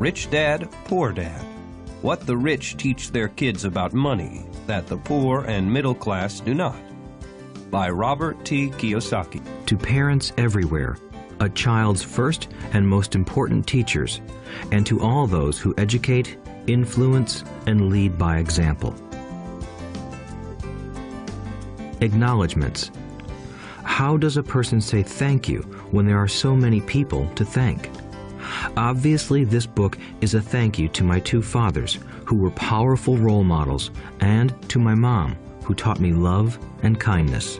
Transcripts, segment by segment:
Rich Dad, Poor Dad. What the rich teach their kids about money that the poor and middle class do not. By Robert Kiyosaki. To parents everywhere, a child's first and most important teachers, and to all those who educate, influence, and lead by example. Acknowledgements. How does a person say thank you when there are so many people to thank? Obviously, this book is a thank you to my two fathers, who were powerful role models, and to my mom, who taught me love and kindness.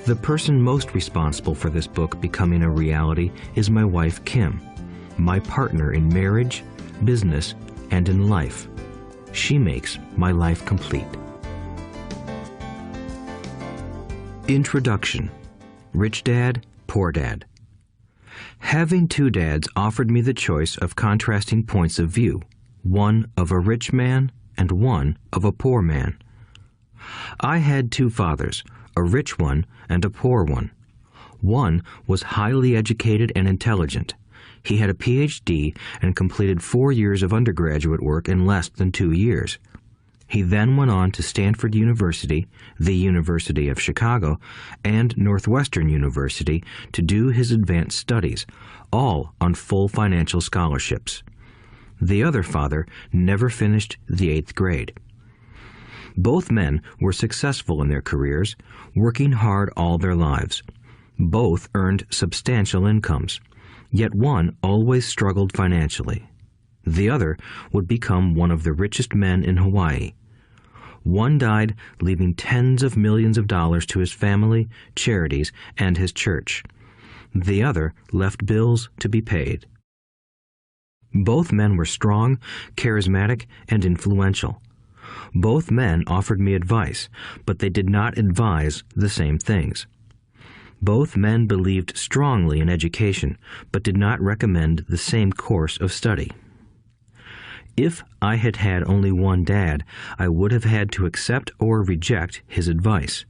The person most responsible for this book becoming a reality is my wife, Kim, my partner in marriage, business, and in life. She makes my life complete. Introduction. Rich Dad, Poor Dad. Having two dads offered me the choice of contrasting points of view, one of a rich man and one of a poor man. I had two fathers, a rich one and a poor one. One was highly educated and intelligent. He had a PhD and completed 4 years of undergraduate work in less than 2 years. He then went on to Stanford University, the University of Chicago, and Northwestern University to do his advanced studies, all on full financial scholarships. The other father never finished the 8th grade. Both men were successful in their careers, working hard all their lives. Both earned substantial incomes, yet one always struggled financially. The other would become one of the richest men in Hawaii. One died, leaving tens of millions of dollars to his family, charities, and his church. The other left bills to be paid. Both men were strong, charismatic, and influential. Both men offered me advice, but they did not advise the same things. Both men believed strongly in education, but did not recommend the same course of study. If I had had only one dad, I would have had to accept or reject his advice.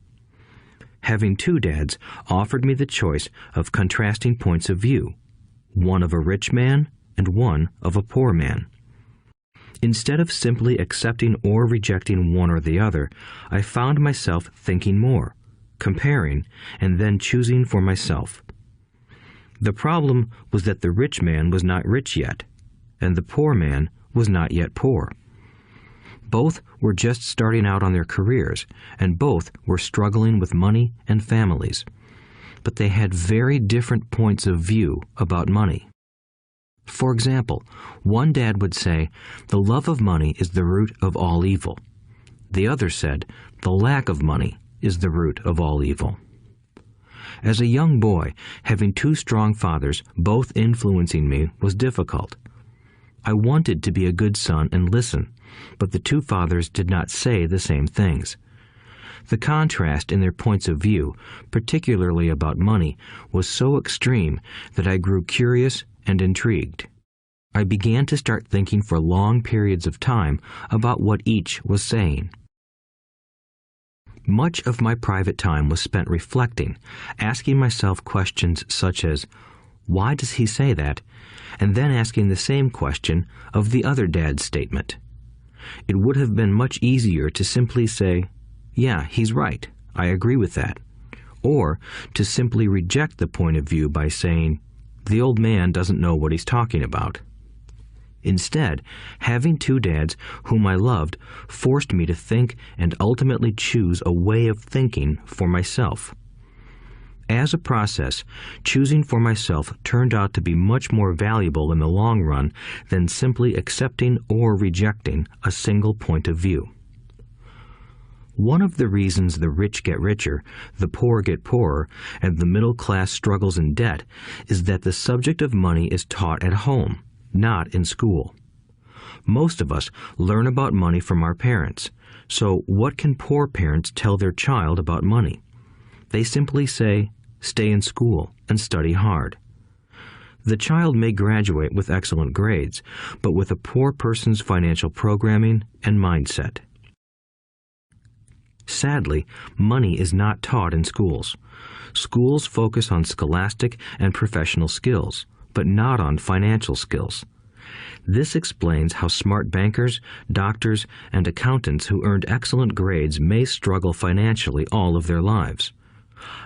Having two dads offered me the choice of contrasting points of view, one of a rich man and one of a poor man. Instead of simply accepting or rejecting one or the other, I found myself thinking more, comparing, and then choosing for myself. The problem was that the rich man was not rich yet, and the poor man was not yet poor. Both were just starting out on their careers, and both were struggling with money and families. But they had very different points of view about money. For example, one dad would say, "The love of money is the root of all evil." The other said, "The lack of money is the root of all evil." As a young boy, having two strong fathers, both influencing me, was difficult. I wanted to be a good son and listen, but the two fathers did not say the same things. The contrast in their points of view, particularly about money, was so extreme that I grew curious and intrigued. I began to start thinking for long periods of time about what each was saying. Much of my private time was spent reflecting, asking myself questions such as, "Why does he say that?" and then asking the same question of the other dad's statement. It would have been much easier to simply say, "Yeah, he's right, I agree with that," or to simply reject the point of view by saying, "The old man doesn't know what he's talking about." Instead, having two dads whom I loved forced me to think and ultimately choose a way of thinking for myself. As a process, choosing for myself turned out to be much more valuable in the long run than simply accepting or rejecting a single point of view. One of the reasons the rich get richer, the poor get poorer, and the middle class struggles in debt is that the subject of money is taught at home, not in school. Most of us learn about money from our parents, so what can poor parents tell their child about money? They simply say, "Stay in school and study hard." The child may graduate with excellent grades, but with a poor person's financial programming and mindset. Sadly, money is not taught in schools. Schools focus on scholastic and professional skills, but not on financial skills. This explains how smart bankers, doctors, and accountants who earned excellent grades may struggle financially all of their lives.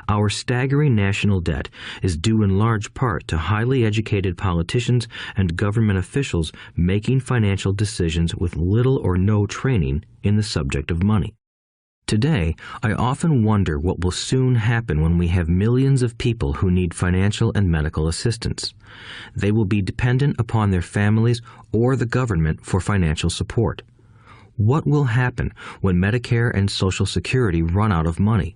Our staggering national debt is due in large part to highly educated politicians and government officials making financial decisions with little or no training in the subject of money. Today, I often wonder what will soon happen when we have millions of people who need financial and medical assistance. They will be dependent upon their families or the government for financial support. What will happen when Medicare and Social Security run out of money?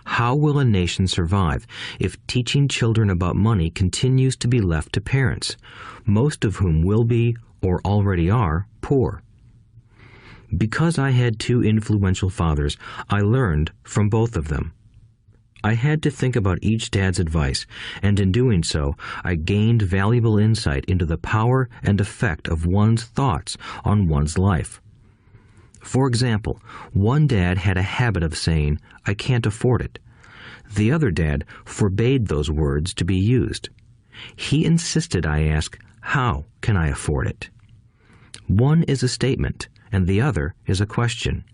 How will a nation survive if teaching children about money continues to be left to parents, most of whom will be, or already are, poor? Because I had two influential fathers, I learned from both of them. I had to think about each dad's advice, and in doing so, I gained valuable insight into the power and effect of one's thoughts on one's life. For example, one dad had a habit of saying, "I can't afford it." The other dad forbade those words to be used. He insisted I ask, "How can I afford it?" One is a statement, and the other is a question.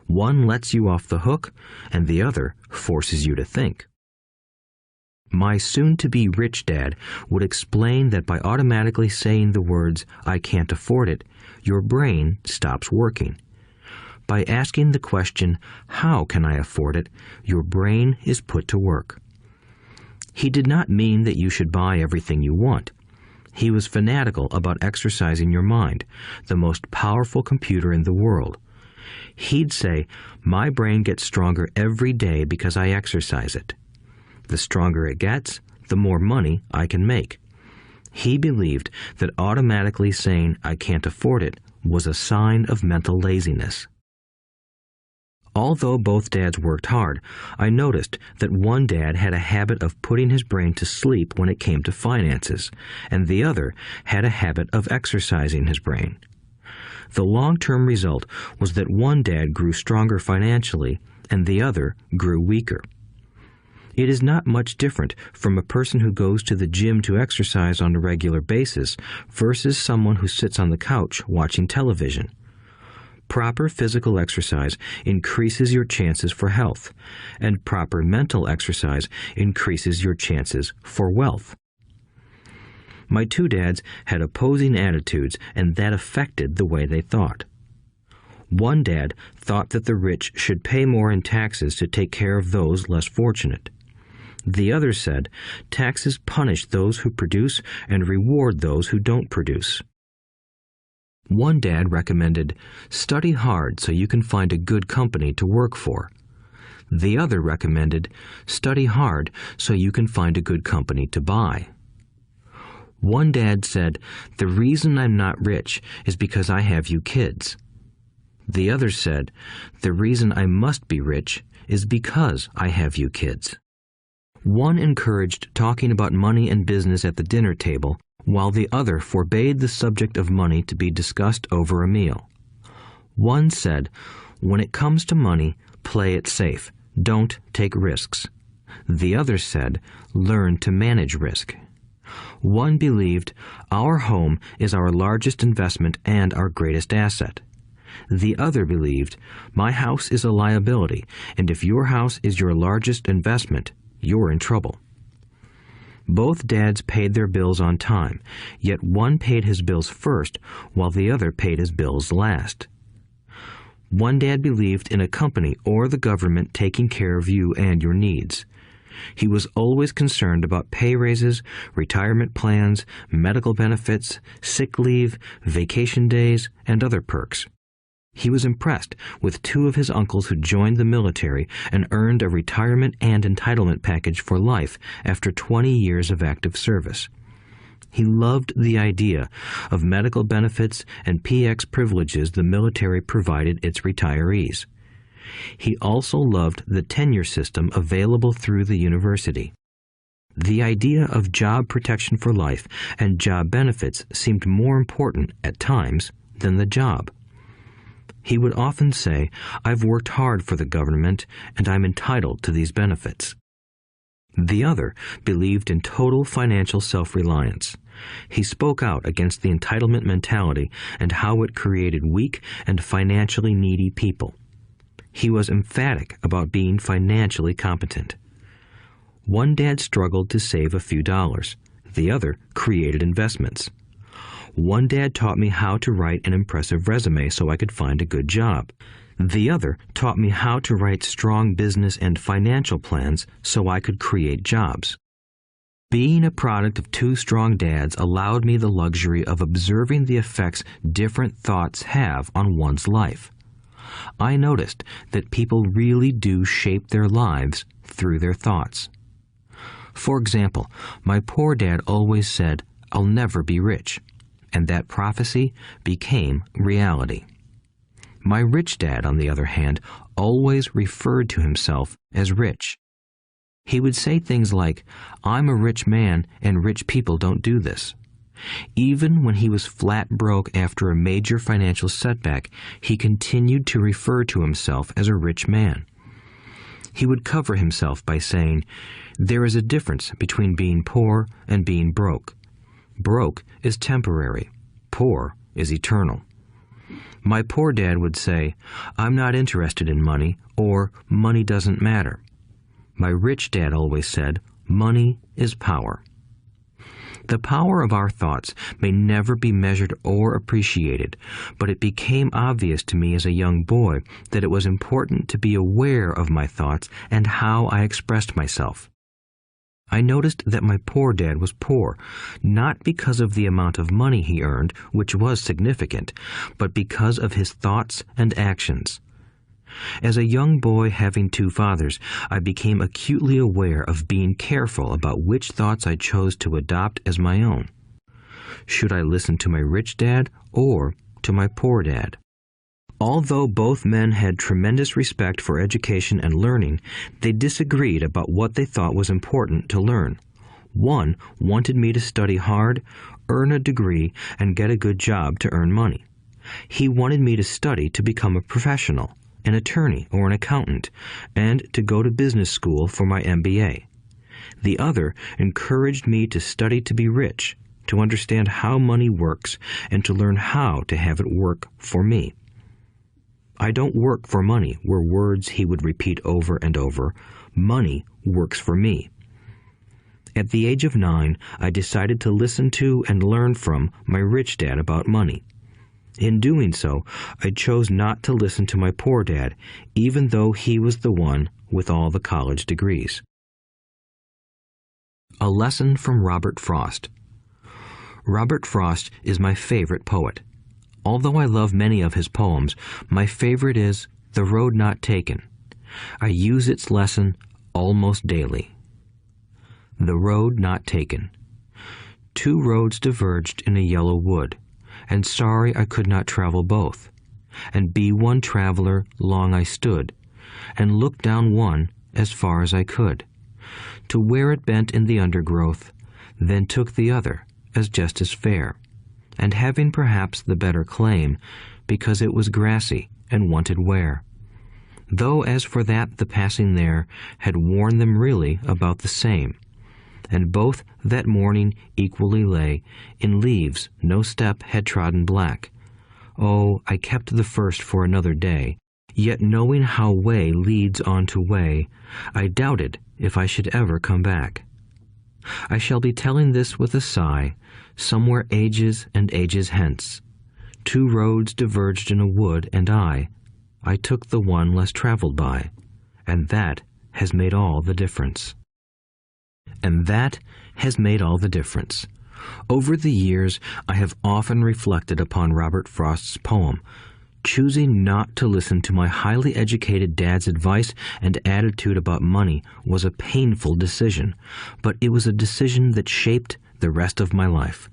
One lets you off the hook, and the other forces you to think. My soon-to-be rich dad would explain that by automatically saying the words, "I can't afford it," your brain stops working. By asking the question, "How can I afford it?" your brain is put to work. He did not mean that you should buy everything you want. He was fanatical about exercising your mind, the most powerful computer in the world. He'd say, "My brain gets stronger every day because I exercise it. The stronger it gets, the more money I can make." He believed that automatically saying, "I can't afford it," was a sign of mental laziness. Although both dads worked hard, I noticed that one dad had a habit of putting his brain to sleep when it came to finances, and the other had a habit of exercising his brain. The long-term result was that one dad grew stronger financially, and the other grew weaker. It is not much different from a person who goes to the gym to exercise on a regular basis versus someone who sits on the couch watching television. Proper physical exercise increases your chances for health, and proper mental exercise increases your chances for wealth. My two dads had opposing attitudes, and that affected the way they thought. One dad thought that the rich should pay more in taxes to take care of those less fortunate. The other said, taxes punish those who produce and reward those who don't produce. One dad recommended, study hard so you can find a good company to work for. The other recommended, study hard so you can find a good company to buy. One dad said, the reason I'm not rich is because I have you kids. The other said, the reason I must be rich is because I have you kids. One encouraged talking about money and business at the dinner table, while the other forbade the subject of money to be discussed over a meal. One said, when it comes to money, play it safe. Don't take risks. The other said, learn to manage risk. One believed, our home is our largest investment and our greatest asset. The other believed, my house is a liability, and if your house is your largest investment, you're in trouble. Both dads paid their bills on time, yet one paid his bills first while the other paid his bills last. One dad believed in a company or the government taking care of you and your needs. He was always concerned about pay raises, retirement plans, medical benefits, sick leave, vacation days, and other perks. He was impressed with two of his uncles who joined the military and earned a retirement and entitlement package for life after 20 years of active service. He loved the idea of medical benefits and PX privileges the military provided its retirees. He also loved the tenure system available through the university. The idea of job protection for life and job benefits seemed more important at times than the job. He would often say, I've worked hard for the government and I'm entitled to these benefits. The other believed in total financial self-reliance. He spoke out against the entitlement mentality and how it created weak and financially needy people. He was emphatic about being financially competent. One dad struggled to save a few dollars. The other created investments. One dad taught me how to write an impressive resume so I could find a good job. The other taught me how to write strong business and financial plans so I could create jobs. Being a product of two strong dads allowed me the luxury of observing the effects different thoughts have on one's life. I noticed that people really do shape their lives through their thoughts. For example, my poor dad always said, "I'll never be rich," and that prophecy became reality. My rich dad, on the other hand, always referred to himself as rich. He would say things like, "I'm a rich man and rich people don't do this." Even when he was flat broke after a major financial setback, he continued to refer to himself as a rich man. He would cover himself by saying, "There is a difference between being poor and being broke. Broke is temporary. Poor is eternal." My poor dad would say, "I'm not interested in money," or "money doesn't matter." My rich dad always said, "Money is power." The power of our thoughts may never be measured or appreciated, but it became obvious to me as a young boy that it was important to be aware of my thoughts and how I expressed myself. I noticed that my poor dad was poor, not because of the amount of money he earned, which was significant, but because of his thoughts and actions. As a young boy having two fathers, I became acutely aware of being careful about which thoughts I chose to adopt as my own. Should I listen to my rich dad or to my poor dad? Although both men had tremendous respect for education and learning, they disagreed about what they thought was important to learn. One wanted me to study hard, earn a degree, and get a good job to earn money. He wanted me to study to become a professional, an attorney or an accountant, and to go to business school for my MBA. The other encouraged me to study to be rich, to understand how money works, and to learn how to have it work for me. "I don't work for money" were words he would repeat over and over. "Money works for me." At the age of 9, I decided to listen to and learn from my rich dad about money. In doing so, I chose not to listen to my poor dad, even though he was the one with all the college degrees. A lesson from Robert Frost. Robert Frost is my favorite poet. Although I love many of his poems, my favorite is "The Road Not Taken." I use its lesson almost daily. The road not taken. Two roads diverged in a yellow wood, and sorry I could not travel both. And be one traveler long I stood, and looked down one as far as I could, to where it bent in the undergrowth, then took the other as just as fair, and having perhaps the better claim, because it was grassy and wanted wear. Though as for that the passing there had worn them really about the same, and both that morning equally lay in leaves no step had trodden black. Oh, I kept the first for another day, yet knowing how way leads on to way, I doubted if I should ever come back. I shall be telling this with a sigh, somewhere ages and ages hence. Two roads diverged in a wood, and I took the one less traveled by, and that has made all the difference. And that has made all the difference. Over the years, I have often reflected upon Robert Frost's poem. Choosing not to listen to my highly educated dad's advice and attitude about money was a painful decision, but it was a decision that shaped the rest of my life.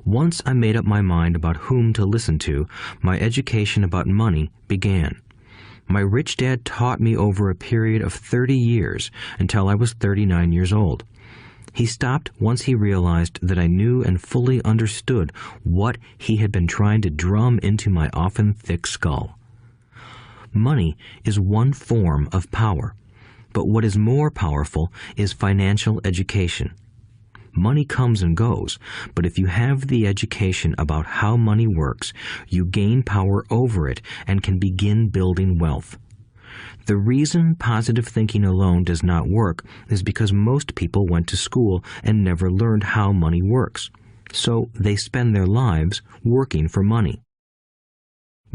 Once I made up my mind about whom to listen to, my education about money began. My rich dad taught me over a period of 30 years until I was 39 years old. He stopped once he realized that I knew and fully understood what he had been trying to drum into my often thick skull. Money is one form of power, But what is more powerful is financial education. Money comes and goes, but if you have the education about how money works, you gain power over it and can begin building wealth. The reason positive thinking alone does not work is because most people went to school and never learned how money works, so they spend their lives working for money.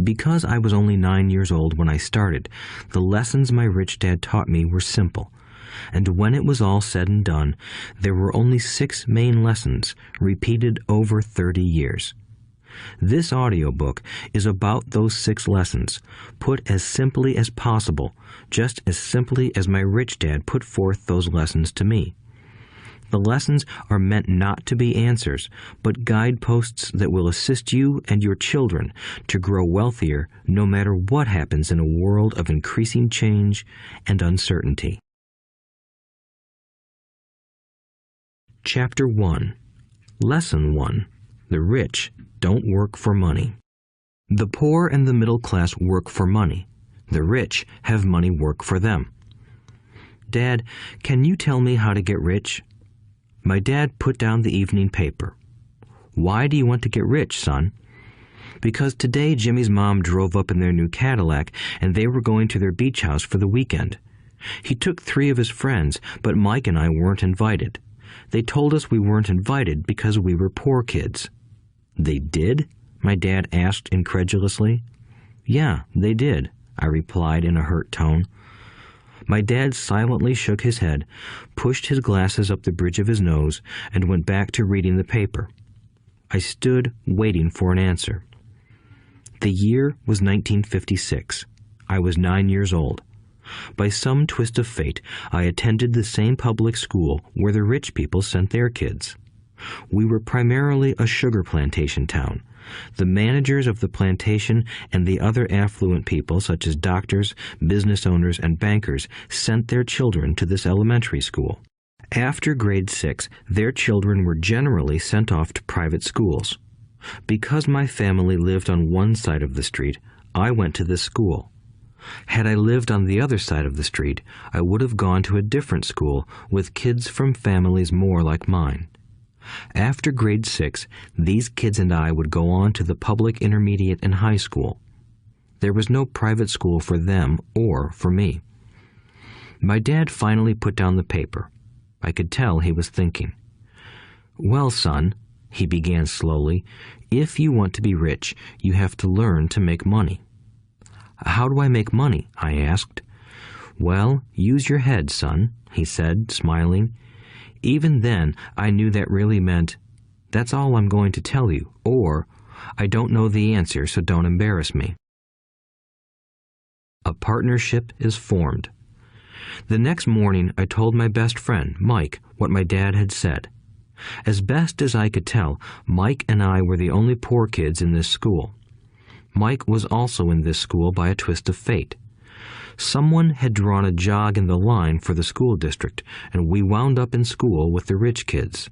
Because I was only 9 years old when I started, the lessons my rich dad taught me were simple. And when it was all said and done, there were only 6 main lessons, repeated over 30 years. This audiobook is about those 6 lessons, put as simply as possible, just as simply as my rich dad put forth those lessons to me. The lessons are meant not to be answers, but guideposts that will assist you and your children to grow wealthier no matter what happens in a world of increasing change and uncertainty. Chapter 1. Lesson 1. The rich don't work for money. The poor and the middle class work for money. The rich have money work for them. Dad, can you tell me how to get rich? My dad put down the evening paper. Why do you want to get rich, son? Because today Jimmy's mom drove up in their new Cadillac and they were going to their beach house for the weekend. He took 3 of his friends, but Mike and I weren't invited. They told us we weren't invited because we were poor kids. They did? My dad asked incredulously. Yeah, they did, I replied in a hurt tone. My dad silently shook his head, pushed his glasses up the bridge of his nose, and went back to reading the paper. I stood waiting for an answer. The year was 1956. I was 9 years old. By some twist of fate, I attended the same public school where the rich people sent their kids. We were primarily a sugar plantation town. The managers of the plantation and the other affluent people, such as doctors, business owners, and bankers, sent their children to this elementary school. After grade 6, their children were generally sent off to private schools. Because my family lived on one side of the street, I went to this school. Had I lived on the other side of the street, I would have gone to a different school with kids from families more like mine. After grade 6, these kids and I would go on to the public intermediate and high school. There was no private school for them or for me. My dad finally put down the paper. I could tell he was thinking. Well, son, he began slowly, if you want to be rich, you have to learn to make money. How do I make money? I asked. Well, use your head, son, he said, smiling. Even then, I knew that really meant, that's all I'm going to tell you, or, I don't know the answer, so don't embarrass me. A partnership is formed. The next morning, I told my best friend, Mike, what my dad had said. As best as I could tell, Mike and I were the only poor kids in this school. Mike was also in this school by a twist of fate. Someone had drawn a jog in the line for the school district, and we wound up in school with the rich kids.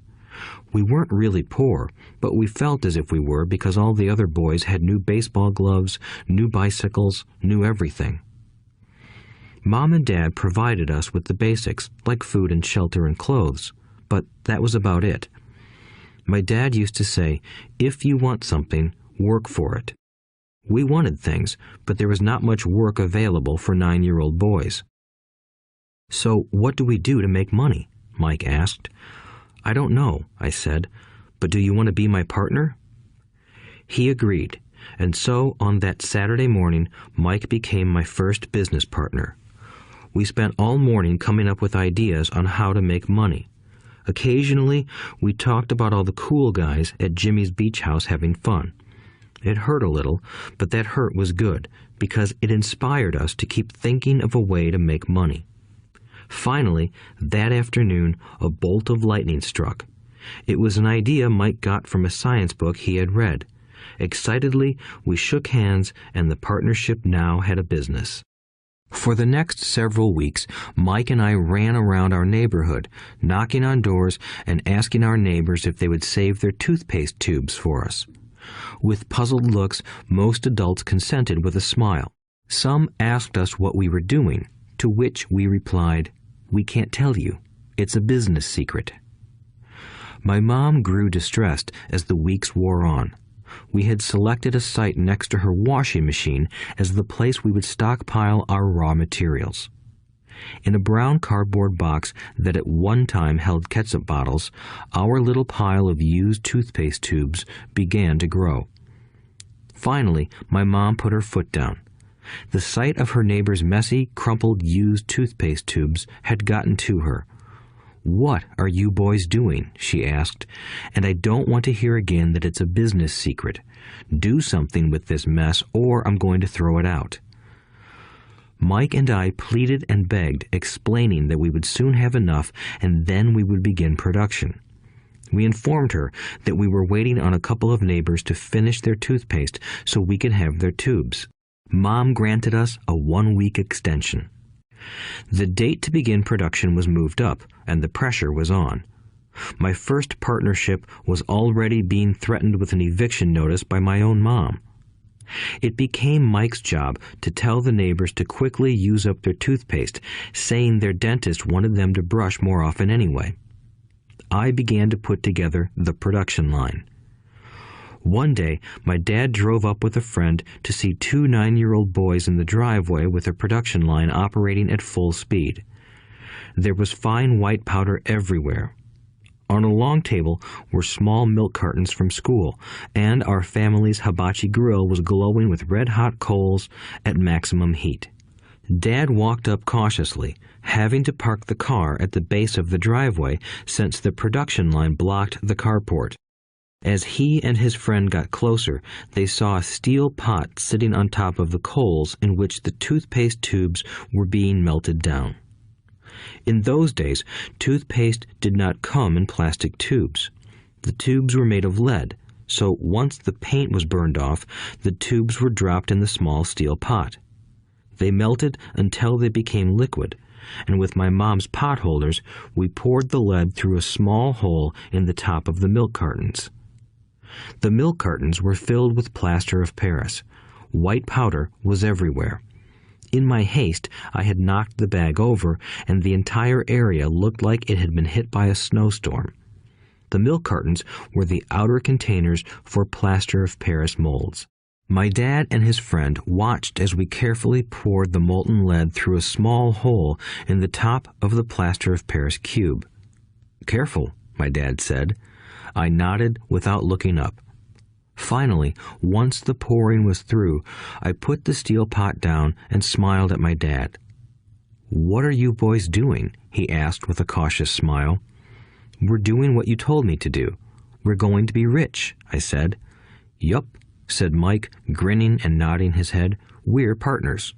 We weren't really poor, but we felt as if we were because all the other boys had new baseball gloves, new bicycles, new everything. Mom and Dad provided us with the basics, like food and shelter and clothes, but that was about it. My dad used to say, if you want something, work for it. We wanted things, but there was not much work available for 9-year-old boys. So what do we do to make money? Mike asked. I don't know, I said, but do you want to be my partner? He agreed, and so on that Saturday morning, Mike became my first business partner. We spent all morning coming up with ideas on how to make money. Occasionally, we talked about all the cool guys at Jimmy's beach house having fun. It hurt a little, but that hurt was good, because it inspired us to keep thinking of a way to make money. Finally, that afternoon, a bolt of lightning struck. It was an idea Mike got from a science book he had read. Excitedly, we shook hands, and the partnership now had a business. For the next several weeks, Mike and I ran around our neighborhood, knocking on doors and asking our neighbors if they would save their toothpaste tubes for us. With puzzled looks, most adults consented with a smile. Some asked us what we were doing, to which we replied, We can't tell you. It's a business secret." My mom grew distressed as the weeks wore on. We had selected a site next to her washing machine as the place we would stockpile our raw materials. In a brown cardboard box that at one time held ketchup bottles, our little pile of used toothpaste tubes began to grow. Finally, my mom put her foot down. The sight of her neighbor's messy, crumpled used toothpaste tubes had gotten to her. "What are you boys doing?" she asked, "and I don't want to hear again that it's a business secret. Do something with this mess or I'm going to throw it out." Mike and I pleaded and begged, explaining that we would soon have enough and then we would begin production. We informed her that we were waiting on a couple of neighbors to finish their toothpaste so we could have their tubes. Mom granted us a 1-week extension. The date to begin production was moved up, and the pressure was on. My first partnership was already being threatened with an eviction notice by my own mom. It became Mike's job to tell the neighbors to quickly use up their toothpaste, saying their dentist wanted them to brush more often anyway. I began to put together the production line. One day, my dad drove up with a friend to see 2 9-year-old boys in the driveway with a production line operating at full speed. There was fine white powder everywhere. On a long table were small milk cartons from school, and our family's hibachi grill was glowing with red-hot coals at maximum heat. Dad walked up cautiously, having to park the car at the base of the driveway since the production line blocked the carport. As he and his friend got closer, they saw a steel pot sitting on top of the coals in which the toothpaste tubes were being melted down. In those days, toothpaste did not come in plastic tubes. The tubes were made of lead, so once the paint was burned off, the tubes were dropped in the small steel pot. They melted until they became liquid, and with my mom's pot holders, we poured the lead through a small hole in the top of the milk cartons. The milk cartons were filled with plaster of Paris. White powder was everywhere. In my haste, I had knocked the bag over, and the entire area looked like it had been hit by a snowstorm. The milk cartons were the outer containers for plaster of Paris molds. My dad and his friend watched as we carefully poured the molten lead through a small hole in the top of the plaster of Paris cube. "Careful," my dad said. I nodded without looking up. Finally, once the pouring was through, I put the steel pot down and smiled at my dad. "What are you boys doing?" he asked with a cautious smile. "We're doing what you told me to do. We're going to be rich," I said. "Yup," said Mike, grinning and nodding his head. "We're partners."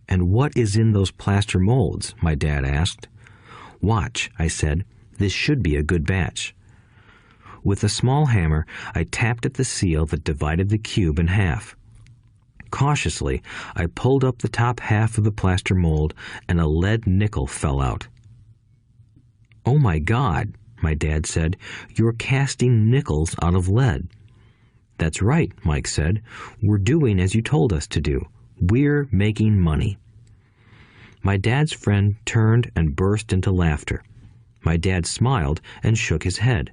"And what is in those plaster molds?" my dad asked. "Watch," I said. "This should be a good batch." With a small hammer, I tapped at the seal that divided the cube in half. Cautiously, I pulled up the top half of the plaster mold, and a lead nickel fell out. "Oh my God," my dad said, "you're casting nickels out of lead." "That's right," Mike said. "We're doing as you told us to do. We're making money." My dad's friend turned and burst into laughter. My dad smiled and shook his head.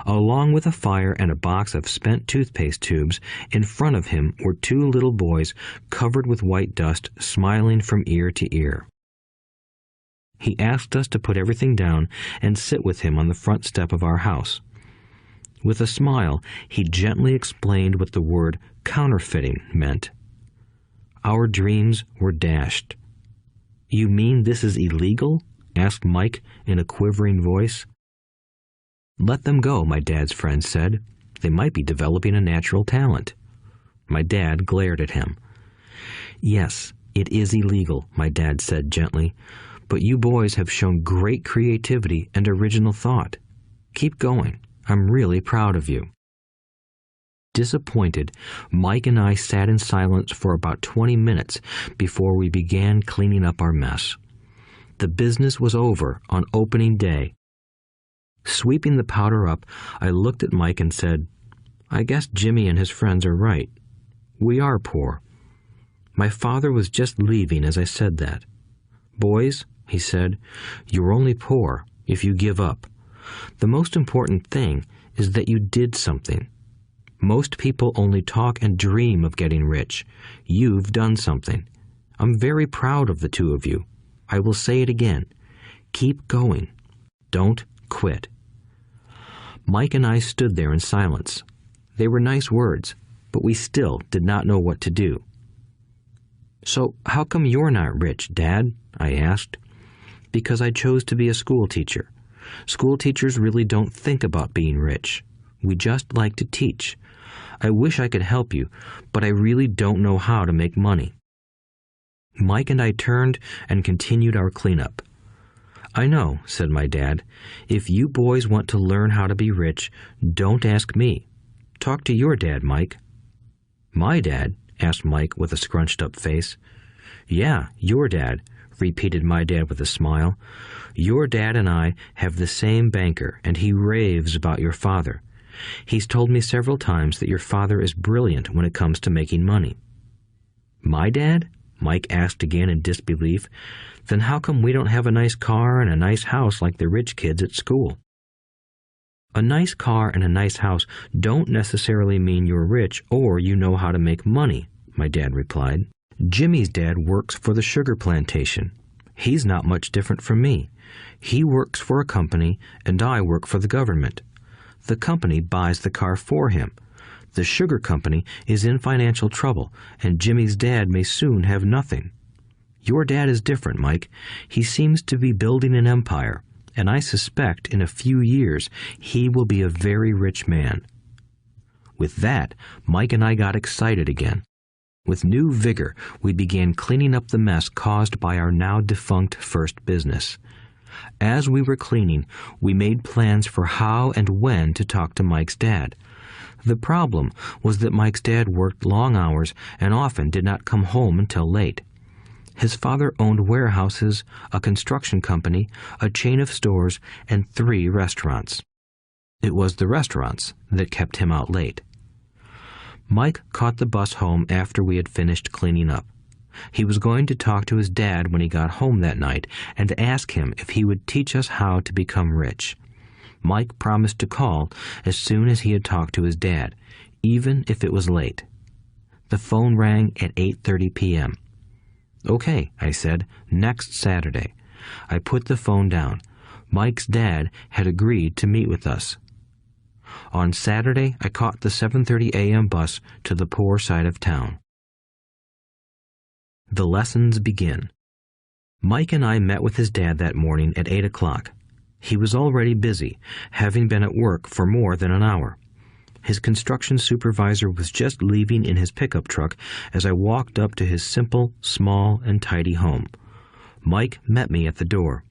Along with a fire and a box of spent toothpaste tubes, in front of him were 2 little boys covered with white dust, smiling from ear to ear. He asked us to put everything down and sit with him on the front step of our house. With a smile, he gently explained what the word counterfeiting meant. Our dreams were dashed. "You mean this is illegal?" asked Mike in a quivering voice. "Let them go," my dad's friend said. "They might be developing a natural talent." My dad glared at him. "Yes, it is illegal," my dad said gently, "but you boys have shown great creativity and original thought. Keep going. I'm really proud of you." Disappointed, Mike and I sat in silence for about 20 minutes before we began cleaning up our mess. The business was over on opening day. Sweeping the powder up, I looked at Mike and said, "I guess Jimmy and his friends are right. We are poor." My father was just leaving as I said that. "Boys, he said. "You're only poor if you give up. The most important thing is that you did something. Most people only talk and dream of getting rich. You've done something. I'm very proud of the two of you. I will say it again. Keep going. Don't quit." Mike and I stood there in silence. They were nice words, but we still did not know what to do. "So how come you're not rich, Dad?" I asked. "Because I chose to be a school teacher. School teachers really don't think about being rich. We just like to teach. I wish I could help you, but I really don't know how to make money." Mike and I turned and continued our cleanup. "I know," said my dad. "If you boys want to learn how to be rich, don't ask me. Talk to your dad, Mike." "My dad?" asked Mike with a scrunched-up face. "Yeah, your dad," repeated my dad with a smile. "Your dad and I have the same banker, and he raves about your father. He's told me several times that your father is brilliant when it comes to making money." "My dad?" Mike asked again in disbelief. "Then how come we don't have a nice car and a nice house like the rich kids at school?" "A nice car and a nice house don't necessarily mean you're rich or you know how to make money," my dad replied. "Jimmy's dad works for the sugar plantation. He's not much different from me. He works for a company and I work for the government. The company buys the car for him. The sugar company is in financial trouble, and Jimmy's dad may soon have nothing. Your dad is different, Mike. He seems to be building an empire, and I suspect in a few years he will be a very rich man." With that, Mike and I got excited again. With new vigor, we began cleaning up the mess caused by our now defunct first business. As we were cleaning, we made plans for how and when to talk to Mike's dad. The problem was that Mike's dad worked long hours and often did not come home until late. His father owned warehouses, a construction company, a chain of stores, and 3 restaurants. It was the restaurants that kept him out late. Mike caught the bus home after we had finished cleaning up. He was going to talk to his dad when he got home that night and ask him if he would teach us how to become rich. Mike promised to call as soon as he had talked to his dad, even if it was late. The phone rang at 8:30 p.m. "Okay," I said, "next Saturday." I put the phone down. Mike's dad had agreed to meet with us. On Saturday, I caught the 7:30 a.m. bus to the poor side of town. The lessons begin. Mike and I met with his dad that morning at 8 o'clock. He was already busy, having been at work for more than an hour. His construction supervisor was just leaving in his pickup truck as I walked up to his simple, small, and tidy home. Mike met me at the door.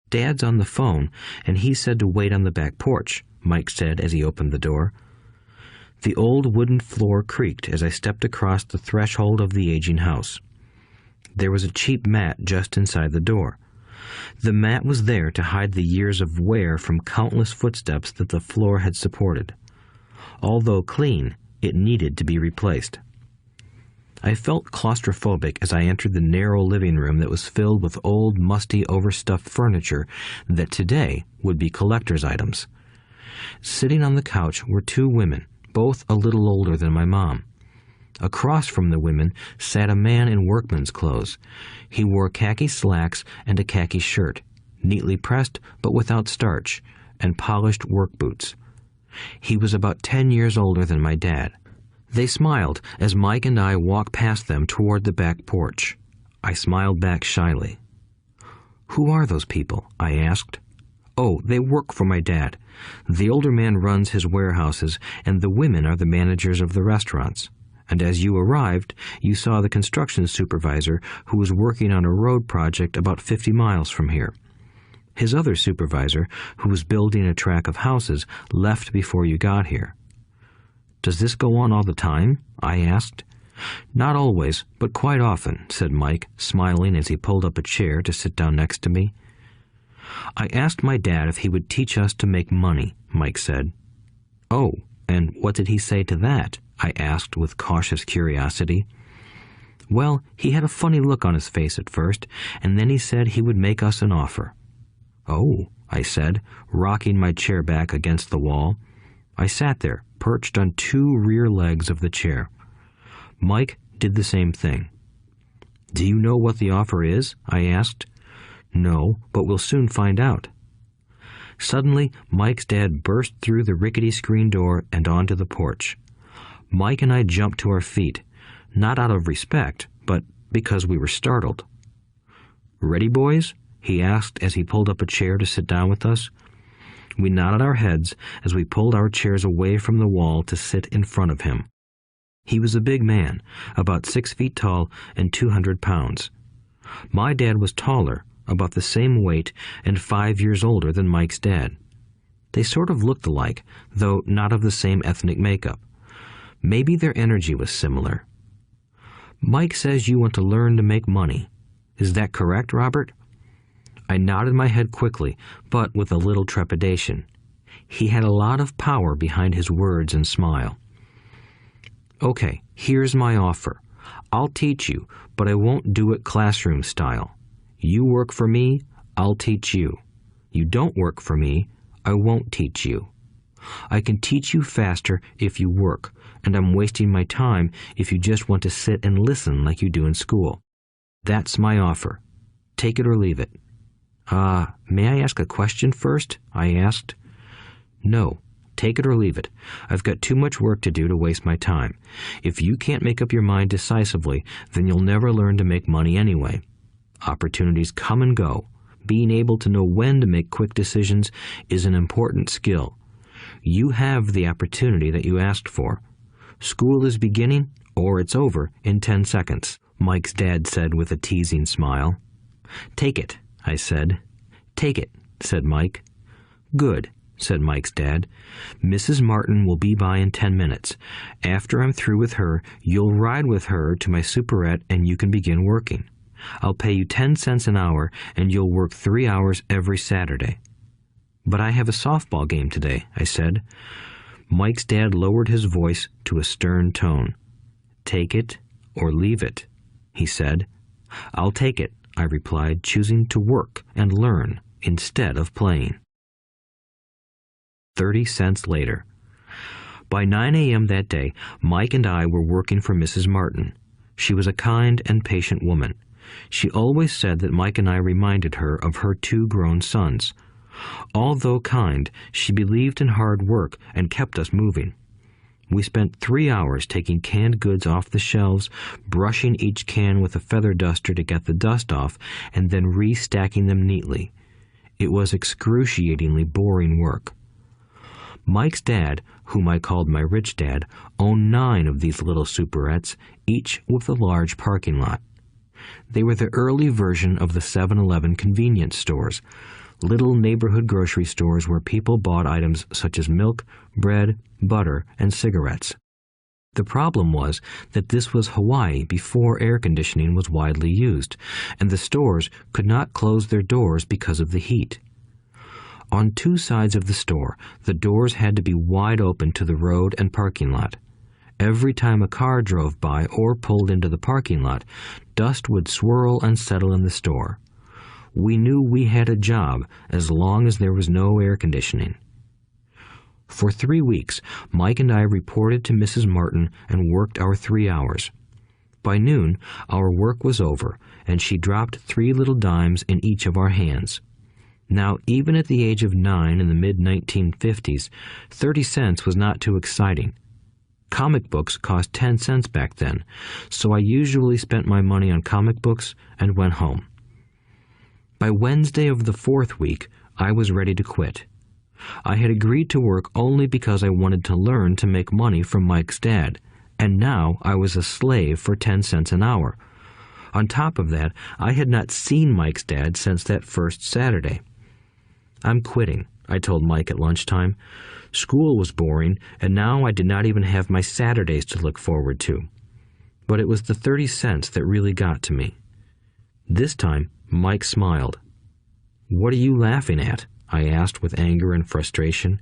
"Dad's on the phone, and he said to wait on the back porch," Mike said as he opened the door. The old wooden floor creaked as I stepped across the threshold of the aging house. There was a cheap mat just inside the door. The mat was there to hide the years of wear from countless footsteps that the floor had supported. Although clean, it needed to be replaced. I felt claustrophobic as I entered the narrow living room that was filled with old, musty, overstuffed furniture that today would be collector's items. Sitting on the couch were 2 women, both a little older than my mom. Across from the women sat a man in workman's clothes. He wore khaki slacks and a khaki shirt, neatly pressed but without starch, and polished work boots. He was about 10 years older than my dad. They smiled as Mike and I walked past them toward the back porch. I smiled back shyly. "Who are those people?" I asked. "Oh, they work for my dad. The older man runs his warehouses, and the women are the managers of the restaurants. And as you arrived, you saw the construction supervisor who was working on a road project about 50 miles from here. His other supervisor, who was building a track of houses, left before you got here." "Does this go on all the time?" I asked. "Not always, but quite often," said Mike, smiling as he pulled up a chair to sit down next to me. "I asked my dad if he would teach us to make money," Mike said. "Oh, and what did he say to that?" I asked with cautious curiosity. Well, he had a funny look on his face at first, and then he said he would make us an offer. "Oh," I said, rocking my chair back against the wall. I sat there, perched on two rear legs of the chair. Mike did the same thing. "Do you know what the offer is?" I asked. "No, but we'll soon find out." Suddenly, Mike's dad burst through the rickety screen door and onto the porch. Mike and I jumped to our feet, not out of respect, but because we were startled. "Ready, boys?" he asked as he pulled up a chair to sit down with us. We nodded our heads as we pulled our chairs away from the wall to sit in front of him. He was a big man, about 6 feet tall and 200 pounds. My dad was taller, about the same weight, and 5 years older than Mike's dad. They sort of looked alike, though not of the same ethnic makeup. Maybe their energy was similar. "Mike says you want to learn to make money. Is that correct, Robert?" I nodded my head quickly, but with a little trepidation. He had a lot of power behind his words and smile. "Okay, here's my offer. I'll teach you, but I won't do it classroom style. You work for me, I'll teach you. You don't work for me, I won't teach you. I can teach you faster if you work, and I'm wasting my time if you just want to sit and listen like you do in school. That's my offer. Take it or leave it." May I ask a question first?" I asked. "No. Take it or leave it. I've got too much work to do to waste my time. If you can't make up your mind decisively, then you'll never learn to make money anyway. Opportunities come and go. Being able to know when to make quick decisions is an important skill. You have the opportunity that you asked for. School is beginning, or it's over, in 10 seconds, Mike's dad said with a teasing smile. "Take it," I said. "Take it," said Mike. "Good," said Mike's dad. "Mrs. Martin will be by in 10 minutes. After I'm through with her, you'll ride with her to my superette and you can begin working. I'll pay you 10 cents an hour and you'll work 3 hours every Saturday." "But I have a softball game today," I said. Mike's dad lowered his voice to a stern tone. "Take it or leave it," he said. "I'll take it," I replied, choosing to work and learn instead of playing. 30 cents later. By 9 a.m. that day, Mike and I were working for Mrs. Martin. She was a kind and patient woman. She always said that Mike and I reminded her of her 2 grown sons. Although kind, she believed in hard work and kept us moving. We spent 3 hours taking canned goods off the shelves, brushing each can with a feather duster to get the dust off, and then restacking them neatly. It was excruciatingly boring work. Mike's dad, whom I called my rich dad, owned 9 of these little superettes, each with a large parking lot. They were the early version of the 7-Eleven convenience stores, little neighborhood grocery stores where people bought items such as milk, bread, butter, and cigarettes. The problem was that this was Hawaii before air conditioning was widely used, and the stores could not close their doors because of the heat. On 2 sides of the store, the doors had to be wide open to the road and parking lot. Every time a car drove by or pulled into the parking lot, dust would swirl and settle in the store. We knew we had a job as long as there was no air conditioning. For 3 weeks, Mike and I reported to Mrs. Martin and worked our 3 hours. By noon, our work was over, and she dropped 3 little dimes in each of our hands. Now, even at the age of 9 in the mid-1950s, 30 cents was not too exciting. Comic books cost 10 cents back then, so I usually spent my money on comic books and went home. By Wednesday of the 4th week, I was ready to quit. I had agreed to work only because I wanted to learn to make money from Mike's dad, and now I was a slave for 10 cents an hour. On top of that, I had not seen Mike's dad since that first Saturday. "I'm quitting," I told Mike at lunchtime. School was boring, and now I did not even have my Saturdays to look forward to. But it was the 30 cents that really got to me. This time, Mike smiled. "What are you laughing at?" I asked with anger and frustration.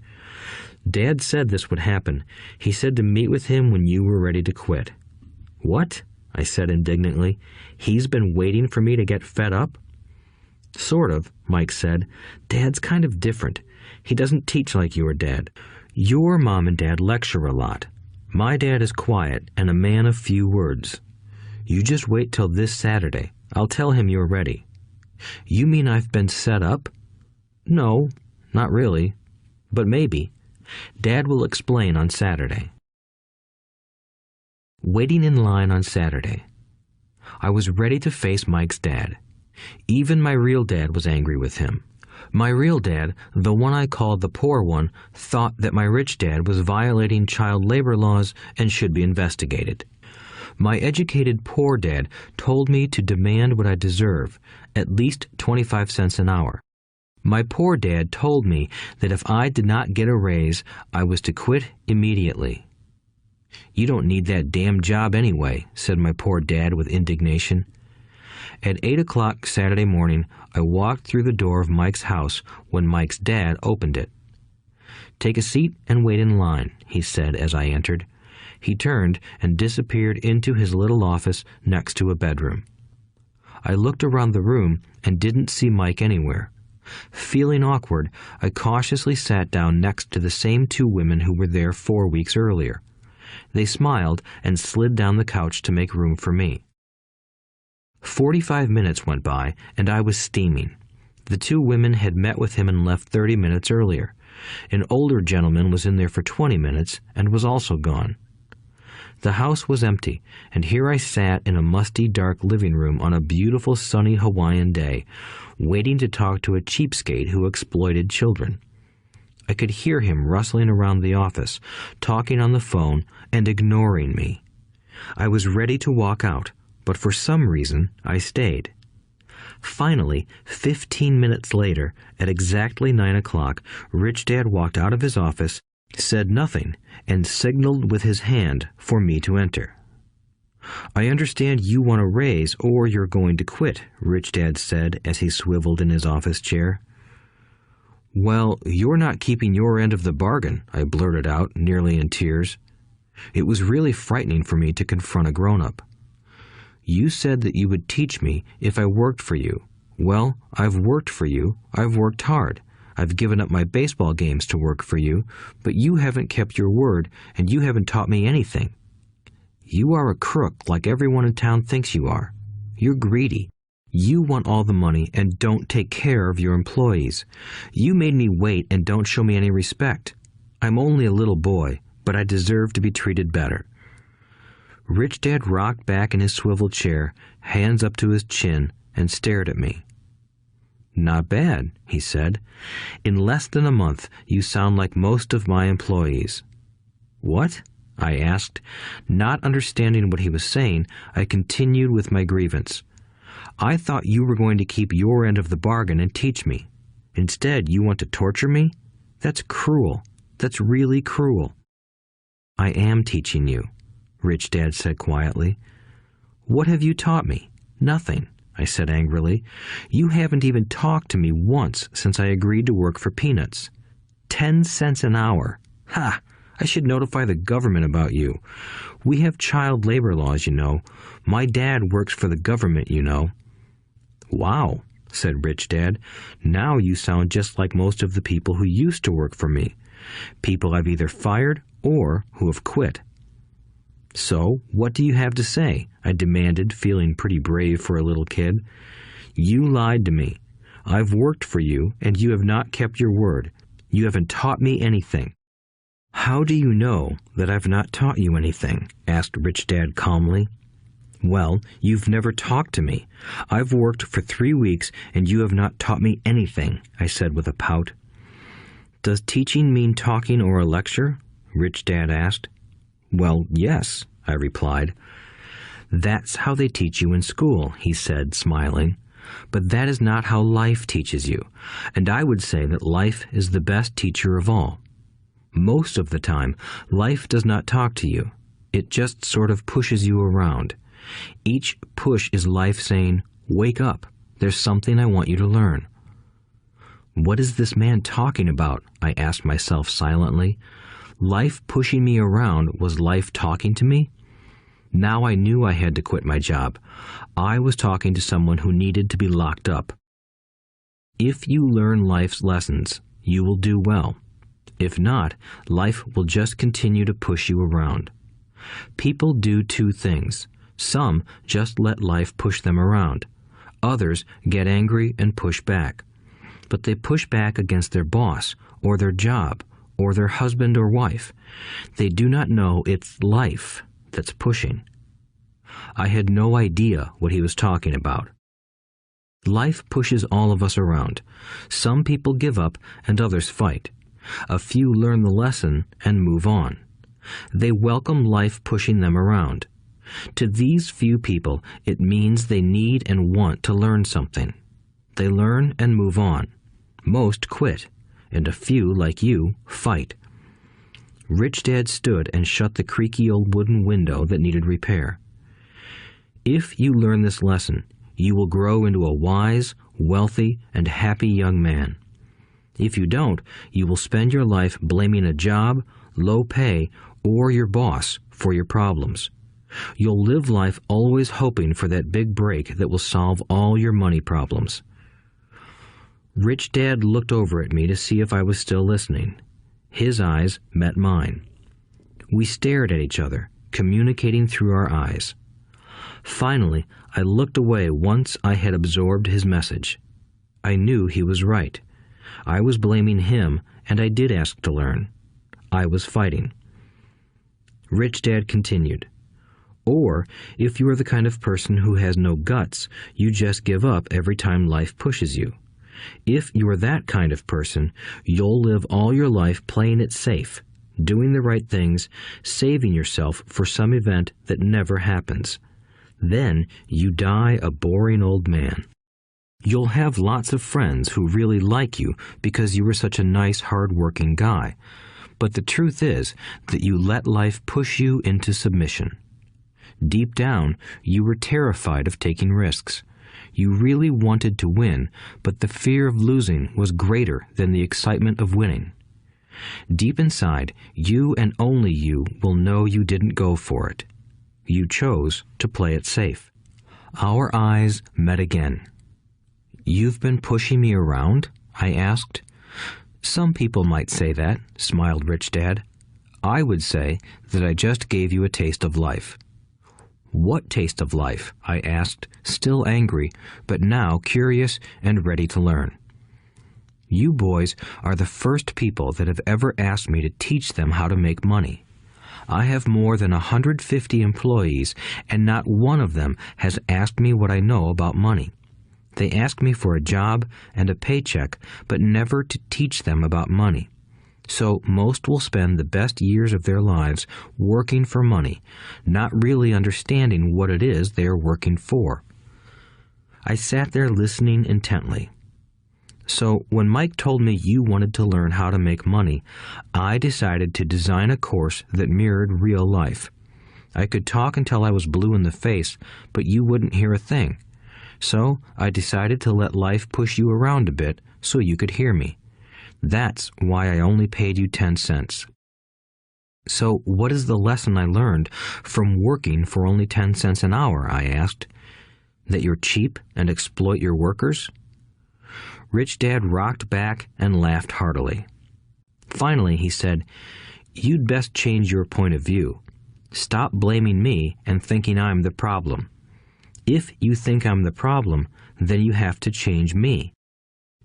"Dad said this would happen. He said to meet with him when you were ready to quit." "What?" I said indignantly. "He's been waiting for me to get fed up?" "Sort of," Mike said. "Dad's kind of different. He doesn't teach like your dad. Your mom and dad lecture a lot. My dad is quiet and a man of few words. You just wait till this Saturday. I'll tell him you're ready." "You mean I've been set up?" "No, not really. But maybe. Dad will explain on Saturday." Waiting in line on Saturday. I was ready to face Mike's dad. Even my real dad was angry with him. My real dad, the one I called the poor one, thought that my rich dad was violating child labor laws and should be investigated. My educated poor dad told me to demand what I deserve, at least 25 cents an hour. My poor dad told me that if I did not get a raise, I was to quit immediately. "You don't need that damn job anyway," said my poor dad with indignation. At 8 o'clock Saturday morning, I walked through the door of Mike's house when Mike's dad opened it. "Take a seat and wait in line," he said as I entered. He turned and disappeared into his little office next to a bedroom. I looked around the room and didn't see Mike anywhere. Feeling awkward, I cautiously sat down next to the same two women who were there 4 weeks earlier. They smiled and slid down the couch to make room for me. 45 minutes went by, and I was steaming. The two women had met with him and left 30 minutes earlier. An older gentleman was in there for 20 minutes and was also gone. The house was empty, and here I sat in a musty, dark living room on a beautiful, sunny Hawaiian day, waiting to talk to a cheapskate who exploited children. I could hear him rustling around the office, talking on the phone, and ignoring me. I was ready to walk out, but for some reason I stayed. Finally, 15 minutes later, at exactly 9 o'clock, Rich Dad walked out of his office, said nothing, and signaled with his hand for me to enter. "I understand you want a raise or you're going to quit," Rich Dad said as he swiveled in his office chair. "Well, you're not keeping your end of the bargain," I blurted out, nearly in tears. It was really frightening for me to confront a grown-up. "You said that you would teach me if I worked for you. Well, I've worked for you. I've worked hard. I've given up my baseball games to work for you, but you haven't kept your word, and you haven't taught me anything. You are a crook like everyone in town thinks you are. You're greedy. You want all the money and don't take care of your employees. You made me wait and don't show me any respect. I'm only a little boy, but I deserve to be treated better." Rich Dad rocked back in his swivel chair, hands up to his chin, and stared at me. "Not bad," he said. "In less than a month, you sound like most of my employees." "What?" I asked. Not understanding what he was saying, I continued with my grievance. "I thought you were going to keep your end of the bargain and teach me. Instead, you want to torture me? That's cruel. That's really cruel." "I am teaching you," Rich Dad said quietly. "What have you taught me? Nothing," I said angrily. "You haven't even talked to me once since I agreed to work for peanuts. 10 cents an hour. Ha! I should notify the government about you. We have child labor laws, you know. My dad works for the government, you know." "Wow," said Rich Dad. "Now you sound just like most of the people who used to work for me. People I've either fired or who have quit." "So, what do you have to say?" I demanded, feeling pretty brave for a little kid. "You lied to me. I've worked for you, and you have not kept your word. You haven't taught me anything." "How do you know that I've not taught you anything?" asked Rich Dad calmly. "Well, you've never talked to me. I've worked for 3 weeks, and you have not taught me anything," I said with a pout. "Does teaching mean talking or a lecture?" Rich Dad asked. "Well, yes," I replied. "That's how they teach you in school," he said, smiling. "But that is not how life teaches you, and I would say that life is the best teacher of all. Most of the time, life does not talk to you. It just sort of pushes you around. Each push is life saying, 'Wake up, there's something I want you to learn.'" "What is this man talking about?" I asked myself silently. Life pushing me around was life talking to me? Now I knew I had to quit my job. I was talking to someone who needed to be locked up. If you learn life's lessons, you will do well. If not, life will just continue to push you around. People do two things. Some just let life push them around. Others get angry and push back. But they push back against their boss, or their job, or their husband or wife. They do not know it's life that's pushing. I had no idea what he was talking about. Life pushes all of us around. Some people give up and others fight. A few learn the lesson and move on. They welcome life pushing them around. To these few people, it means they need and want to learn something. They learn and move on. Most quit, and a few, like you, fight. Rich Dad stood and shut the creaky old wooden window that needed repair. If you learn this lesson, you will grow into a wise, wealthy, and happy young man. If you don't, you will spend your life blaming a job, low pay, or your boss for your problems. You'll live life always hoping for that big break that will solve all your money problems. Rich Dad looked over at me to see if I was still listening. His eyes met mine. We stared at each other, communicating through our eyes. Finally, I looked away once I had absorbed his message. I knew he was right. I was blaming him, and I did ask to learn. I was fighting. Rich Dad continued. Or, if you are the kind of person who has no guts, you just give up every time life pushes you. If you are that kind of person, you'll live all your life playing it safe, doing the right things, saving yourself for some event that never happens. Then you die a boring old man. You'll have lots of friends who really like you because you were such a nice, hard-working guy. But the truth is that you let life push you into submission. Deep down, you were terrified of taking risks. You really wanted to win, but the fear of losing was greater than the excitement of winning. Deep inside, you and only you will know you didn't go for it. You chose to play it safe. Our eyes met again. "You've been pushing me around?" I asked. "Some people might say that," smiled Rich Dad. "I would say that I just gave you a taste of life." "What taste of life?" I asked, still angry, but now curious and ready to learn. "You boys are the first people that have ever asked me to teach them how to make money. I have more than 150 employees, and not one of them has asked me what I know about money. They ask me for a job and a paycheck, but never to teach them about money. So most will spend the best years of their lives working for money, not really understanding what it is they are working for." I sat there listening intently. "So when Mike told me you wanted to learn how to make money, I decided to design a course that mirrored real life. I could talk until I was blue in the face, but you wouldn't hear a thing. So I decided to let life push you around a bit so you could hear me. That's why I only paid you 10 cents. "So what is the lesson I learned from working for only 10 cents an hour?" I asked. "That you're cheap and exploit your workers?" Rich Dad rocked back and laughed heartily. Finally, he said, "You'd best change your point of view. Stop blaming me and thinking I'm the problem. If you think I'm the problem, then you have to change me.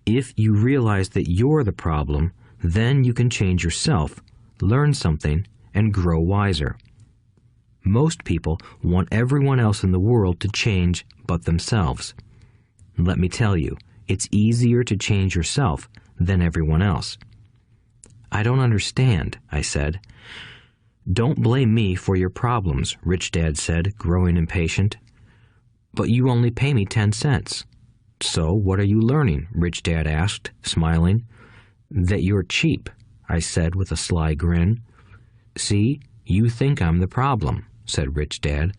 If you realize that you're the problem, then you can change yourself, learn something, and grow wiser. Most people want everyone else in the world to change but themselves. Let me tell you, it's easier to change yourself than everyone else." "I don't understand," I said. "Don't blame me for your problems," Rich Dad said, growing impatient. "But you only pay me 10 cents. "So what are you learning?" Rich Dad asked, smiling. "That you're cheap," I said with a sly grin. "See, you think I'm the problem," said Rich Dad.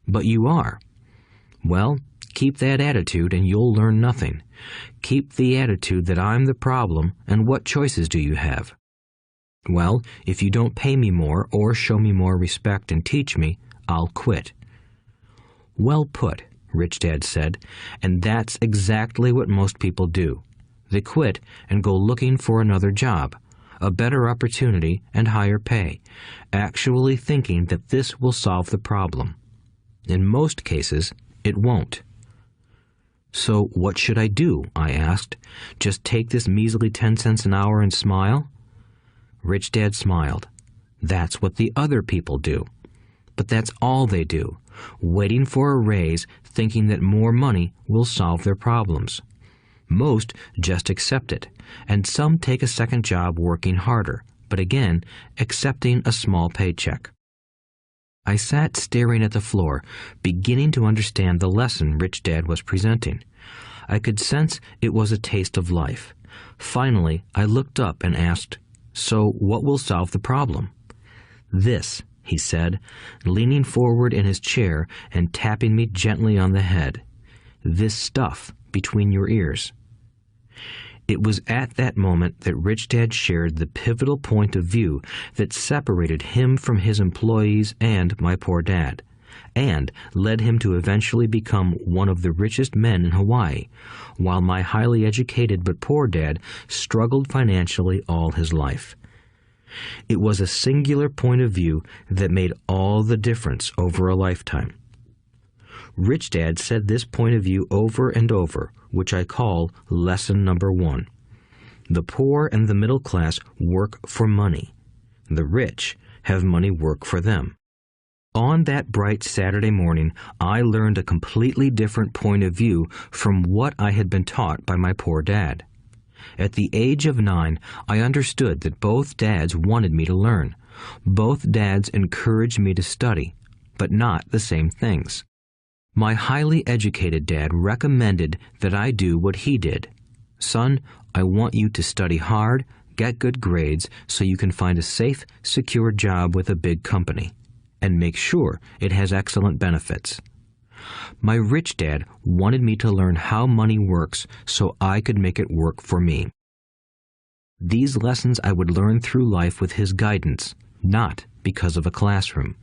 "But you are. Well, keep that attitude and you'll learn nothing. Keep the attitude that I'm the problem, and what choices do you have?" "Well, if you don't pay me more or show me more respect and teach me, I'll quit." "Well put," Rich Dad said, "and that's exactly what most people do. They quit and go looking for another job, a better opportunity and higher pay, actually thinking that this will solve the problem. In most cases, it won't." "So what should I do?" I asked. "Just take this measly 10 cents an hour and smile?" Rich Dad smiled. "That's what the other people do. But that's all they do, waiting for a raise, thinking that more money will solve their problems. Most just accept it, and some take a second job working harder, but again, accepting a small paycheck." I sat staring at the floor, beginning to understand the lesson Rich Dad was presenting. I could sense it was a taste of life. Finally, I looked up and asked, "So what will solve the problem?" "This," he said, leaning forward in his chair and tapping me gently on the head. "This stuff between your ears." It was at that moment that Rich Dad shared the pivotal point of view that separated him from his employees and my poor dad, and led him to eventually become one of the richest men in Hawaii, while my highly educated but poor dad struggled financially all his life. It was a singular point of view that made all the difference over a lifetime. Rich Dad said this point of view over and over, which I call lesson number 1. The poor and the middle class work for money. The rich have money work for them. On that bright Saturday morning, I learned a completely different point of view from what I had been taught by my poor dad. At the age of 9, I understood that both dads wanted me to learn. Both dads encouraged me to study, but not the same things. My highly educated dad recommended that I do what he did. "Son, I want you to study hard, get good grades so you can find a safe, secure job with a big company, and make sure it has excellent benefits." My rich dad wanted me to learn how money works so I could make it work for me. These lessons I would learn through life with his guidance, not because of a classroom.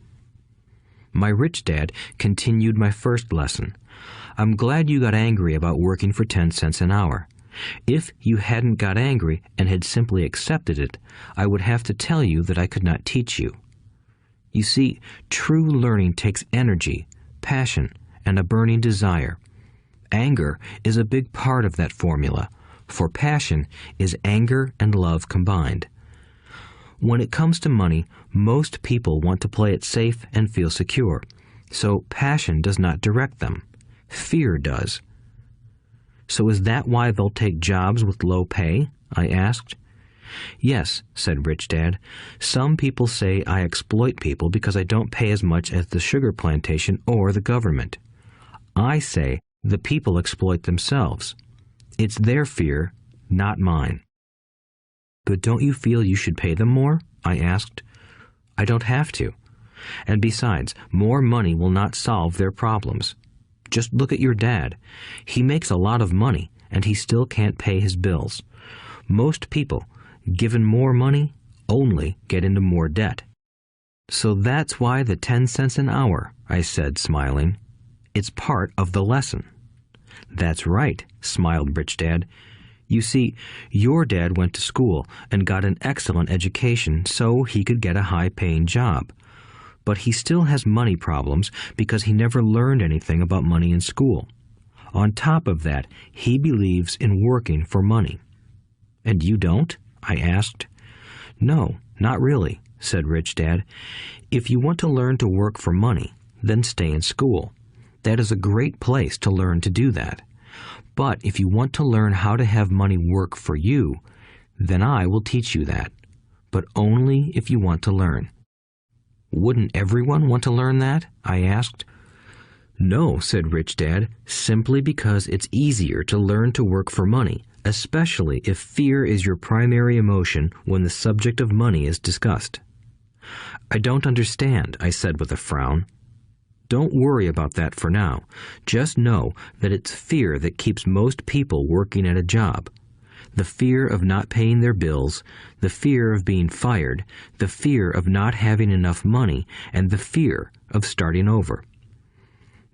My rich dad continued my first lesson. "I'm glad you got angry about working for 10 cents an hour. If you hadn't got angry and had simply accepted it, I would have to tell you that I could not teach you. You see, true learning takes energy, passion, and a burning desire. Anger is a big part of that formula, for passion is anger and love combined. When it comes to money, most people want to play it safe and feel secure, so passion does not direct them. Fear does." "So is that why they'll take jobs with low pay?" I asked. "Yes," said Rich Dad. "Some people say I exploit people because I don't pay as much as the sugar plantation or the government. I say the people exploit themselves. It's their fear, not mine." "But don't you feel you should pay them more?" I asked. "I don't have to. And besides, more money will not solve their problems. Just look at your dad. He makes a lot of money, and he still can't pay his bills. Most people, given more money, only get into more debt." "So that's why the 10 cents an hour," I said, smiling. "It's part of the lesson." "That's right," smiled Rich Dad. "You see, your dad went to school and got an excellent education so he could get a high-paying job. But he still has money problems because he never learned anything about money in school. On top of that, he believes in working for money." "And you don't?" I asked. "No, not really," said Rich Dad. "If you want to learn to work for money, then stay in school. That is a great place to learn to do that. But if you want to learn how to have money work for you, then I will teach you that. But only if you want to learn." "Wouldn't everyone want to learn that?" I asked. "No," said Rich Dad, "simply because it's easier to learn to work for money, especially if fear is your primary emotion when the subject of money is discussed." "I don't understand," I said with a frown. "Don't worry about that for now. Just know that it's fear that keeps most people working at a job. The fear of not paying their bills, the fear of being fired, the fear of not having enough money, and the fear of starting over.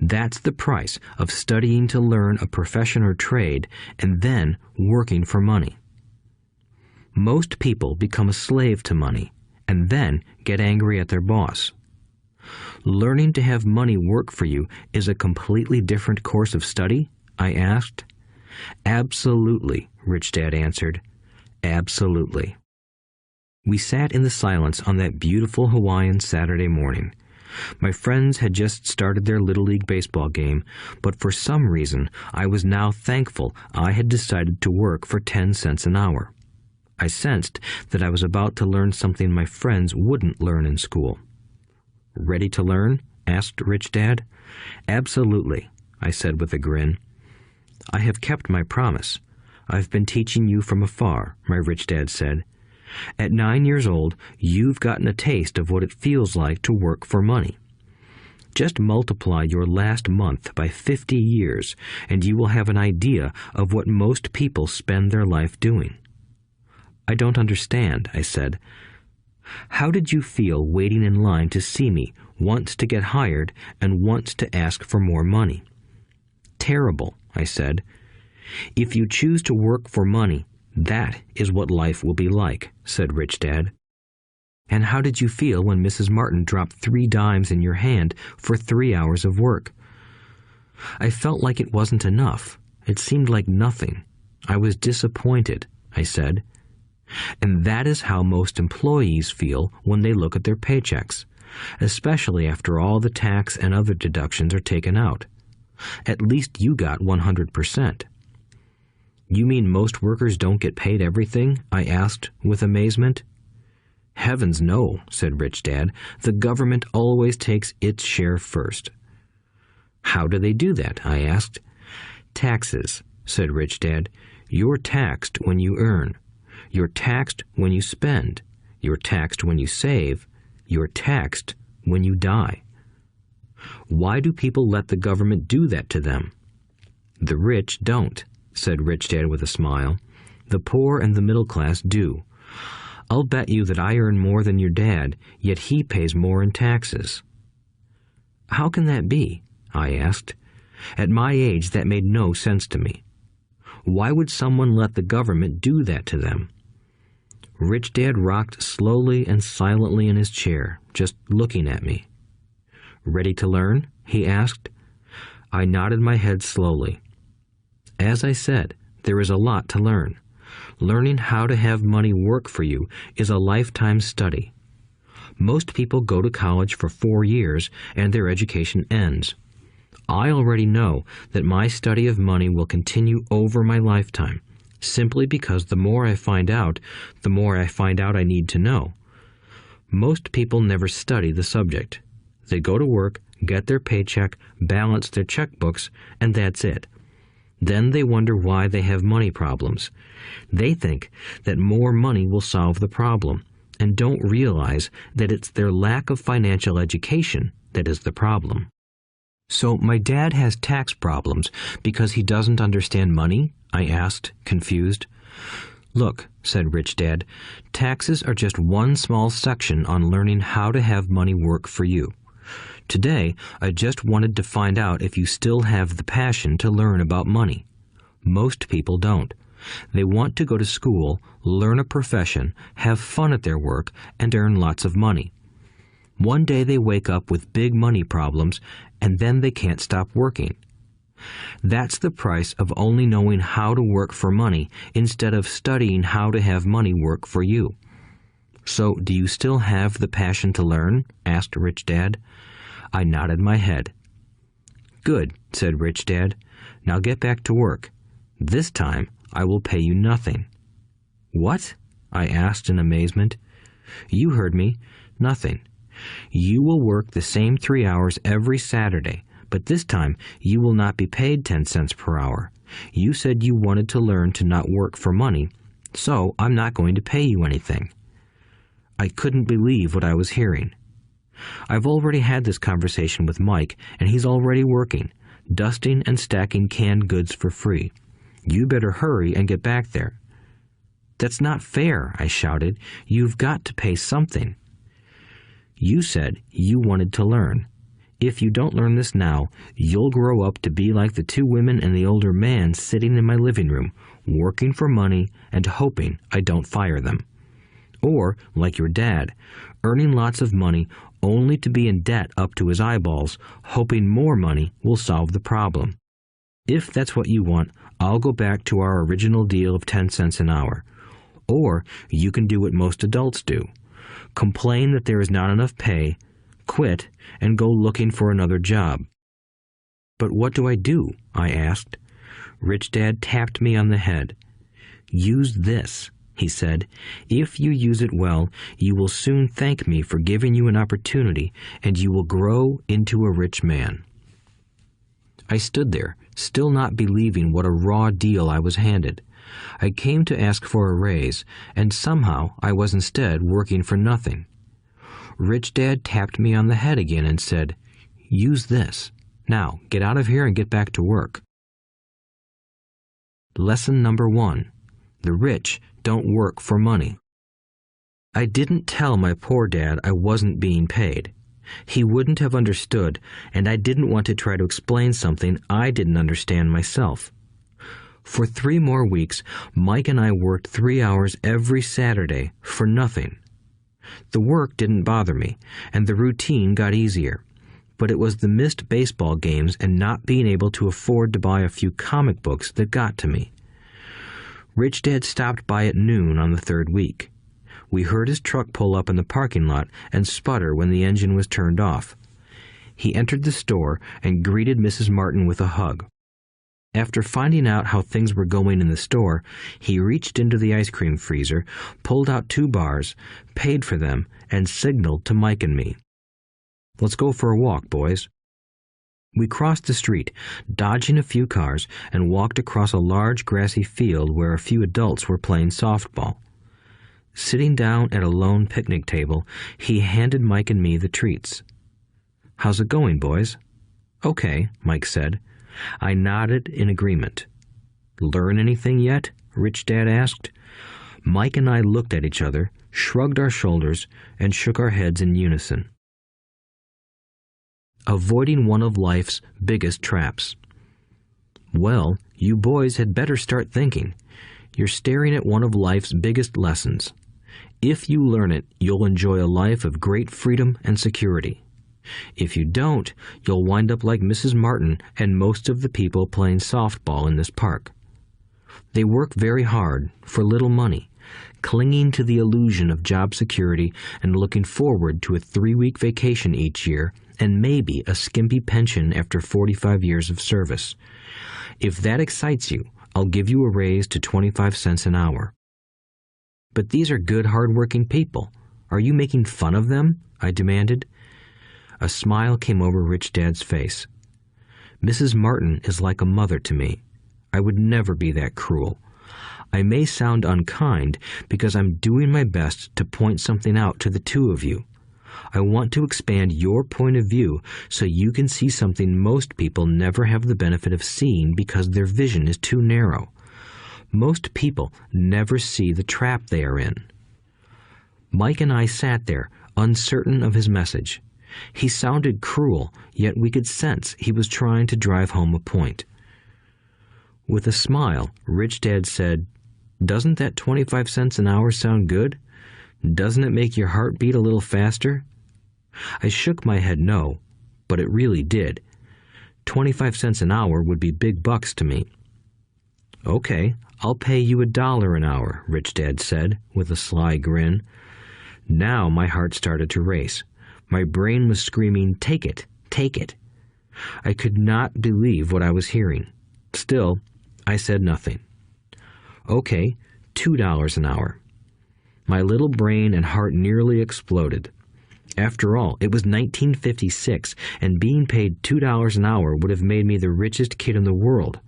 That's the price of studying to learn a profession or trade and then working for money. Most people become a slave to money and then get angry at their boss. Learning to have money work for you is a completely different course of study? I asked. Absolutely, Rich Dad answered. Absolutely. We sat in the silence on that beautiful Hawaiian Saturday morning. My friends had just started their Little League baseball game, but for some reason I was now thankful I had decided to work for 10 cents an hour. I sensed that I was about to learn something my friends wouldn't learn in school. Ready to learn? Asked Rich Dad. Absolutely, I said with a grin. I have kept my promise. I've been teaching you from afar, my Rich Dad said. At 9 years old, you've gotten a taste of what it feels like to work for money. Just multiply your last month by 50 years, and you will have an idea of what most people spend their life doing. I don't understand, I said. How did you feel waiting in line to see me, once to get hired and once to ask for more money? Terrible, I said. If you choose to work for money, that is what life will be like, said Rich Dad. And how did you feel when Mrs. Martin dropped 3 dimes in your hand for 3 hours of work? I felt like it wasn't enough. It seemed like nothing. I was disappointed, I said. And that is how most employees feel when they look at their paychecks, especially after all the tax and other deductions are taken out. At least you got 100%. You mean most workers don't get paid everything? I asked with amazement. Heavens no, said Rich Dad. The government always takes its share first. How do they do that? I asked. Taxes, said Rich Dad. You're taxed when you earn. You're taxed when you spend. You're taxed when you save. You're taxed when you die. Why do people let the government do that to them? The rich don't, said Rich Dad with a smile. The poor and the middle class do. I'll bet you that I earn more than your dad, yet he pays more in taxes. How can that be? I asked. At my age, that made no sense to me. Why would someone let the government do that to them? Rich Dad rocked slowly and silently in his chair, just looking at me. Ready to learn? He asked. I nodded my head slowly. As I said, there is a lot to learn. Learning how to have money work for you is a lifetime study. Most people go to college for 4 years and their education ends. I already know that my study of money will continue over my lifetime, simply because the more I find out, the more I find out I need to know. Most people never study the subject. They go to work, get their paycheck, balance their checkbooks, and that's it. Then they wonder why they have money problems. They think that more money will solve the problem, and don't realize that it's their lack of financial education that is the problem. So my dad has tax problems because he doesn't understand money? I asked, confused. Look, said Rich Dad, taxes are just one small section on learning how to have money work for you. Today, I just wanted to find out if you still have the passion to learn about money. Most people don't. They want to go to school, learn a profession, have fun at their work, and earn lots of money. One day they wake up with big money problems, and then they can't stop working. That's the price of only knowing how to work for money instead of studying how to have money work for you. So, do you still have the passion to learn? Asked Rich Dad. I nodded my head. Good, said Rich Dad. Now get back to work. This time, I will pay you nothing. What? I asked in amazement. You heard me. Nothing. You will work the same 3 hours every Saturday, but this time you will not be paid 10 cents per hour. You said you wanted to learn to not work for money, so I'm not going to pay you anything. I couldn't believe what I was hearing. I've already had this conversation with Mike, and he's already working, dusting and stacking canned goods for free. You better hurry and get back there. "That's not fair," I shouted. "You've got to pay something." "You said you wanted to learn. If you don't learn this now, you'll grow up to be like the two women and the older man sitting in my living room, working for money and hoping I don't fire them. Or, like your dad, earning lots of money only to be in debt up to his eyeballs, hoping more money will solve the problem. If that's what you want, I'll go back to our original deal of 10 cents an hour. Or you can do what most adults do. Complain that there is not enough pay, quit, and go looking for another job." "But what do I do?" I asked. Rich Dad tapped me on the head. "Use this," he said. "If you use it well, you will soon thank me for giving you an opportunity, and you will grow into a rich man." I stood there, still not believing what a raw deal I was handed. I came to ask for a raise, and somehow I was instead working for nothing. Rich Dad tapped me on the head again and said, "Use this. Now, get out of here and get back to work." Lesson number 1. The rich don't work for money. I didn't tell my poor dad I wasn't being paid. He wouldn't have understood, and I didn't want to try to explain something I didn't understand myself. For 3 more weeks, Mike and I worked 3 hours every Saturday for nothing. The work didn't bother me, and the routine got easier. But it was the missed baseball games and not being able to afford to buy a few comic books that got to me. Rich Dad stopped by at noon on the 3rd week. We heard his truck pull up in the parking lot and sputter when the engine was turned off. He entered the store and greeted Mrs. Martin with a hug. After finding out how things were going in the store, he reached into the ice cream freezer, pulled out 2 bars, paid for them, and signaled to Mike and me. "Let's go for a walk, boys." We crossed the street, dodging a few cars, and walked across a large grassy field where a few adults were playing softball. Sitting down at a lone picnic table, he handed Mike and me the treats. "How's it going, boys?" "Okay," Mike said. I nodded in agreement. "Learn anything yet?" Rich Dad asked. Mike and I looked at each other, shrugged our shoulders, and shook our heads in unison. Avoiding one of life's biggest traps. Well, you boys had better start thinking. You're staring at one of life's biggest lessons. If you learn it, you'll enjoy a life of great freedom and security. If you don't, you'll wind up like Mrs. Martin and most of the people playing softball in this park. They work very hard for little money, clinging to the illusion of job security and looking forward to a 3-week vacation each year and maybe a skimpy pension after 45 years of service. If that excites you, I'll give you a raise to 25 cents an hour. "But these are good, hard-working people. Are you making fun of them?" I demanded. A smile came over Rich Dad's face. "Mrs. Martin is like a mother to me. I would never be that cruel. I may sound unkind because I'm doing my best to point something out to the 2 of you. I want to expand your point of view so you can see something most people never have the benefit of seeing because their vision is too narrow. Most people never see the trap they are in." Mike and I sat there, uncertain of his message. He sounded cruel, yet we could sense he was trying to drive home a point. With a smile, Rich Dad said, "Doesn't that 25 cents an hour sound good? Doesn't it make your heart beat a little faster?" I shook my head no, but it really did. 25 cents an hour would be big bucks to me. "Okay, I'll pay you $1 an hour," Rich Dad said, with a sly grin. Now my heart started to race. My brain was screaming, "Take it, take it." I could not believe what I was hearing. Still, I said nothing. "Okay, $2 an hour." My little brain and heart nearly exploded. After all, it was 1956, and being paid $2 an hour would have made me the richest kid in the world.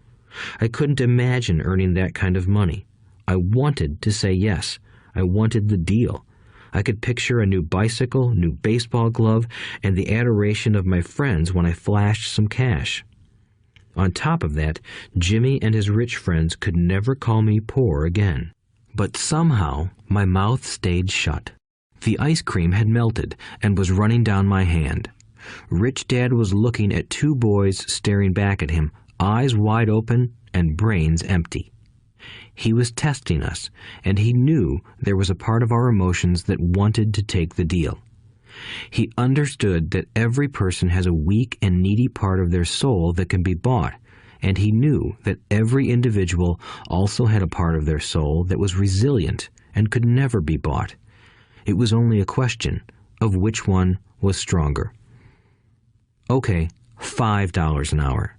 I couldn't imagine earning that kind of money. I wanted to say yes. I wanted the deal. I could picture a new bicycle, new baseball glove, and the adoration of my friends when I flashed some cash. On top of that, Jimmy and his rich friends could never call me poor again. But somehow my mouth stayed shut. The ice cream had melted and was running down my hand. Rich Dad was looking at two boys staring back at him, eyes wide open and brains empty. He was testing us, and he knew there was a part of our emotions that wanted to take the deal. He understood that every person has a weak and needy part of their soul that can be bought, and he knew that every individual also had a part of their soul that was resilient and could never be bought. It was only a question of which one was stronger. Okay, $5 an hour.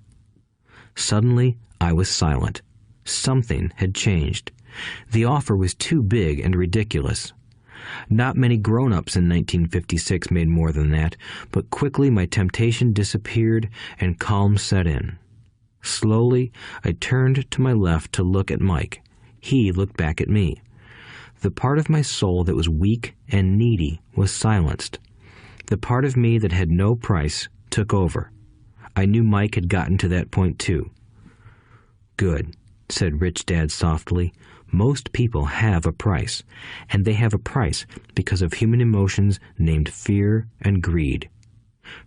Suddenly, I was silent. Something had changed. The offer was too big and ridiculous. Not many grown-ups in 1956 made more than that, but quickly my temptation disappeared and calm set in. Slowly, I turned to my left to look at Mike. He looked back at me. The part of my soul that was weak and needy was silenced. The part of me that had no price took over. I knew Mike had gotten to that point too. "Good," said Rich Dad softly. "Most people have a price, and they have a price because of human emotions named fear and greed.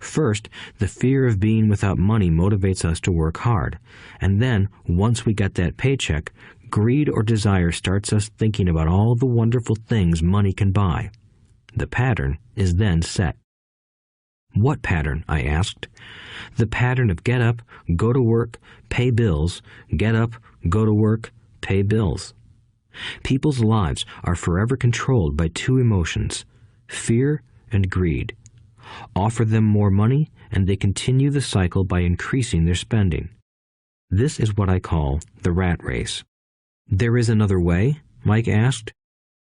First, the fear of being without money motivates us to work hard, and then, once we get that paycheck, greed or desire starts us thinking about all the wonderful things money can buy. The pattern is then set." "What pattern?" I asked. "The pattern of get up, go to work, pay bills, get up, go to work, pay bills." People's lives are forever controlled by two emotions, fear and greed. Offer them more money, and they continue the cycle by increasing their spending. This is what I call the rat race. "There is another way?" Mike asked.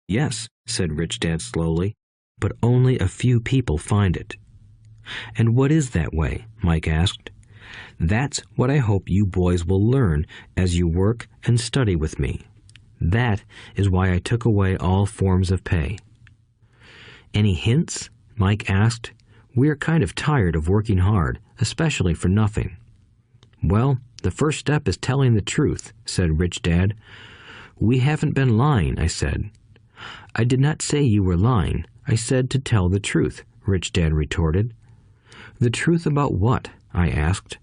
"Yes," said Rich Dad slowly, "but only a few people find it." "And what is that way?" Mike asked. "That's what I hope you boys will learn as you work and study with me. That is why I took away all forms of pay." "Any hints?" Mike asked. "We're kind of tired of working hard, especially for nothing." "Well, the first step is telling the truth," said Rich Dad. "We haven't been lying," I said. "I did not say you were lying. I said to tell the truth," Rich Dad retorted. "The truth about what?" I asked.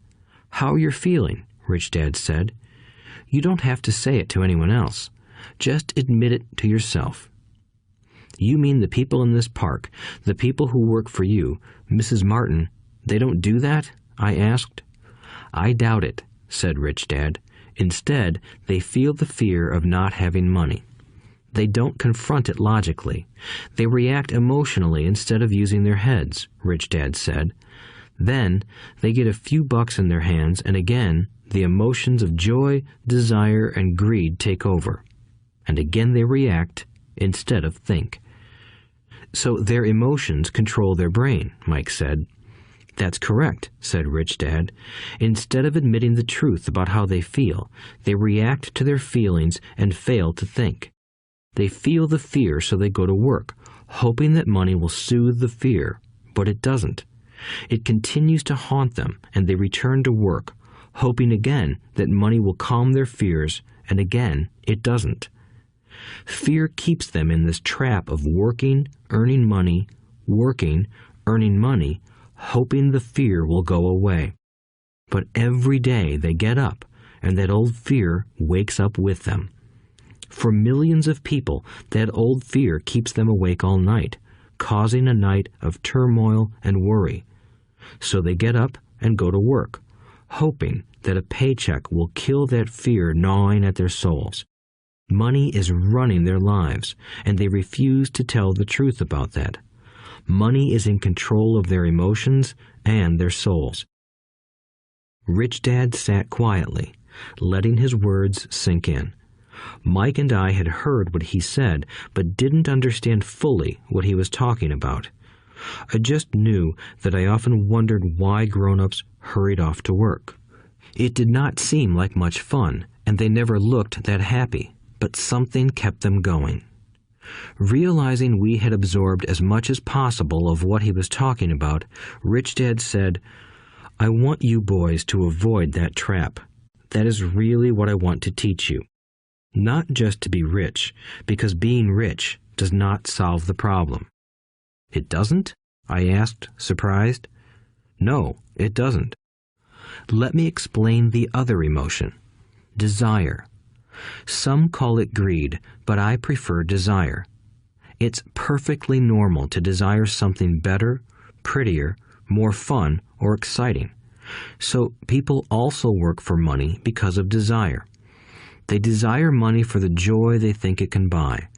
"How you're feeling," Rich Dad said. "You don't have to say it to anyone else. Just admit it to yourself." "You mean the people in this park, the people who work for you, Mrs. Martin, they don't do that?" I asked. "I doubt it," said Rich Dad. "Instead, they feel the fear of not having money. They don't confront it logically. They react emotionally instead of using their heads," Rich Dad said. "Then they get a few bucks in their hands, and again, the emotions of joy, desire, and greed take over. And again they react instead of think." "So their emotions control their brain," Mike said. "That's correct," said Rich Dad. "Instead of admitting the truth about how they feel, they react to their feelings and fail to think. They feel the fear, so they go to work, hoping that money will soothe the fear, but it doesn't. It continues to haunt them, and they return to work, hoping again that money will calm their fears, and again it doesn't. Fear keeps them in this trap of working, earning money, hoping the fear will go away. But every day they get up, and that old fear wakes up with them. For millions of people, that old fear keeps them awake all night, causing a night of turmoil and worry. So they get up and go to work, hoping that a paycheck will kill that fear gnawing at their souls. Money is running their lives, and they refuse to tell the truth about that. Money is in control of their emotions and their souls." Rich Dad sat quietly, letting his words sink in. Mike and I had heard what he said, but didn't understand fully what he was talking about. I just knew that I often wondered why grown-ups hurried off to work. It did not seem like much fun, and they never looked that happy, but something kept them going. Realizing we had absorbed as much as possible of what he was talking about, Rich Dad said, "I want you boys to avoid that trap. That is really what I want to teach you. Not just to be rich, because being rich does not solve the problem. It doesn't? I asked, surprised. No, it doesn't. Let me explain the other emotion, desire. Some call it greed, but I prefer desire. It's perfectly normal to desire something better, prettier, more fun, or exciting. So people also work for money because of desire. They desire money for the joy they think it can buy.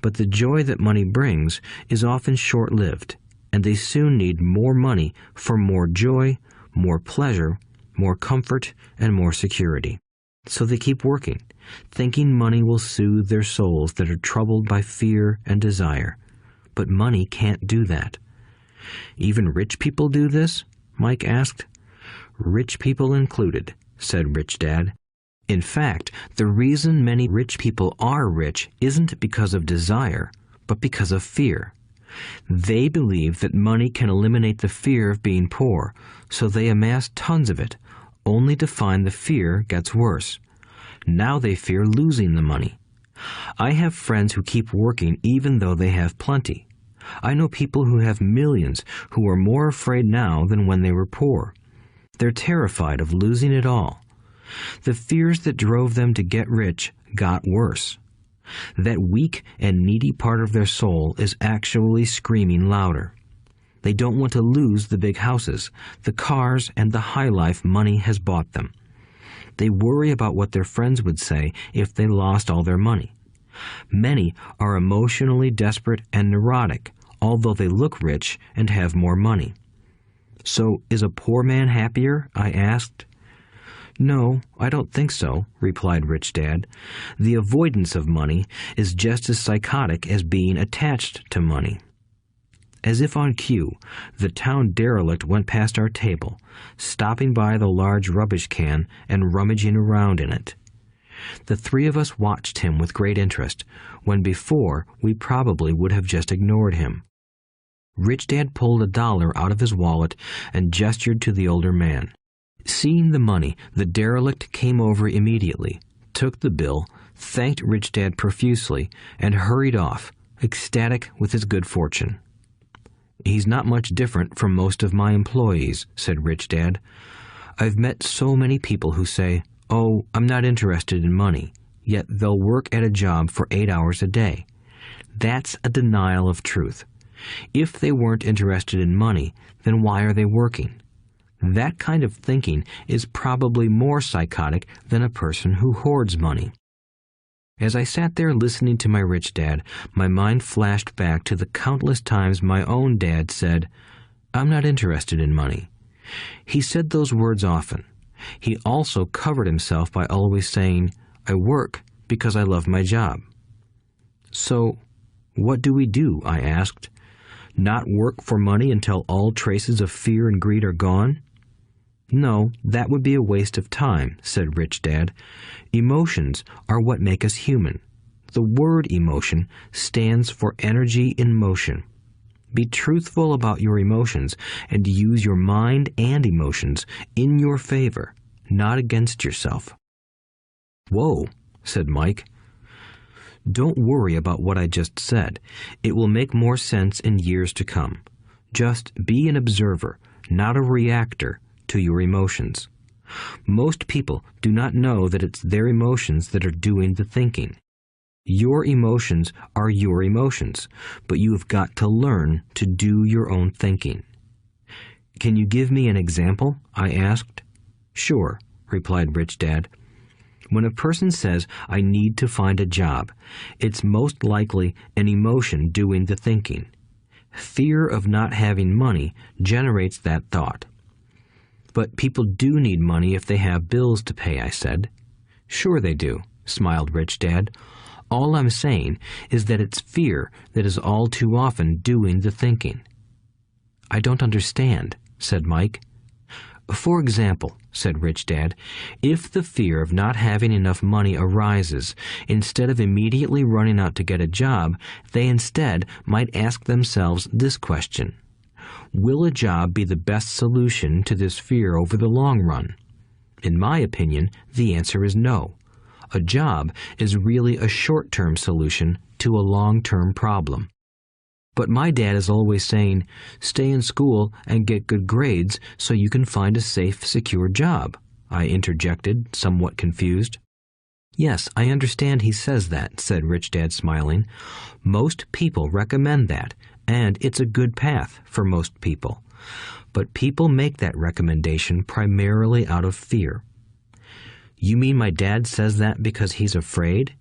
But the joy that money brings is often short-lived, and they soon need more money for more joy, more pleasure, more comfort, and more security. So they keep working, thinking money will soothe their souls that are troubled by fear and desire. But money can't do that. Even rich people do this? Mike asked. Rich people included, said Rich Dad. In fact, the reason many rich people are rich isn't because of desire, but because of fear. They believe that money can eliminate the fear of being poor, so they amass tons of it, only to find the fear gets worse. Now they fear losing the money. I have friends who keep working even though they have plenty. I know people who have millions who are more afraid now than when they were poor. They're terrified of losing it all. The fears that drove them to get rich got worse. That weak and needy part of their soul is actually screaming louder. They don't want to lose the big houses, the cars, and the high life money has bought them. They worry about what their friends would say if they lost all their money. Many are emotionally desperate and neurotic, although they look rich and have more money. So, is a poor man happier? I asked. No, I don't think so, replied Rich Dad. The avoidance of money is just as psychotic as being attached to money. As if on cue, the town derelict went past our table, stopping by the large rubbish can and rummaging around in it. The three of us watched him with great interest, when before we probably would have just ignored him. Rich Dad pulled $1 out of his wallet and gestured to the older man. Seeing the money, the derelict came over immediately, took the bill, thanked Rich Dad profusely, and hurried off, ecstatic with his good fortune. He's not much different from most of my employees, said Rich Dad. I've met so many people who say, "Oh, I'm not interested in money," yet they'll work at a job for 8 hours a day. That's a denial of truth. If they weren't interested in money, then why are they working? That kind of thinking is probably more psychotic than a person who hoards money. As I sat there listening to my Rich Dad, my mind flashed back to the countless times my own dad said, "I'm not interested in money." He said those words often. He also covered himself by always saying, "I work because I love my job." So, what do we do? I asked. Not work for money until all traces of fear and greed are gone? No, that would be a waste of time, said Rich Dad. Emotions are what make us human. The word emotion stands for energy in motion. Be truthful about your emotions and use your mind and emotions in your favor, not against yourself. Whoa, said Mike. Don't worry about what I just said. It will make more sense in years to come. Just be an observer, not a reactor, to your emotions. Most people do not know that it's their emotions that are doing the thinking. Your emotions are your emotions, but you have got to learn to do your own thinking. Can you give me an example? I asked. Sure, replied Rich Dad. When a person says, I need to find a job, it's most likely an emotion doing the thinking. Fear of not having money generates that thought. But people do need money if they have bills to pay, I said. Sure they do, smiled Rich Dad. All I'm saying is that it's fear that is all too often doing the thinking. I don't understand, said Mike. For example, said Rich Dad, if the fear of not having enough money arises, instead of immediately running out to get a job, they instead might ask themselves this question. Will a job be the best solution to this fear over the long run? In my opinion, the answer is no. A job is really a short-term solution to a long-term problem. But my dad is always saying, stay in school and get good grades so you can find a safe, secure job, I interjected, somewhat confused. Yes, I understand he says that, said Rich Dad, smiling. Most people recommend that, and it's a good path for most people. But people make that recommendation primarily out of fear. You mean my dad says that because he's afraid?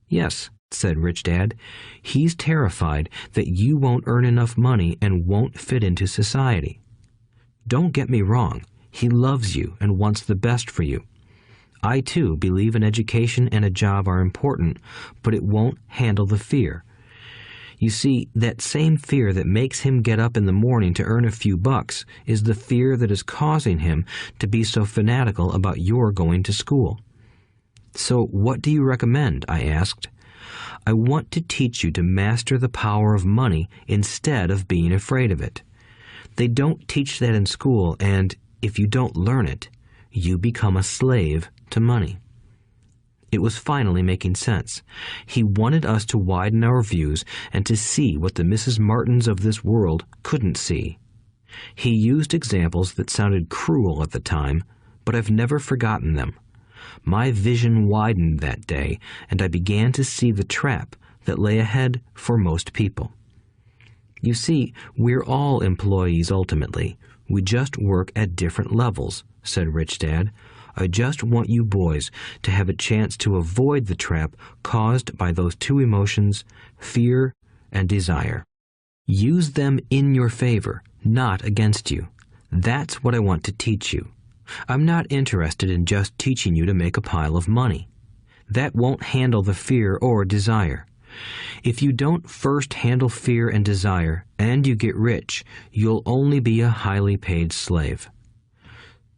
Yes, said Rich Dad. He's terrified that you won't earn enough money and won't fit into society. Don't get me wrong. He loves you and wants the best for you. I, too, believe an education and a job are important, but it won't handle the fear. You see, that same fear that makes him get up in the morning to earn a few bucks is the fear that is causing him to be so fanatical about your going to school. So what do you recommend? I asked. I want to teach you to master the power of money instead of being afraid of it. They don't teach that in school, and if you don't learn it, you become a slave to money. It was finally making sense. He wanted us to widen our views and to see what the Mrs. Martins of this world couldn't see. He used examples that sounded cruel at the time, but I've never forgotten them. My vision widened that day, and I began to see the trap that lay ahead for most people. You see, we're all employees ultimately. We just work at different levels, said Rich Dad. I just want you boys to have a chance to avoid the trap caused by those two emotions, fear and desire. Use them in your favor, not against you. That's what I want to teach you. I'm not interested in just teaching you to make a pile of money. That won't handle the fear or desire. If you don't first handle fear and desire, and you get rich, you'll only be a highly paid slave.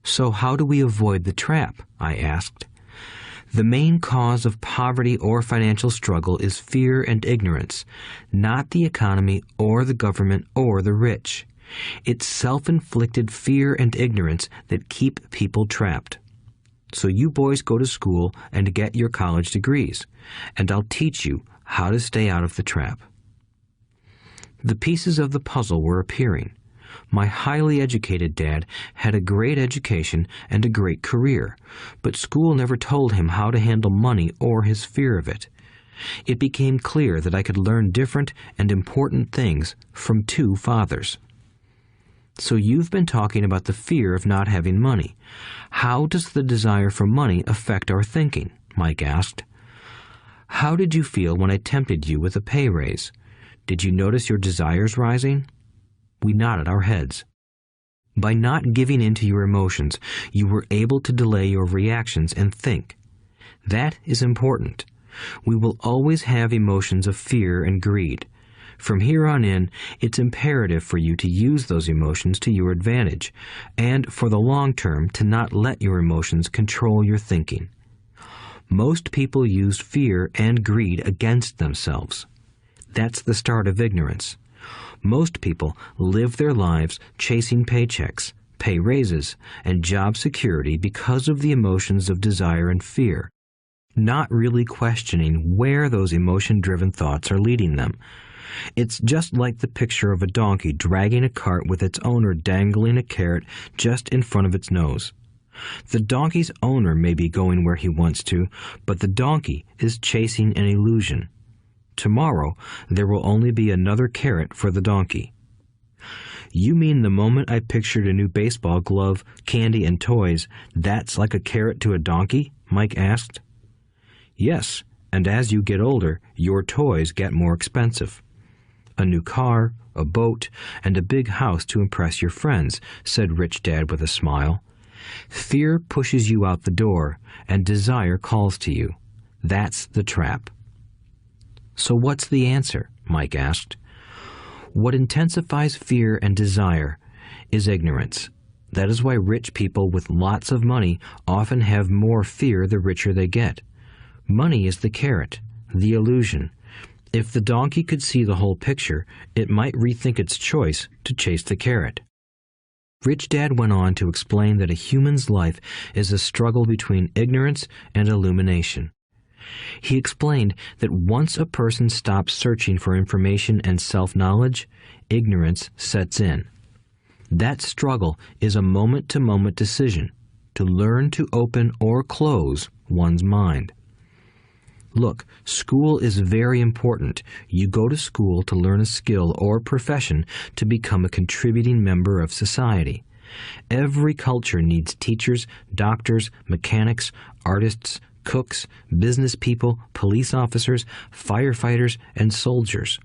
So how do we avoid the trap? I asked. The main cause of poverty or financial struggle is fear and ignorance, not the economy or the government or the rich. It's self-inflicted fear and ignorance that keep people trapped. So you boys go to school and get your college degrees, and I'll teach you how to stay out of the trap. The pieces of the puzzle were appearing. My highly educated dad had a great education and a great career, but school never told him how to handle money or his fear of it. It became clear that I could learn different and important things from two fathers. So you've been talking about the fear of not having money. How does the desire for money affect our thinking? Mike asked. How did you feel when I tempted you with a pay raise? Did you notice your desires rising? We nodded our heads. By not giving in to your emotions, you were able to delay your reactions and think. That is important. We will always have emotions of fear and greed. From here on in, it's imperative for you to use those emotions to your advantage, and for the long term to not let your emotions control your thinking. Most people use fear and greed against themselves. That's the start of ignorance. Most people live their lives chasing paychecks, pay raises, and job security because of the emotions of desire and fear, not really questioning where those emotion-driven thoughts are leading them. It's just like the picture of a donkey dragging a cart with its owner dangling a carrot just in front of its nose. The donkey's owner may be going where he wants to, but the donkey is chasing an illusion. Tomorrow, there will only be another carrot for the donkey. You mean the moment I pictured a new baseball glove, candy, and toys, that's like a carrot to a donkey? Mike asked. Yes, and as you get older, your toys get more expensive. A new car, a boat, and a big house to impress your friends, said Rich Dad with a smile. Fear pushes you out the door, and desire calls to you. That's the trap. So what's the answer? Mike asked. What intensifies fear and desire is ignorance. That is why rich people with lots of money often have more fear the richer they get. Money is the carrot, the illusion. If the donkey could see the whole picture, it might rethink its choice to chase the carrot. Rich Dad went on to explain that a human's life is a struggle between ignorance and illumination. He explained that once a person stops searching for information and self-knowledge, ignorance sets in. That struggle is a moment-to-moment decision to learn to open or close one's mind. Look, school is very important. You go to school to learn a skill or profession to become a contributing member of society. Every culture needs teachers, doctors, mechanics, artists, cooks, business people, police officers, firefighters, and soldiers.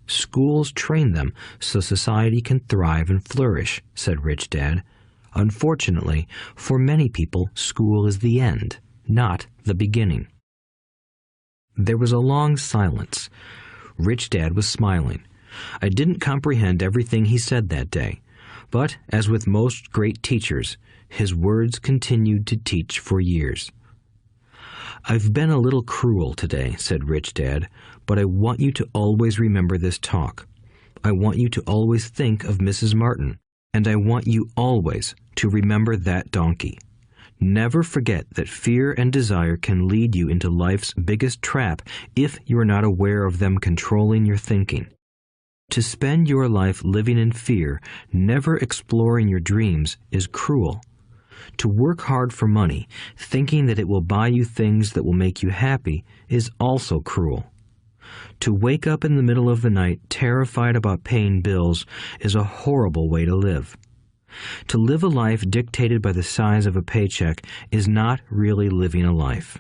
Schools train them so society can thrive and flourish, said Rich Dad. Unfortunately, for many people, school is the end, not the beginning. There was a long silence. Rich Dad was smiling. I didn't comprehend everything he said that day, but, as with most great teachers, his words continued to teach for years. "I've been a little cruel today," said Rich Dad, "but I want you to always remember this talk. I want you to always think of Mrs. Martin, and I want you always to remember that donkey. Never forget that fear and desire can lead you into life's biggest trap if you are not aware of them controlling your thinking. To spend your life living in fear, never exploring your dreams, is cruel. To work hard for money, thinking that it will buy you things that will make you happy, is also cruel. To wake up in the middle of the night terrified about paying bills is a horrible way to live. To live a life dictated by the size of a paycheck is not really living a life.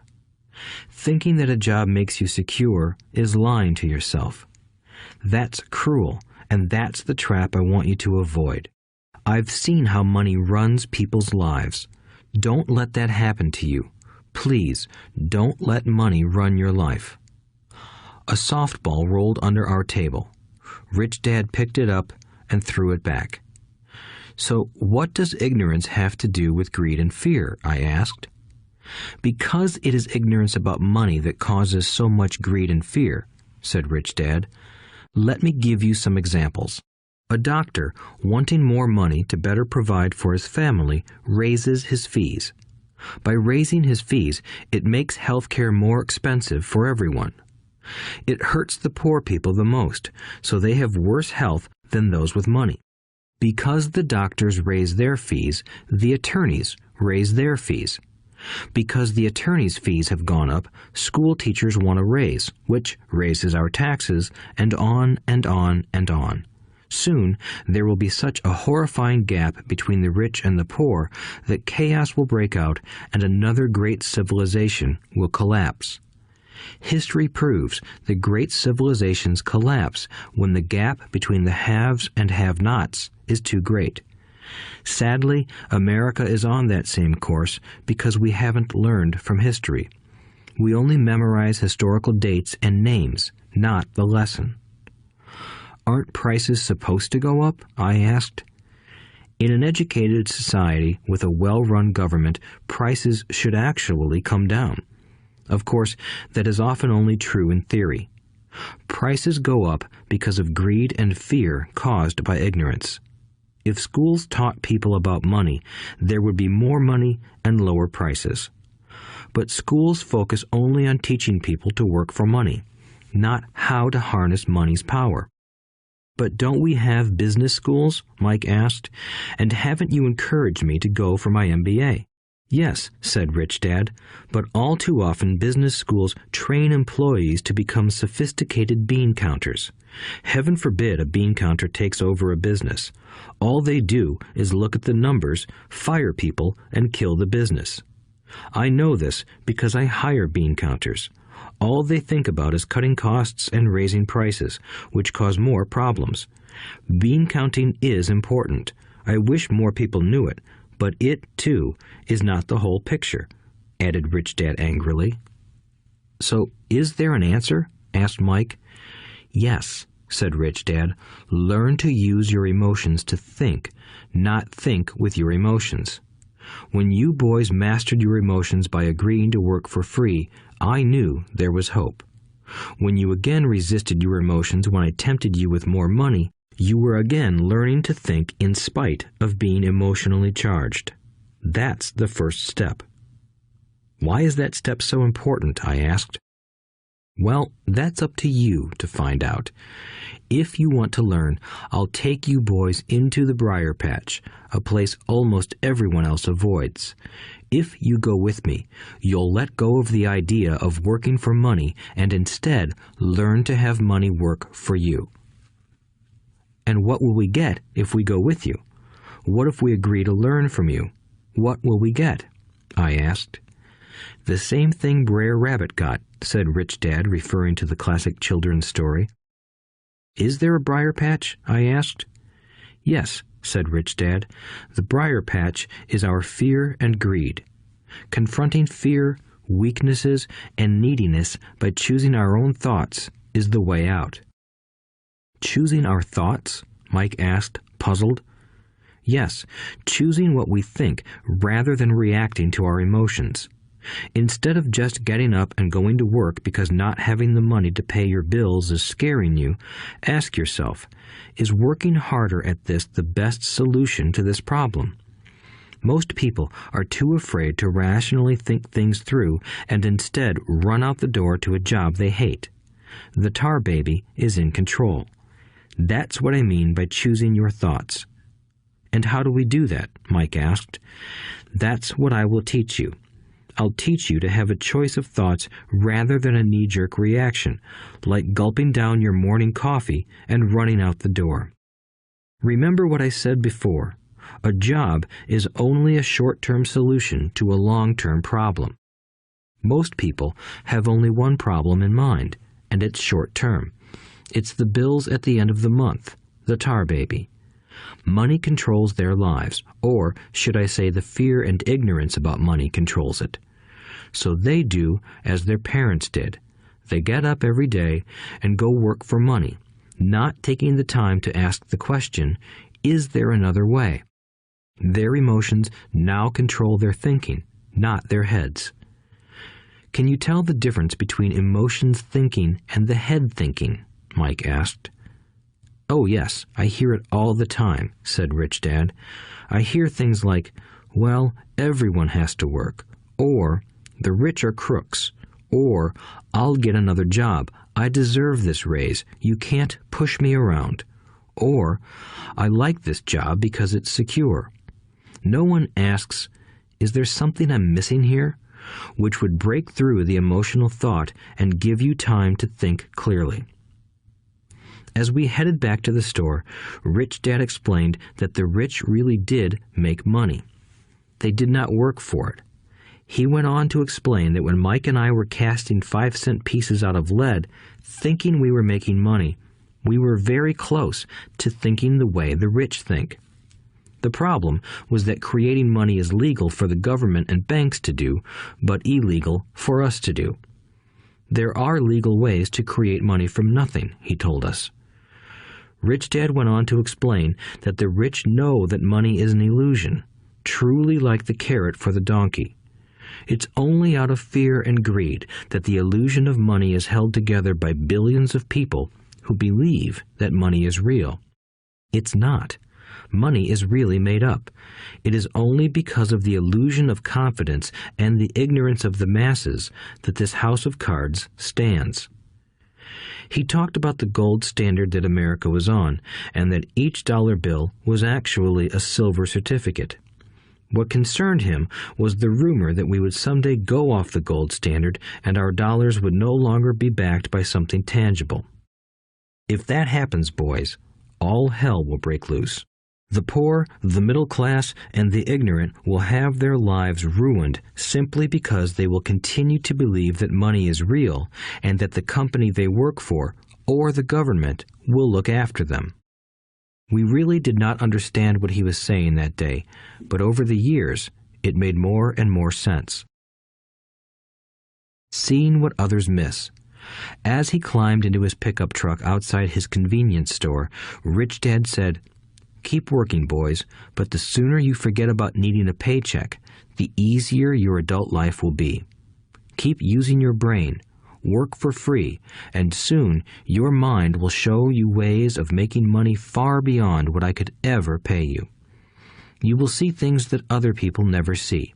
Thinking that a job makes you secure is lying to yourself. That's cruel, and that's the trap I want you to avoid. I've seen how money runs people's lives. Don't let that happen to you. Please, don't let money run your life." A softball rolled under our table. Rich Dad picked it up and threw it back. "So what does ignorance have to do with greed and fear?" I asked. "Because it is ignorance about money that causes so much greed and fear," said Rich Dad. "Let me give you some examples. A doctor, wanting more money to better provide for his family, raises his fees. By raising his fees, it makes healthcare more expensive for everyone. It hurts the poor people the most, so they have worse health than those with money. Because the doctors raise their fees, the attorneys raise their fees. Because the attorneys' fees have gone up, school teachers want a raise, which raises our taxes, and on and on and on. Soon, there will be such a horrifying gap between the rich and the poor that chaos will break out and another great civilization will collapse. History proves that great civilizations collapse when the gap between the haves and have-nots is too great. Sadly, America is on that same course because we haven't learned from history. We only memorize historical dates and names, not the lesson." "Aren't prices supposed to go up?" I asked. "In an educated society with a well-run government, prices should actually come down. Of course, that is often only true in theory. Prices go up because of greed and fear caused by ignorance. If schools taught people about money, there would be more money and lower prices. But schools focus only on teaching people to work for money, not how to harness money's power." "But don't we have business schools?" Mike asked. "And haven't you encouraged me to go for my MBA?" "Yes," said Rich Dad, "but all too often business schools train employees to become sophisticated bean counters. Heaven forbid a bean counter takes over a business. All they do is look at the numbers, fire people, and kill the business. I know this because I hire bean counters. All they think about is cutting costs and raising prices, which cause more problems. Bean counting is important. I wish more people knew it, but it, too, is not the whole picture," added Rich Dad angrily. "So, is there an answer?" asked Mike. "Yes," said Rich Dad. "Learn to use your emotions to think, not think with your emotions. When you boys mastered your emotions by agreeing to work for free, I knew there was hope. When you again resisted your emotions when I tempted you with more money, you were again learning to think in spite of being emotionally charged. That's the first step." "Why is that step so important?" I asked. "Well, that's up to you to find out. If you want to learn, I'll take you boys into the briar patch, a place almost everyone else avoids. If you go with me, you'll let go of the idea of working for money and instead learn to have money work for you." "And what will we get if we go with you? What if we agree to learn from you? What will we get?" I asked. "The same thing Brer Rabbit got," said Rich Dad, referring to the classic children's story. "Is there a briar patch?" I asked. "Yes," said Rich Dad. "The briar patch is our fear and greed. Confronting fear, weaknesses, and neediness by choosing our own thoughts is the way out." "Choosing our thoughts?" Mike asked, puzzled. "Yes, choosing what we think rather than reacting to our emotions. Instead of just getting up and going to work because not having the money to pay your bills is scaring you, ask yourself, is working harder at this the best solution to this problem? Most people are too afraid to rationally think things through and instead run out the door to a job they hate. The tar baby is in control. That's what I mean by choosing your thoughts." "And how do we do that?" Mike asked. "That's what I will teach you. I'll teach you to have a choice of thoughts rather than a knee-jerk reaction, like gulping down your morning coffee and running out the door. Remember what I said before. A job is only a short-term solution to a long-term problem. Most people have only one problem in mind, and it's short-term. It's the bills at the end of the month, the tar baby. Money controls their lives, or should I say the fear and ignorance about money controls it. So they do as their parents did. They get up every day and go work for money, not taking the time to ask the question, is there another way? Their emotions now control their thinking, not their heads. Can you tell the difference between emotions thinking and the head thinking? Mike asked. "Oh yes, I hear it all the time," said Rich Dad. "I hear things like, well, everyone has to work, or the rich are crooks, or I'll get another job, I deserve this raise, you can't push me around, or I like this job because it's secure. No one asks, is there something I'm missing here? Which would break through the emotional thought and give you time to think clearly." As we headed back to the store, Rich Dad explained that the rich really did make money. They did not work for it. He went on to explain that when Mike and I were casting 5-cent pieces out of lead, thinking we were making money, we were very close to thinking the way the rich think. The problem was that creating money is legal for the government and banks to do, but illegal for us to do. There are legal ways to create money from nothing, he told us. Rich Dad went on to explain that the rich know that money is an illusion, truly like the carrot for the donkey. It's only out of fear and greed that the illusion of money is held together by billions of people who believe that money is real. It's not. Money is really made up. It is only because of the illusion of confidence and the ignorance of the masses that this house of cards stands. He talked about the gold standard that America was on, and that each dollar bill was actually a silver certificate. What concerned him was the rumor that we would someday go off the gold standard and our dollars would no longer be backed by something tangible. If that happens, boys, all hell will break loose. The poor, the middle class, and the ignorant will have their lives ruined simply because they will continue to believe that money is real and that the company they work for, or the government, will look after them. We really did not understand what he was saying that day, but over the years, it made more and more sense. Seeing what others miss. As he climbed into his pickup truck outside his convenience store, Rich Dad said, "Keep working, boys, but the sooner you forget about needing a paycheck, the easier your adult life will be. Keep using your brain, work for free, and soon your mind will show you ways of making money far beyond what I could ever pay you. You will see things that other people never see.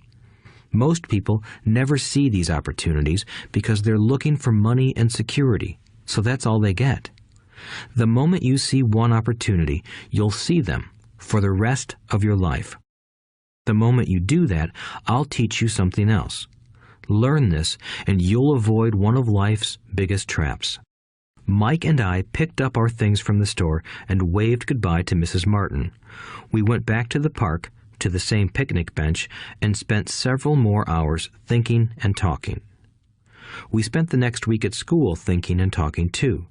Most people never see these opportunities because they're looking for money and security, so that's all they get. The moment you see one opportunity, you'll see them for the rest of your life. The moment you do that, I'll teach you something else. Learn this, and you'll avoid one of life's biggest traps. Mike and I picked up our things from the store and waved goodbye to Mrs. Martin. We went back to the park, to the same picnic bench, and spent several more hours thinking and talking. We spent the next week at school thinking and talking too.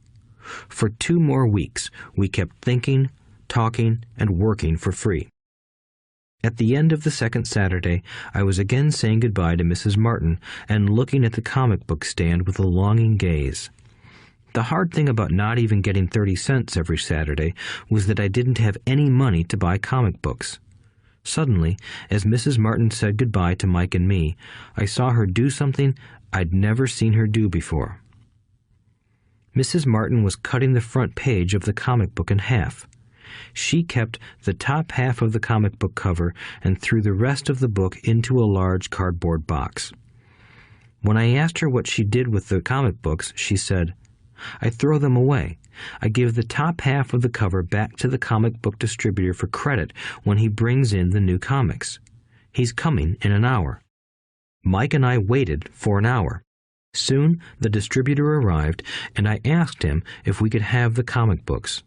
For 2 more weeks, we kept thinking, talking, and working for free. At the end of the second Saturday, I was again saying goodbye to Mrs. Martin and looking at the comic book stand with a longing gaze. The hard thing about not even getting 30 cents every Saturday was that I didn't have any money to buy comic books. Suddenly, as Mrs. Martin said goodbye to Mike and me, I saw her do something I'd never seen her do before. Mrs. Martin was cutting the front page of the comic book in half. She kept the top half of the comic book cover and threw the rest of the book into a large cardboard box. When I asked her what she did with the comic books, she said, "I throw them away. I give the top half of the cover back to the comic book distributor for credit when he brings in the new comics. He's coming in an hour." Mike and I waited for an hour. Soon the distributor arrived, and I asked him if we could have the comic books.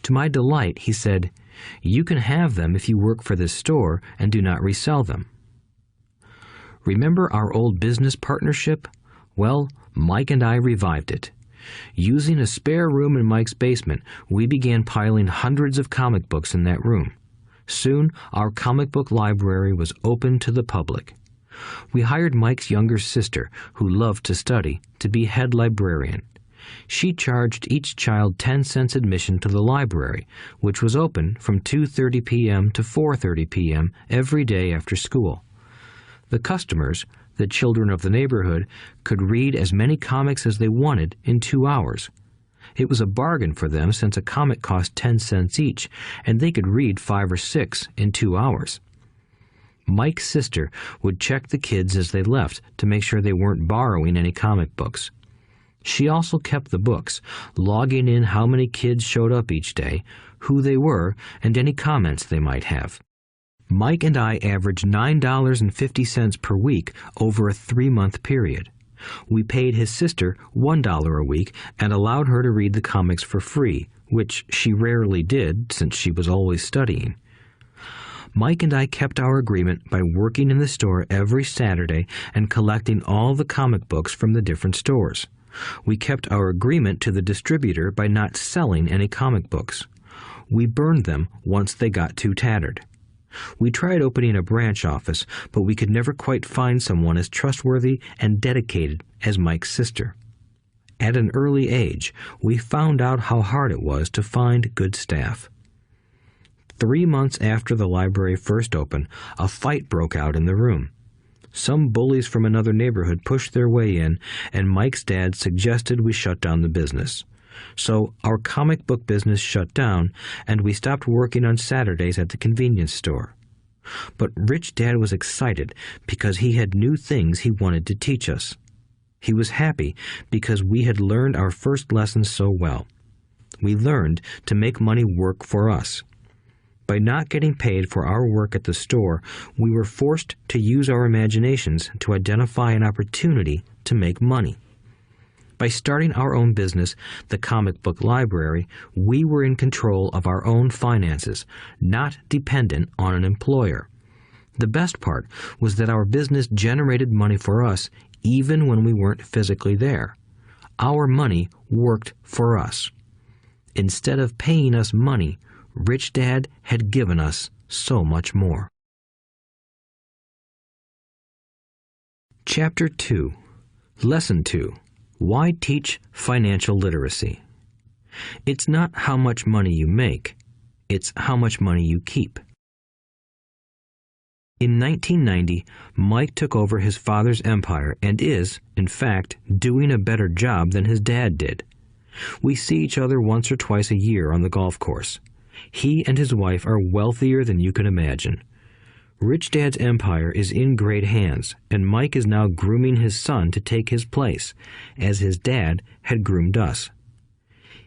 To my delight, he said, "You can have them if you work for this store and do not resell them." Remember our old business partnership? Well, Mike and I revived it. Using a spare room in Mike's basement, we began piling hundreds of comic books in that room. Soon, our comic book library was open to the public. We hired Mike's younger sister, who loved to study, to be head librarian. She charged each child 10 cents admission to the library, which was open from 2:30 p.m. to 4:30 p.m. every day after school. The customers, the children of the neighborhood, could read as many comics as they wanted in 2 hours. It was a bargain for them since a comic cost 10 cents each, and they could read 5 or 6 in 2 hours. Mike's sister would check the kids as they left to make sure they weren't borrowing any comic books. She also kept the books, logging in how many kids showed up each day, who they were, and any comments they might have. Mike and I averaged $9.50 per week over a 3-month period. We paid his sister $1 a week and allowed her to read the comics for free, which she rarely did since she was always studying. Mike and I kept our agreement by working in the store every Saturday and collecting all the comic books from the different stores. We kept our agreement to the distributor by not selling any comic books. We burned them once they got too tattered. We tried opening a branch office, but we could never quite find someone as trustworthy and dedicated as Mike's sister. At an early age, we found out how hard it was to find good staff. 3 months after the library first opened, a fight broke out in the room. Some bullies from another neighborhood pushed their way in, and Mike's dad suggested we shut down the business. So our comic book business shut down, and we stopped working on Saturdays at the convenience store. But Rich Dad was excited because he had new things he wanted to teach us. He was happy because we had learned our first lessons so well. We learned to make money work for us. By not getting paid for our work at the store, we were forced to use our imaginations to identify an opportunity to make money. By starting our own business, the comic book library, we were in control of our own finances, not dependent on an employer. The best part was that our business generated money for us even when we weren't physically there. Our money worked for us. Instead of paying us money, Rich Dad had given us so much more. Chapter 2. Lesson 2. Why teach financial literacy? It's not how much money you make, it's how much money you keep. In 1990, Mike took over his father's empire and is, in fact, doing a better job than his dad did. We see each other once or twice a year on the golf course. He and his wife are wealthier than you can imagine. Rich Dad's empire is in great hands, and Mike is now grooming his son to take his place, as his dad had groomed us.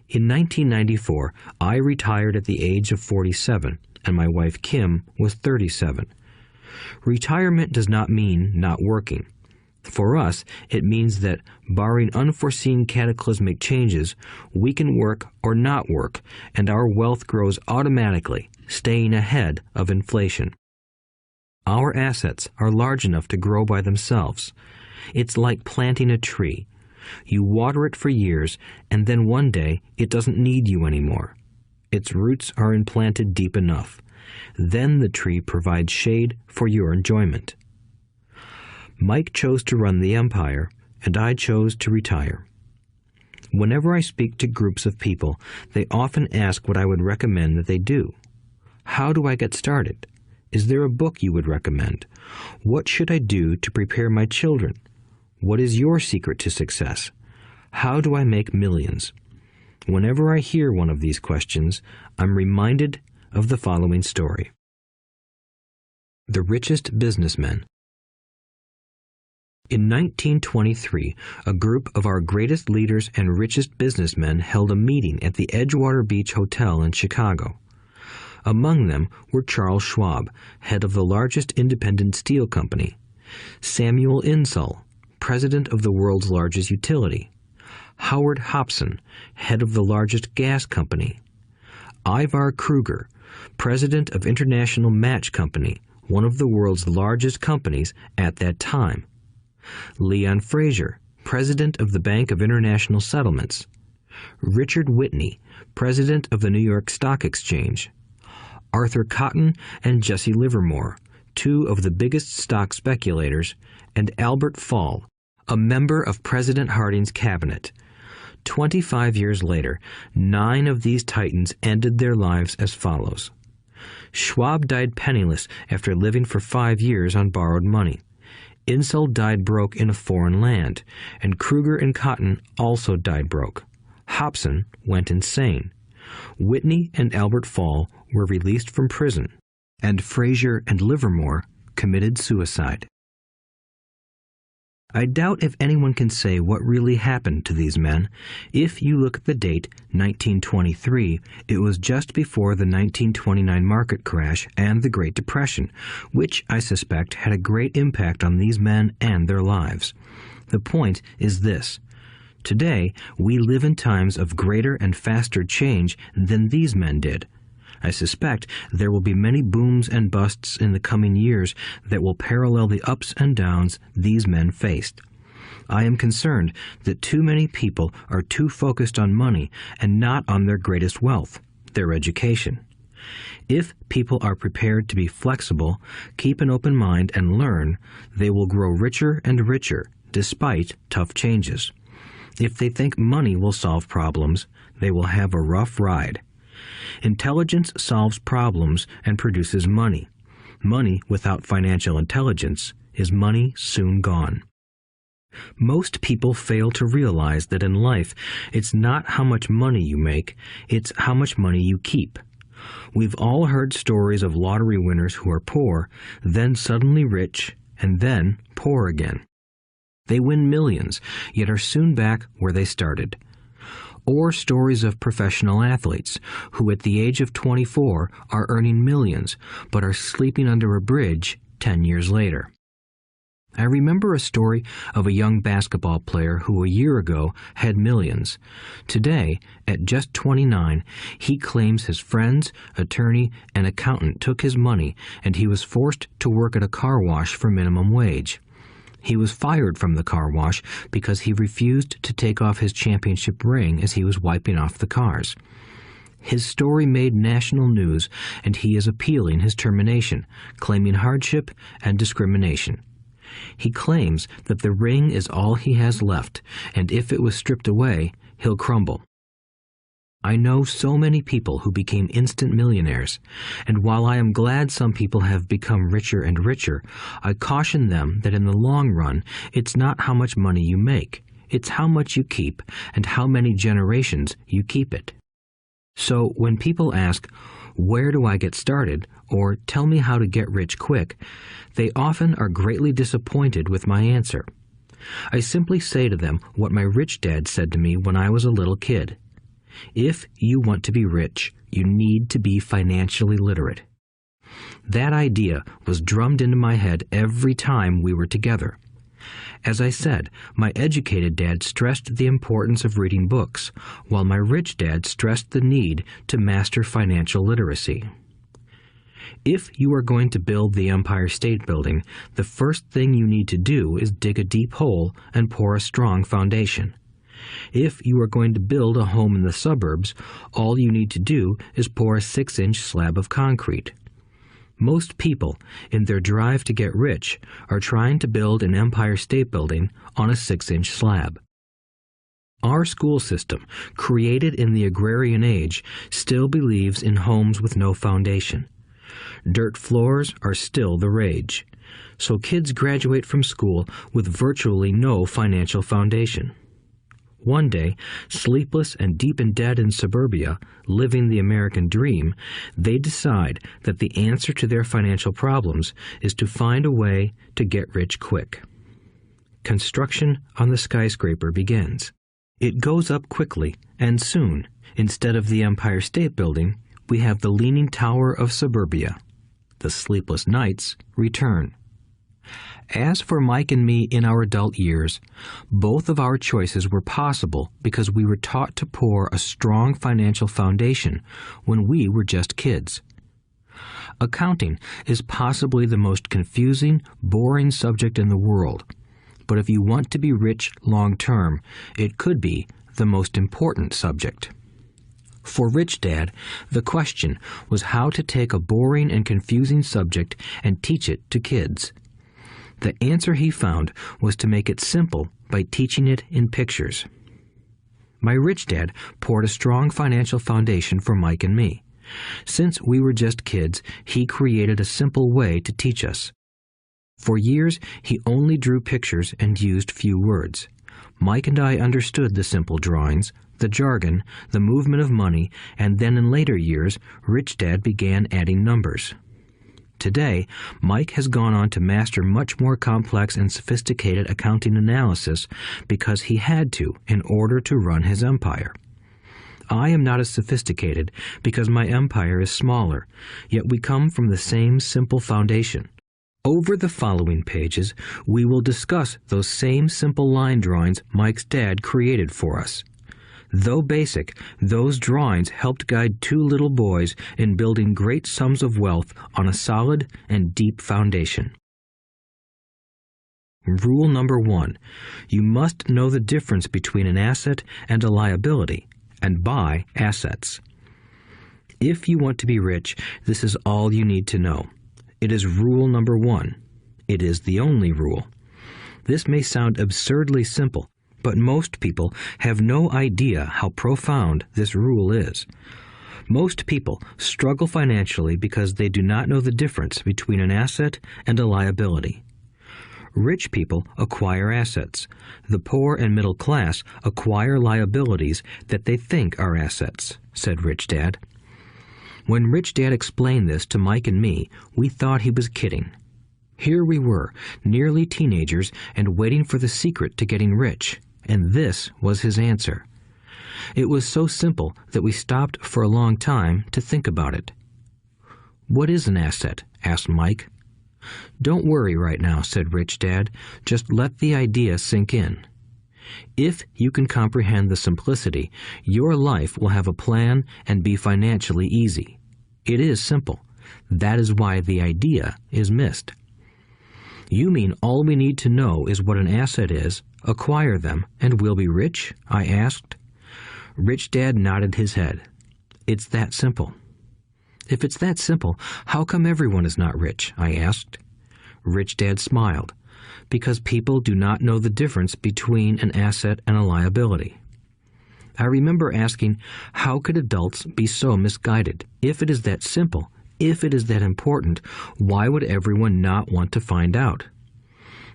In 1994, I retired at the age of 47, and my wife Kim was 37. Retirement does not mean not working. For us, it means that, barring unforeseen cataclysmic changes, we can work or not work, and our wealth grows automatically, staying ahead of inflation. Our assets are large enough to grow by themselves. It's like planting a tree. You water it for years, and then one day it doesn't need you anymore. Its roots are implanted deep enough. Then the tree provides shade for your enjoyment. Mike chose to run the empire, and I chose to retire. Whenever I speak to groups of people, they often ask what I would recommend that they do. How do I get started? Is there a book you would recommend? What should I do to prepare my children? What is your secret to success? How do I make millions? Whenever I hear one of these questions, I'm reminded of the following story. The Richest Businessmen. In 1923, a group of our greatest leaders and richest businessmen held a meeting at the Edgewater Beach Hotel in Chicago. Among them were Charles Schwab, head of the largest independent steel company; Samuel Insull, president of the world's largest utility; Howard Hobson, head of the largest gas company; Ivar Kruger, president of International Match Company, one of the world's largest companies at that time; Leon Fraser, president of the Bank of International Settlements; Richard Whitney, president of the New York Stock Exchange; Arthur Cotton and Jesse Livermore, two of the biggest stock speculators; and Albert Fall, a member of President Harding's cabinet. 25 years later, 9 of these titans ended their lives as follows. Schwab died penniless after living for 5 years on borrowed money. Insull died broke in a foreign land, and Kruger and Cotton also died broke. Hobson went insane. Whitney and Albert Fall were released from prison, and Fraser and Livermore committed suicide. I doubt if anyone can say what really happened to these men. If you look at the date, 1923, it was just before the 1929 market crash and the Great Depression, which I suspect had a great impact on these men and their lives. The point is this. Today, we live in times of greater and faster change than these men did. I suspect there will be many booms and busts in the coming years that will parallel the ups and downs these men faced. I am concerned that too many people are too focused on money and not on their greatest wealth, their education. If people are prepared to be flexible, keep an open mind, and learn, they will grow richer and richer despite tough changes. If they think money will solve problems, they will have a rough ride. Intelligence solves problems and produces money. Money without financial intelligence is money soon gone. Most people fail to realize that in life, it's not how much money you make, it's how much money you keep. We've all heard stories of lottery winners who are poor, then suddenly rich, and then poor again. They win millions, yet are soon back where they started. Or stories of professional athletes who at the age of 24 are earning millions but are sleeping under a bridge 10 years later. I remember a story of a young basketball player who a year ago had millions. Today, at just 29, he claims his friends, attorney, and accountant took his money and he was forced to work at a car wash for minimum wage. He was fired from the car wash because he refused to take off his championship ring as he was wiping off the cars. His story made national news, and he is appealing his termination, claiming hardship and discrimination. He claims that the ring is all he has left, and if it was stripped away, he'll crumble. I know so many people who became instant millionaires, and while I am glad some people have become richer and richer, I caution them that in the long run, it's not how much money you make, it's how much you keep and how many generations you keep it. So when people ask, "Where do I get started?" or "Tell me how to get rich quick," they often are greatly disappointed with my answer. I simply say to them what my rich dad said to me when I was a little kid. If you want to be rich, you need to be financially literate. That idea was drummed into my head every time we were together. As I said, my educated dad stressed the importance of reading books, while my rich dad stressed the need to master financial literacy. If you are going to build the Empire State Building, the first thing you need to do is dig a deep hole and pour a strong foundation. If you are going to build a home in the suburbs, all you need to do is pour a 6-inch slab of concrete. Most people, in their drive to get rich, are trying to build an Empire State Building on a 6-inch slab. Our school system, created in the agrarian age, still believes in homes with no foundation. Dirt floors are still the rage, so kids graduate from school with virtually no financial foundation. One day, sleepless and deep in debt in suburbia, living the American dream, they decide that the answer to their financial problems is to find a way to get rich quick. Construction on the skyscraper begins. It goes up quickly, and soon, instead of the Empire State Building, we have the Leaning Tower of suburbia. The sleepless nights return. As for Mike and me in our adult years, both of our choices were possible because we were taught to pour a strong financial foundation when we were just kids. Accounting is possibly the most confusing, boring subject in the world, but if you want to be rich long-term, it could be the most important subject. For Rich Dad, the question was how to take a boring and confusing subject and teach it to kids. The answer he found was to make it simple by teaching it in pictures. My rich dad poured a strong financial foundation for Mike and me. Since we were just kids, he created a simple way to teach us. For years, he only drew pictures and used few words. Mike and I understood the simple drawings, the jargon, the movement of money, and then in later years, Rich Dad began adding numbers. Today, Mike has gone on to master much more complex and sophisticated accounting analysis because he had to in order to run his empire. I am not as sophisticated because my empire is smaller, yet we come from the same simple foundation. Over the following pages, we will discuss those same simple line drawings Mike's dad created for us. Though basic, those drawings helped guide two little boys in building great sums of wealth on a solid and deep foundation. Rule number 1. You must know the difference between an asset and a liability, and buy assets. If you want to be rich, this is all you need to know. It is rule number 1. It is the only rule. This may sound absurdly simple, but most people have no idea how profound this rule is. Most people struggle financially because they do not know the difference between an asset and a liability. Rich people acquire assets. The poor and middle class acquire liabilities that they think are assets, said Rich Dad. When Rich Dad explained this to Mike and me, we thought he was kidding. Here we were, nearly teenagers, and waiting for the secret to getting rich. And this was his answer. It was so simple that we stopped for a long time to think about it. "What is an asset?" asked Mike. "Don't worry right now," said Rich Dad. "Just let the idea sink in. If you can comprehend the simplicity, your life will have a plan and be financially easy. It is simple. That is why the idea is missed." "You mean all we need to know is what an asset is, acquire them, and we'll be rich?" I asked. Rich Dad nodded his head. "It's that simple." "If it's that simple, how come everyone is not rich?" I asked. Rich Dad smiled. "Because people do not know the difference between an asset and a liability." I remember asking, how could adults be so misguided? If it is that simple, if it is that important, why would everyone not want to find out?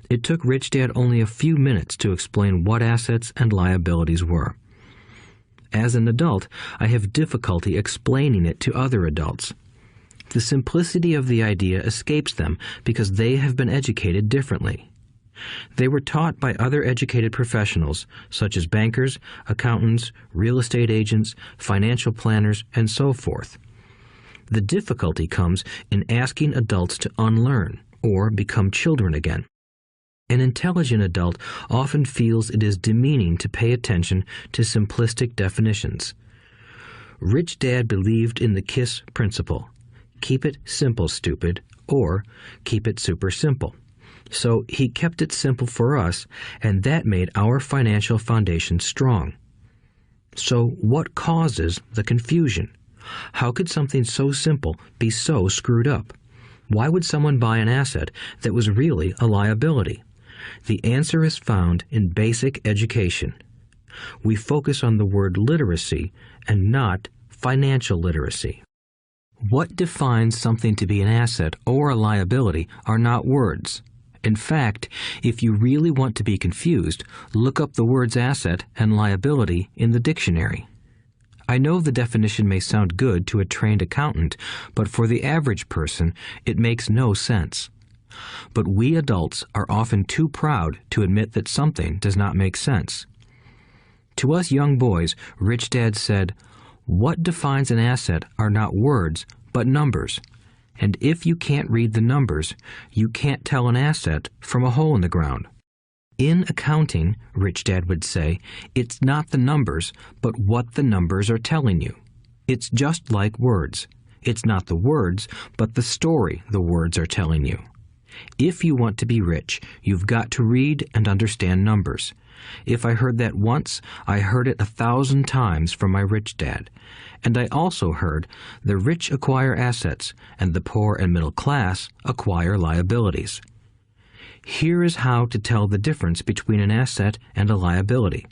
It took Rich Dad only a few minutes to explain what assets and liabilities were. As an adult, I have difficulty explaining it to other adults. The simplicity of the idea escapes them because they have been educated differently. They were taught by other educated professionals, such as bankers, accountants, real estate agents, financial planners, and so forth. The difficulty comes in asking adults to unlearn or become children again. An intelligent adult often feels it is demeaning to pay attention to simplistic definitions. Rich Dad believed in the KISS principle. Keep it simple, stupid, or keep it super simple. So he kept it simple for us, and that made our financial foundation strong. So what causes the confusion? How could something so simple be so screwed up? Why would someone buy an asset that was really a liability? The answer is found in basic education. We focus on the word literacy and not financial literacy. What defines something to be an asset or a liability are not words. In fact, if you really want to be confused, look up the words asset and liability in the dictionary. I know the definition may sound good to a trained accountant, but for the average person, it makes no sense. But we adults are often too proud to admit that something does not make sense. To us young boys, Rich Dad said, "What defines an asset are not words, but numbers. And if you can't read the numbers, you can't tell an asset from a hole in the ground." In accounting, Rich Dad would say, it's not the numbers, but what the numbers are telling you. It's just like words. It's not the words, but the story the words are telling you. If you want to be rich, you've got to read and understand numbers. If I heard that once, I heard it 1,000 times from my rich dad. And I also heard the rich acquire assets and the poor and middle class acquire liabilities. Here is how to tell the difference between an asset and a liability.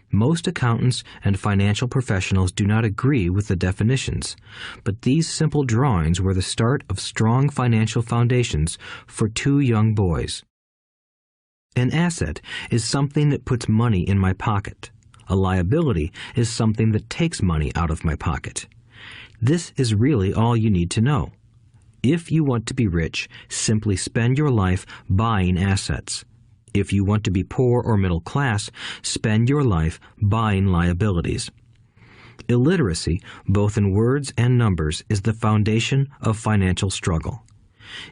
Most accountants and financial professionals do not agree with the definitions, but these simple drawings were the start of strong financial foundations for two young boys. An asset is something that puts money in my pocket. A liability is something that takes money out of my pocket. This is really all you need to know. If you want to be rich, simply spend your life buying assets. If you want to be poor or middle class, spend your life buying liabilities. Illiteracy, both in words and numbers, is the foundation of financial struggle.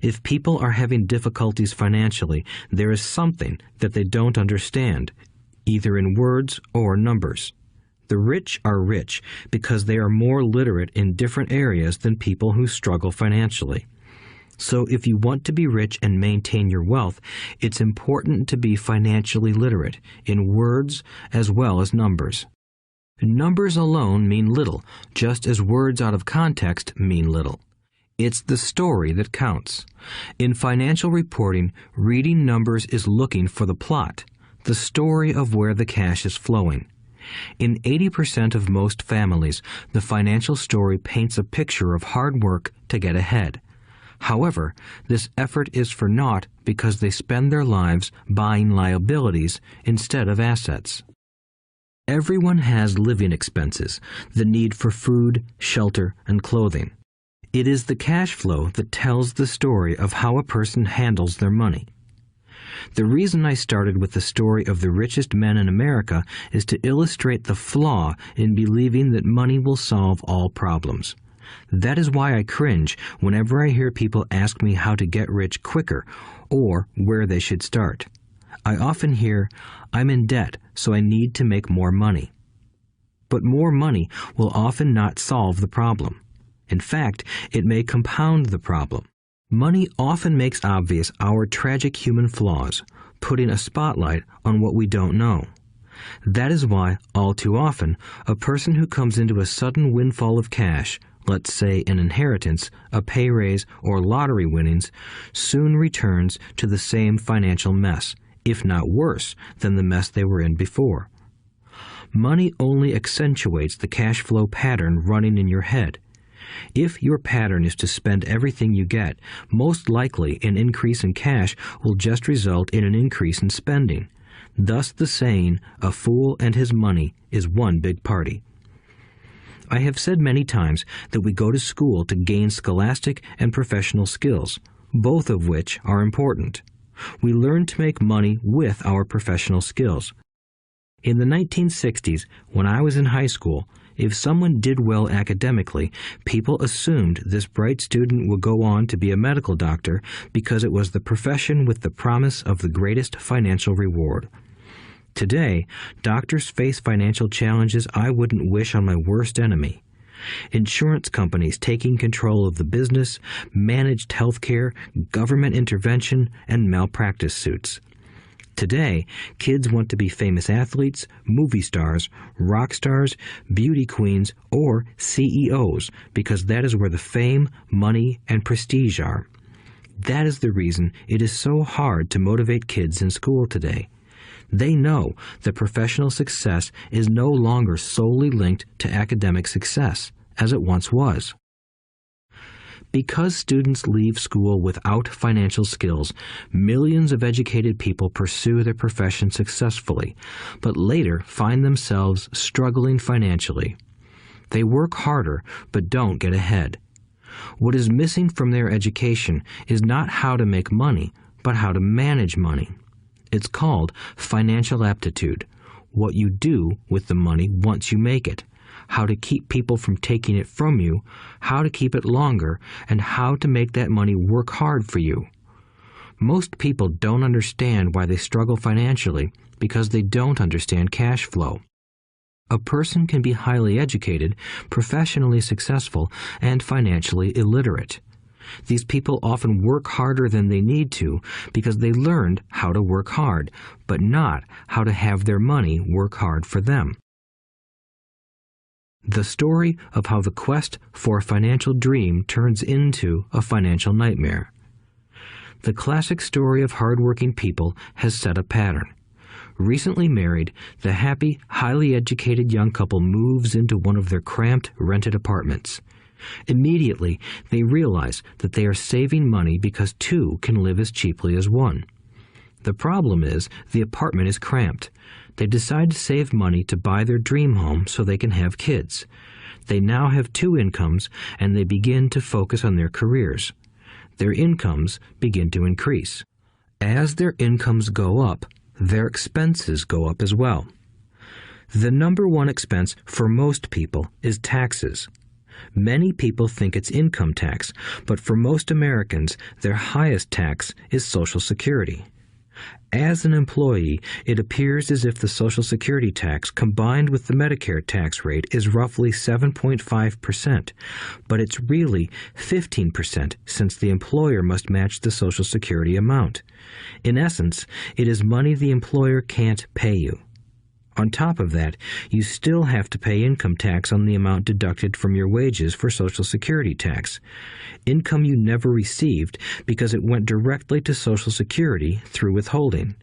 If people are having difficulties financially, there is something that they don't understand, either in words or numbers. The rich are rich because they are more literate in different areas than people who struggle financially. So if you want to be rich and maintain your wealth, it's important to be financially literate in words as well as numbers. Numbers alone mean little, just as words out of context mean little. It's the story that counts. In financial reporting, reading numbers is looking for the plot, the story of where the cash is flowing. In 80% of most families, the financial story paints a picture of hard work to get ahead. However, this effort is for naught because they spend their lives buying liabilities instead of assets. Everyone has living expenses, the need for food, shelter, and clothing. It is the cash flow that tells the story of how a person handles their money. The reason I started with the story of the richest men in America is to illustrate the flaw in believing that money will solve all problems. That is why I cringe whenever I hear people ask me how to get rich quicker or where they should start. I often hear, "I'm in debt, so I need to make more money." But more money will often not solve the problem. In fact, it may compound the problem. Money often makes obvious our tragic human flaws, putting a spotlight on what we don't know. That is why, all too often, a person who comes into a sudden windfall of cash, let's say an inheritance, a pay raise, or lottery winnings, soon returns to the same financial mess, if not worse than the mess they were in before. Money only accentuates the cash flow pattern running in your head. If your pattern is to spend everything you get, most likely an increase in cash will just result in an increase in spending. Thus the saying, "A fool and his money is one big party." I have said many times that we go to school to gain scholastic and professional skills, both of which are important. We learn to make money with our professional skills. In the 1960s, when I was in high school, if someone did well academically, people assumed this bright student would go on to be a medical doctor because it was the profession with the promise of the greatest financial reward. Today, doctors face financial challenges I wouldn't wish on my worst enemy. Insurance companies taking control of the business, managed health care, government intervention, and malpractice suits. Today, kids want to be famous athletes, movie stars, rock stars, beauty queens, or CEOs because that is where the fame, money, and prestige are. That is the reason it is so hard to motivate kids in school today. They know that professional success is no longer solely linked to academic success, as it once was. Because students leave school without financial skills, millions of educated people pursue their profession successfully, but later find themselves struggling financially. They work harder, but don't get ahead. What is missing from their education is not how to make money, but how to manage money. It's called financial aptitude, what you do with the money once you make it, how to keep people from taking it from you, how to keep it longer, and how to make that money work hard for you. Most people don't understand why they struggle financially because they don't understand cash flow. A person can be highly educated, professionally successful, and financially illiterate. These people often work harder than they need to because they learned how to work hard, but not how to have their money work hard for them. The story of how the quest for a financial dream turns into a financial nightmare. The classic story of hardworking people has set a pattern. Recently married, the happy, highly educated young couple moves into one of their cramped, rented apartments. Immediately, they realize that they are saving money because two can live as cheaply as one. The problem is the apartment is cramped. They decide to save money to buy their dream home so they can have kids. They now have two incomes, and they begin to focus on their careers. Their incomes begin to increase. As their incomes go up, their expenses go up as well. The number one expense for most people is taxes. Many people think it's income tax, but for most Americans, their highest tax is Social Security. As an employee, it appears as if the Social Security tax combined with the Medicare tax rate is roughly 7.5%, but it's really 15% since the employer must match the Social Security amount. In essence, it is money the employer can't pay you. On top of that, you still have to pay income tax on the amount deducted from your wages for Social Security tax. Income you never received because it went directly to Social Security through withholding.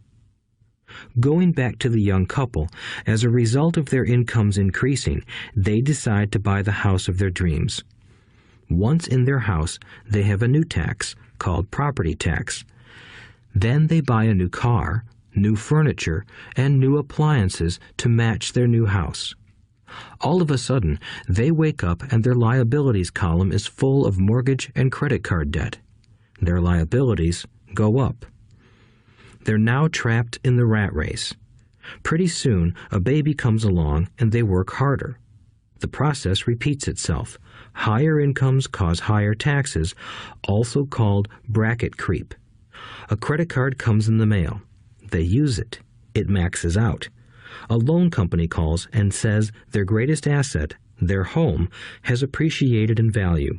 Going back to the young couple, as a result of their incomes increasing, they decide to buy the house of their dreams. Once in their house, they have a new tax called property tax. Then they buy a new car, new furniture, and new appliances to match their new house. All of a sudden, they wake up and their liabilities column is full of mortgage and credit card debt. Their liabilities go up. They're now trapped in the rat race. Pretty soon, a baby comes along and they work harder. The process repeats itself. Higher incomes cause higher taxes, also called bracket creep. A credit card comes in the mail. They use it. It maxes out. A loan company calls and says their greatest asset, their home, has appreciated in value.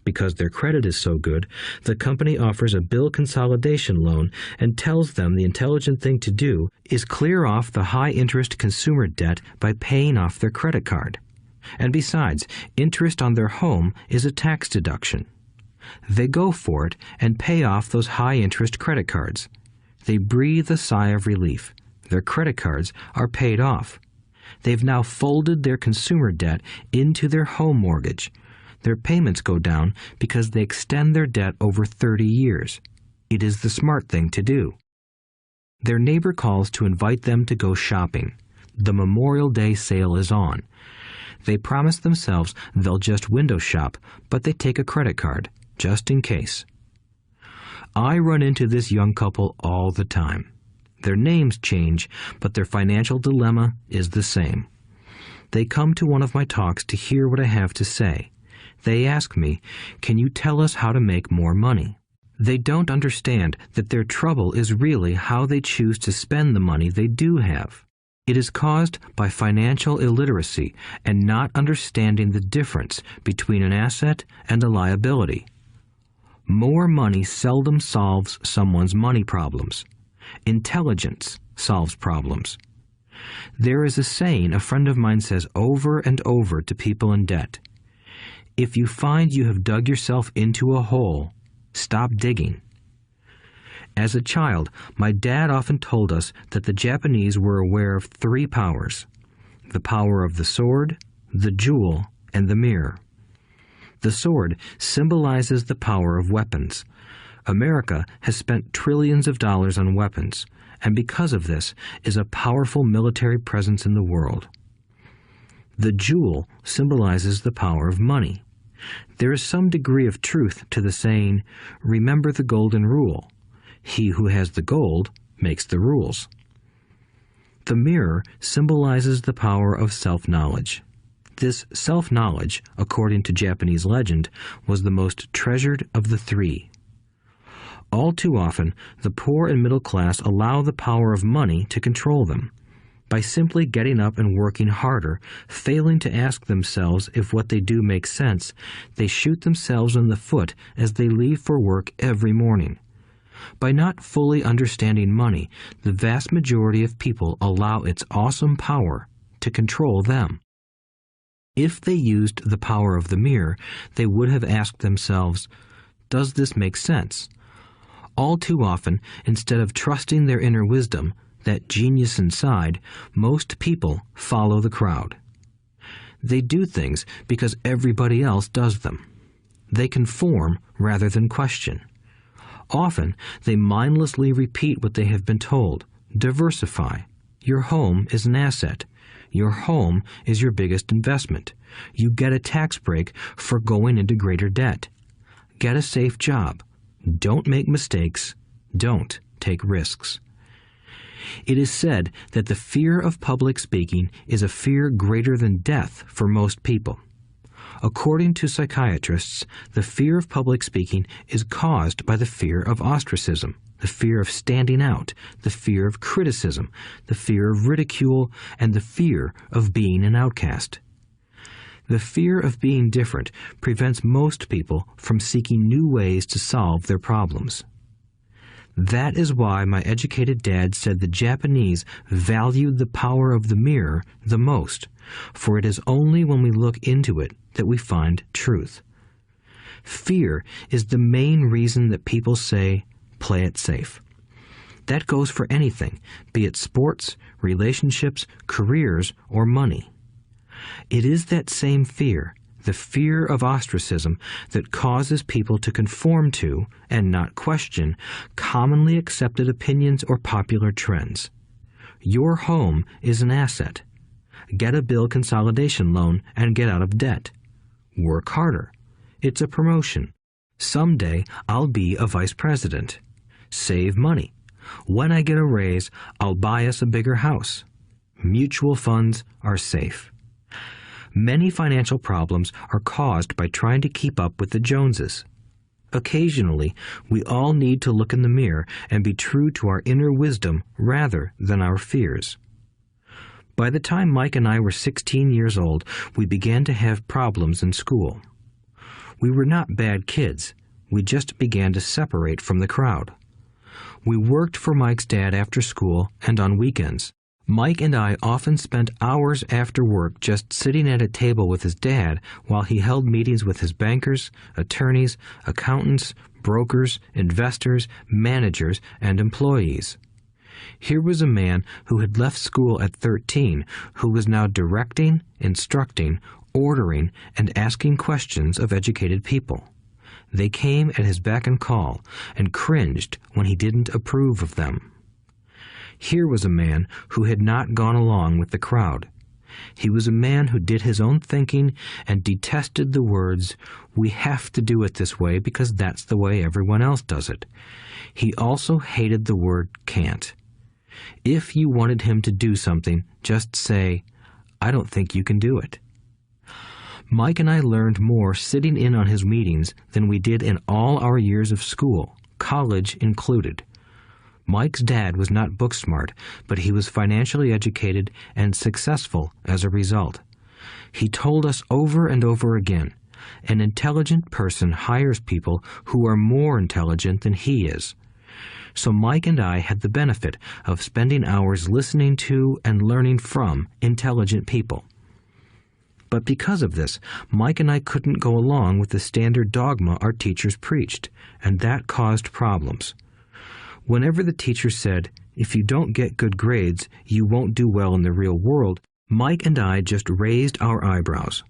Because their credit is so good, the company offers a bill consolidation loan and tells them the intelligent thing to do is clear off the high-interest consumer debt by paying off their credit card. And besides, interest on their home is a tax deduction. They go for it and pay off those high-interest credit cards. They breathe a sigh of relief. Their credit cards are paid off. They've now folded their consumer debt into their home mortgage. Their payments go down because they extend their debt over 30 years. It is the smart thing to do. Their neighbor calls to invite them to go shopping. The Memorial Day sale is on. They promise themselves they'll just window shop, but they take a credit card, just in case. I run into this young couple all the time. Their names change, but their financial dilemma is the same. They come to one of my talks to hear what I have to say. They ask me, "Can you tell us how to make more money?" They don't understand that their trouble is really how they choose to spend the money they do have. It is caused by financial illiteracy and not understanding the difference between an asset and a liability. More money seldom solves someone's money problems. Intelligence solves problems. There is a saying a friend of mine says over and over to people in debt. If you find you have dug yourself into a hole, stop digging. As a child, my dad often told us that the Japanese were aware of 3 powers: the power of the sword, the jewel, and the mirror. The sword symbolizes the power of weapons. America has spent trillions of dollars on weapons, and because of this is a powerful military presence in the world. The jewel symbolizes the power of money. There is some degree of truth to the saying, "Remember the golden rule. He who has the gold makes the rules." The mirror symbolizes the power of self-knowledge. This self-knowledge, according to Japanese legend, was the most treasured of the 3. All too often, the poor and middle class allow the power of money to control them. By simply getting up and working harder, failing to ask themselves if what they do makes sense, they shoot themselves in the foot as they leave for work every morning. By not fully understanding money, the vast majority of people allow its awesome power to control them. If they used the power of the mirror, they would have asked themselves, "Does this make sense?" All too often, instead of trusting their inner wisdom, that genius inside, most people follow the crowd. They do things because everybody else does them. They conform rather than question. Often, they mindlessly repeat what they have been told. Diversify. Your home is an asset. Your home is your biggest investment. You get a tax break for going into greater debt. Get a safe job. Don't make mistakes. Don't take risks. It is said that the fear of public speaking is a fear greater than death for most people. According to psychiatrists, the fear of public speaking is caused by the fear of ostracism, the fear of standing out, the fear of criticism, the fear of ridicule, and the fear of being an outcast. The fear of being different prevents most people from seeking new ways to solve their problems. That is why my educated dad said the Japanese valued the power of the mirror the most, for it is only when we look into it that we find truth. Fear is the main reason that people say, "Play it safe." That goes for anything, be it sports, relationships, careers, or money. It is that same fear, the fear of ostracism, that causes people to conform to, and not question, commonly accepted opinions or popular trends. Your home is an asset. Get a bill consolidation loan and get out of debt. Work harder. It's a promotion. Someday I'll be a vice president. Save money. When I get a raise, I'll buy us a bigger house. Mutual funds are safe. Many financial problems are caused by trying to keep up with the Joneses. Occasionally, we all need to look in the mirror and be true to our inner wisdom rather than our fears. By the time Mike and I were 16 years old, we began to have problems in school. We were not bad kids. We just began to separate from the crowd. We worked for Mike's dad after school and on weekends. Mike and I often spent hours after work just sitting at a table with his dad while he held meetings with his bankers, attorneys, accountants, brokers, investors, managers, and employees. Here was a man who had left school at 13 who was now directing, instructing, ordering, and asking questions of educated people. They came at his beck and call and cringed when he didn't approve of them. Here was a man who had not gone along with the crowd. He was a man who did his own thinking and detested the words, "We have to do it this way because that's the way everyone else does it." He also hated the word "can't." If you wanted him to do something, just say, "I don't think you can do it." Mike and I learned more sitting in on his meetings than we did in all our years of school, college included. Mike's dad was not book smart, but he was financially educated and successful as a result. He told us over and over again, an intelligent person hires people who are more intelligent than he is. So Mike and I had the benefit of spending hours listening to and learning from intelligent people. But because of this, Mike and I couldn't go along with the standard dogma our teachers preached, and that caused problems. Whenever the teacher said, "If you don't get good grades, you won't do well in the real world," Mike and I just raised our eyebrows.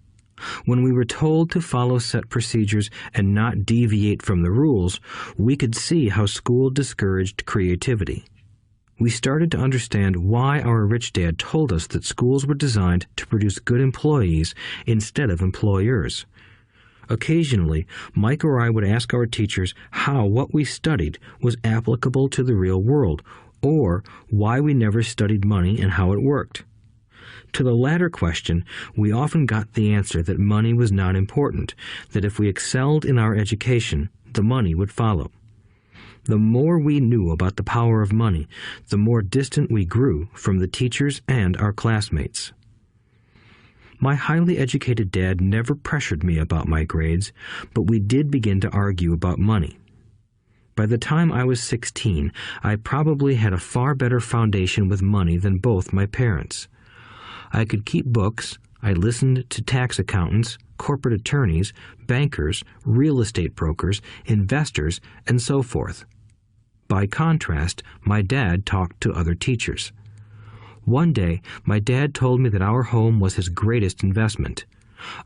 When we were told to follow set procedures and not deviate from the rules, we could see how school discouraged creativity. We started to understand why our rich dad told us that schools were designed to produce good employees instead of employers. Occasionally, Mike or I would ask our teachers how what we studied was applicable to the real world, or why we never studied money and how it worked. To the latter question, we often got the answer that money was not important, that if we excelled in our education, the money would follow. The more we knew about the power of money, the more distant we grew from the teachers and our classmates. My highly educated dad never pressured me about my grades, but we did begin to argue about money. By the time I was 16, I probably had a far better foundation with money than both my parents. I could keep books, I listened to tax accountants, corporate attorneys, bankers, real estate brokers, investors, and so forth. By contrast, my dad talked to other teachers. One day, my dad told me that our home was his greatest investment.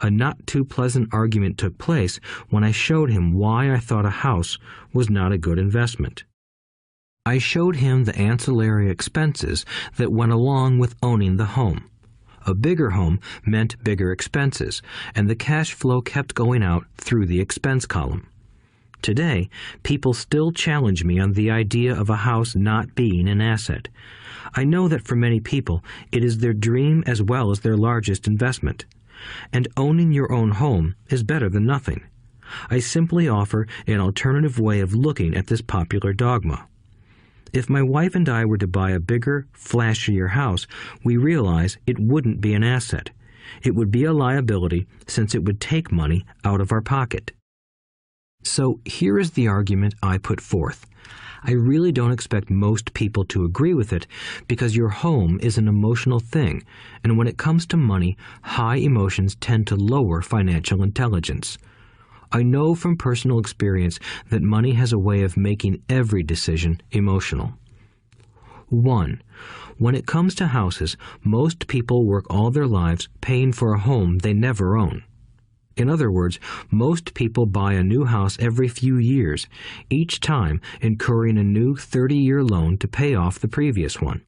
A not-too-pleasant argument took place when I showed him why I thought a house was not a good investment. I showed him the ancillary expenses that went along with owning the home. A bigger home meant bigger expenses, and the cash flow kept going out through the expense column. Today, people still challenge me on the idea of a house not being an asset. I know that for many people, it is their dream as well as their largest investment. And owning your own home is better than nothing. I simply offer an alternative way of looking at this popular dogma. If my wife and I were to buy a bigger, flashier house, we realize it wouldn't be an asset. It would be a liability since it would take money out of our pocket. So here is the argument I put forth. I really don't expect most people to agree with it because your home is an emotional thing, and when it comes to money, high emotions tend to lower financial intelligence. I know from personal experience that money has a way of making every decision emotional. 1. When it comes to houses, most people work all their lives paying for a home they never own. In other words, most people buy a new house every few years, each time incurring a new 30-year loan to pay off the previous one.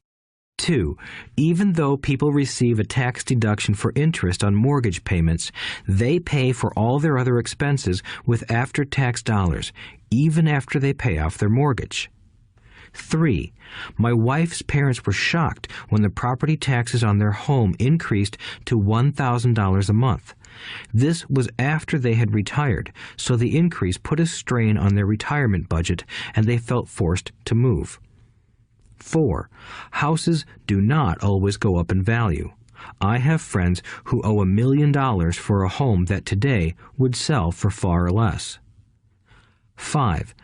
2. Even though people receive a tax deduction for interest on mortgage payments, they pay for all their other expenses with after-tax dollars, even after they pay off their mortgage. 3. My wife's parents were shocked when the property taxes on their home increased to $1,000 a month. This was after they had retired, so the increase put a strain on their retirement budget and they felt forced to move. 4. Houses do not always go up in value. I have friends who owe $1 million for a home that today would sell for far less. 5.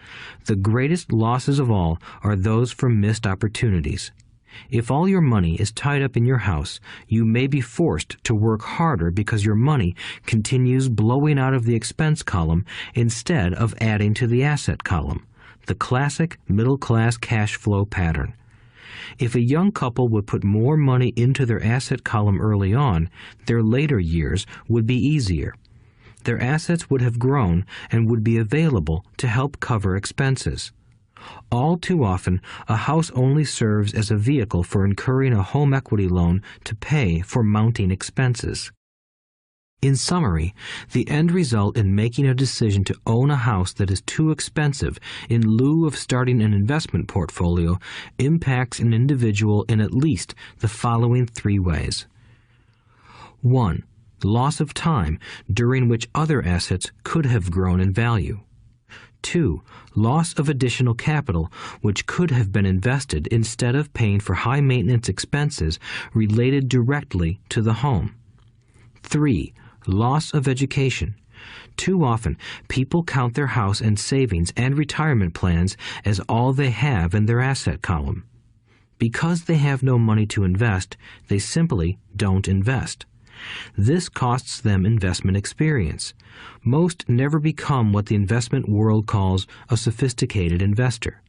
The greatest losses of all are those from missed opportunities. If all your money is tied up in your house, you may be forced to work harder because your money continues blowing out of the expense column instead of adding to the asset column, the classic middle-class cash flow pattern. If a young couple would put more money into their asset column early on, their later years would be easier. Their assets would have grown and would be available to help cover expenses. All too often, a house only serves as a vehicle for incurring a home equity loan to pay for mounting expenses. In summary, the end result in making a decision to own a house that is too expensive in lieu of starting an investment portfolio impacts an individual in at least the following 3 ways. 1. Loss of time during which other assets could have grown in value. 2. Loss of additional capital which could have been invested instead of paying for high-maintenance expenses related directly to the home. 3. Loss of education. Too often, people count their house and savings and retirement plans as all they have in their asset column. Because they have no money to invest, they simply don't invest. This costs them investment experience. Most never become what the investment world calls a sophisticated investor.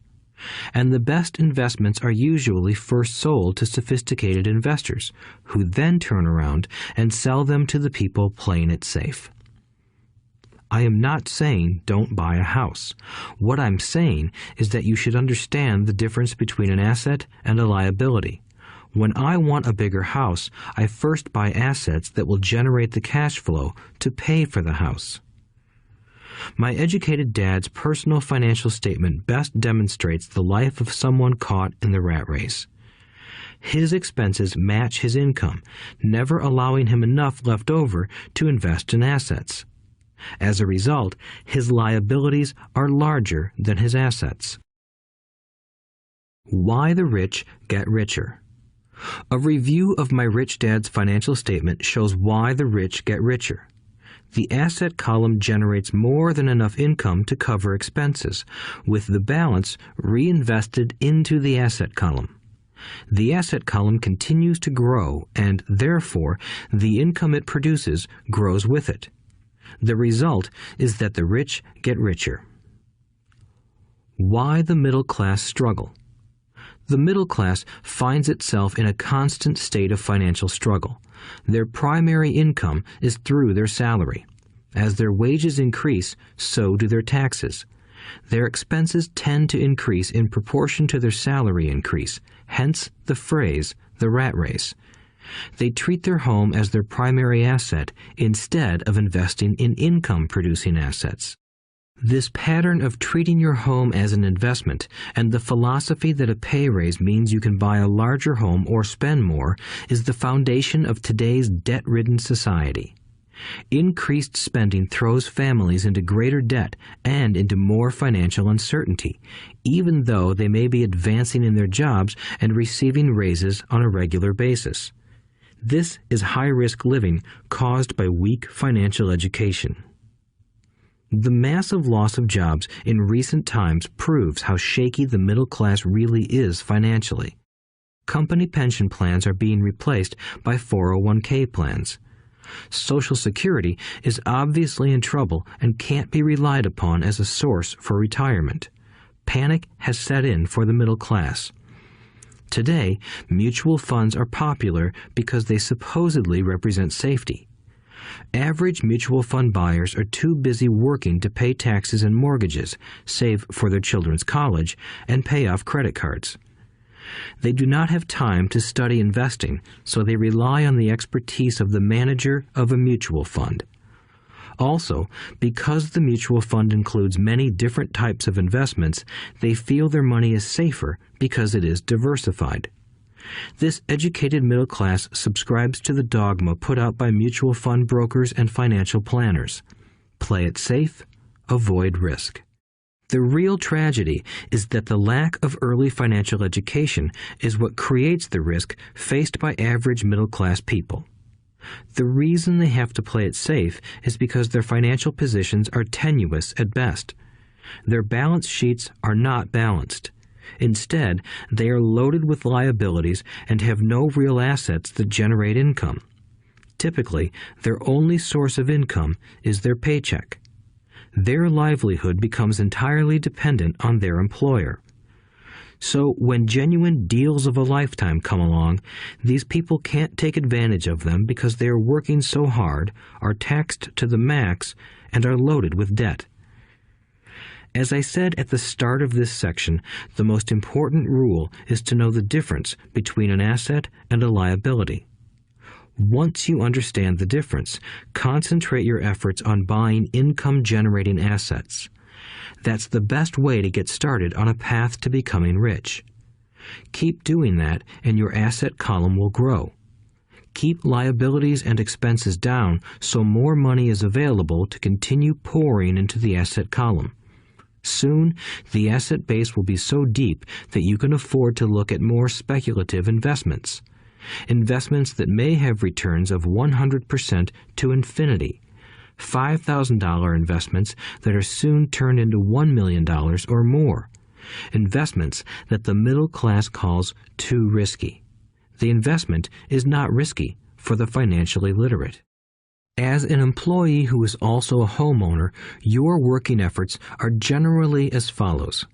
And the best investments are usually first sold to sophisticated investors, who then turn around and sell them to the people playing it safe. I am not saying don't buy a house. What I'm saying is that you should understand the difference between an asset and a liability. When I want a bigger house, I first buy assets that will generate the cash flow to pay for the house. My educated dad's personal financial statement best demonstrates the life of someone caught in the rat race. His expenses match his income, never allowing him enough left over to invest in assets. As a result, his liabilities are larger than his assets. Why the rich get richer. A review of my rich dad's financial statement shows why the rich get richer. The asset column generates more than enough income to cover expenses, with the balance reinvested into the asset column. The asset column continues to grow, and therefore the income it produces grows with it. The result is that the rich get richer. Why the middle class struggle. The middle class finds itself in a constant state of financial struggle. Their primary income is through their salary. As their wages increase, so do their taxes. Their expenses tend to increase in proportion to their salary increase, hence the phrase, the rat race. They treat their home as their primary asset instead of investing in income-producing assets. This pattern of treating your home as an investment and the philosophy that a pay raise means you can buy a larger home or spend more is the foundation of today's debt-ridden society. Increased spending throws families into greater debt and into more financial uncertainty, even though they may be advancing in their jobs and receiving raises on a regular basis. This is high-risk living caused by weak financial education. The massive loss of jobs in recent times proves how shaky the middle class really is financially. Company pension plans are being replaced by 401k plans. Social Security is obviously in trouble and can't be relied upon as a source for retirement. Panic has set in for the middle class. Today, mutual funds are popular because they supposedly represent safety. Average mutual fund buyers are too busy working to pay taxes and mortgages, save for their children's college, and pay off credit cards. They do not have time to study investing, so they rely on the expertise of the manager of a mutual fund. Also, because the mutual fund includes many different types of investments, they feel their money is safer because it is diversified. This educated middle class subscribes to the dogma put out by mutual fund brokers and financial planners. Play it safe, avoid risk. The real tragedy is that the lack of early financial education is what creates the risk faced by average middle-class people. The reason they have to play it safe is because their financial positions are tenuous at best. Their balance sheets are not balanced. Instead, they are loaded with liabilities and have no real assets that generate income. Typically, their only source of income is their paycheck. Their livelihood becomes entirely dependent on their employer. So when genuine deals of a lifetime come along, these people can't take advantage of them because they are working so hard, are taxed to the max, and are loaded with debt. As I said at the start of this section, the most important rule is to know the difference between an asset and a liability. Once you understand the difference, concentrate your efforts on buying income-generating assets. That's the best way to get started on a path to becoming rich. Keep doing that, and your asset column will grow. Keep liabilities and expenses down so more money is available to continue pouring into the asset column. Soon, the asset base will be so deep that you can afford to look at more speculative investments. Investments that may have returns of 100% to infinity. $5,000 investments that are soon turned into $1 million or more. Investments that the middle class calls too risky. The investment is not risky for the financially literate. As an employee who is also a homeowner, your working efforts are generally as follows.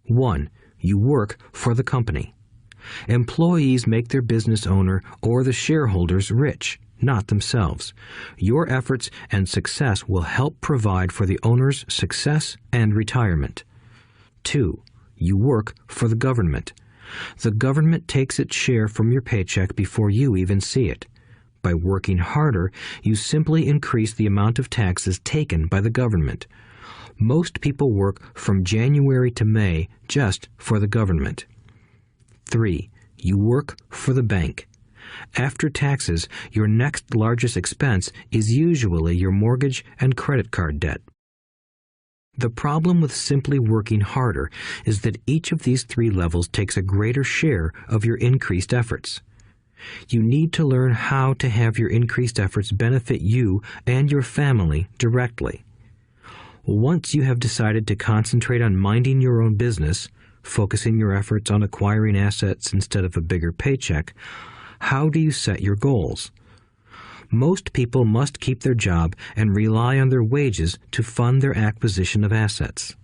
1. You work for the company. Employees make their business owner or the shareholders rich, not themselves. Your efforts and success will help provide for the owner's success and retirement. 2. You work for the government. The government takes its share from your paycheck before you even see it. By working harder, you simply increase the amount of taxes taken by the government. Most people work from January to May just for the government. 3. You work for the bank. After taxes, your next largest expense is usually your mortgage and credit card debt. The problem with simply working harder is that each of these 3 levels takes a greater share of your increased efforts. You need to learn how to have your increased efforts benefit you and your family directly. Once you have decided to concentrate on minding your own business, focusing your efforts on acquiring assets instead of a bigger paycheck, how do you set your goals? Most people must keep their job and rely on their wages to fund their acquisition of assets.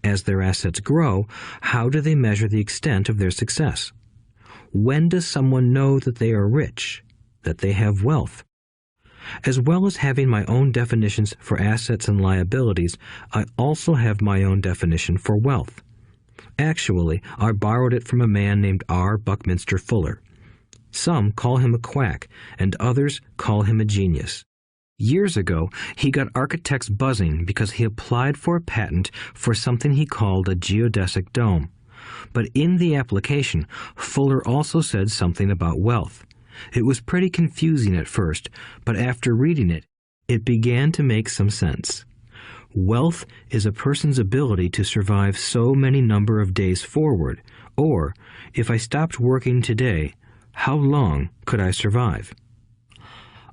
As their assets grow, how do they measure the extent of their success? When does someone know that they are rich, that they have wealth? As well as having my own definitions for assets and liabilities, I also have my own definition for wealth. Actually, I borrowed it from a man named R. Buckminster Fuller. Some call him a quack, and others call him a genius. Years ago, he got architects buzzing because he applied for a patent for something he called a geodesic dome. But in the application, Fuller also said something about wealth. It was pretty confusing at first, but after reading it, it began to make some sense. Wealth is a person's ability to survive so many number of days forward, or, if I stopped working today, how long could I survive?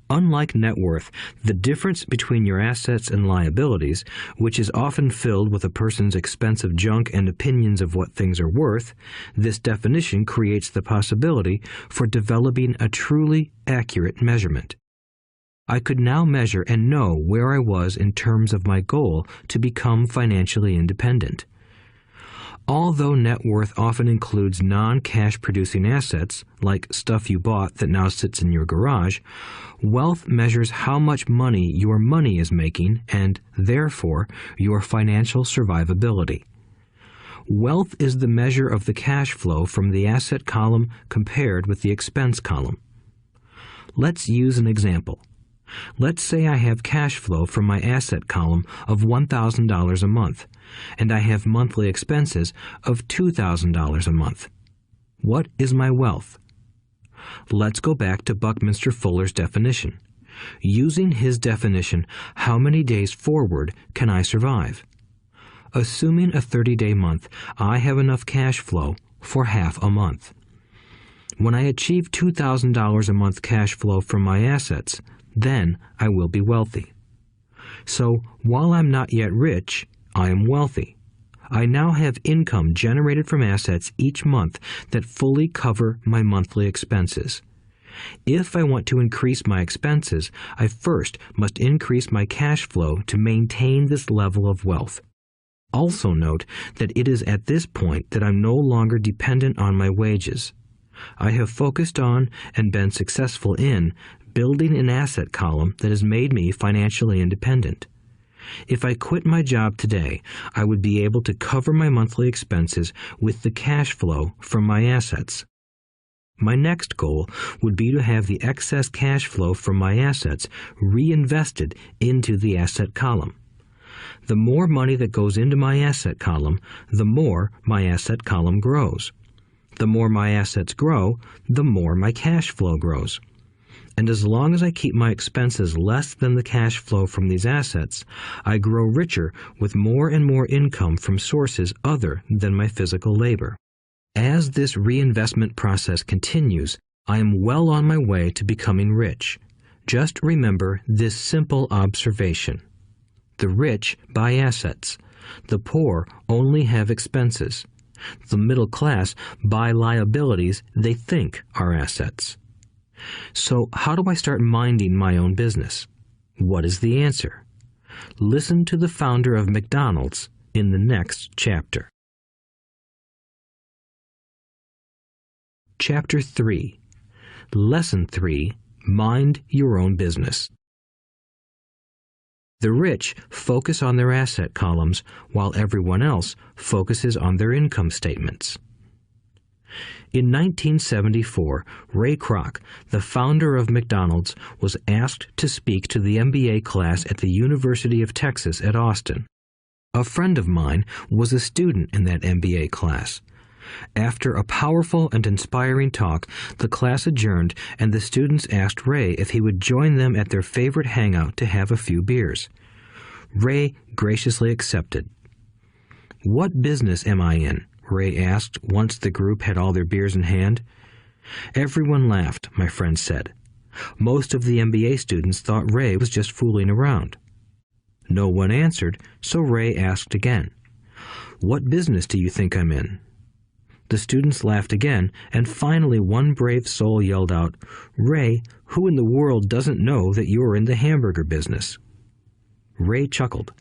Unlike net worth, the difference between your assets and liabilities, which is often filled with a person's expensive junk and opinions of what things are worth, this definition creates the possibility for developing a truly accurate measurement. I could now measure and know where I was in terms of my goal to become financially independent. Although net worth often includes non-cash producing assets, like stuff you bought that now sits in your garage, wealth measures how much money your money is making and, therefore, your financial survivability. Wealth is the measure of the cash flow from the asset column compared with the expense column. Let's use an example. Let's say I have cash flow from my asset column of $1,000 a month, and I have monthly expenses of $2,000 a month. What is my wealth? Let's go back to Buckminster Fuller's definition. Using his definition, how many days forward can I survive? Assuming a 30-day month, I have enough cash flow for half a month. When I achieve $2,000 a month cash flow from my assets, then I will be wealthy. So, while I'm not yet rich, I am wealthy. I now have income generated from assets each month that fully cover my monthly expenses. If I want to increase my expenses, I first must increase my cash flow to maintain this level of wealth. Also note that it is at this point that I'm no longer dependent on my wages. I have focused on and been successful in building an asset column that has made me financially independent. If I quit my job today, I would be able to cover my monthly expenses with the cash flow from my assets. My next goal would be to have the excess cash flow from my assets reinvested into the asset column. The more money that goes into my asset column, the more my asset column grows. The more my assets grow, the more my cash flow grows. And as long as I keep my expenses less than the cash flow from these assets, I grow richer with more and more income from sources other than my physical labor. As this reinvestment process continues, I am well on my way to becoming rich. Just remember this simple observation. The rich buy assets. The poor only have expenses. The middle class buy liabilities they think are assets. So how do I start minding my own business? What is the answer? Listen to the founder of McDonald's in the next chapter. Chapter 3. Lesson 3. Mind your own business. The rich focus on their asset columns while everyone else focuses on their income statements. In 1974, Ray Kroc, the founder of McDonald's, was asked to speak to the MBA class at the University of Texas at Austin. A friend of mine was a student in that MBA class. After a powerful and inspiring talk, the class adjourned and the students asked Ray if he would join them at their favorite hangout to have a few beers. Ray graciously accepted. "What business am I in?" Ray asked once the group had all their beers in hand. Everyone laughed, my friend said. Most of the MBA students thought Ray was just fooling around. No one answered, so Ray asked again. "What business do you think I'm in?" The students laughed again, and finally one brave soul yelled out, "Ray, who in the world doesn't know that you're in the hamburger business?" Ray chuckled.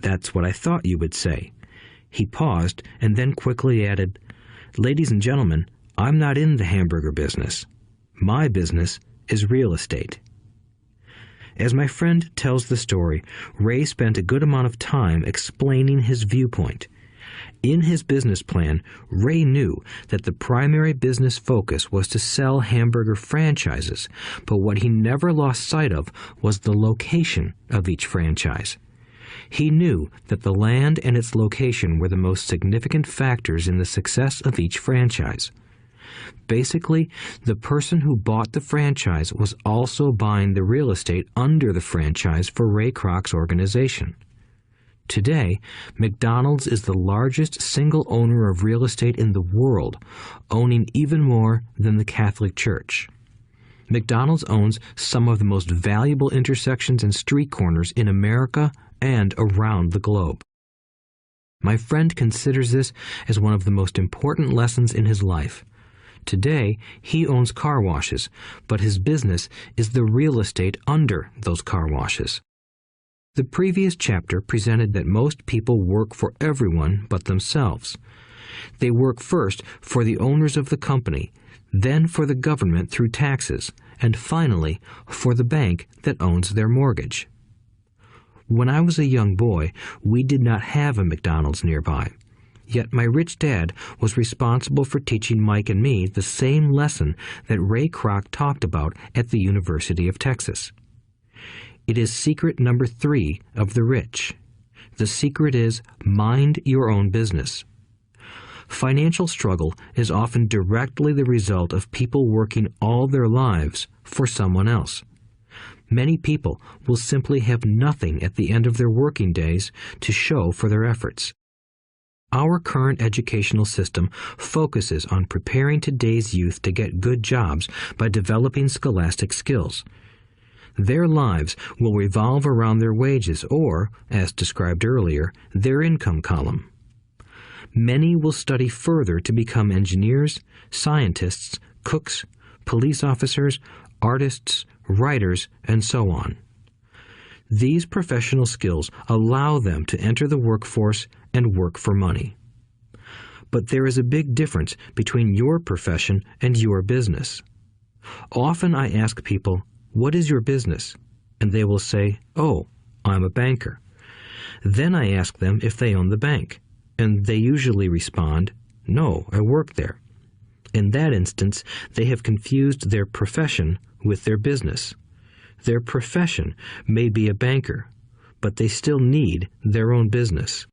"That's what I thought you would say." He paused and then quickly added, "Ladies and gentlemen, I'm not in the hamburger business. My business is real estate." As my friend tells the story, Ray spent a good amount of time explaining his viewpoint. In his business plan, Ray knew that the primary business focus was to sell hamburger franchises, but what he never lost sight of was the location of each franchise. He knew that the land and its location were the most significant factors in the success of each franchise. Basically, the person who bought the franchise was also buying the real estate under the franchise for Ray Kroc's organization. Today, McDonald's is the largest single owner of real estate in the world, owning even more than the Catholic Church. McDonald's owns some of the most valuable intersections and street corners in America and around the globe. My friend considers this as one of the most important lessons in his life. Today, he owns car washes, but his business is the real estate under those car washes. The previous chapter presented that most people work for everyone but themselves. They work first for the owners of the company, then for the government through taxes, and finally for the bank that owns their mortgage. When I was a young boy, we did not have a McDonald's nearby. Yet my rich dad was responsible for teaching Mike and me the same lesson that Ray Kroc talked about at the University of Texas. It is secret number 3 of the rich. The secret is mind your own business. Financial struggle is often directly the result of people working all their lives for someone else. Many people will simply have nothing at the end of their working days to show for their efforts. Our current educational system focuses on preparing today's youth to get good jobs by developing scholastic skills. Their lives will revolve around their wages or, as described earlier, their income column. Many will study further to become engineers, scientists, cooks, police officers, artists, writers, and so on. These professional skills allow them to enter the workforce and work for money. But there is a big difference between your profession and your business. Often I ask people, "What is your business?" And they will say, "Oh, I'm a banker." Then I ask them if they own the bank, and they usually respond, "No, I work there." In that instance, they have confused their profession with their business. Their profession may be a banker, but they still need their own business.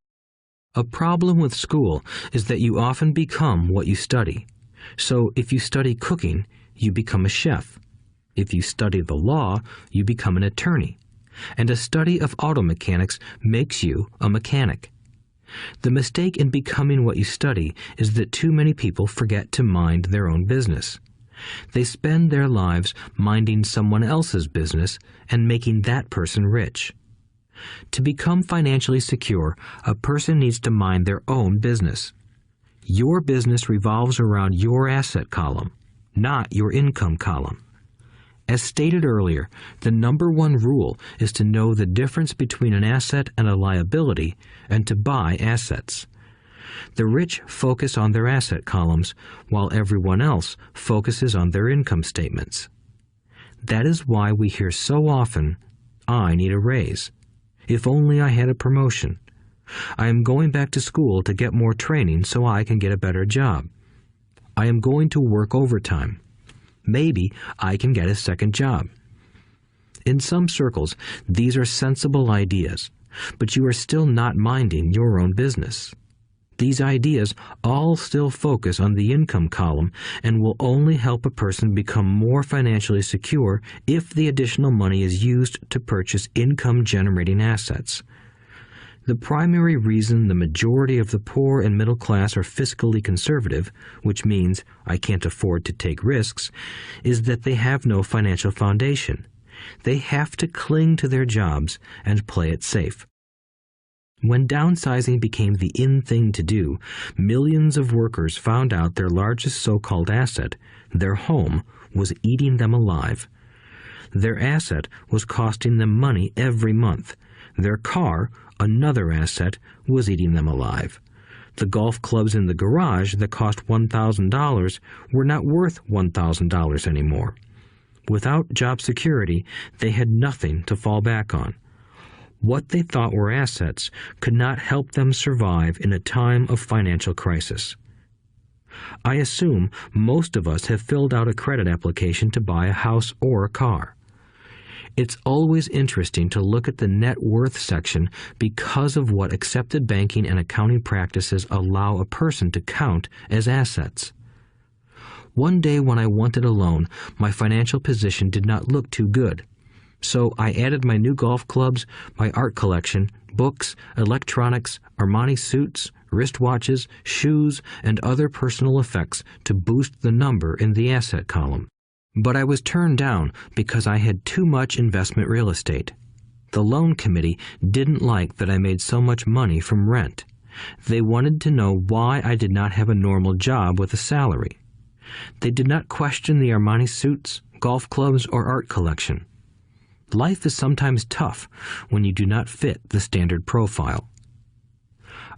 A problem with school is that you often become what you study. So if you study cooking, you become a chef. If you study the law, you become an attorney. And a study of auto mechanics makes you a mechanic. The mistake in becoming what you study is that too many people forget to mind their own business. They spend their lives minding someone else's business and making that person rich. To become financially secure, a person needs to mind their own business. Your business revolves around your asset column, not your income column. As stated earlier, the number one rule is to know the difference between an asset and a liability and to buy assets. The rich focus on their asset columns, while everyone else focuses on their income statements. That is why we hear so often, "I need a raise. If only I had a promotion. I am going back to school to get more training so I can get a better job. I am going to work overtime. Maybe I can get a second job." In some circles, these are sensible ideas, but you are still not minding your own business. These ideas all still focus on the income column and will only help a person become more financially secure if the additional money is used to purchase income-generating assets. The primary reason the majority of the poor and middle class are fiscally conservative, which means I can't afford to take risks, is that they have no financial foundation. They have to cling to their jobs and play it safe. When downsizing became the in thing to do, millions of workers found out their largest so-called asset, their home, was eating them alive. Their asset was costing them money every month. Their car, another asset, was eating them alive. The golf clubs in the garage that cost $1,000 were not worth $1,000 anymore. Without job security, they had nothing to fall back on. What they thought were assets could not help them survive in a time of financial crisis. I assume most of us have filled out a credit application to buy a house or a car. It's always interesting to look at the net worth section because of what accepted banking and accounting practices allow a person to count as assets. One day when I wanted a loan, my financial position did not look too good. So I added my new golf clubs, my art collection, books, electronics, Armani suits, wristwatches, shoes, and other personal effects to boost the number in the asset column. But I was turned down because I had too much investment real estate. The loan committee didn't like that I made so much money from rent. They wanted to know why I did not have a normal job with a salary. They did not question the Armani suits, golf clubs, or art collection. Life is sometimes tough when you do not fit the standard profile.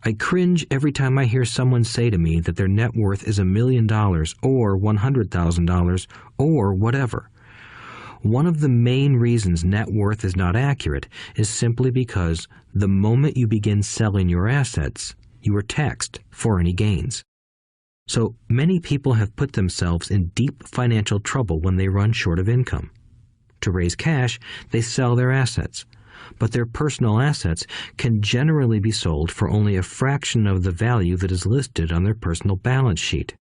I cringe every time I hear someone say to me that their net worth is $1 million or $100,000 or whatever. One of the main reasons net worth is not accurate is simply because the moment you begin selling your assets, you are taxed for any gains. So many people have put themselves in deep financial trouble when they run short of income. To raise cash, they sell their assets, but their personal assets can generally be sold for only a fraction of the value that is listed on their personal balance sheet.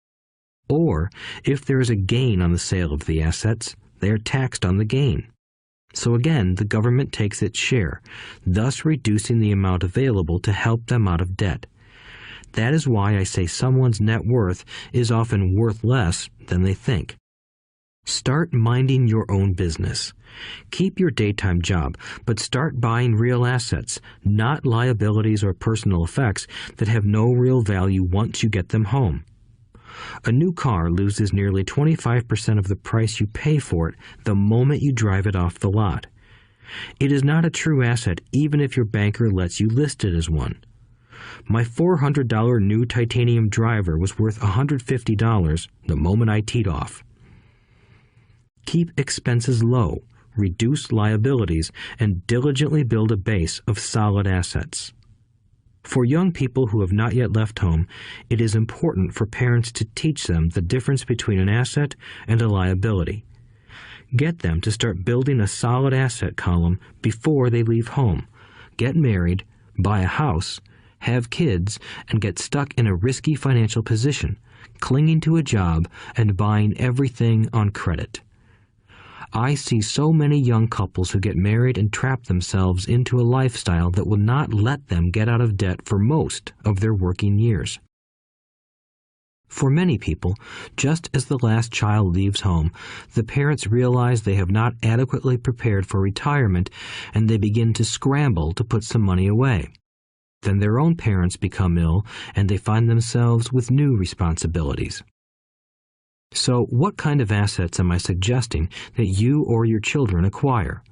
Or, if there is a gain on the sale of the assets, they are taxed on the gain. So again, the government takes its share, thus reducing the amount available to help them out of debt. That is why I say someone's net worth is often worth less than they think. Start minding your own business. Keep your daytime job, but start buying real assets, not liabilities or personal effects that have no real value once you get them home. A new car loses nearly 25% of the price you pay for it the moment you drive it off the lot. It is not a true asset even if your banker lets you list it as one. My $400 new titanium driver was worth $150 the moment I teed off. Keep expenses low. reduce liabilities, and diligently build a base of solid assets. For young people who have not yet left home, it is important for parents to teach them the difference between an asset and a liability. Get them to start building a solid asset column before they leave home, get married, buy a house, have kids, and get stuck in a risky financial position, clinging to a job and buying everything on credit. I see so many young couples who get married and trap themselves into a lifestyle that will not let them get out of debt for most of their working years. For many people, just as the last child leaves home, the parents realize they have not adequately prepared for retirement and they begin to scramble to put some money away. Then their own parents become ill and they find themselves with new responsibilities. So, what kind of assets am I suggesting that you or your children acquire?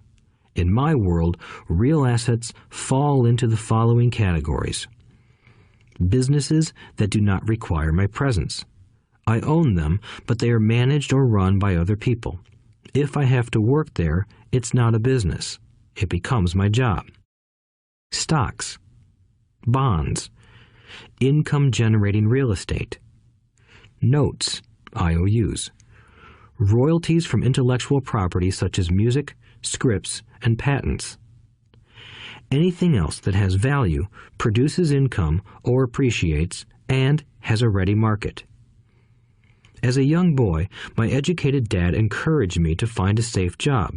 In my world, real assets fall into the following categories. Businesses that do not require my presence. I own them, but they are managed or run by other people. If I have to work there, it's not a business. It becomes my job. Stocks, bonds, income-generating real estate, notes, IOUs, royalties from intellectual property such as music, scripts, and patents. Anything else that has value, produces income, or appreciates, and has a ready market. As a young boy, my educated dad encouraged me to find a safe job,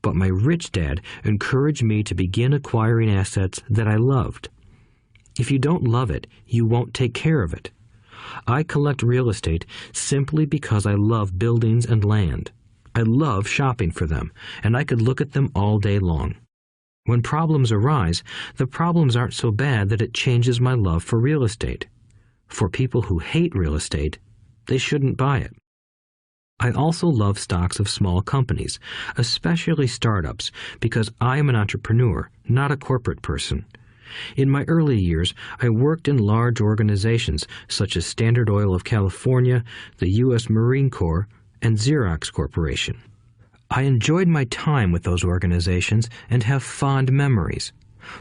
but my rich dad encouraged me to begin acquiring assets that I loved. If you don't love it, you won't take care of it. I collect real estate simply because I love buildings and land. I love shopping for them, and I could look at them all day long. When problems arise, the problems aren't so bad that it changes my love for real estate. For people who hate real estate, they shouldn't buy it. I also love stocks of small companies, especially startups, because I am an entrepreneur, not a corporate person. In my early years, I worked in large organizations such as Standard Oil of California, the U.S. Marine Corps, and Xerox Corporation. I enjoyed my time with those organizations and have fond memories,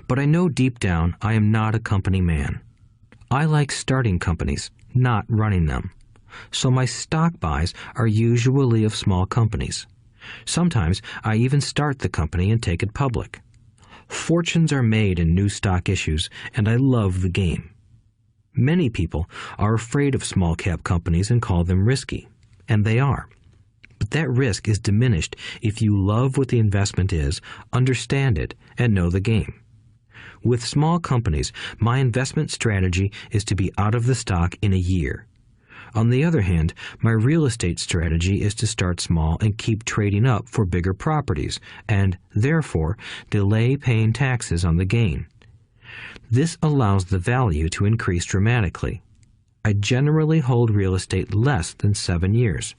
but I know deep down I am not a company man. I like starting companies, not running them. So my stock buys are usually of small companies. Sometimes I even start the company and take it public. Fortunes are made in new stock issues, and I love the game. Many people are afraid of small-cap companies and call them risky, and they are. But that risk is diminished if you love what the investment is, understand it, and know the game. With small companies, my investment strategy is to be out of the stock in a year. On the other hand, my real estate strategy is to start small and keep trading up for bigger properties, and, therefore, delay paying taxes on the gain. This allows the value to increase dramatically. I generally hold real estate less than 7 years.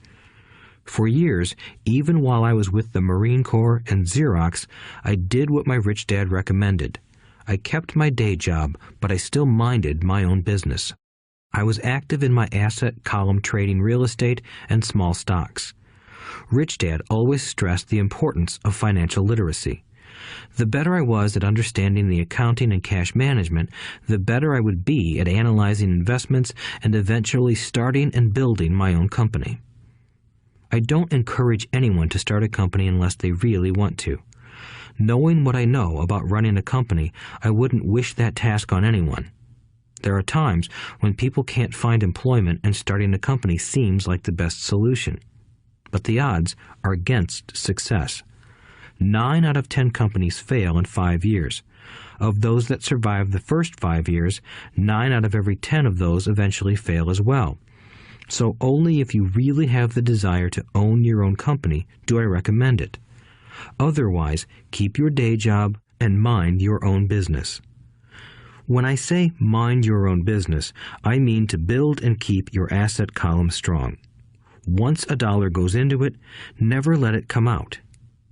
For years, even while I was with the Marine Corps and Xerox, I did what my rich dad recommended. I kept my day job, but I still minded my own business. I was active in my asset column trading real estate and small stocks. Rich Dad always stressed the importance of financial literacy. The better I was at understanding the accounting and cash management, the better I would be at analyzing investments and eventually starting and building my own company. I don't encourage anyone to start a company unless they really want to. Knowing what I know about running a company, I wouldn't wish that task on anyone. There are times when people can't find employment and starting a company seems like the best solution. But the odds are against success. 9 out of 10 companies fail in 5 years. Of those that survive the first 5 years, 9 out of every 10 of those eventually fail as well. So only if you really have the desire to own your own company do I recommend it. Otherwise, keep your day job and mind your own business. When I say mind your own business, I mean to build and keep your asset column strong. Once a dollar goes into it, never let it come out.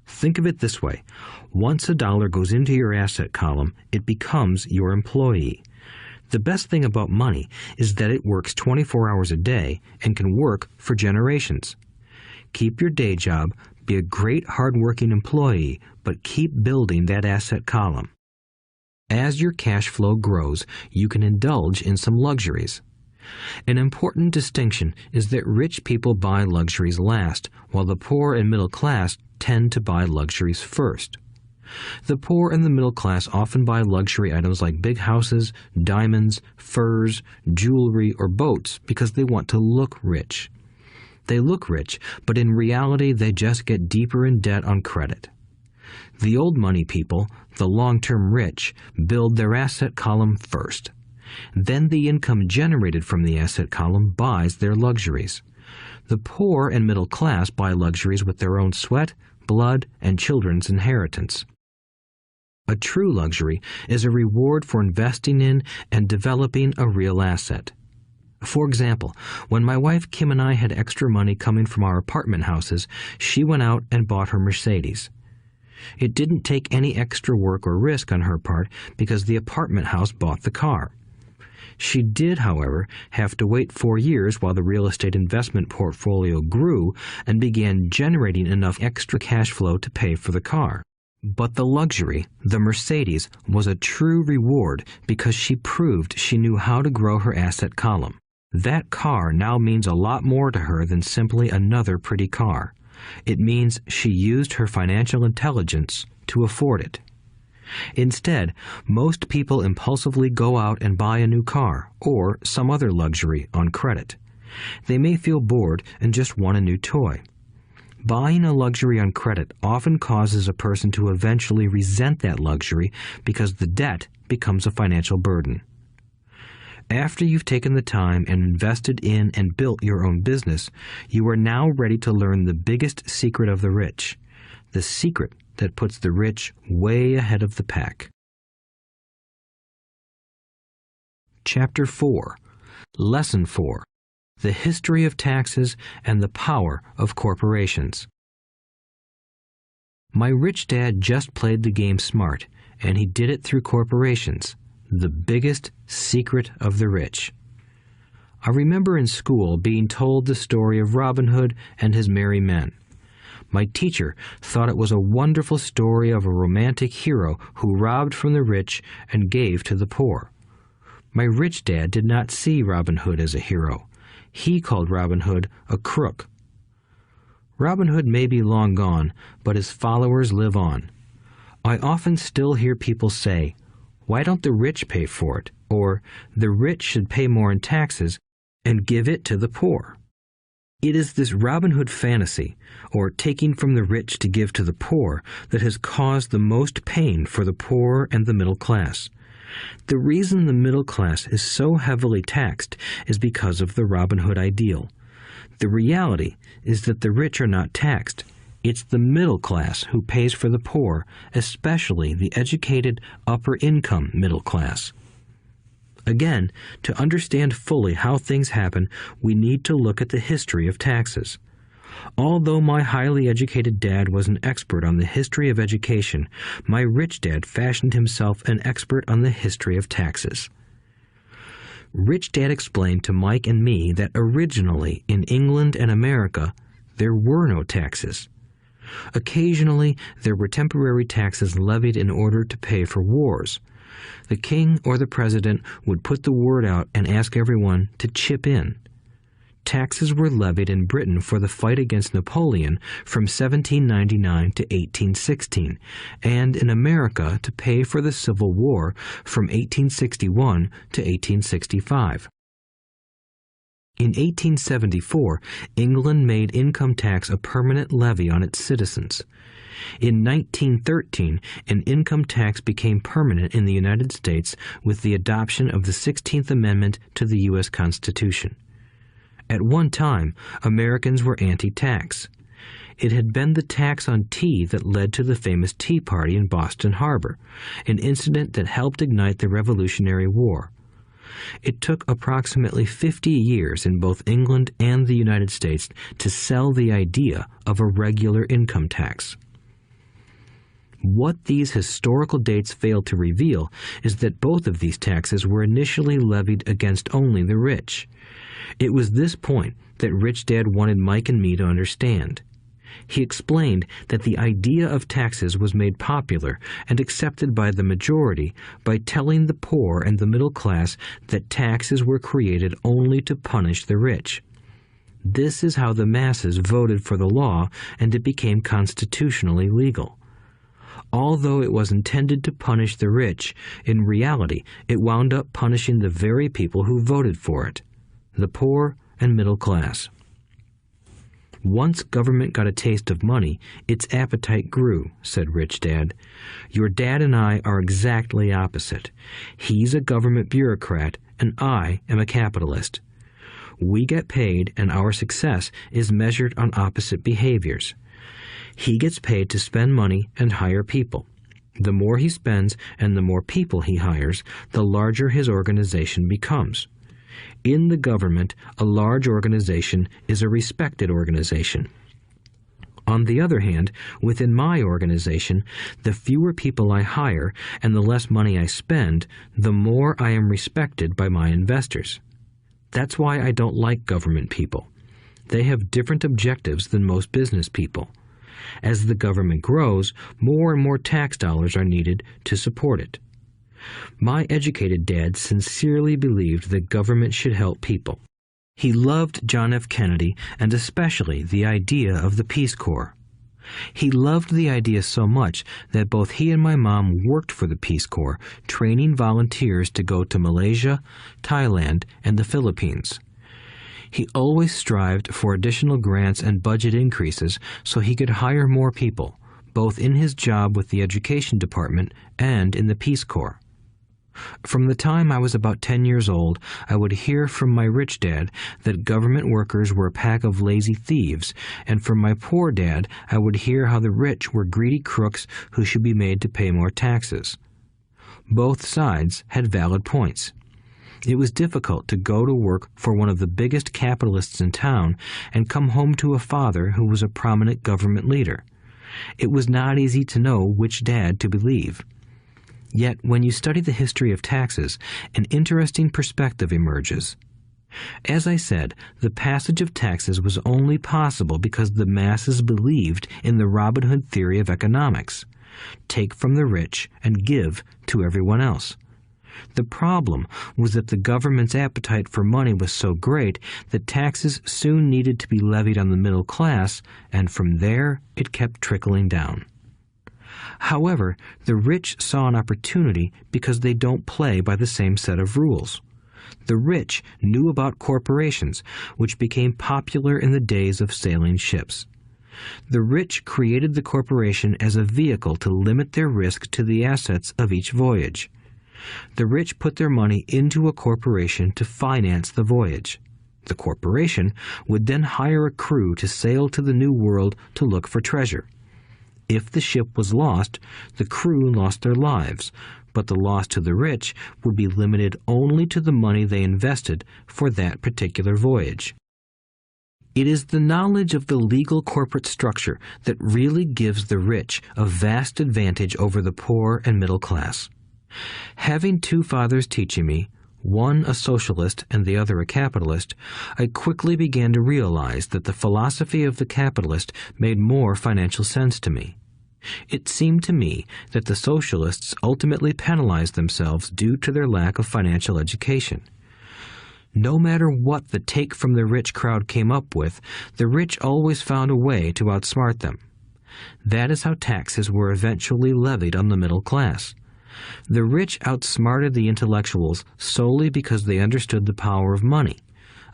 Think of it this way. Once a dollar goes into your asset column, it becomes your employee. The best thing about money is that it works 24 hours a day and can work for generations. Keep your day job, Be a great hard-working employee, but keep building that asset column. As your cash flow grows, you can indulge in some luxuries. An important distinction is that rich people buy luxuries last, while the poor and middle class tend to buy luxuries first. The poor and the middle class often buy luxury items like big houses, diamonds, furs, jewelry, or boats because they want to look rich. They look rich, but in reality they just get deeper in debt on credit. The old money people, the long-term rich, build their asset column first. Then the income generated from the asset column buys their luxuries. The poor and middle class buy luxuries with their own sweat, blood, and children's inheritance. A true luxury is a reward for investing in and developing a real asset. For example, when my wife Kim and I had extra money coming from our apartment houses, she went out and bought her Mercedes. It didn't take any extra work or risk on her part because the apartment house bought the car. She did, however, have to wait 4 years while the real estate investment portfolio grew and began generating enough extra cash flow to pay for the car. But the luxury, the Mercedes, was a true reward because she proved she knew how to grow her asset column. That car now means a lot more to her than simply another pretty car. It means she used her financial intelligence to afford it. Instead, most people impulsively go out and buy a new car or some other luxury on credit. They may feel bored and just want a new toy. Buying a luxury on credit often causes a person to eventually resent that luxury because the debt becomes a financial burden. After you've taken the time and invested in and built your own business, you are now ready to learn the biggest secret of the rich, the secret that puts the rich way ahead of the pack. Chapter 4. Lesson 4. The History of Taxes and the Power of Corporations. My rich dad just played the game smart, and he did it through corporations, the biggest secret of the rich. I remember in school being told the story of Robin Hood and his merry men. My teacher thought it was a wonderful story of a romantic hero who robbed from the rich and gave to the poor. My rich dad did not see Robin Hood as a hero. He called Robin Hood a crook. Robin Hood may be long gone, but his followers live on. I often still hear people say, "Why don't the rich pay for it?" or "The rich should pay more in taxes and give it to the poor." It is this Robin Hood fantasy, or taking from the rich to give to the poor, that has caused the most pain for the poor and the middle class. The reason the middle class is so heavily taxed is because of the Robin Hood ideal. The reality is that the rich are not taxed. It's the middle class who pays for the poor, especially the educated, upper-income middle class. Again, to understand fully how things happen, we need to look at the history of taxes. Although my highly educated dad was an expert on the history of education, my rich dad fashioned himself an expert on the history of taxes. Rich Dad explained to Mike and me that originally in England and America, there were no taxes. Occasionally, there were temporary taxes levied in order to pay for wars. The king or the president would put the word out and ask everyone to chip in. Taxes were levied in Britain for the fight against Napoleon from 1799 to 1816, and in America to pay for the Civil War from 1861 to 1865. In 1874, England made income tax a permanent levy on its citizens. In 1913, an income tax became permanent in the United States with the adoption of the 16th Amendment to the U.S. Constitution. At one time, Americans were anti-tax. It had been the tax on tea that led to the famous Tea Party in Boston Harbor, an incident that helped ignite the Revolutionary War. It took approximately 50 years in both England and the United States to sell the idea of a regular income tax. What these historical dates fail to reveal is that both of these taxes were initially levied against only the rich. It was this point that Rich Dad wanted Mike and me to understand. He explained that the idea of taxes was made popular and accepted by the majority by telling the poor and the middle class that taxes were created only to punish the rich. This is how the masses voted for the law, and it became constitutionally legal. Although it was intended to punish the rich, in reality it wound up punishing the very people who voted for it, the poor and middle class. Once government got a taste of money, its appetite grew, said Rich Dad. Your dad and I are exactly opposite. He's a government bureaucrat, and I am a capitalist. We get paid, and our success is measured on opposite behaviors. He gets paid to spend money and hire people. The more he spends and the more people he hires, the larger his organization becomes. In the government, a large organization is a respected organization. On the other hand, within my organization, the fewer people I hire and the less money I spend, the more I am respected by my investors. That's why I don't like government people. They have different objectives than most business people. As the government grows, more and more tax dollars are needed to support it. My educated dad sincerely believed that government should help people. He loved John F. Kennedy and especially the idea of the Peace Corps. He loved the idea so much that both he and my mom worked for the Peace Corps, training volunteers to go to Malaysia, Thailand, and the Philippines. He always strived for additional grants and budget increases so he could hire more people, both in his job with the Education Department and in the Peace Corps. From the time I was about 10 years old, I would hear from my rich dad that government workers were a pack of lazy thieves, and from my poor dad I would hear how the rich were greedy crooks who should be made to pay more taxes. Both sides had valid points. It was difficult to go to work for one of the biggest capitalists in town and come home to a father who was a prominent government leader. It was not easy to know which dad to believe. Yet, when you study the history of taxes, an interesting perspective emerges. As I said, the passage of taxes was only possible because the masses believed in the Robin Hood theory of economics. Take from the rich and give to everyone else. The problem was that the government's appetite for money was so great that taxes soon needed to be levied on the middle class, and from there it kept trickling down. However, the rich saw an opportunity because they don't play by the same set of rules. The rich knew about corporations, which became popular in the days of sailing ships. The rich created the corporation as a vehicle to limit their risk to the assets of each voyage. The rich put their money into a corporation to finance the voyage. The corporation would then hire a crew to sail to the New World to look for treasure. If the ship was lost, the crew lost their lives, but the loss to the rich would be limited only to the money they invested for that particular voyage. It is the knowledge of the legal corporate structure that really gives the rich a vast advantage over the poor and middle class. Having two fathers teaching me, one a socialist and the other a capitalist, I quickly began to realize that the philosophy of the capitalist made more financial sense to me. It seemed to me that the socialists ultimately penalized themselves due to their lack of financial education. No matter what the take from the rich crowd came up with, the rich always found a way to outsmart them. That is how taxes were eventually levied on the middle class. The rich outsmarted the intellectuals solely because they understood the power of money,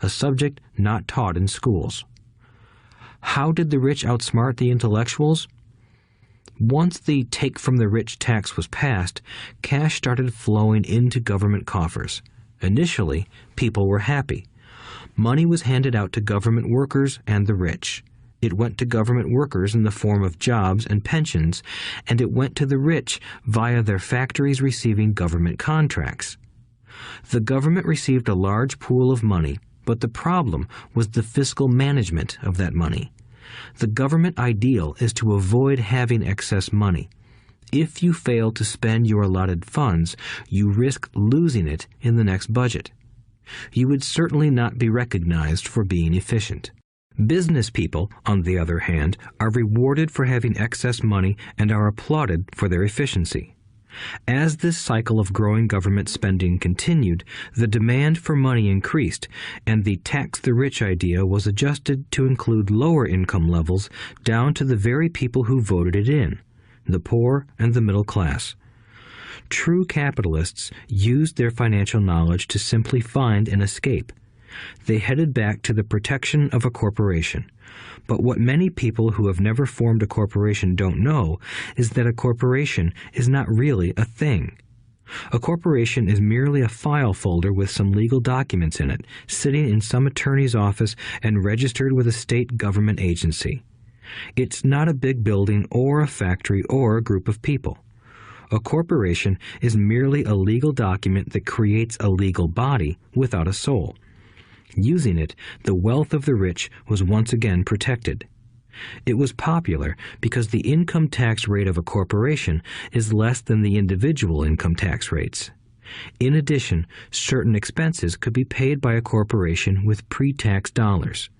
a subject not taught in schools. How did the rich outsmart the intellectuals? Once the take from the rich tax was passed, cash started flowing into government coffers. Initially, people were happy. Money was handed out to government workers and the rich. It went to government workers in the form of jobs and pensions, and it went to the rich via their factories receiving government contracts. The government received a large pool of money, but the problem was the fiscal management of that money. The government ideal is to avoid having excess money. If you fail to spend your allotted funds, you risk losing it in the next budget. You would certainly not be recognized for being efficient. Business people, on the other hand, are rewarded for having excess money and are applauded for their efficiency. As this cycle of growing government spending continued, the demand for money increased, and the tax the rich idea was adjusted to include lower income levels down to the very people who voted it in, the poor and the middle class. True capitalists used their financial knowledge to simply find an escape. They headed back to the protection of a corporation. But what many people who have never formed a corporation don't know is that a corporation is not really a thing. A corporation is merely a file folder with some legal documents in it, sitting in some attorney's office and registered with a state government agency. It's not a big building or a factory or a group of people. A corporation is merely a legal document that creates a legal body without a soul. Using it, the wealth of the rich was once again protected. It was popular because the income tax rate of a corporation is less than the individual income tax rates. In addition, certain expenses could be paid by a corporation with pre-tax dollars.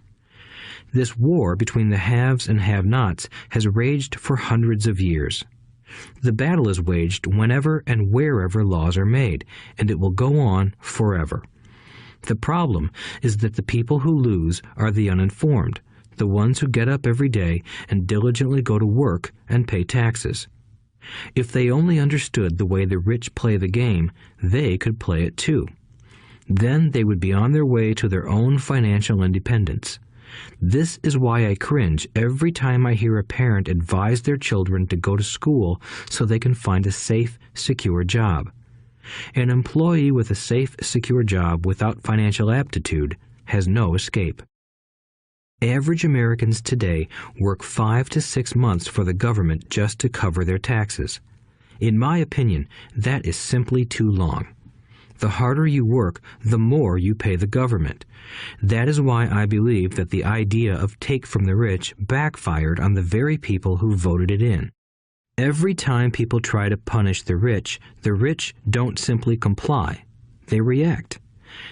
This war between the haves and have-nots has raged for hundreds of years. The battle is waged whenever and wherever laws are made, and it will go on forever. The problem is that the people who lose are the uninformed, the ones who get up every day and diligently go to work and pay taxes. If they only understood the way the rich play the game, they could play it too. Then they would be on their way to their own financial independence. This is why I cringe every time I hear a parent advise their children to go to school so they can find a safe, secure job. An employee with a safe, secure job without financial aptitude has no escape. Average Americans today work 5 to 6 months for the government just to cover their taxes. In my opinion, that is simply too long. The harder you work, the more you pay the government. That is why I believe that the idea of take from the rich backfired on the very people who voted it in. Every time people try to punish the rich don't simply comply. They react.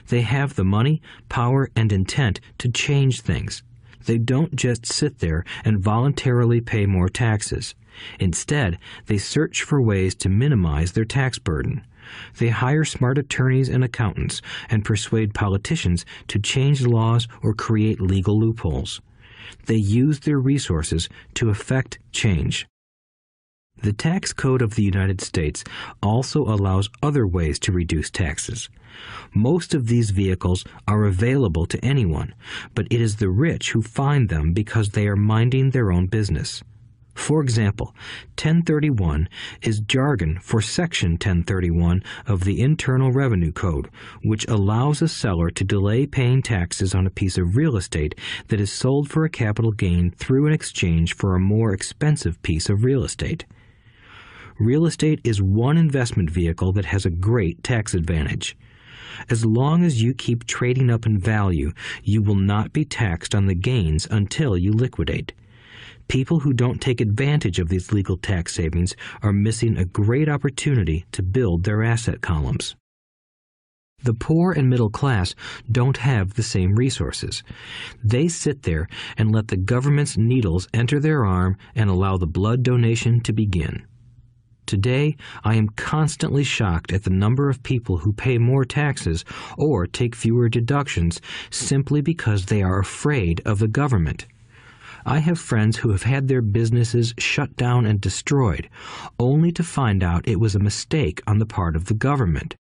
They have the money, power, and intent to change things. They don't just sit there and voluntarily pay more taxes. Instead, they search for ways to minimize their tax burden. They hire smart attorneys and accountants and persuade politicians to change laws or create legal loopholes. They use their resources to effect change. The tax code of the United States also allows other ways to reduce taxes. Most of these vehicles are available to anyone, but it is the rich who find them because they are minding their own business. For example, 1031 is jargon for Section 1031 of the Internal Revenue Code, which allows a seller to delay paying taxes on a piece of real estate that is sold for a capital gain through an exchange for a more expensive piece of real estate. Real estate is one investment vehicle that has a great tax advantage. As long as you keep trading up in value, you will not be taxed on the gains until you liquidate. People who don't take advantage of these legal tax savings are missing a great opportunity to build their asset columns. The poor and middle class don't have the same resources. They sit there and let the government's needles enter their arm and allow the blood donation to begin. Today, I am constantly shocked at the number of people who pay more taxes or take fewer deductions simply because they are afraid of the government. I have friends who have had their businesses shut down and destroyed, only to find out it was a mistake on the part of the government.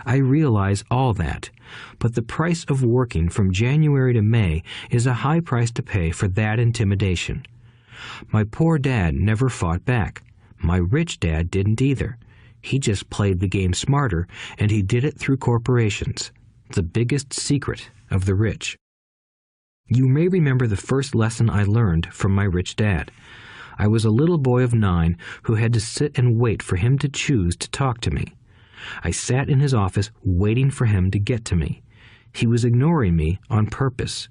I realize all that, but the price of working from January to May is a high price to pay for that intimidation. My poor dad never fought back. My rich dad didn't either. He just played the game smarter, and he did it through corporations, the biggest secret of the rich. You may remember the first lesson I learned from my rich dad. I was a little boy of 9 who had to sit and wait for him to choose to talk to me. I sat in his office waiting for him to get to me. He was ignoring me on purpose.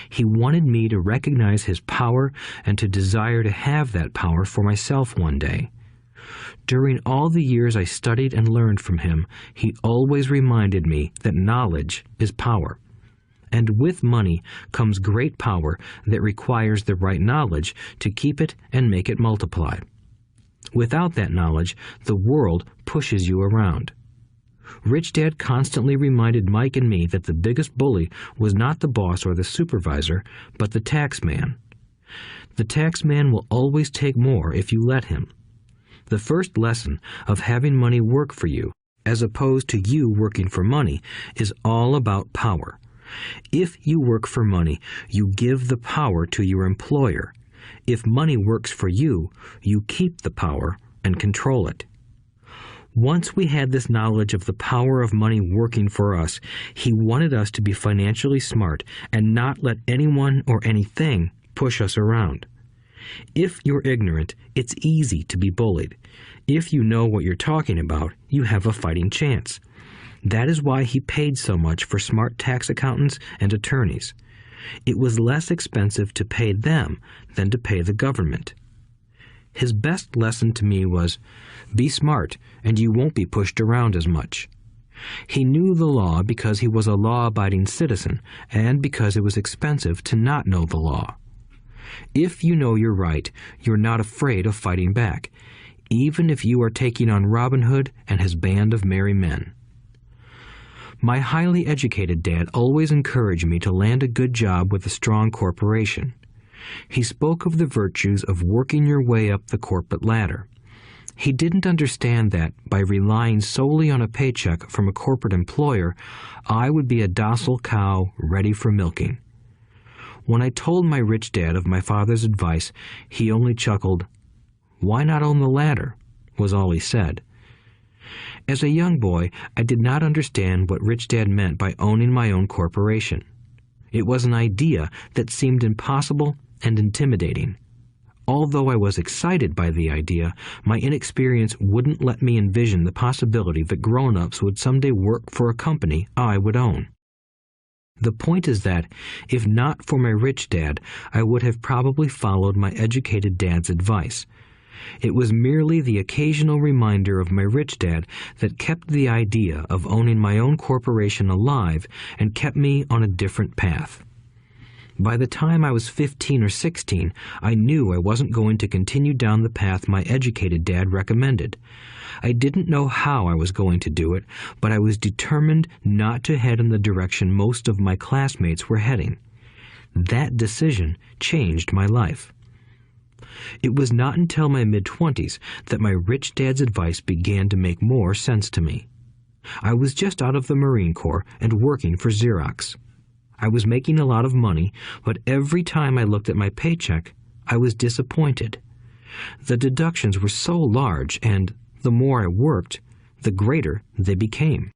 He wanted me to recognize his power and to desire to have that power for myself one day. During all the years I studied and learned from him, he always reminded me that knowledge is power. and with money comes great power that requires the right knowledge to keep it and make it multiply. Without that knowledge, the world pushes you around. Rich Dad constantly reminded Mike and me that the biggest bully was not the boss or the supervisor, but the tax man. The tax man will always take more if you let him. The first lesson of having money work for you, as opposed to you working for money, is all about power. If you work for money, you give the power to your employer. If money works for you, you keep the power and control it. Once we had this knowledge of the power of money working for us, he wanted us to be financially smart and not let anyone or anything push us around. If you're ignorant, it's easy to be bullied. If you know what you're talking about, you have a fighting chance. That is why he paid so much for smart tax accountants and attorneys. It was less expensive to pay them than to pay the government. His best lesson to me was, be smart and you won't be pushed around as much. He knew the law because he was a law-abiding citizen and because it was expensive to not know the law. If you know you're right, you're not afraid of fighting back, even if you are taking on Robin Hood and his band of merry men. My highly educated dad always encouraged me to land a good job with a strong corporation. He spoke of the virtues of working your way up the corporate ladder. He didn't understand that, by relying solely on a paycheck from a corporate employer, I would be a docile cow ready for milking. When I told my rich dad of my father's advice, he only chuckled. "Why not own the ladder?" was all he said. As a young boy, I did not understand what Rich Dad meant by owning my own corporation. It was an idea that seemed impossible and intimidating. Although I was excited by the idea, my inexperience wouldn't let me envision the possibility that grown-ups would someday work for a company I would own. The point is that, if not for my rich dad, I would have probably followed my educated dad's advice. It was merely the occasional reminder of my rich dad that kept the idea of owning my own corporation alive and kept me on a different path. By the time I was 15 or 16, I knew I wasn't going to continue down the path my educated dad recommended. I didn't know how I was going to do it, but I was determined not to head in the direction most of my classmates were heading. That decision changed my life. It was not until my mid-20s that my rich dad's advice began to make more sense to me. I was just out of the Marine Corps and working for Xerox. I was making a lot of money, but every time I looked at my paycheck, I was disappointed. The deductions were so large, and the more I worked, the greater they became.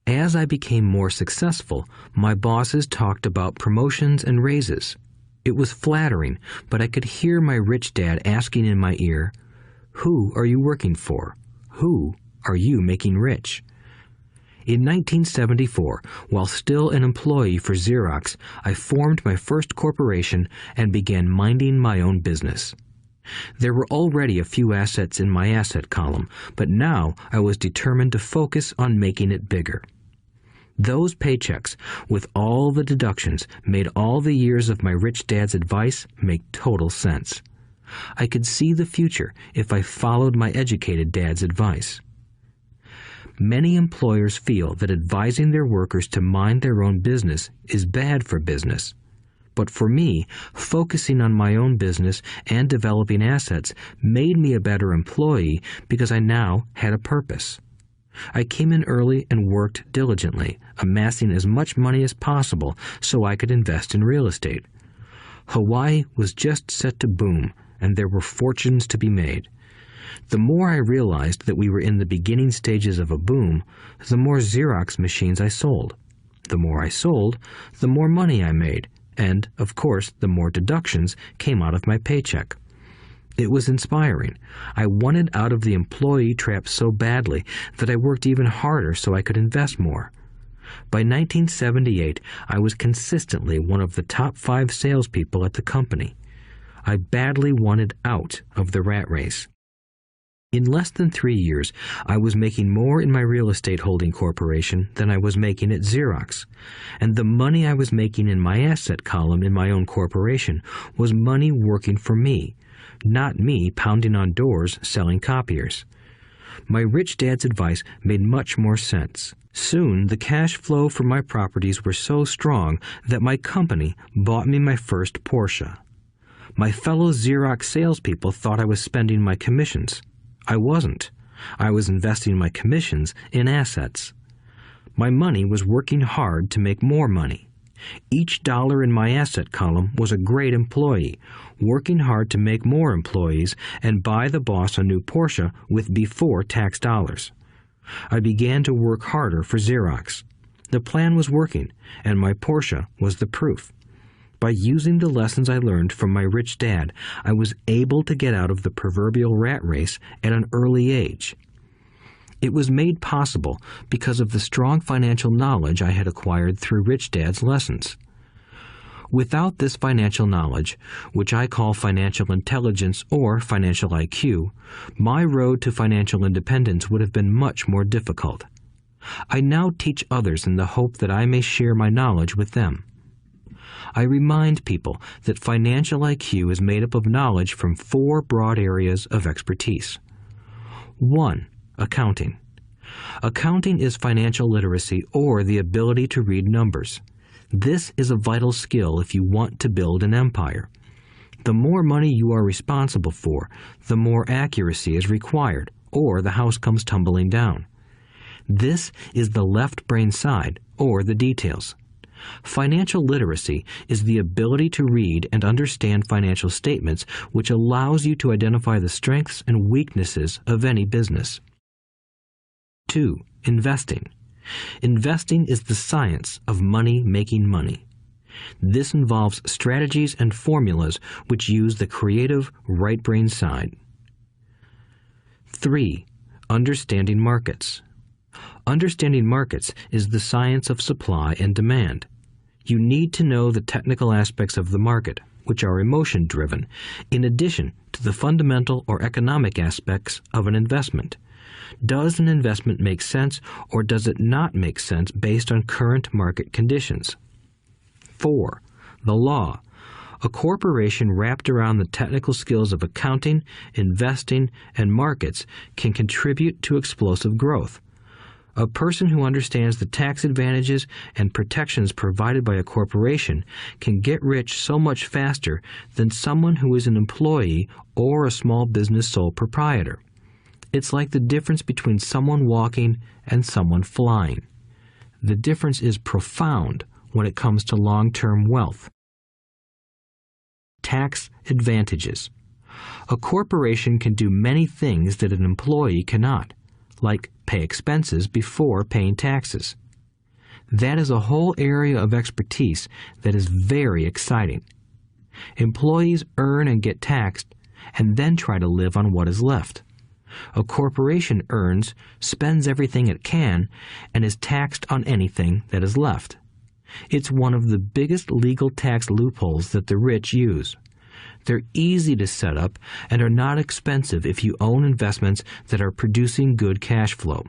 As I became more successful, my bosses talked about promotions and raises. It was flattering, but I could hear my rich dad asking in my ear, "Who are you working for? Who are you making rich?" In 1974, while still an employee for Xerox, I formed my first corporation and began minding my own business. There were already a few assets in my asset column, but now I was determined to focus on making it bigger. Those paychecks, with all the deductions, made all the years of my rich dad's advice make total sense. I could see the future if I followed my educated dad's advice. Many employers feel that advising their workers to mind their own business is bad for business. But for me, focusing on my own business and developing assets made me a better employee because I now had a purpose. I came in early and worked diligently, amassing as much money as possible so I could invest in real estate. Hawaii was just set to boom, and there were fortunes to be made. The more I realized that we were in the beginning stages of a boom, the more Xerox machines I sold. The more I sold, the more money I made, and, of course, the more deductions came out of my paycheck. It was inspiring. I wanted out of the employee trap so badly that I worked even harder so I could invest more. By 1978, I was consistently one of the top 5 salespeople at the company. I badly wanted out of the rat race. In less than 3 years, I was making more in my real estate holding corporation than I was making at Xerox, and the money I was making in my asset column in my own corporation was money working for me, not me pounding on doors selling copiers. My rich dad's advice made much more sense. Soon, the cash flow from my properties were so strong that my company bought me my first Porsche. My fellow Xerox salespeople thought I was spending my commissions. I wasn't. I was investing my commissions in assets. My money was working hard to make more money. Each dollar in my asset column was a great employee, working hard to make more employees and buy the boss a new Porsche with before-tax dollars. I began to work harder for Xerox. The plan was working, and my Porsche was the proof. By using the lessons I learned from my rich dad, I was able to get out of the proverbial rat race at an early age. It was made possible because of the strong financial knowledge I had acquired through Rich Dad's lessons. Without this financial knowledge, which I call financial intelligence or financial IQ, my road to financial independence would have been much more difficult. I now teach others in the hope that I may share my knowledge with them. I remind people that financial IQ is made up of knowledge from 4 broad areas of expertise. 1. Accounting. Accounting is financial literacy or the ability to read numbers. This is a vital skill if you want to build an empire. The more money you are responsible for, the more accuracy is required, or the house comes tumbling down. This is the left brain side, or the details. Financial literacy is the ability to read and understand financial statements, which allows you to identify the strengths and weaknesses of any business. 2. Investing. Investing is the science of money making money. This involves strategies and formulas which use the creative right brain side. 3. Understanding markets. Understanding markets is the science of supply and demand. You need to know the technical aspects of the market, which are emotion-driven, in addition to the fundamental or economic aspects of an investment. Does an investment make sense or does it not make sense based on current market conditions? 4. The law. A corporation wrapped around the technical skills of accounting, investing, and markets can contribute to explosive growth. A person who understands the tax advantages and protections provided by a corporation can get rich so much faster than someone who is an employee or a small business sole proprietor. It's like the difference between someone walking and someone flying. The difference is profound when it comes to long-term wealth. Tax advantages. A corporation can do many things that an employee cannot, like pay expenses before paying taxes. That is a whole area of expertise that is very exciting. Employees earn and get taxed, and then try to live on what is left. A corporation earns, spends everything it can, and is taxed on anything that is left. It's one of the biggest legal tax loopholes that the rich use. They're easy to set up and are not expensive if you own investments that are producing good cash flow.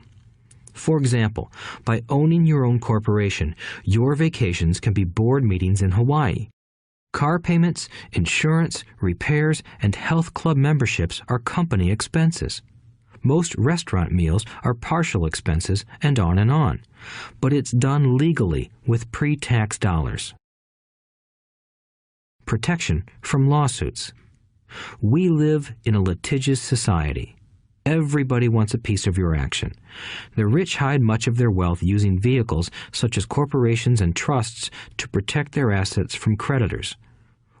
For example, by owning your own corporation, your vacations can be board meetings in Hawaii. Car payments, insurance, repairs, and health club memberships are company expenses. Most restaurant meals are partial expenses and on. But it's done legally with pre-tax dollars. Protection from lawsuits. We live in a litigious society. Everybody wants a piece of your action. The rich hide much of their wealth using vehicles such as corporations and trusts to protect their assets from creditors.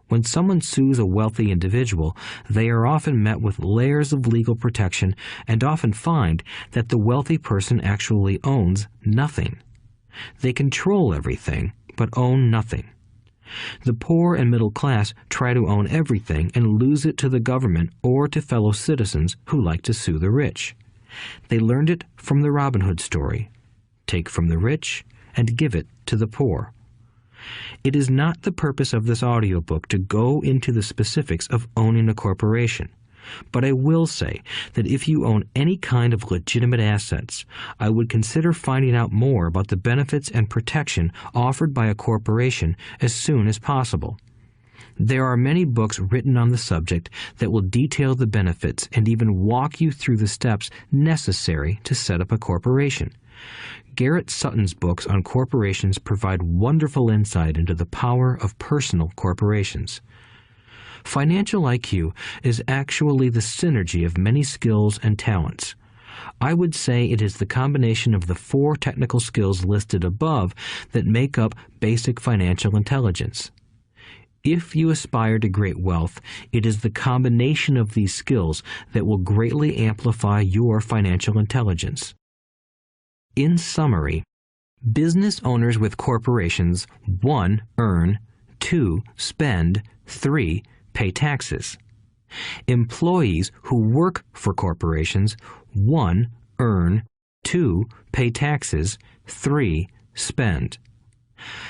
When someone sues a wealthy individual, they are often met with layers of legal protection and often find that the wealthy person actually owns nothing. They control everything, but own nothing. The poor and middle class try to own everything and lose it to the government or to fellow citizens who like to sue the rich. They learned it from the Robin Hood story. Take from the rich and give it to the poor. It is not the purpose of this audiobook to go into the specifics of owning a corporation. But I will say that if you own any kind of legitimate assets, I would consider finding out more about the benefits and protection offered by a corporation as soon as possible. There are many books written on the subject that will detail the benefits and even walk you through the steps necessary to set up a corporation. Garrett Sutton's books on corporations provide wonderful insight into the power of personal corporations. Financial IQ is actually the synergy of many skills and talents. I would say it is the combination of the 4 technical skills listed above that make up basic financial intelligence. If you aspire to great wealth, it is the combination of these skills that will greatly amplify your financial intelligence. In summary, business owners with corporations 1. Earn, 2. Spend, 3. Pay taxes. Employees who work for corporations 1. Earn, 2. Pay taxes, 3. Spend.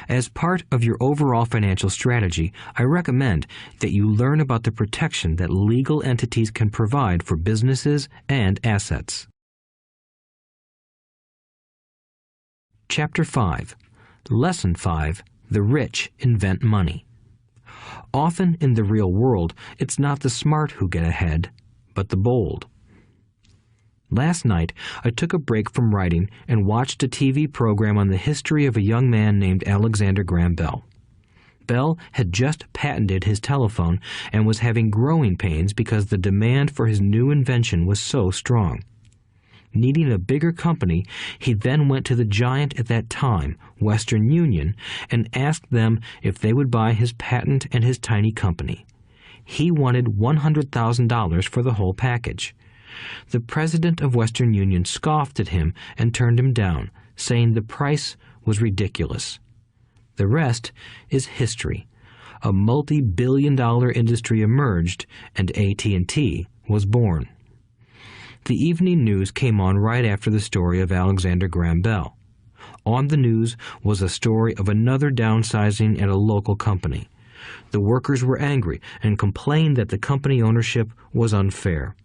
As part of your overall financial strategy, I recommend that you learn about the protection that legal entities can provide for businesses and assets. Chapter 5. Lesson 5. The rich invent money. Often in the real world, it's not the smart who get ahead, but the bold. Last night, I took a break from writing and watched a TV program on the history of a young man named Alexander Graham Bell. Bell had just patented his telephone and was having growing pains because the demand for his new invention was so strong. Needing a bigger company, he then went to the giant at that time, Western Union, and asked them if they would buy his patent and his tiny company. He wanted $100,000 for the whole package. The president of Western Union scoffed at him and turned him down, saying the price was ridiculous. The rest is history. A multi-billion-dollar industry emerged, and AT&T was born. The evening news came on right after the story of Alexander Graham Bell. On the news was a story of another downsizing at a local company. The workers were angry and complained that the company ownership was unfair.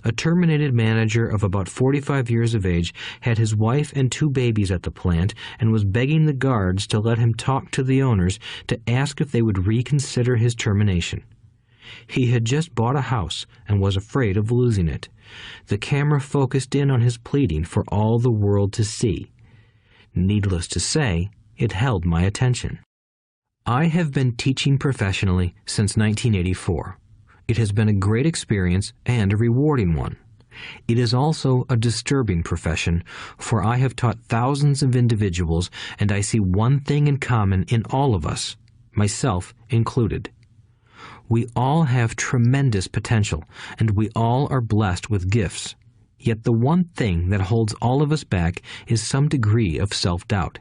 A terminated manager of about 45 years of age had his wife and 2 babies at the plant and was begging the guards to let him talk to the owners to ask if they would reconsider his termination. He had just bought a house and was afraid of losing it. The camera focused in on his pleading for all the world to see. Needless to say, it held my attention. I have been teaching professionally since 1984. It has been a great experience and a rewarding one. It is also a disturbing profession, for I have taught thousands of individuals, and I see one thing in common in all of us, myself included. We all have tremendous potential, and we all are blessed with gifts. Yet the one thing that holds all of us back is some degree of self-doubt.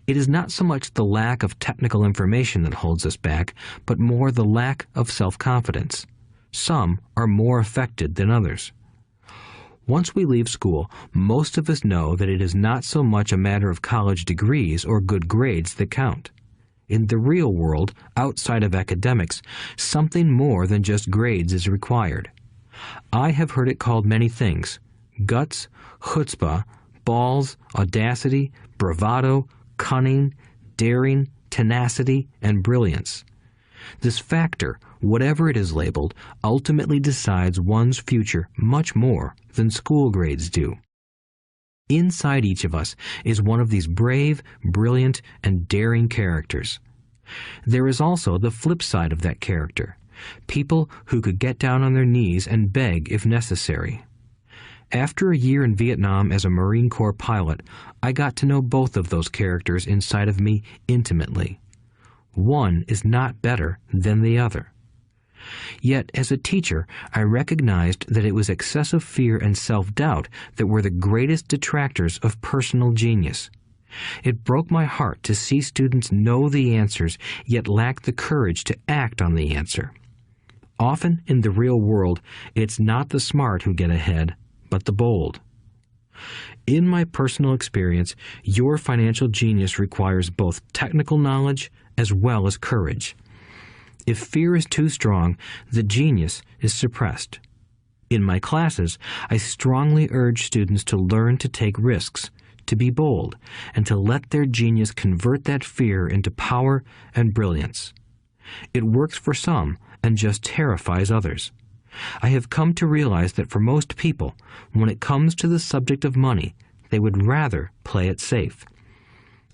It is not so much the lack of technical information that holds us back, but more the lack of self-confidence. Some are more affected than others. Once we leave school, most of us know that it is not so much a matter of college degrees or good grades that count. In the real world, outside of academics, something more than just grades is required. I have heard it called many things: guts, chutzpah, balls, audacity, bravado, cunning, daring, tenacity, and brilliance. This factor, whatever it is labeled, ultimately decides one's future much more than school grades do. Inside each of us is one of these brave, brilliant, and daring characters. There is also the flip side of that character, people who could get down on their knees and beg if necessary. After a year in Vietnam as a Marine Corps pilot, I got to know both of those characters inside of me intimately. One is not better than the other. Yet, as a teacher, I recognized that it was excessive fear and self-doubt that were the greatest detractors of personal genius. It broke my heart to see students know the answers, yet lack the courage to act on the answer. Often in the real world, it's not the smart who get ahead, but the bold. In my personal experience, your financial genius requires both technical knowledge as well as courage. If fear is too strong, the genius is suppressed. In my classes, I strongly urge students to learn to take risks, to be bold, and to let their genius convert that fear into power and brilliance. It works for some and just terrifies others. I have come to realize that for most people, when it comes to the subject of money, they would rather play it safe.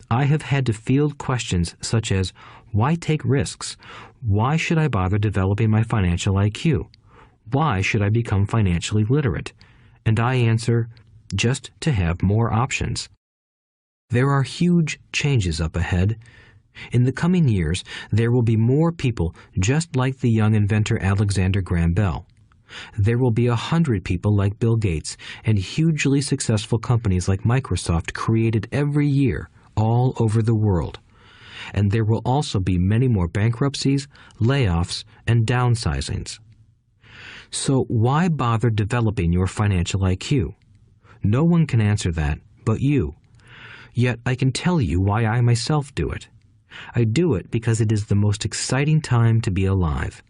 I have had to field questions such as, why take risks? Why should I bother developing my financial IQ? Why should I become financially literate? And I answer, just to have more options. There are huge changes up ahead. In the coming years, there will be more people just like the young inventor Alexander Graham Bell. There will be 100 people like Bill Gates and hugely successful companies like Microsoft created every year all over the world. And there will also be many more bankruptcies, layoffs, and downsizings. So why bother developing your financial IQ? No one can answer that but you. Yet I can tell you why I myself do it. I do it because it is the most exciting time to be alive.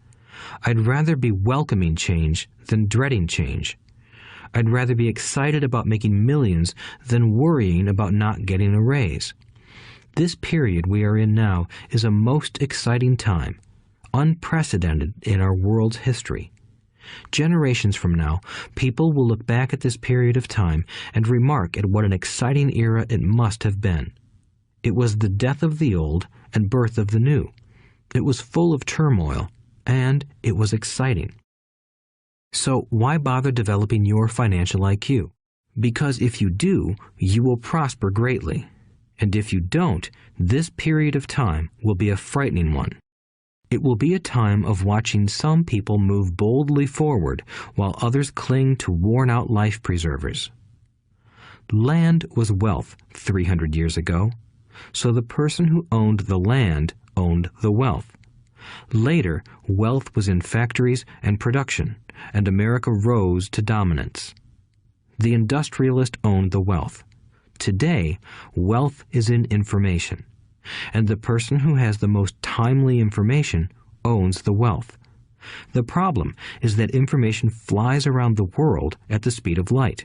I'd rather be welcoming change than dreading change. I'd rather be excited about making millions than worrying about not getting a raise. This period we are in now is a most exciting time, unprecedented in our world's history. Generations from now, people will look back at this period of time and remark at what an exciting era it must have been. It was the death of the old and birth of the new. It was full of turmoil, and it was exciting. So why bother developing your financial IQ? Because if you do, you will prosper greatly. And if you don't, this period of time will be a frightening one. It will be a time of watching some people move boldly forward while others cling to worn-out life preservers. Land was wealth 300 years ago, so the person who owned the land owned the wealth. Later, wealth was in factories and production, and America rose to dominance. The industrialist owned the wealth. Today, wealth is in information, and the person who has the most timely information owns the wealth. The problem is that information flies around the world at the speed of light.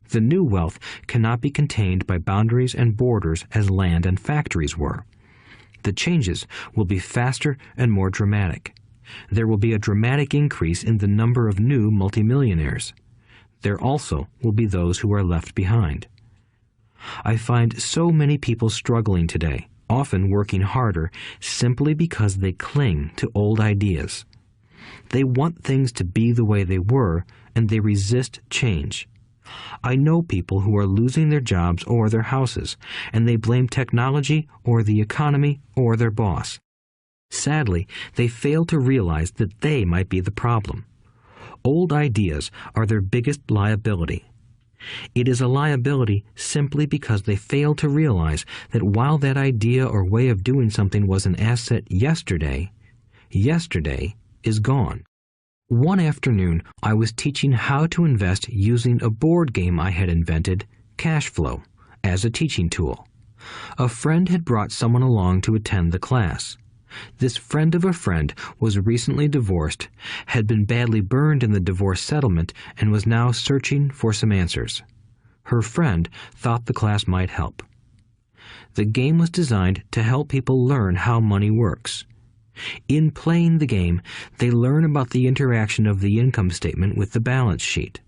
The new wealth cannot be contained by boundaries and borders as land and factories were. The changes will be faster and more dramatic. There will be a dramatic increase in the number of new multimillionaires. There also will be those who are left behind. I find so many people struggling today, often working harder, simply because they cling to old ideas. They want things to be the way they were, and they resist change. I know people who are losing their jobs or their houses, and they blame technology or the economy or their boss. Sadly, they fail to realize that they might be the problem. Old ideas are their biggest liability. It is a liability simply because they fail to realize that while that idea or way of doing something was an asset yesterday, yesterday is gone. One afternoon, I was teaching how to invest using a board game I had invented, Cash Flow, as a teaching tool. A friend had brought someone along to attend the class. This friend of a friend was recently divorced, had been badly burned in the divorce settlement, and was now searching for some answers. Her friend thought the class might help. The game was designed to help people learn how money works. In playing the game, they learn about the interaction of the income statement with the balance sheet.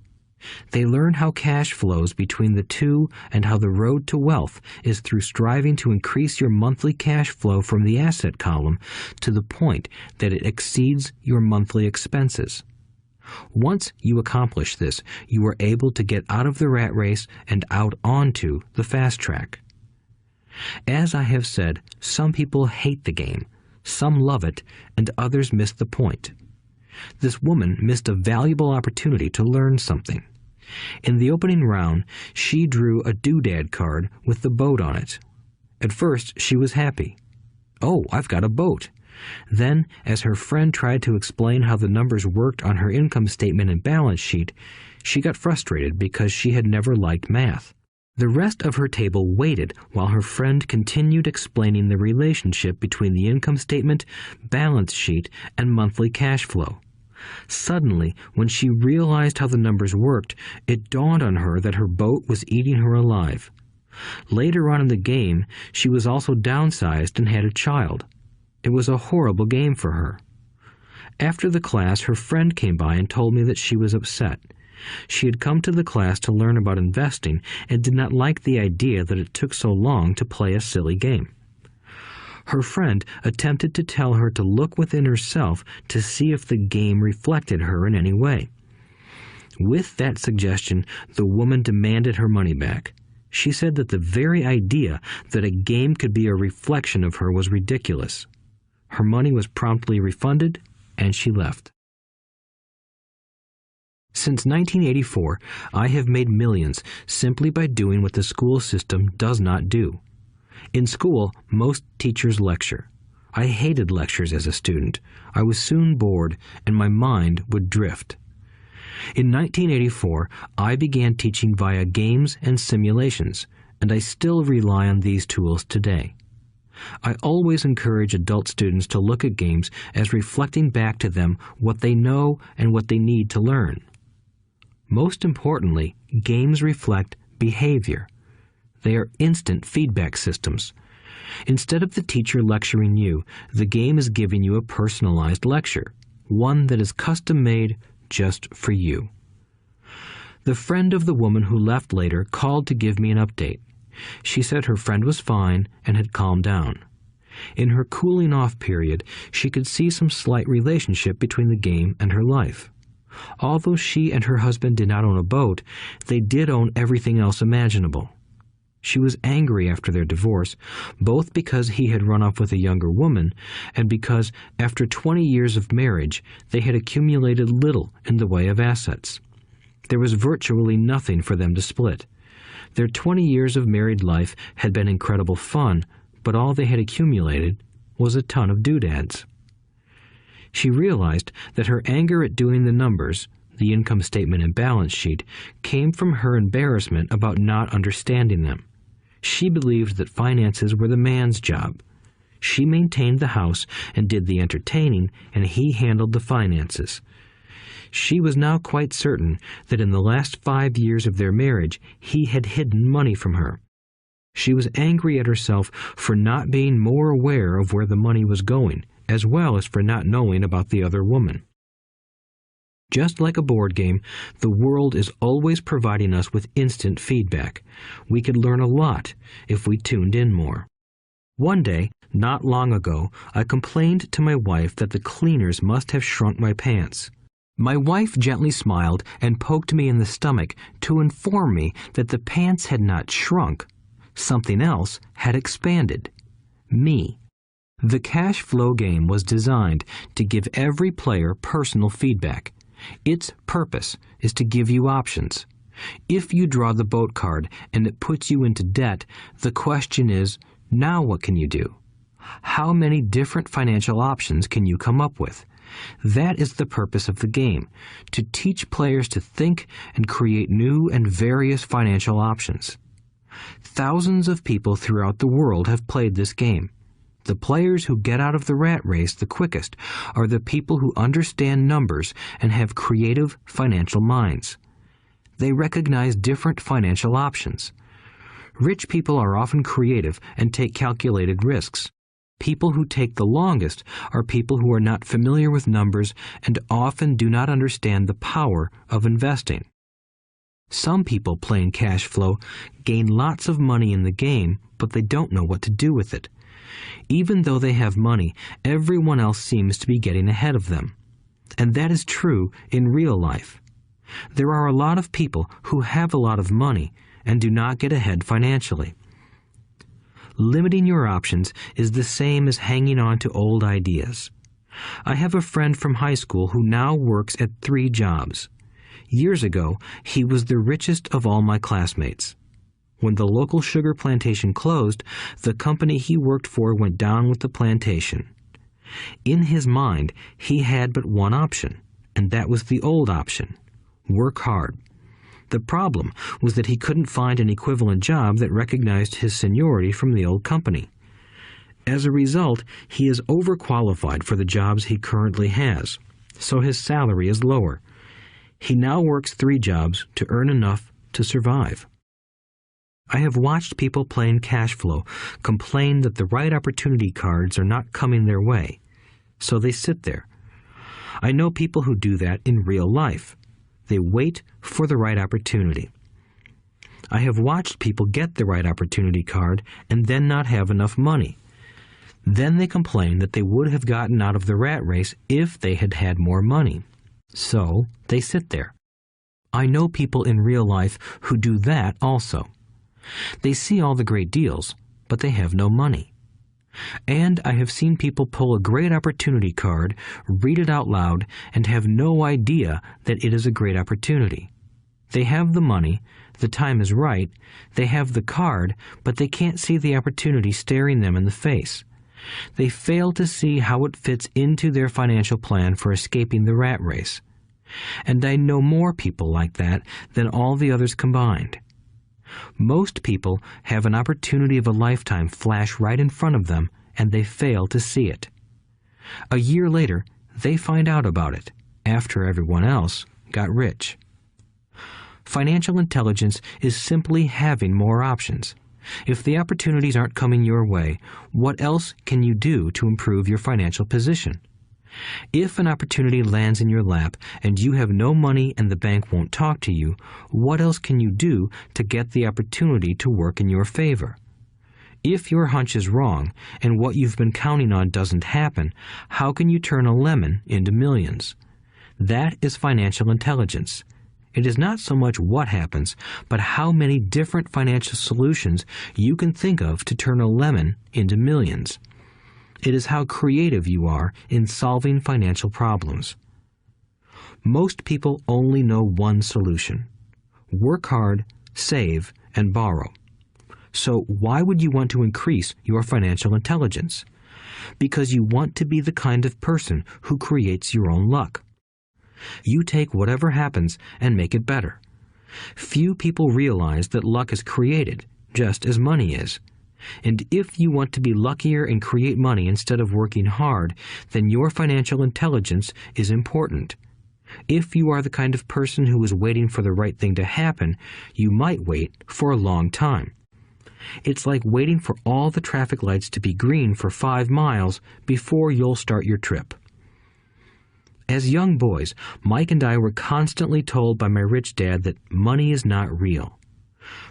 They learn how cash flows between the two and how the road to wealth is through striving to increase your monthly cash flow from the asset column to the point that it exceeds your monthly expenses. Once you accomplish this, you are able to get out of the rat race and out onto the fast track. As I have said, some people hate the game. Some love it, and others miss the point. This woman missed a valuable opportunity to learn something. In the opening round, she drew a doodad card with the boat on it. At first, she was happy. "Oh, I've got a boat." Then, as her friend tried to explain how the numbers worked on her income statement and balance sheet, she got frustrated because she had never liked math. The rest of her table waited while her friend continued explaining the relationship between the income statement, balance sheet, and monthly cash flow. Suddenly, when she realized how the numbers worked, it dawned on her that her boat was eating her alive. Later on in the game, she was also downsized and had a child. It was a horrible game for her. After the class, her friend came by and told me that she was upset. She had come to the class to learn about investing and did not like the idea that it took so long to play a silly game. Her friend attempted to tell her to look within herself to see if the game reflected her in any way. With that suggestion, the woman demanded her money back. She said that the very idea that a game could be a reflection of her was ridiculous. Her money was promptly refunded, and she left. Since 1984, I have made millions simply by doing what the school system does not do. In school, most teachers lecture. I hated lectures as a student. I was soon bored, and my mind would drift. In 1984, I began teaching via games and simulations, and I still rely on these tools today. I always encourage adult students to look at games as reflecting back to them what they know and what they need to learn. Most importantly, games reflect behavior. They are instant feedback systems. Instead of the teacher lecturing you, the game is giving you a personalized lecture, one that is custom-made just for you. The friend of the woman who left later called to give me an update. She said her friend was fine and had calmed down. In her cooling-off period, she could see some slight relationship between the game and her life. Although she and her husband did not own a boat, they did own everything else imaginable. She was angry after their divorce, both because he had run off with a younger woman and because, after 20 years of marriage, they had accumulated little in the way of assets. There was virtually nothing for them to split. Their 20 years of married life had been incredible fun, but all they had accumulated was a ton of doodads. She realized that her anger at doing the numbers, the income statement and balance sheet, came from her embarrassment about not understanding them. She believed that finances were the man's job. She maintained the house and did the entertaining, and he handled the finances. She was now quite certain that in the last 5 years of their marriage, he had hidden money from her. She was angry at herself for not being more aware of where the money was going, as well as for not knowing about the other woman. Just like a board game, the world is always providing us with instant feedback. We could learn a lot if we tuned in more. One day, not long ago, I complained to my wife that the cleaners must have shrunk my pants. My wife gently smiled and poked me in the stomach to inform me that the pants had not shrunk. Something else had expanded. Me. The cash flow game was designed to give every player personal feedback. Its purpose is to give you options. If you draw the boat card and it puts you into debt, the question is, now what can you do? How many different financial options can you come up with? That is the purpose of the game, to teach players to think and create new and various financial options. Thousands of people throughout the world have played this game. The players who get out of the rat race the quickest are the people who understand numbers and have creative financial minds. They recognize different financial options. Rich people are often creative and take calculated risks. People who take the longest are people who are not familiar with numbers and often do not understand the power of investing. Some people playing cash flow gain lots of money in the game, but they don't know what to do with it. Even though they have money, everyone else seems to be getting ahead of them. And that is true in real life. There are a lot of people who have a lot of money and do not get ahead financially. Limiting your options is the same as hanging on to old ideas. I have a friend from high school who now works at 3 jobs. Years ago, he was the richest of all my classmates. When the local sugar plantation closed, the company he worked for went down with the plantation. In his mind, he had but one option, and that was the old option: work hard. The problem was that he couldn't find an equivalent job that recognized his seniority from the old company. As a result, he is overqualified for the jobs he currently has. so his salary is lower. He now works 3 jobs to earn enough to survive. I have watched people playing cash flow complain that the right opportunity cards are not coming their way, so they sit there. I know people who do that in real life. They wait for the right opportunity. I have watched people get the right opportunity card and then not have enough money. Then they complain that they would have gotten out of the rat race if they had had more money. So they sit there. I know people in real life who do that also. They see all the great deals, but they have no money. And I have seen people pull a great opportunity card, read it out loud, and have no idea that it is a great opportunity. They have the money, the time is right, they have the card, but they can't see the opportunity staring them in the face. They fail to see how it fits into their financial plan for escaping the rat race. And I know more people like that than all the others combined. Most people have an opportunity of a lifetime flash right in front of them, and they fail to see it. A year later, they find out about it, after everyone else got rich. Financial intelligence is simply having more options. If the opportunities aren't coming your way, what else can you do to improve your financial position? If an opportunity lands in your lap and you have no money and the bank won't talk to you, what else can you do to get the opportunity to work in your favor? If your hunch is wrong and what you've been counting on doesn't happen, how can you turn a lemon into millions? That is financial intelligence. It is not so much what happens, but how many different financial solutions you can think of to turn a lemon into millions. It is how creative you are in solving financial problems. Most people only know one solution: work hard, save, and borrow. So why would you want to increase your financial intelligence? Because you want to be the kind of person who creates your own luck. You take whatever happens and make it better. Few people realize that luck is created, just as money is. And if you want to be luckier and create money instead of working hard, then your financial intelligence is important. If you are the kind of person who is waiting for the right thing to happen, you might wait for a long time. It's like waiting for all the traffic lights to be green for 5 miles before you'll start your trip. As young boys, Mike and I were constantly told by my rich dad that money is not real.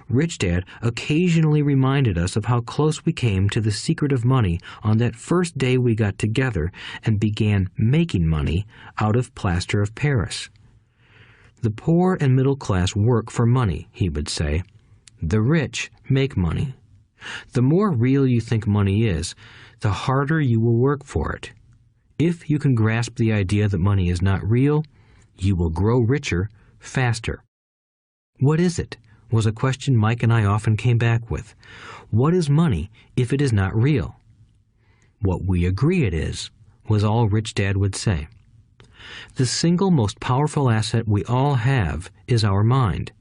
Rich Dad occasionally reminded us of how close we came to the secret of money on that first day we got together and began making money out of plaster of Paris. The poor and middle class work for money, he would say. The rich make money. The more real you think money is, the harder you will work for it. If you can grasp the idea that money is not real, you will grow richer faster. What is it? Was a question Mike and I often came back with. What is money if it is not real? What we agree it is, was all Rich Dad would say. The single most powerful asset we all have is our mind.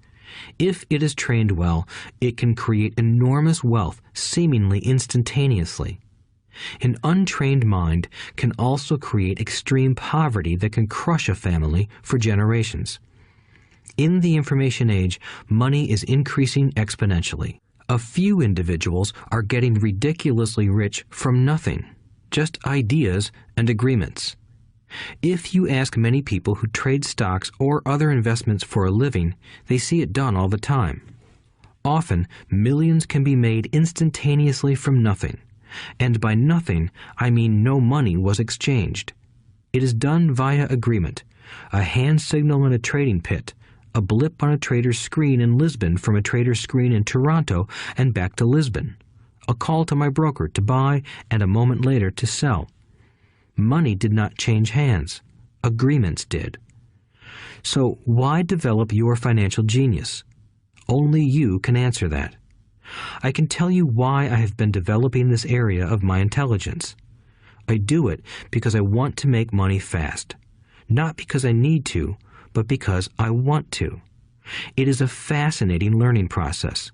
If it is trained well, it can create enormous wealth seemingly instantaneously. An untrained mind can also create extreme poverty that can crush a family for generations. In the information age, money is increasing exponentially. A few individuals are getting ridiculously rich from nothing, just ideas and agreements. If you ask many people who trade stocks or other investments for a living, they see it done all the time. Often, millions can be made instantaneously from nothing. And by nothing, I mean no money was exchanged. It is done via agreement, a hand signal in a trading pit, a blip on a trader's screen in Lisbon from a trader's screen in Toronto and back to Lisbon, a call to my broker to buy and a moment later to sell. Money did not change hands. Agreements did. So why develop your financial genius? Only you can answer that. I can tell you why I have been developing this area of my intelligence. I do it because I want to make money fast. Not because I need to, but because I want to. It is a fascinating learning process.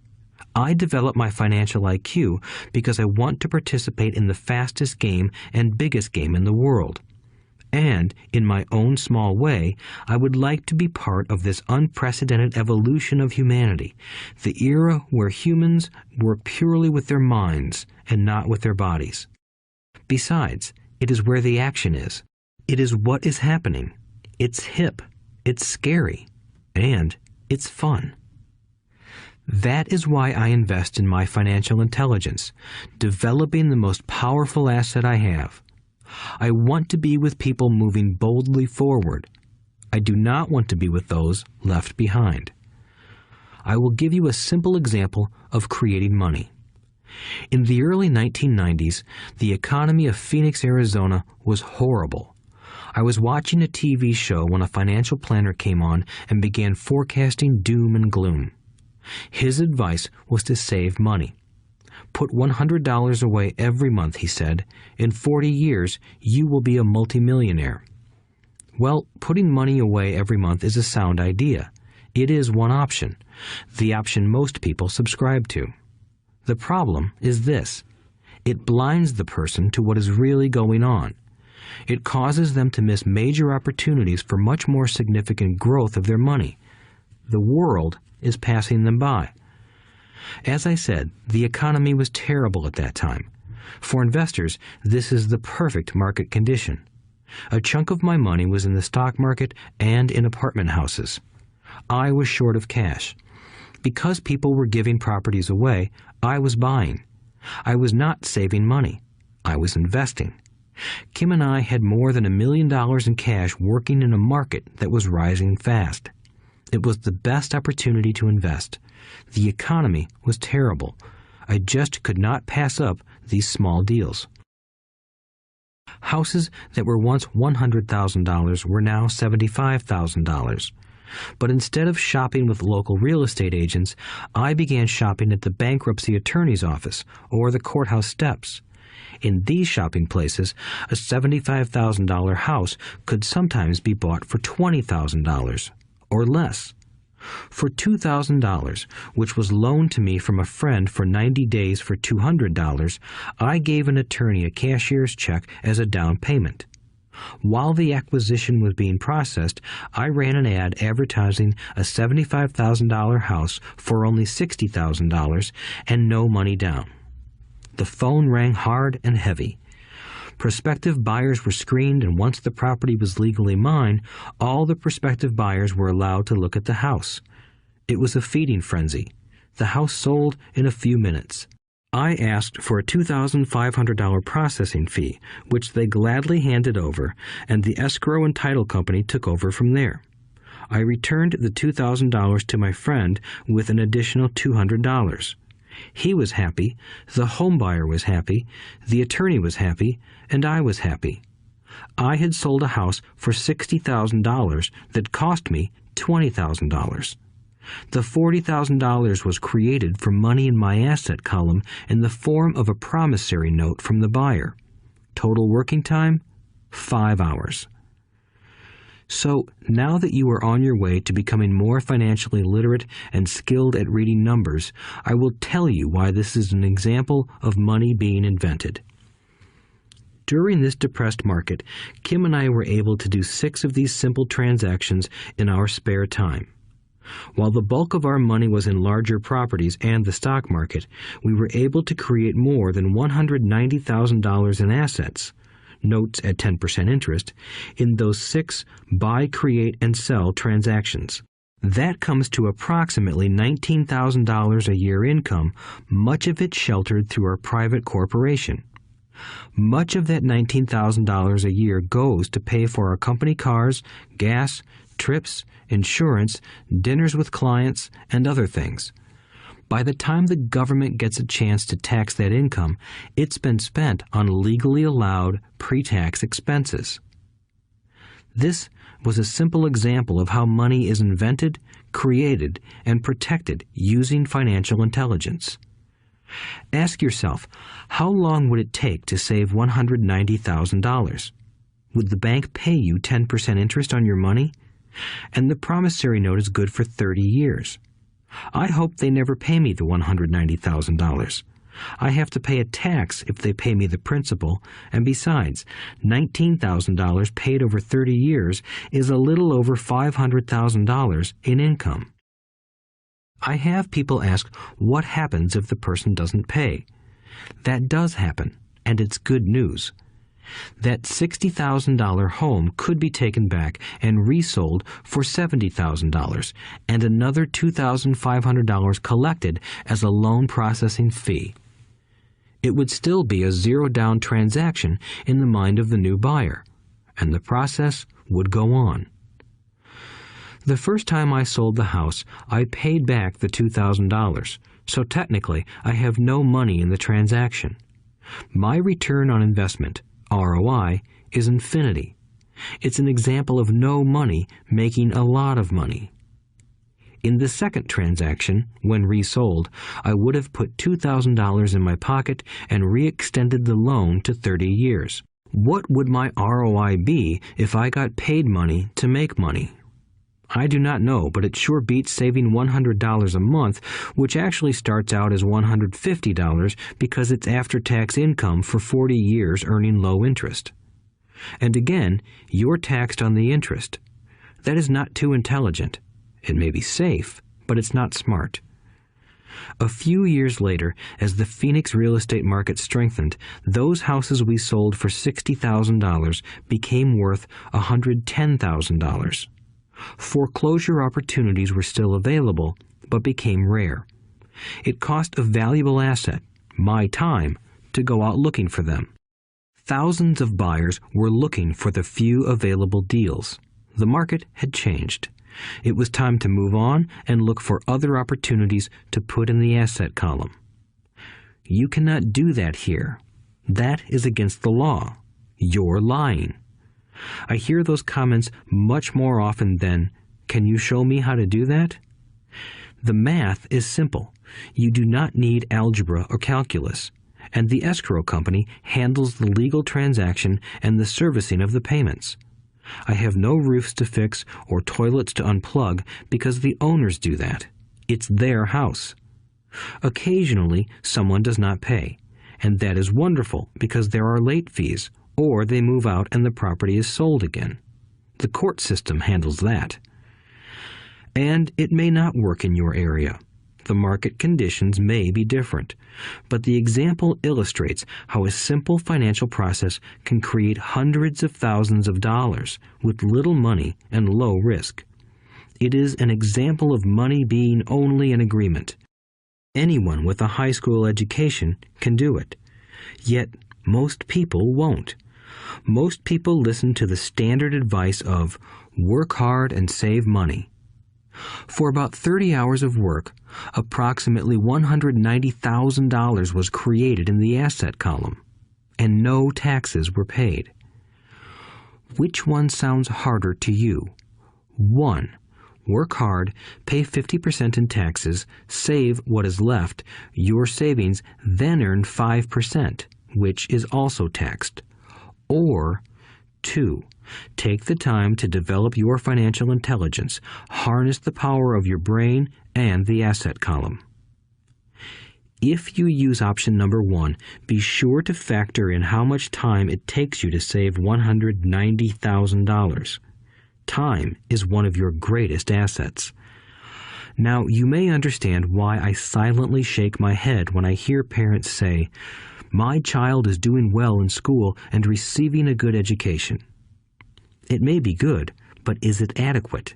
I develop my financial IQ because I want to participate in the fastest game and biggest game in the world. And, in my own small way, I would like to be part of this unprecedented evolution of humanity, the era where humans work purely with their minds and not with their bodies. Besides, it is where the action is. It is what is happening. It's hip, it's scary, and it's fun. That is why I invest in my financial intelligence, developing the most powerful asset I have. I want to be with people moving boldly forward. I do not want to be with those left behind. I will give you a simple example of creating money. In the early 1990s, the economy of Phoenix, Arizona was horrible. I was watching a TV show when a financial planner came on and began forecasting doom and gloom. His advice was to save money. Put $100 away every month, he said. In 40 years, you will be a multimillionaire. Well, putting money away every month is a sound idea. It is one option, the option most people subscribe to. The problem is this. It blinds the person to what is really going on. It causes them to miss major opportunities for much more significant growth of their money. The world is passing them by. As I said, the economy was terrible at that time. For investors, this is the perfect market condition. A chunk of my money was in the stock market and in apartment houses. I was short of cash. Because people were giving properties away, I was buying. I was not saving money. I was investing. Kim and I had more than $1 million in cash working in a market that was rising fast. It was the best opportunity to invest. The economy was terrible. I just could not pass up these small deals. Houses that were once $100,000 were now $75,000. But instead of shopping with local real estate agents, I began shopping at the bankruptcy attorney's office or the courthouse steps. In these shopping places, a $75,000 house could sometimes be bought for $20,000 or less. For $2,000, which was loaned to me from a friend for 90 days for $200, I gave an attorney a cashier's check as a down payment. While the acquisition was being processed, I ran an ad advertising a $75,000 house for only $60,000 and no money down. The phone rang hard and heavy. Prospective buyers were screened, and once the property was legally mine, all the prospective buyers were allowed to look at the house. It was a feeding frenzy. The house sold in a few minutes. I asked for a $2,500 processing fee, which they gladly handed over, and the escrow and title company took over from there. I returned the $2,000 to my friend with an additional $200. He was happy, the home buyer was happy, the attorney was happy, and I was happy. I had sold a house for $60,000 that cost me $20,000. The $40,000 was created from money in my asset column in the form of a promissory note from the buyer. Total working time, 5 hours. So, now that you are on your way to becoming more financially literate and skilled at reading numbers, I will tell you why this is an example of money being invented. During this depressed market, Kim and I were able to do 6 of these simple transactions in our spare time. While the bulk of our money was in larger properties and the stock market, we were able to create more than $190,000 in assets, notes at 10% interest, in those 6 buy, create, and sell transactions. That comes to approximately $19,000 a year income, much of it sheltered through our private corporation. Much of that $19,000 a year goes to pay for our company cars, gas, trips, insurance, dinners with clients, and other things. By the time the government gets a chance to tax that income, it's been spent on legally allowed pre-tax expenses. This was a simple example of how money is invented, created, and protected using financial intelligence. Ask yourself, how long would it take to save $190,000? Would the bank pay you 10% interest on your money? And the promissory note is good for 30 years. I hope they never pay me the $190,000. I have to pay a tax if they pay me the principal, and besides, $19,000 paid over 30 years is a little over $500,000 in income. I have people ask what happens if the person doesn't pay. That does happen, and it's good news. That $60,000 home could be taken back and resold for $70,000 and another $2,500 collected as a loan processing fee. It would still be a zero-down transaction in the mind of the new buyer, and the process would go on. The first time I sold the house, I paid back the $2,000, so technically I have no money in the transaction. My return on investment, ROI, is infinity. It's an example of no money making a lot of money. In the second transaction, when resold, I would have put $2,000 in my pocket and re-extended the loan to 30 years. What would my ROI be if I got paid money to make money? I do not know, but it sure beats saving $100 a month, which actually starts out as $150 because it's after-tax income for 40 years earning low interest. And again, you're taxed on the interest. That is not too intelligent. It may be safe, but it's not smart. A few years later, as the Phoenix real estate market strengthened, those houses we sold for $60,000 became worth $110,000. Foreclosure opportunities were still available, but became rare. It cost a valuable asset, my time, to go out looking for them. Thousands of buyers were looking for the few available deals. The market had changed. It was time to move on and look for other opportunities to put in the asset column. You cannot do that here. That is against the law. You're lying. I hear those comments much more often than, "Can you show me how to do that?" The math is simple. You do not need algebra or calculus, and the escrow company handles the legal transaction and the servicing of the payments. I have no roofs to fix or toilets to unplug because the owners do that. It's their house. Occasionally, someone does not pay, and that is wonderful because there are late fees, or they move out and the property is sold again. The court system handles that. And it may not work in your area. The market conditions may be different, but the example illustrates how a simple financial process can create hundreds of thousands of dollars with little money and low risk. It is an example of money being only an agreement. Anyone with a high school education can do it. Yet most people won't. Most people listen to the standard advice of work hard and save money. For about 30 hours of work, approximately $190,000 was created in the asset column, and no taxes were paid. Which one sounds harder to you? 1. Work hard, pay 50% in taxes, save what is left, your savings, then earn 5%, which is also taxed. Or 2. Take the time to develop your financial intelligence, harness the power of your brain and the asset column. If you use option number 1, be sure to factor in how much time it takes you to save $190,000. Time is one of your greatest assets. Now, you may understand why I silently shake my head when I hear parents say, "My child is doing well in school and receiving a good education." It may be good, but is it adequate?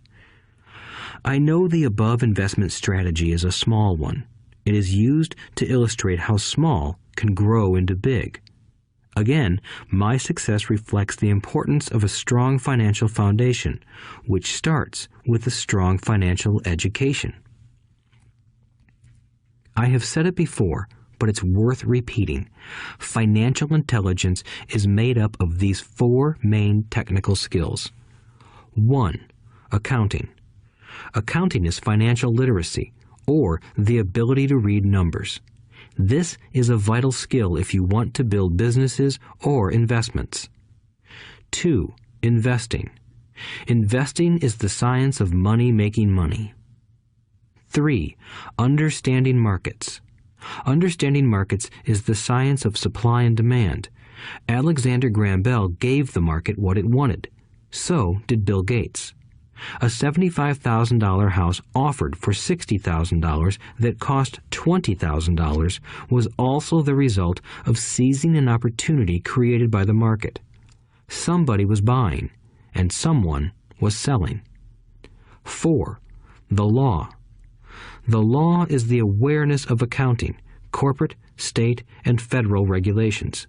I know the above investment strategy is a small one. It is used to illustrate how small can grow into big. Again, my success reflects the importance of a strong financial foundation, which starts with a strong financial education. I have said it before, but it's worth repeating. Financial intelligence is made up of these 4 main technical skills. 1. Accounting. Accounting is financial literacy, or the ability to read numbers. This is a vital skill if you want to build businesses or investments. 2. Investing. Investing is the science of money making money. 3. Understanding markets. Understanding markets is the science of supply and demand. Alexander Graham Bell gave the market what it wanted. So did Bill Gates. A $75,000 house offered for $60,000 that cost $20,000 was also the result of seizing an opportunity created by the market. Somebody was buying, and someone was selling. 4. The law. The law is the awareness of accounting, corporate, state, and federal regulations.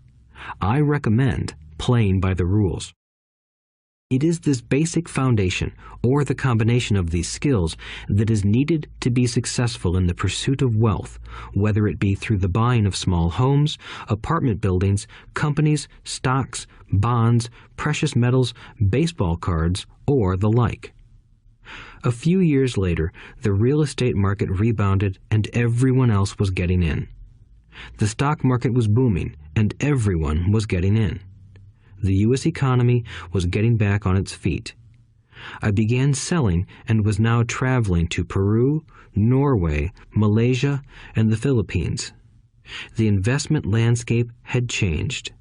I recommend playing by the rules. It is this basic foundation, or the combination of these skills, that is needed to be successful in the pursuit of wealth, whether it be through the buying of small homes, apartment buildings, companies, stocks, bonds, precious metals, baseball cards, or the like. A few years later, the real estate market rebounded and everyone else was getting in. The stock market was booming and everyone was getting in. The U.S. economy was getting back on its feet. I began selling and was now traveling to Peru, Norway, Malaysia, and the Philippines. The investment landscape had changed.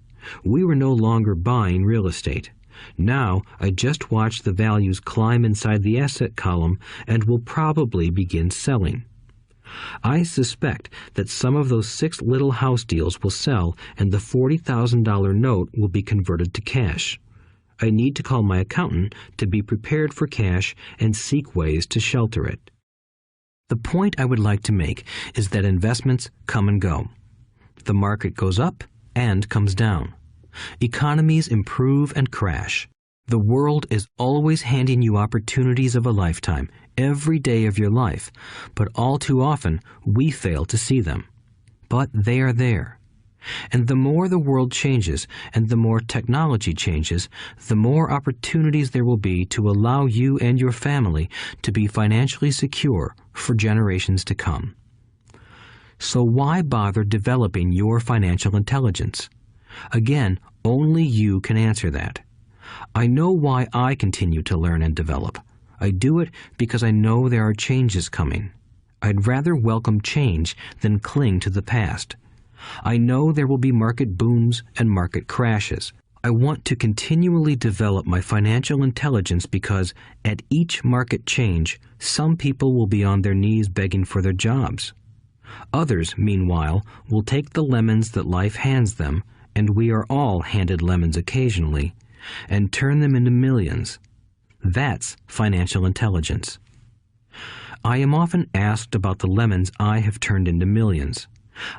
We were no longer buying real estate. Now I just watch the values climb inside the asset column and will probably begin selling. I suspect that some of those 6 little house deals will sell and the $40,000 note will be converted to cash. I need to call my accountant to be prepared for cash and seek ways to shelter it. The point I would like to make is that investments come and go. The market goes up and comes down. Economies improve and crash. The world is always handing you opportunities of a lifetime, every day of your life, but all too often we fail to see them. But they are there. And the more the world changes and the more technology changes, the more opportunities there will be to allow you and your family to be financially secure for generations to come. So why bother developing your financial intelligence? Again, only you can answer that. I know why I continue to learn and develop. I do it because I know there are changes coming. I'd rather welcome change than cling to the past. I know there will be market booms and market crashes. I want to continually develop my financial intelligence because at each market change, some people will be on their knees begging for their jobs. Others, meanwhile, will take the lemons that life hands them, and we are all handed lemons occasionally, and turn them into millions. That's financial intelligence. I am often asked about the lemons I have turned into millions.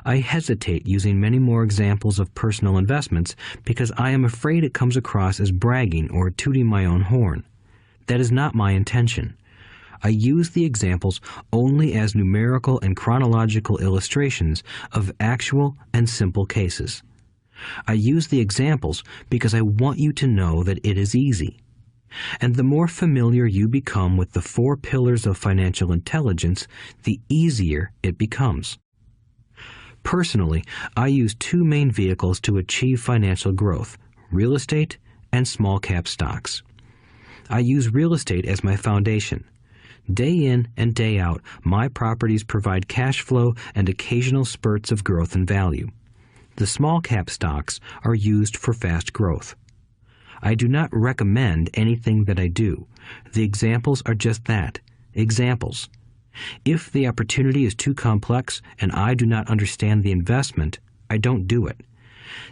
I hesitate using many more examples of personal investments because I am afraid it comes across as bragging or tooting my own horn. That is not my intention. I use the examples only as numerical and chronological illustrations of actual and simple cases. I use the examples because I want you to know that it is easy. And the more familiar you become with the 4 pillars of financial intelligence, the easier it becomes. Personally, I use 2 main vehicles to achieve financial growth: real estate and small cap stocks. I use real estate as my foundation. Day in and day out, my properties provide cash flow and occasional spurts of growth and value. The small cap stocks are used for fast growth. I do not recommend anything that I do. The examples are just that, examples. If the opportunity is too complex and I do not understand the investment, I don't do it.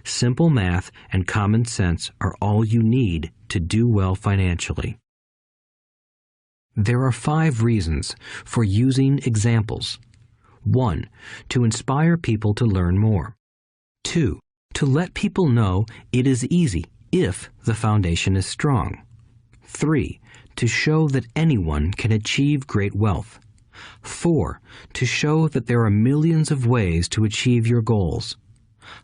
Simple math and common sense are all you need to do well financially. There are 5 reasons for using examples. 1. To inspire people to learn more. 2. To let people know it is easy if the foundation is strong. 3. To show that anyone can achieve great wealth. 4. To show that there are millions of ways to achieve your goals.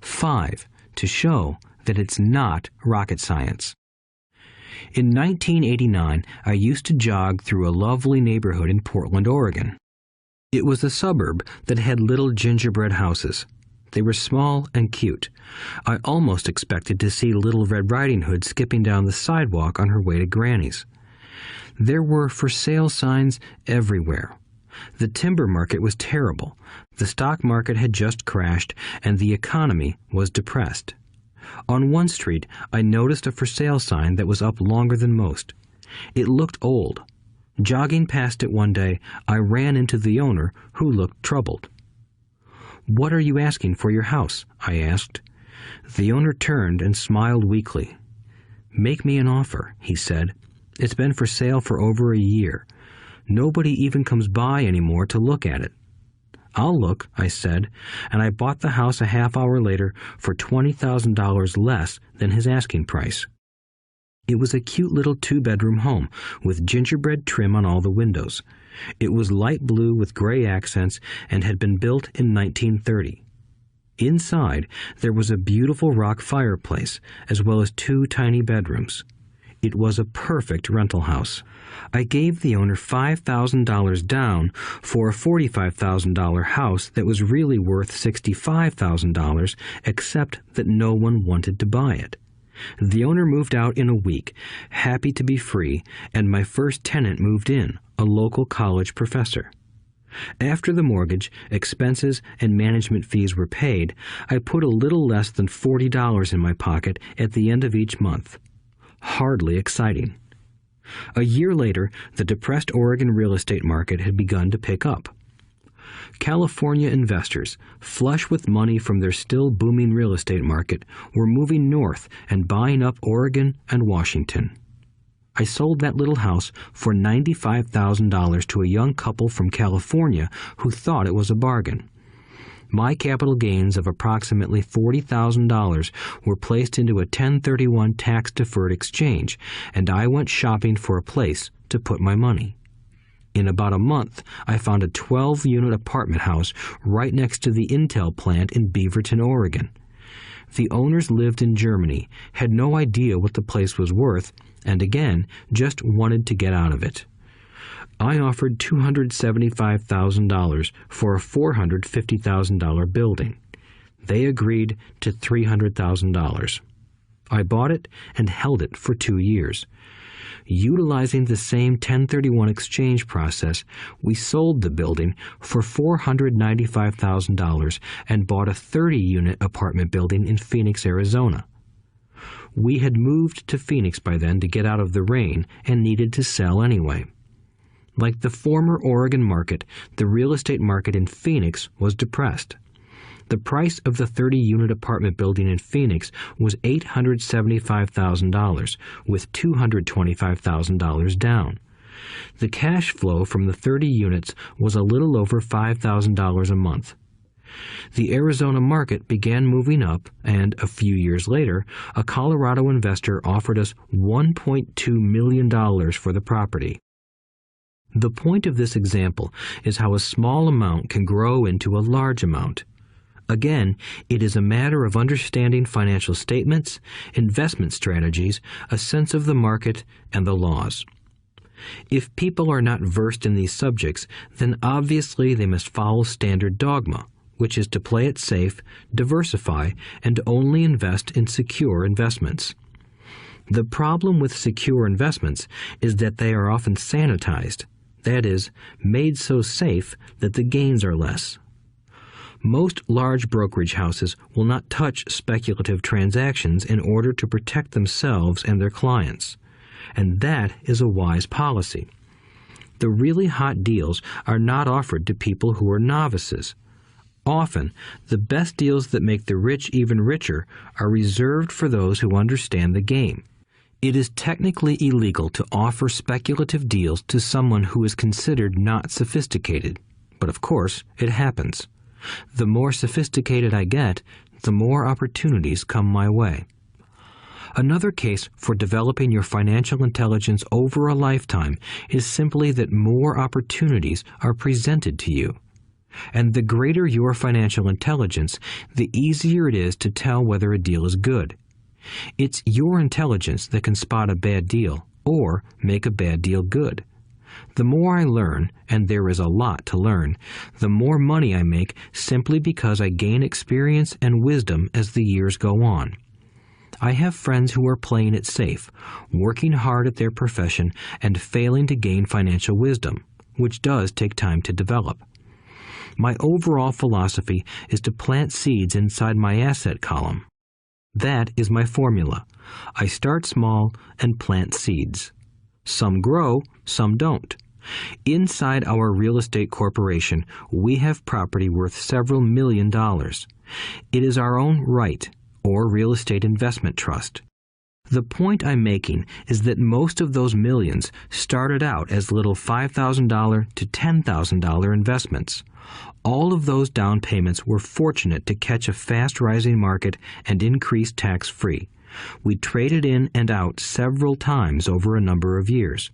5. To show that it's not rocket science. In 1989, I used to jog through a lovely neighborhood in Portland, Oregon. It was a suburb that had little gingerbread houses. They were small and cute. I almost expected to see Little Red Riding Hood skipping down the sidewalk on her way to Granny's. There were for sale signs everywhere. The timber market was terrible. The stock market had just crashed, and the economy was depressed. On one street, I noticed a for sale sign that was up longer than most. It looked old. Jogging past it one day, I ran into the owner, who looked troubled. "What are you asking for your house?" I asked. The owner turned and smiled weakly. "Make me an offer," he said. "It's been for sale for over a year. Nobody even comes by anymore to look at it." "I'll look," I said, and I bought the house a half hour later for $20,000 less than his asking price. It was a cute little 2-bedroom home with gingerbread trim on all the windows. It was light blue with gray accents and had been built in 1930. Inside, there was a beautiful rock fireplace, as well as 2 tiny bedrooms. It was a perfect rental house. I gave the owner $5,000 down for a $45,000 house that was really worth $65,000, except that no one wanted to buy it. The owner moved out in a week, happy to be free, and my first tenant moved in, a local college professor. After the mortgage, expenses, and management fees were paid, I put a little less than $40 in my pocket at the end of each month. Hardly exciting. A year later, the depressed Oregon real estate market had begun to pick up. California investors, flush with money from their still booming real estate market, were moving north and buying up Oregon and Washington. I sold that little house for $95,000 to a young couple from California who thought it was a bargain. My capital gains of approximately $40,000 were placed into a 1031 tax-deferred exchange, and I went shopping for a place to put my money. In about a month, I found a 12-unit apartment house right next to the Intel plant in Beaverton, Oregon. The owners lived in Germany, had no idea what the place was worth, and again, just wanted to get out of it. I offered $275,000 for a $450,000 building. They agreed to $300,000. I bought it and held it for 2 years. Utilizing the same 1031 exchange process, we sold the building for $495,000 and bought a 30-unit apartment building in Phoenix, Arizona. We had moved to Phoenix by then to get out of the rain and needed to sell anyway. Like the former Oregon market, the real estate market in Phoenix was depressed. The price of the 30-unit apartment building in Phoenix was $875,000, with $225,000 down. The cash flow from the 30 units was a little over $5,000 a month. The Arizona market began moving up, and a few years later, a Colorado investor offered us $1.2 million for the property. The point of this example is how a small amount can grow into a large amount. Again, it is a matter of understanding financial statements, investment strategies, a sense of the market, and the laws. If people are not versed in these subjects, then obviously they must follow standard dogma, which is to play it safe, diversify, and only invest in secure investments. The problem with secure investments is that they are often sanitized, that is, made so safe that the gains are less. Most large brokerage houses will not touch speculative transactions in order to protect themselves and their clients, and that is a wise policy. The really hot deals are not offered to people who are novices. Often, the best deals that make the rich even richer are reserved for those who understand the game. It is technically illegal to offer speculative deals to someone who is considered not sophisticated, but of course, it happens. The more sophisticated I get, the more opportunities come my way. Another case for developing your financial intelligence over a lifetime is simply that more opportunities are presented to you. And the greater your financial intelligence, the easier it is to tell whether a deal is good. It's your intelligence that can spot a bad deal or make a bad deal good. The more I learn, and there is a lot to learn, the more money I make simply because I gain experience and wisdom as the years go on. I have friends who are playing it safe, working hard at their profession and failing to gain financial wisdom, which does take time to develop. My overall philosophy is to plant seeds inside my asset column. That is my formula. I start small and plant seeds. Some grow, some don't. Inside our real estate corporation, we have property worth several $1 million. It is our own right, or real estate investment trust. The point I'm making is that most of those millions started out as little $5,000 to $10,000 investments. All of those down payments were fortunate to catch a fast-rising market and increase tax-free. We traded in and out several times over a number of years.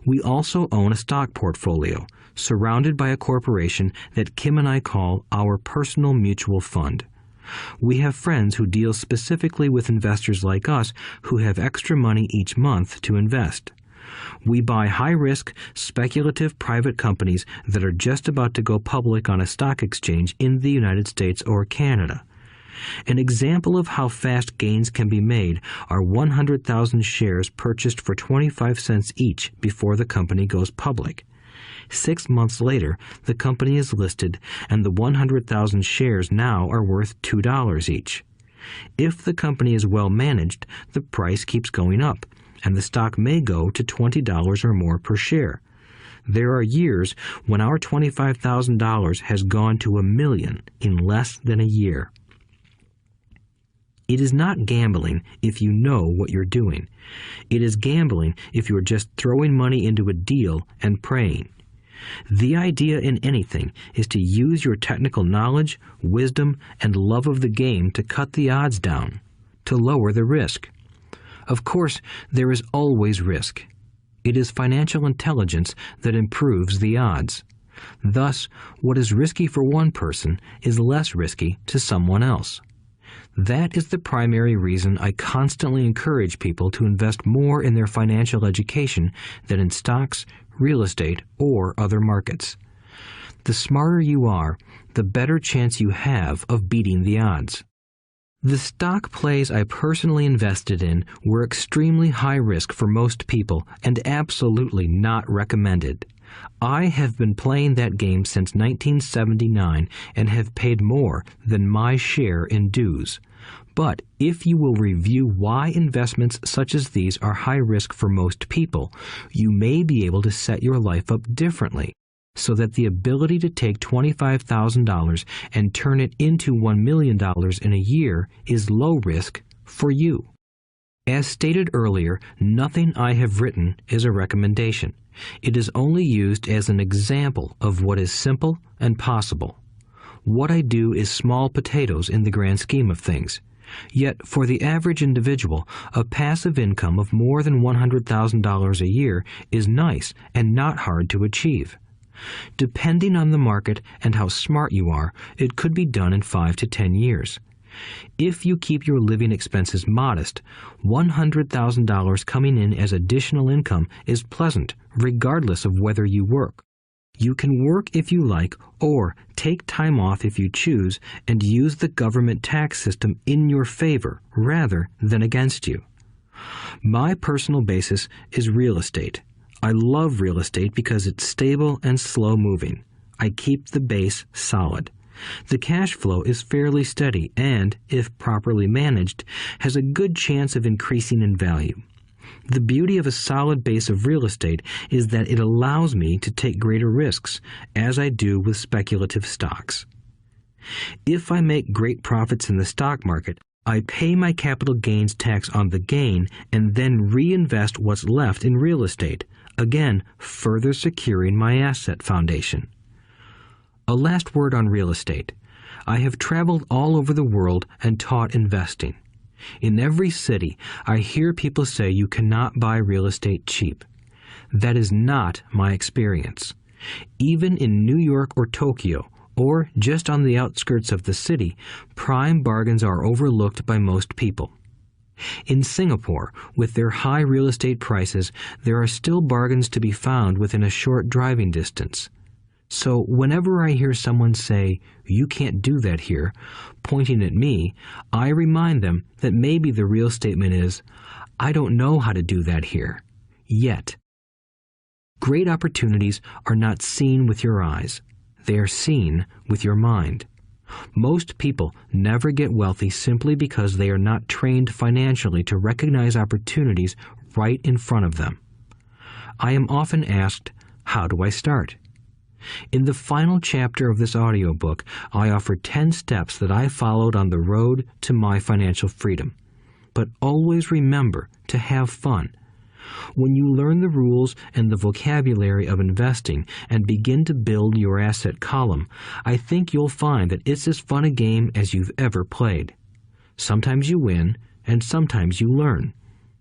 We also own a stock portfolio, surrounded by a corporation that Kim and I call our personal mutual fund. We have friends who deal specifically with investors like us who have extra money each month to invest. We buy high-risk, speculative private companies that are just about to go public on a stock exchange in the United States or Canada. An example of how fast gains can be made are 100,000 shares purchased for 25 cents each before the company goes public. 6 months later, the company is listed, and the 100,000 shares now are worth $2 each. If the company is well managed, the price keeps going up, and the stock may go to $20 or more per share. There are years when our $25,000 has gone to $1 million in less than a year. It is not gambling if you know what you're doing. It is gambling if you're just throwing money into a deal and praying. The idea in anything is to use your technical knowledge, wisdom, and love of the game to cut the odds down, to lower the risk. Of course, there is always risk. It is financial intelligence that improves the odds. Thus, what is risky for one person is less risky to someone else. That is the primary reason I constantly encourage people to invest more in their financial education than in stocks, real estate, or other markets. The smarter you are, the better chance you have of beating the odds. The stock plays I personally invested in were extremely high risk for most people and absolutely not recommended. I have been playing that game since 1979 and have paid more than my share in dues. But if you will review why investments such as these are high risk for most people, you may be able to set your life up differently, so that the ability to take $25,000 and turn it into $1 million in a year is low risk for you. As stated earlier, nothing I have written is a recommendation. It is only used as an example of what is simple and possible. What I do is small potatoes in the grand scheme of things. Yet, for the average individual, a passive income of more than $100,000 a year is nice and not hard to achieve. Depending on the market and how smart you are, it could be done in 5 to 10 years. If you keep your living expenses modest, $100,000 coming in as additional income is pleasant, regardless of whether you work. You can work if you like, or take time off if you choose, and use the government tax system in your favor rather than against you. My personal basis is real estate. I love real estate because it's stable and slow-moving. I keep the base solid. The cash flow is fairly steady and, if properly managed, has a good chance of increasing in value. The beauty of a solid base of real estate is that it allows me to take greater risks, as I do with speculative stocks. If I make great profits in the stock market, I pay my capital gains tax on the gain and then reinvest what's left in real estate, again further securing my asset foundation. A last word on real estate. I have traveled all over the world and taught investing. In every city, I hear people say you cannot buy real estate cheap. That is not my experience. Even in New York or Tokyo, or just on the outskirts of the city, prime bargains are overlooked by most people. In Singapore, with their high real estate prices, there are still bargains to be found within a short driving distance. So whenever I hear someone say, "You can't do that here," pointing at me, I remind them that maybe the real statement is, "I don't know how to do that here. Yet." Great opportunities are not seen with your eyes. They are seen with your mind. Most people never get wealthy simply because they are not trained financially to recognize opportunities right in front of them. I am often asked, how do I start? In the final chapter of this audiobook, I offer 10 steps that I followed on the road to my financial freedom. But always remember to have fun. When you learn the rules and the vocabulary of investing and begin to build your asset column, I think you'll find that it's as fun a game as you've ever played. Sometimes you win, and sometimes you learn.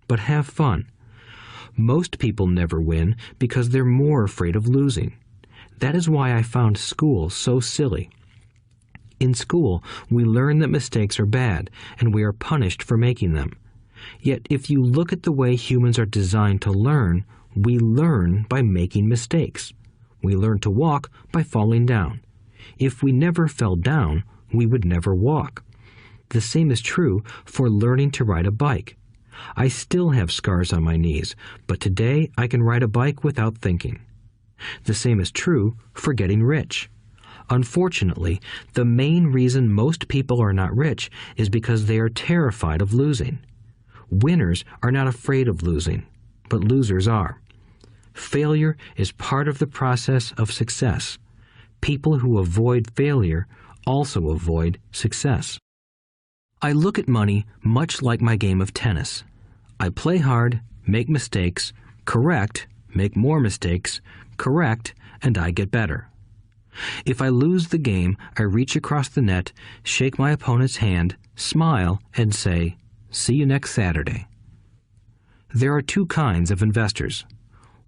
But have fun. Most people never win because they're more afraid of losing. That is why I found school so silly. In school, we learn that mistakes are bad, and we are punished for making them. Yet if you look at the way humans are designed to learn, we learn by making mistakes. We learn to walk by falling down. If we never fell down, we would never walk. The same is true for learning to ride a bike. I still have scars on my knees, but today I can ride a bike without thinking. The same is true for getting rich. Unfortunately, the main reason most people are not rich is because they are terrified of losing. Winners are not afraid of losing, but losers are. Failure is part of the process of success. People who avoid failure also avoid success. I look at money much like my game of tennis. I play hard, make mistakes, correct, make more mistakes, correct, and I get better. If I lose the game, I reach across the net, shake my opponent's hand, smile, and say, "See you next Saturday." There are two kinds of investors.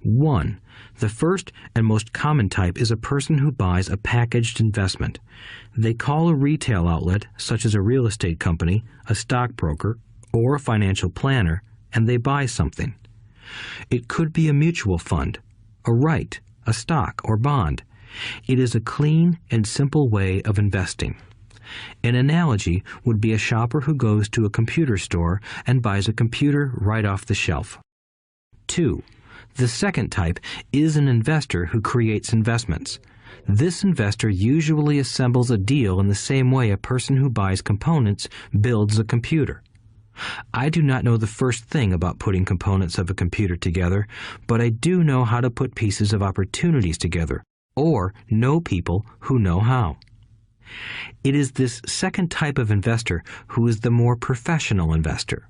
One, the first and most common type is a person who buys a packaged investment. They call a retail outlet, such as a real estate company, a stockbroker, or a financial planner, and they buy something. It could be a mutual fund, a right, a stock, or bond. It is a clean and simple way of investing. An analogy would be a shopper who goes to a computer store and buys a computer right off the shelf. 2. The second type is an investor who creates investments. This investor usually assembles a deal in the same way a person who buys components builds a computer. I do not know the first thing about putting components of a computer together, but I do know how to put pieces of opportunities together, or know people who know how. It is this second type of investor who is the more professional investor.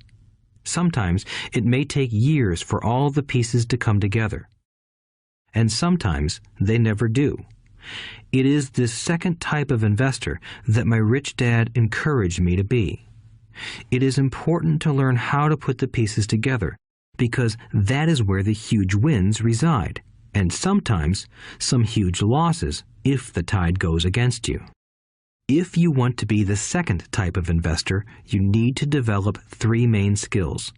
Sometimes it may take years for all the pieces to come together. And sometimes they never do. It is this second type of investor that my rich dad encouraged me to be. It is important to learn how to put the pieces together, because that is where the huge wins reside, and sometimes some huge losses if the tide goes against you. If you want to be the second type of investor, you need to develop 3 main skills.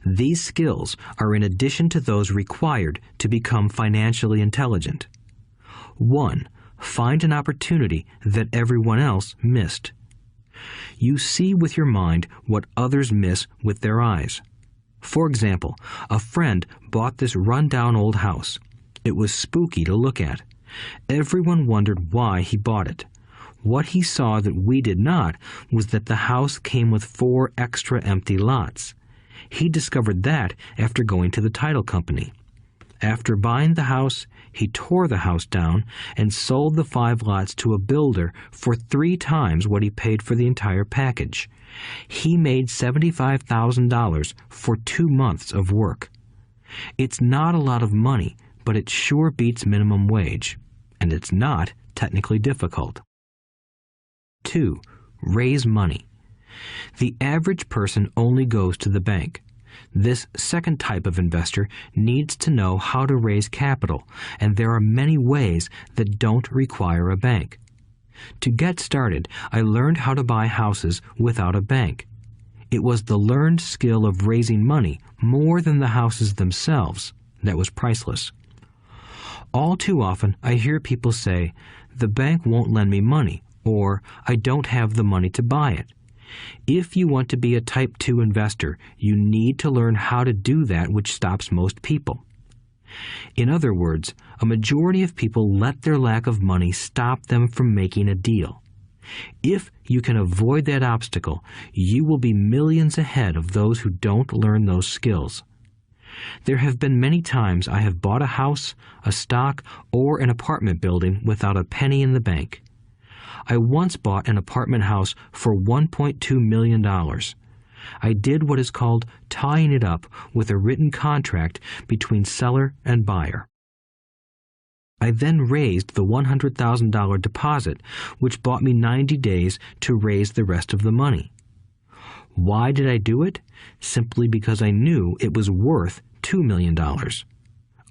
These skills are in addition to those required to become financially intelligent. 1. Find an opportunity that everyone else missed. You see with your mind what others miss with their eyes. For example, a friend bought this run-down old house. It was spooky to look at. Everyone wondered why he bought it. What he saw that we did not was that the house came with 4 extra empty lots. He discovered that after going to the title company. After buying the house, he tore the house down and sold the 5 lots to a builder for 3 times what he paid for the entire package. He made $75,000 for 2 months of work. It's not a lot of money, but it sure beats minimum wage, and it's not technically difficult. 2. Raise money. The average person only goes to the bank. This second type of investor needs to know how to raise capital, and there are many ways that don't require a bank. To get started, I learned how to buy houses without a bank. It was the learned skill of raising money more than the houses themselves that was priceless. All too often, I hear people say, "The bank won't lend me money," or "I don't have the money to buy it." If you want to be a Type 2 investor, you need to learn how to do that which stops most people. In other words, a majority of people let their lack of money stop them from making a deal. If you can avoid that obstacle, you will be millions ahead of those who don't learn those skills. There have been many times I have bought a house, a stock, or an apartment building without a penny in the bank. I once bought an apartment house for $1.2 million. I did what is called tying it up with a written contract between seller and buyer. I then raised the $100,000 deposit, which bought me 90 days to raise the rest of the money. Why did I do it? Simply because I knew it was worth $2 million.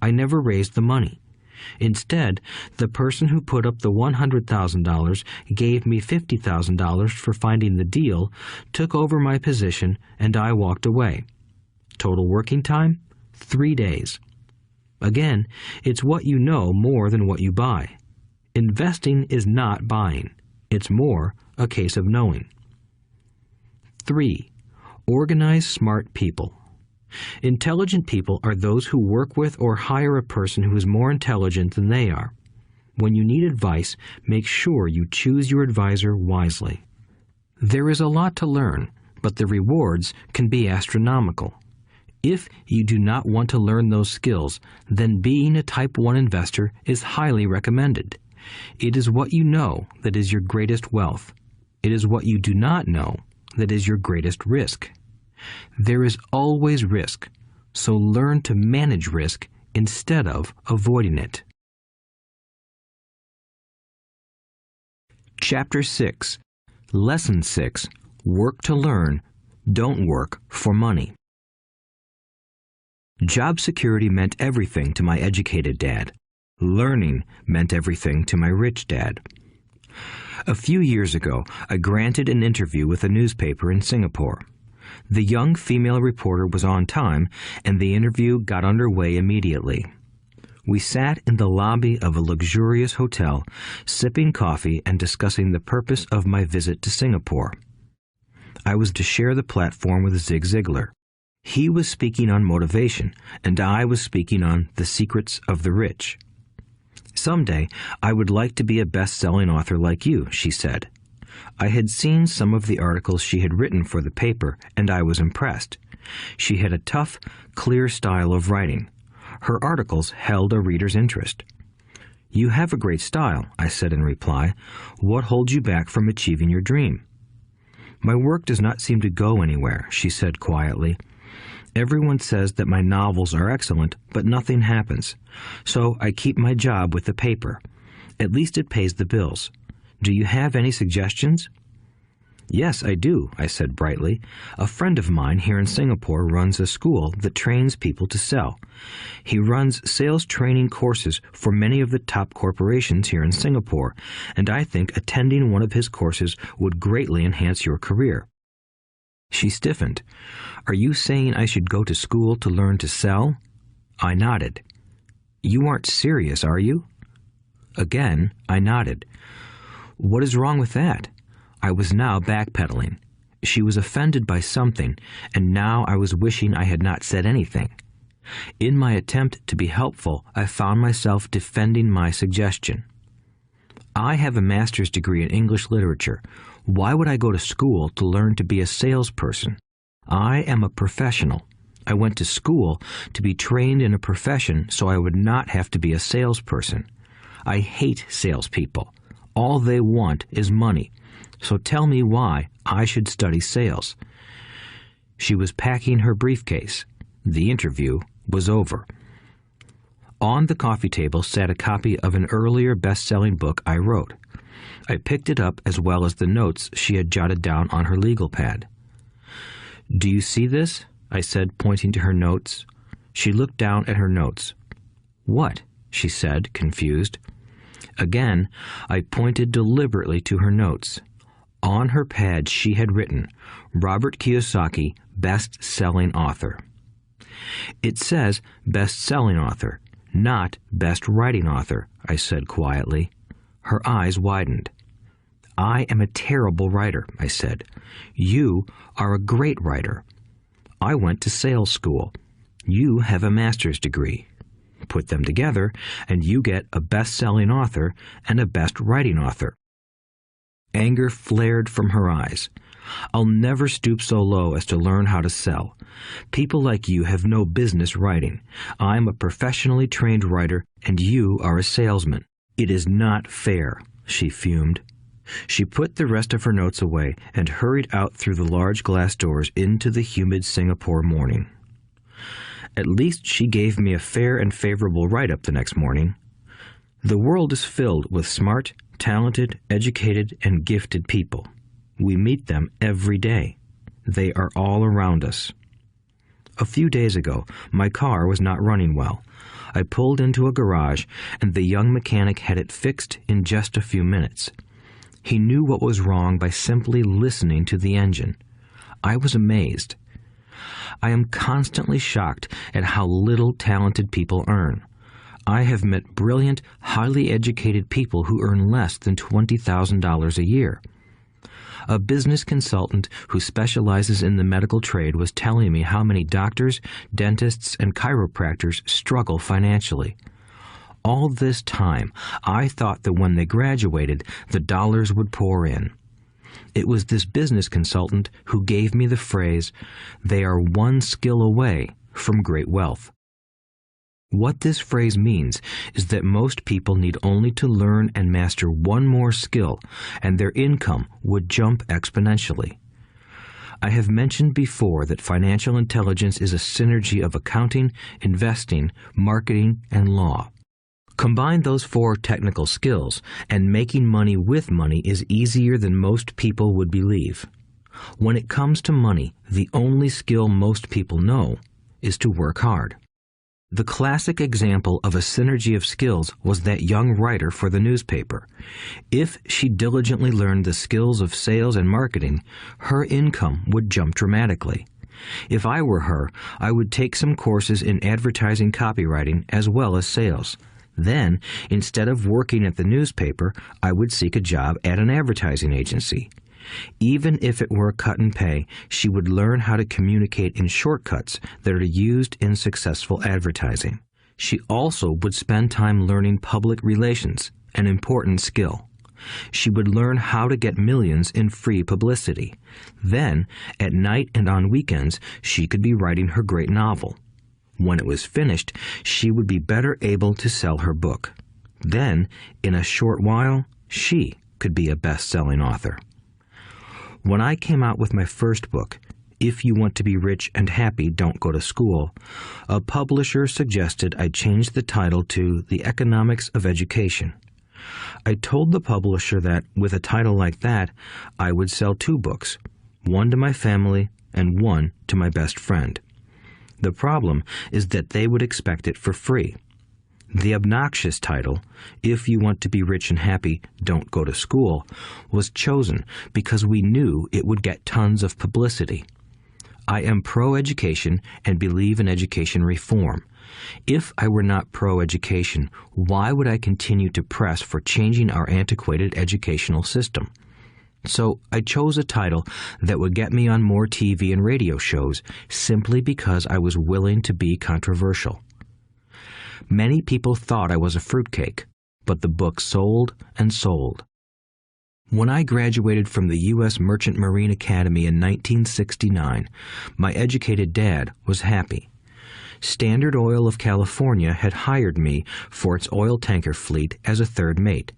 I never raised the money. Instead, the person who put up the $100,000 gave me $50,000 for finding the deal, took over my position, and I walked away. Total working time? 3 days. Again, it's what you know more than what you buy. Investing is not buying. It's more a case of knowing. 3. Organize smart people. Intelligent people are those who work with or hire a person who is more intelligent than they are. When you need advice, make sure you choose your advisor wisely. There is a lot to learn, but the rewards can be astronomical. If you do not want to learn those skills, then being a Type 1 investor is highly recommended. It is what you know that is your greatest wealth. It is what you do not know that is your greatest risk. There is always risk, so learn to manage risk instead of avoiding it. Chapter 6. Lesson 6. Work to learn, don't work for money. Job security meant everything to my educated dad. Learning meant everything to my rich dad. A few years ago, I granted an interview with a newspaper in Singapore. The young female reporter was on time, and the interview got underway immediately. We sat in the lobby of a luxurious hotel, sipping coffee and discussing the purpose of my visit to Singapore. I was to share the platform with Zig Ziglar. He was speaking on motivation, and I was speaking on the secrets of the rich. Someday, I would like to be a best-selling author like you, she said. I had seen some of the articles she had written for the paper, and I was impressed. She had a tough, clear style of writing. Her articles held a reader's interest. You have a great style, I said in reply. What holds you back from achieving your dream? My work does not seem to go anywhere, she said quietly. Everyone says that my novels are excellent, but nothing happens. So I keep my job with the paper. At least it pays the bills. Do you have any suggestions? Yes, I do, I said brightly. A friend of mine here in Singapore runs a school that trains people to sell. He runs sales training courses for many of the top corporations here in Singapore, and I think attending one of his courses would greatly enhance your career. She stiffened. Are you saying I should go to school to learn to sell? I nodded. You aren't serious, are you? Again, I nodded. What is wrong with that? I was now backpedaling. She was offended by something, and now I was wishing I had not said anything. In my attempt to be helpful, I found myself defending my suggestion. I have a master's degree in English literature. Why would I go to school to learn to be a salesperson? I am a professional. I went to school to be trained in a profession so I would not have to be a salesperson. I hate salespeople. All they want is money. So tell me why I should study sales. She was packing her briefcase. The interview was over. On the coffee table sat a copy of an earlier best-selling book I wrote. I picked it up as well as the notes she had jotted down on her legal pad. Do you see this? I said, pointing to her notes. She looked down at her notes. What? She said, confused. Again, I pointed deliberately to her notes. On her pad she had written, Robert Kiyosaki, best-selling author. It says best-selling author, not best writing author, I said quietly. Her eyes widened. I am a terrible writer, I said. You are a great writer. I went to sales school. You have a master's degree. put them together, and you get a best-selling author and a best-writing author. Anger flared from her eyes. I'll never stoop so low as to learn how to sell. People like you have no business writing. I'm a professionally trained writer, and you are a salesman. It is not fair, she fumed. She put the rest of her notes away and hurried out through the large glass doors into the humid Singapore morning. At least she gave me a fair and favorable write-up the next morning. The world is filled with smart, talented, educated, and gifted people. We meet them every day. They are all around us. A few days ago, my car was not running well. I pulled into a garage, and the young mechanic had it fixed in just a few minutes. He knew what was wrong by simply listening to the engine. I was amazed. I am constantly shocked at how little talented people earn. I have met brilliant, highly educated people who earn less than $20,000 a year. A business consultant who specializes in the medical trade was telling me how many doctors, dentists, and chiropractors struggle financially. All this time, I thought that when they graduated, the dollars would pour in. It was this business consultant who gave me the phrase, "They are one skill away from great wealth." What this phrase means is that most people need only to learn and master one more skill, and their income would jump exponentially. I have mentioned before that financial intelligence is a synergy of accounting, investing, marketing, and law. Combine those 4 technical skills, and making money with money is easier than most people would believe. When it comes to money, the only skill most people know is to work hard. The classic example of a synergy of skills was that young writer for the newspaper. If she diligently learned the skills of sales and marketing, her income would jump dramatically. If I were her, I would take some courses in advertising copywriting as well as sales. Then, instead of working at the newspaper, I would seek a job at an advertising agency. Even if it were a cut in pay, she would learn how to communicate in shortcuts that are used in successful advertising. She also would spend time learning public relations, an important skill. She would learn how to get millions in free publicity. Then, at night and on weekends, she could be writing her great novel. When it was finished, she would be better able to sell her book. Then, in a short while, she could be a best-selling author. When I came out with my first book, If You Want to Be Rich and Happy, Don't Go to School, a publisher suggested I change the title to The Economics of Education. I told the publisher that, with a title like that, I would sell 2 books, one to my family and one to my best friend. The problem is that they would expect it for free. The obnoxious title, If You Want to Be Rich and Happy, Don't Go to School, was chosen because we knew it would get tons of publicity. I am pro-education and believe in education reform. If I were not pro-education, why would I continue to press for changing our antiquated educational system? So I chose a title that would get me on more TV and radio shows simply because I was willing to be controversial. Many people thought I was a fruitcake, but the book sold and sold. When I graduated from the U.S. Merchant Marine Academy in 1969, my educated dad was happy. Standard Oil of California had hired me for its oil tanker fleet as a third mate.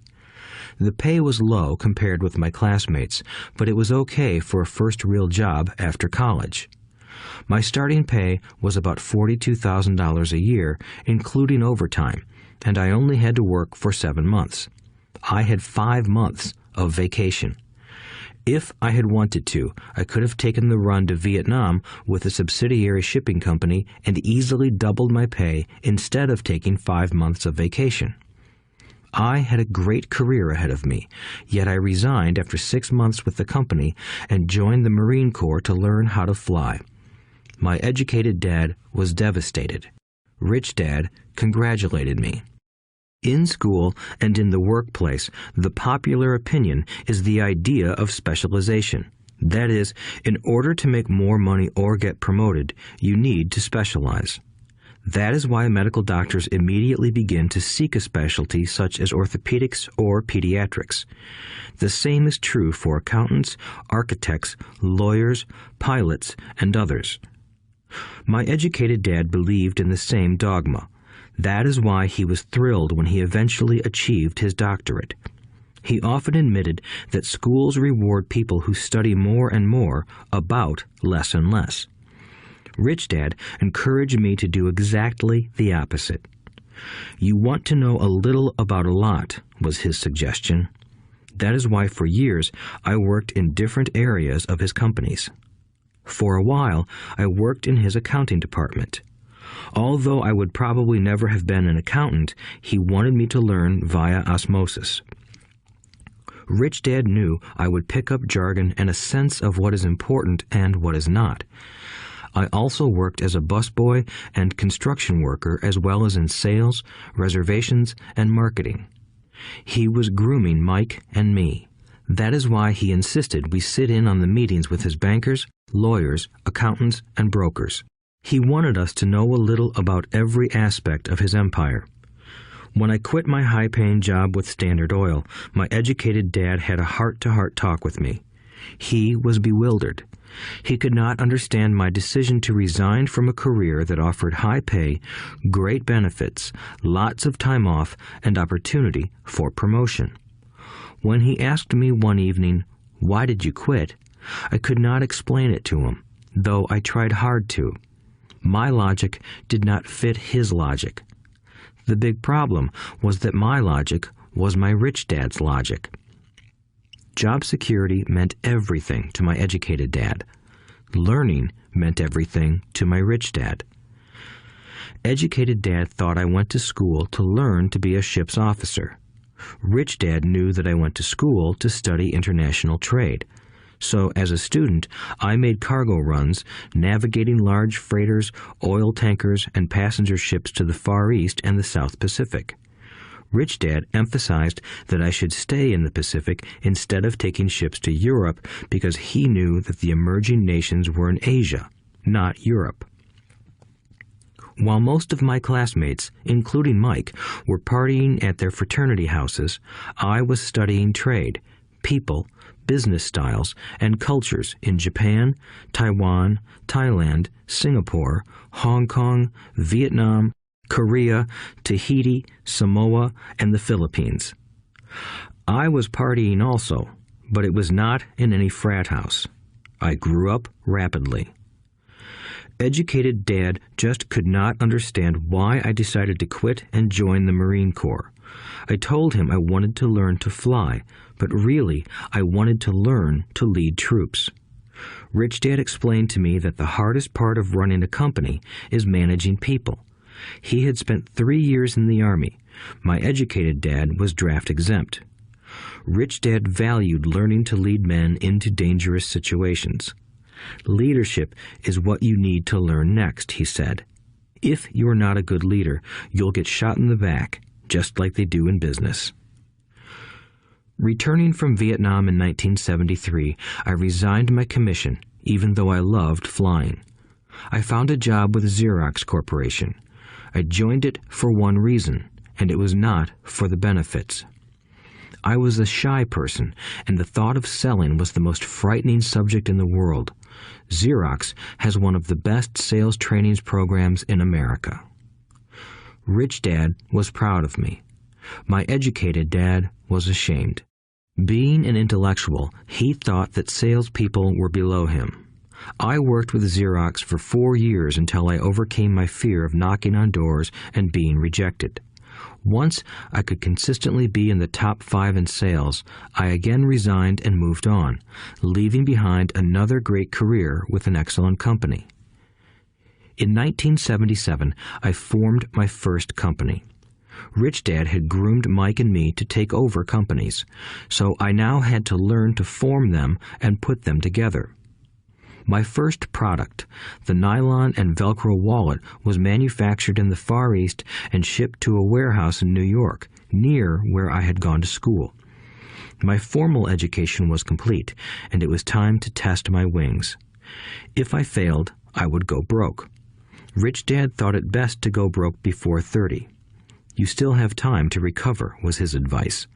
The pay was low compared with my classmates, but it was okay for a first real job after college. My starting pay was about $42,000 a year, including overtime, and I only had to work for 7 months. I had 5 months of vacation. If I had wanted to, I could have taken the run to Vietnam with a subsidiary shipping company and easily doubled my pay instead of taking 5 months of vacation. I had a great career ahead of me, yet I resigned after 6 months with the company and joined the Marine Corps to learn how to fly. My educated dad was devastated. Rich Dad congratulated me. In school and in the workplace, the popular opinion is the idea of specialization. That is, in order to make more money or get promoted, you need to specialize. That is why medical doctors immediately begin to seek a specialty such as orthopedics or pediatrics. The same is true for accountants, architects, lawyers, pilots, and others. My educated dad believed in the same dogma. That is why he was thrilled when he eventually achieved his doctorate. He often admitted that schools reward people who study more and more about less and less. Rich Dad encouraged me to do exactly the opposite. You want to know a little about a lot, was his suggestion. That is why for years I worked in different areas of his companies. For a while, I worked in his accounting department. Although I would probably never have been an accountant, he wanted me to learn via osmosis. Rich Dad knew I would pick up jargon and a sense of what is important and what is not. I also worked as a busboy and construction worker as well as in sales, reservations, and marketing. He was grooming Mike and me. That is why he insisted we sit in on the meetings with his bankers, lawyers, accountants, and brokers. He wanted us to know a little about every aspect of his empire. When I quit my high-paying job with Standard Oil, my educated dad had a heart-to-heart talk with me. He was bewildered. He could not understand my decision to resign from a career that offered high pay, great benefits, lots of time off, and opportunity for promotion. When he asked me one evening, "Why did you quit?" I could not explain it to him, though I tried hard to. My logic did not fit his logic. The big problem was that my logic was my rich dad's logic. Job security meant everything to my educated dad. Learning meant everything to my rich dad. Educated dad thought I went to school to learn to be a ship's officer. Rich dad knew that I went to school to study international trade. So as a student, I made cargo runs, navigating large freighters, oil tankers, and passenger ships to the Far East and the South Pacific. Rich Dad emphasized that I should stay in the Pacific instead of taking ships to Europe because he knew that the emerging nations were in Asia, not Europe. While most of my classmates, including Mike, were partying at their fraternity houses, I was studying trade, people, business styles, and cultures in Japan, Taiwan, Thailand, Singapore, Hong Kong, Vietnam, Korea, Tahiti, Samoa, and the Philippines. I was partying also, but it was not in any frat house. I grew up rapidly. Educated Dad just could not understand why I decided to quit and join the Marine Corps. I told him I wanted to learn to fly, but really I wanted to learn to lead troops. Rich Dad explained to me that the hardest part of running a company is managing people. He had spent 3 years in the Army. My educated dad was draft exempt. Rich Dad valued learning to lead men into dangerous situations. Leadership is what you need to learn next, he said. If you are not a good leader, you'll get shot in the back, just like they do in business. Returning from Vietnam in 1973, I resigned my commission, even though I loved flying. I found a job with Xerox Corporation. I joined it for one reason, and it was not for the benefits. I was a shy person, and the thought of selling was the most frightening subject in the world. Xerox has one of the best sales training programs in America. Rich Dad was proud of me. My educated dad was ashamed. Being an intellectual, he thought that salespeople were below him. I worked with Xerox for 4 years until I overcame my fear of knocking on doors and being rejected. Once I could consistently be in the top 5 in sales, I again resigned and moved on, leaving behind another great career with an excellent company. In 1977, I formed my first company. Rich Dad had groomed Mike and me to take over companies, so I now had to learn to form them and put them together. My first product, the nylon and Velcro wallet, was manufactured in the Far East and shipped to a warehouse in New York, near where I had gone to school. My formal education was complete, and it was time to test my wings. If I failed, I would go broke. Rich Dad thought it best to go broke before 30. You still have time to recover, was his advice.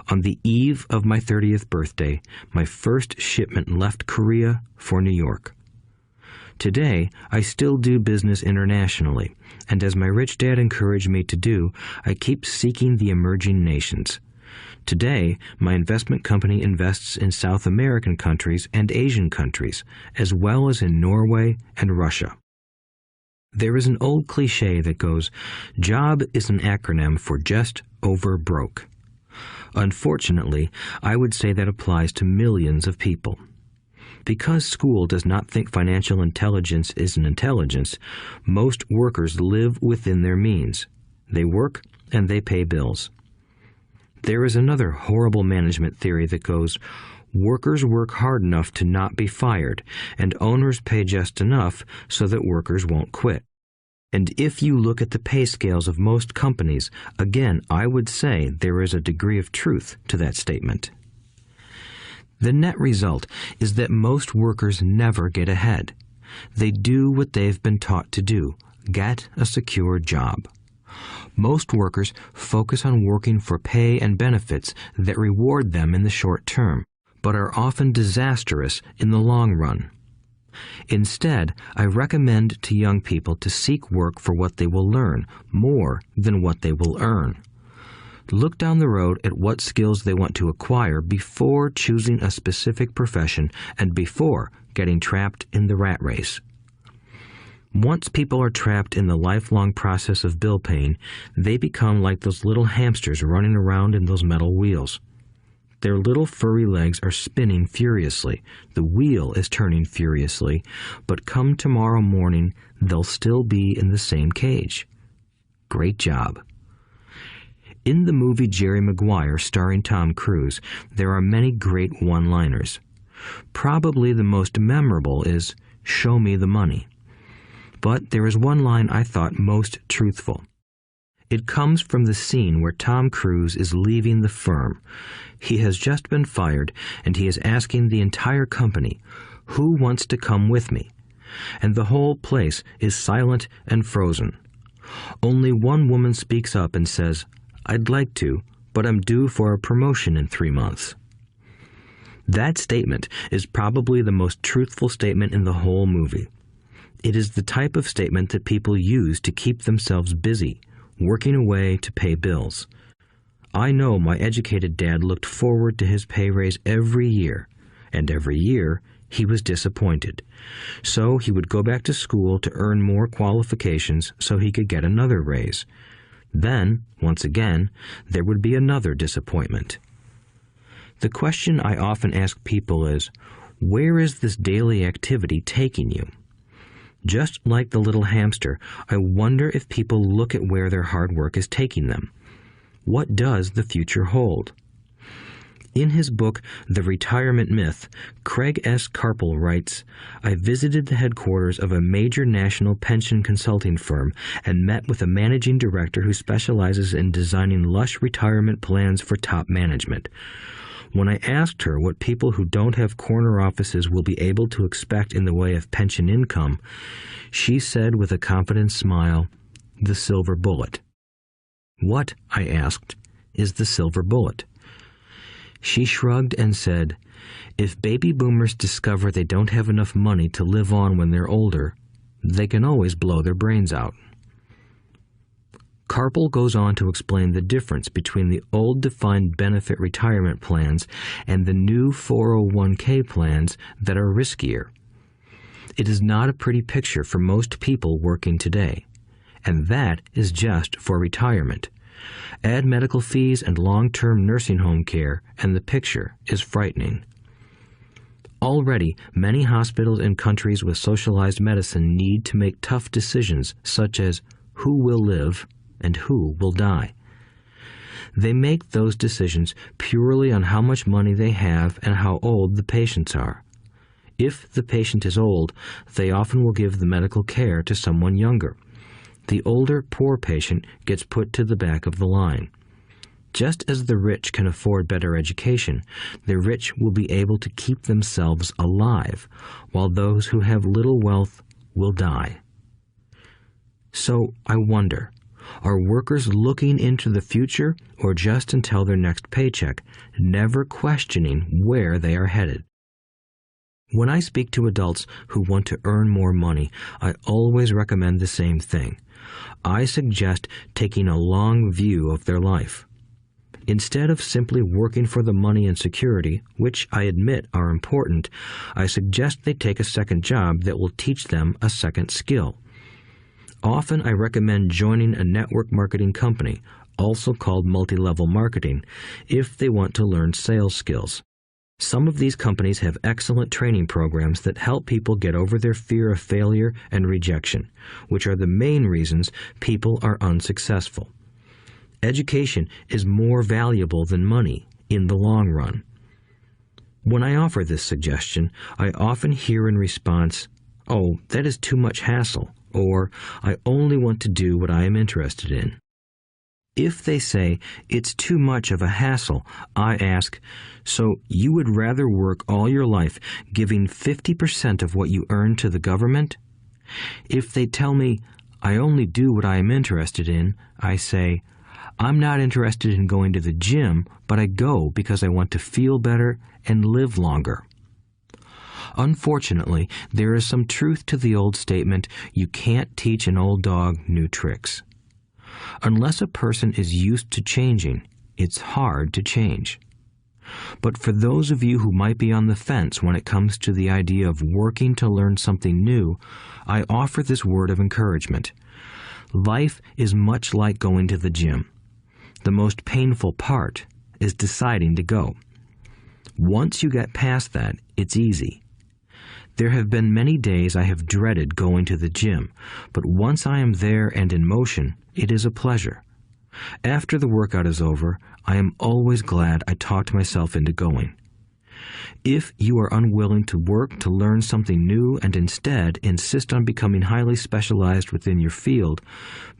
On the eve of my 30th birthday, my first shipment left Korea for New York. Today, I still do business internationally, and as my rich dad encouraged me to do, I keep seeking the emerging nations. Today, my investment company invests in South American countries and Asian countries, as well as in Norway and Russia. There is an old cliché that goes, "Job is an acronym for just over broke." Unfortunately, I would say that applies to millions of people. Because school does not think financial intelligence is an intelligence, most workers live within their means. They work and they pay bills. There is another horrible management theory that goes, workers work hard enough to not be fired, and owners pay just enough so that workers won't quit. And if you look at the pay scales of most companies, again, I would say there is a degree of truth to that statement. The net result is that most workers never get ahead. They do what they've been taught to do, get a secure job. Most workers focus on working for pay and benefits that reward them in the short term, but are often disastrous in the long run. Instead, I recommend to young people to seek work for what they will learn, more than what they will earn. Look down the road at what skills they want to acquire before choosing a specific profession and before getting trapped in the rat race. Once people are trapped in the lifelong process of bill paying, they become like those little hamsters running around in those metal wheels. Their little furry legs are spinning furiously, the wheel is turning furiously, but come tomorrow morning, they'll still be in the same cage. Great job. In the movie Jerry Maguire, starring Tom Cruise, there are many great one-liners. Probably the most memorable is, "Show me the money." But there is one line I thought most truthful. It comes from the scene where Tom Cruise is leaving the firm. He has just been fired, and he is asking the entire company, "Who wants to come with me?" And the whole place is silent and frozen. Only one woman speaks up and says, "I'd like to, but I'm due for a promotion in 3 months." That statement is probably the most truthful statement in the whole movie. It is the type of statement that people use to keep themselves busy, working away to pay bills. I know my educated dad looked forward to his pay raise every year, and every year he was disappointed. So he would go back to school to earn more qualifications so he could get another raise. Then, once again, there would be another disappointment. The question I often ask people is, where is this daily activity taking you? Just like the little hamster, I wonder if people look at where their hard work is taking them. What does the future hold? In his book, The Retirement Myth, Craig S. Carpel writes, "I visited the headquarters of a major national pension consulting firm and met with a managing director who specializes in designing lush retirement plans for top management. When I asked her what people who don't have corner offices will be able to expect in the way of pension income, she said with a confident smile, 'The silver bullet.'" "What," I asked, "is the silver bullet?" She shrugged and said, "If baby boomers discover they don't have enough money to live on when they're older, they can always blow their brains out." Carpel goes on to explain the difference between the old defined benefit retirement plans and the new 401k plans that are riskier. It is not a pretty picture for most people working today, and that is just for retirement. Add medical fees and long-term nursing home care, and the picture is frightening. Already, many hospitals in countries with socialized medicine need to make tough decisions such as who will live and who will die. They make those decisions purely on how much money they have and how old the patients are. If the patient is old, they often will give the medical care to someone younger. The older, poor patient gets put to the back of the line. Just as the rich can afford better education, the rich will be able to keep themselves alive, while those who have little wealth will die. So I wonder, are workers looking into the future or just until their next paycheck, never questioning where they are headed? When I speak to adults who want to earn more money, I always recommend the same thing. I suggest taking a long view of their life. Instead of simply working for the money and security, which I admit are important, I suggest they take a second job that will teach them a second skill. Often I recommend joining a network marketing company, also called multi-level marketing, if they want to learn sales skills. Some of these companies have excellent training programs that help people get over their fear of failure and rejection, which are the main reasons people are unsuccessful. Education is more valuable than money in the long run. When I offer this suggestion, I often hear in response, "Oh, that is too much hassle," or "I only want to do what I am interested in." If they say it's too much of a hassle, I ask, so you would rather work all your life giving 50% of what you earn to the government? If they tell me, I only do what I am interested in, I say, I'm not interested in going to the gym, but I go because I want to feel better and live longer. Unfortunately, there is some truth to the old statement, you can't teach an old dog new tricks. Unless a person is used to changing, it's hard to change. But for those of you who might be on the fence when it comes to the idea of working to learn something new, I offer this word of encouragement. Life is much like going to the gym. The most painful part is deciding to go. Once you get past that, it's easy. There have been many days I have dreaded going to the gym, but once I am there and in motion, it is a pleasure. After the workout is over, I am always glad I talked myself into going. If you are unwilling to work to learn something new and instead insist on becoming highly specialized within your field,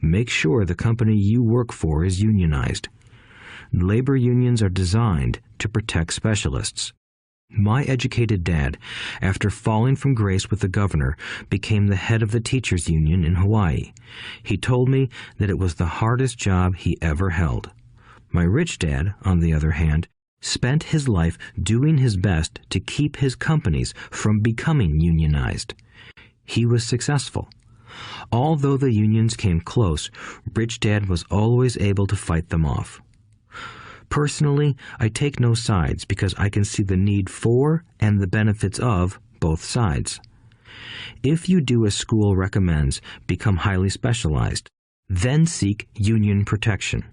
make sure the company you work for is unionized. Labor unions are designed to protect specialists. My educated dad, after falling from grace with the governor, became the head of the teachers' union in Hawaii. He told me that it was the hardest job he ever held. My rich dad, on the other hand, spent his life doing his best to keep his companies from becoming unionized. He was successful. Although the unions came close, Rich Dad was always able to fight them off. Personally, I take no sides because I can see the need for and the benefits of both sides. If you do as school recommends, become highly specialized, then seek union protection.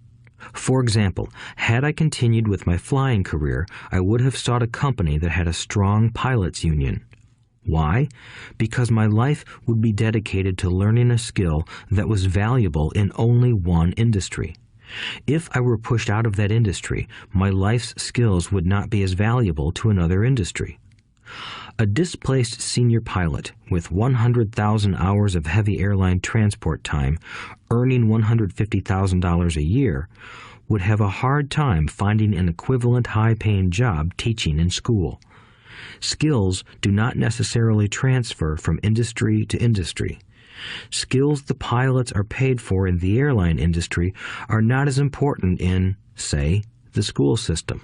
For example, had I continued with my flying career, I would have sought a company that had a strong pilots union. Why? Because my life would be dedicated to learning a skill that was valuable in only one industry. If I were pushed out of that industry, my life's skills would not be as valuable to another industry. A displaced senior pilot with 100,000 hours of heavy airline transport time, earning $150,000 a year, would have a hard time finding an equivalent high-paying job teaching in school. Skills do not necessarily transfer from industry to industry. Skills the pilots are paid for in the airline industry are not as important in, say, the school system.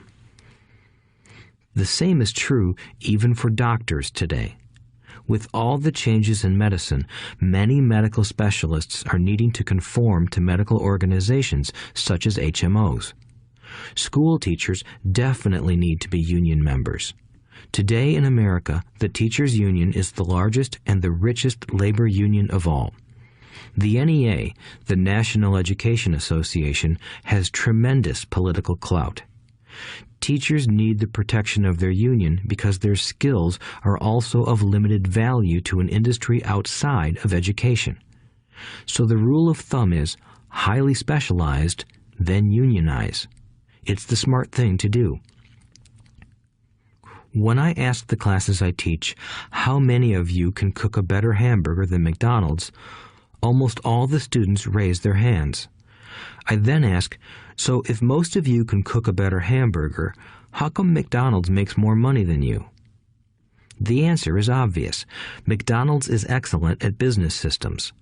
The same is true even for doctors today. With all the changes in medicine, many medical specialists are needing to conform to medical organizations such as HMOs. School teachers definitely need to be union members. Today in America, the teachers' union is the largest and the richest labor union of all. The NEA, the National Education Association, has tremendous political clout. Teachers need the protection of their union because their skills are also of limited value to an industry outside of education. So the rule of thumb is, highly specialized, then unionize. It's the smart thing to do. When I ask the classes I teach, how many of you can cook a better hamburger than McDonald's, almost all the students raise their hands. I then ask, so if most of you can cook a better hamburger, how come McDonald's makes more money than you? The answer is obvious. McDonald's is excellent at business systems.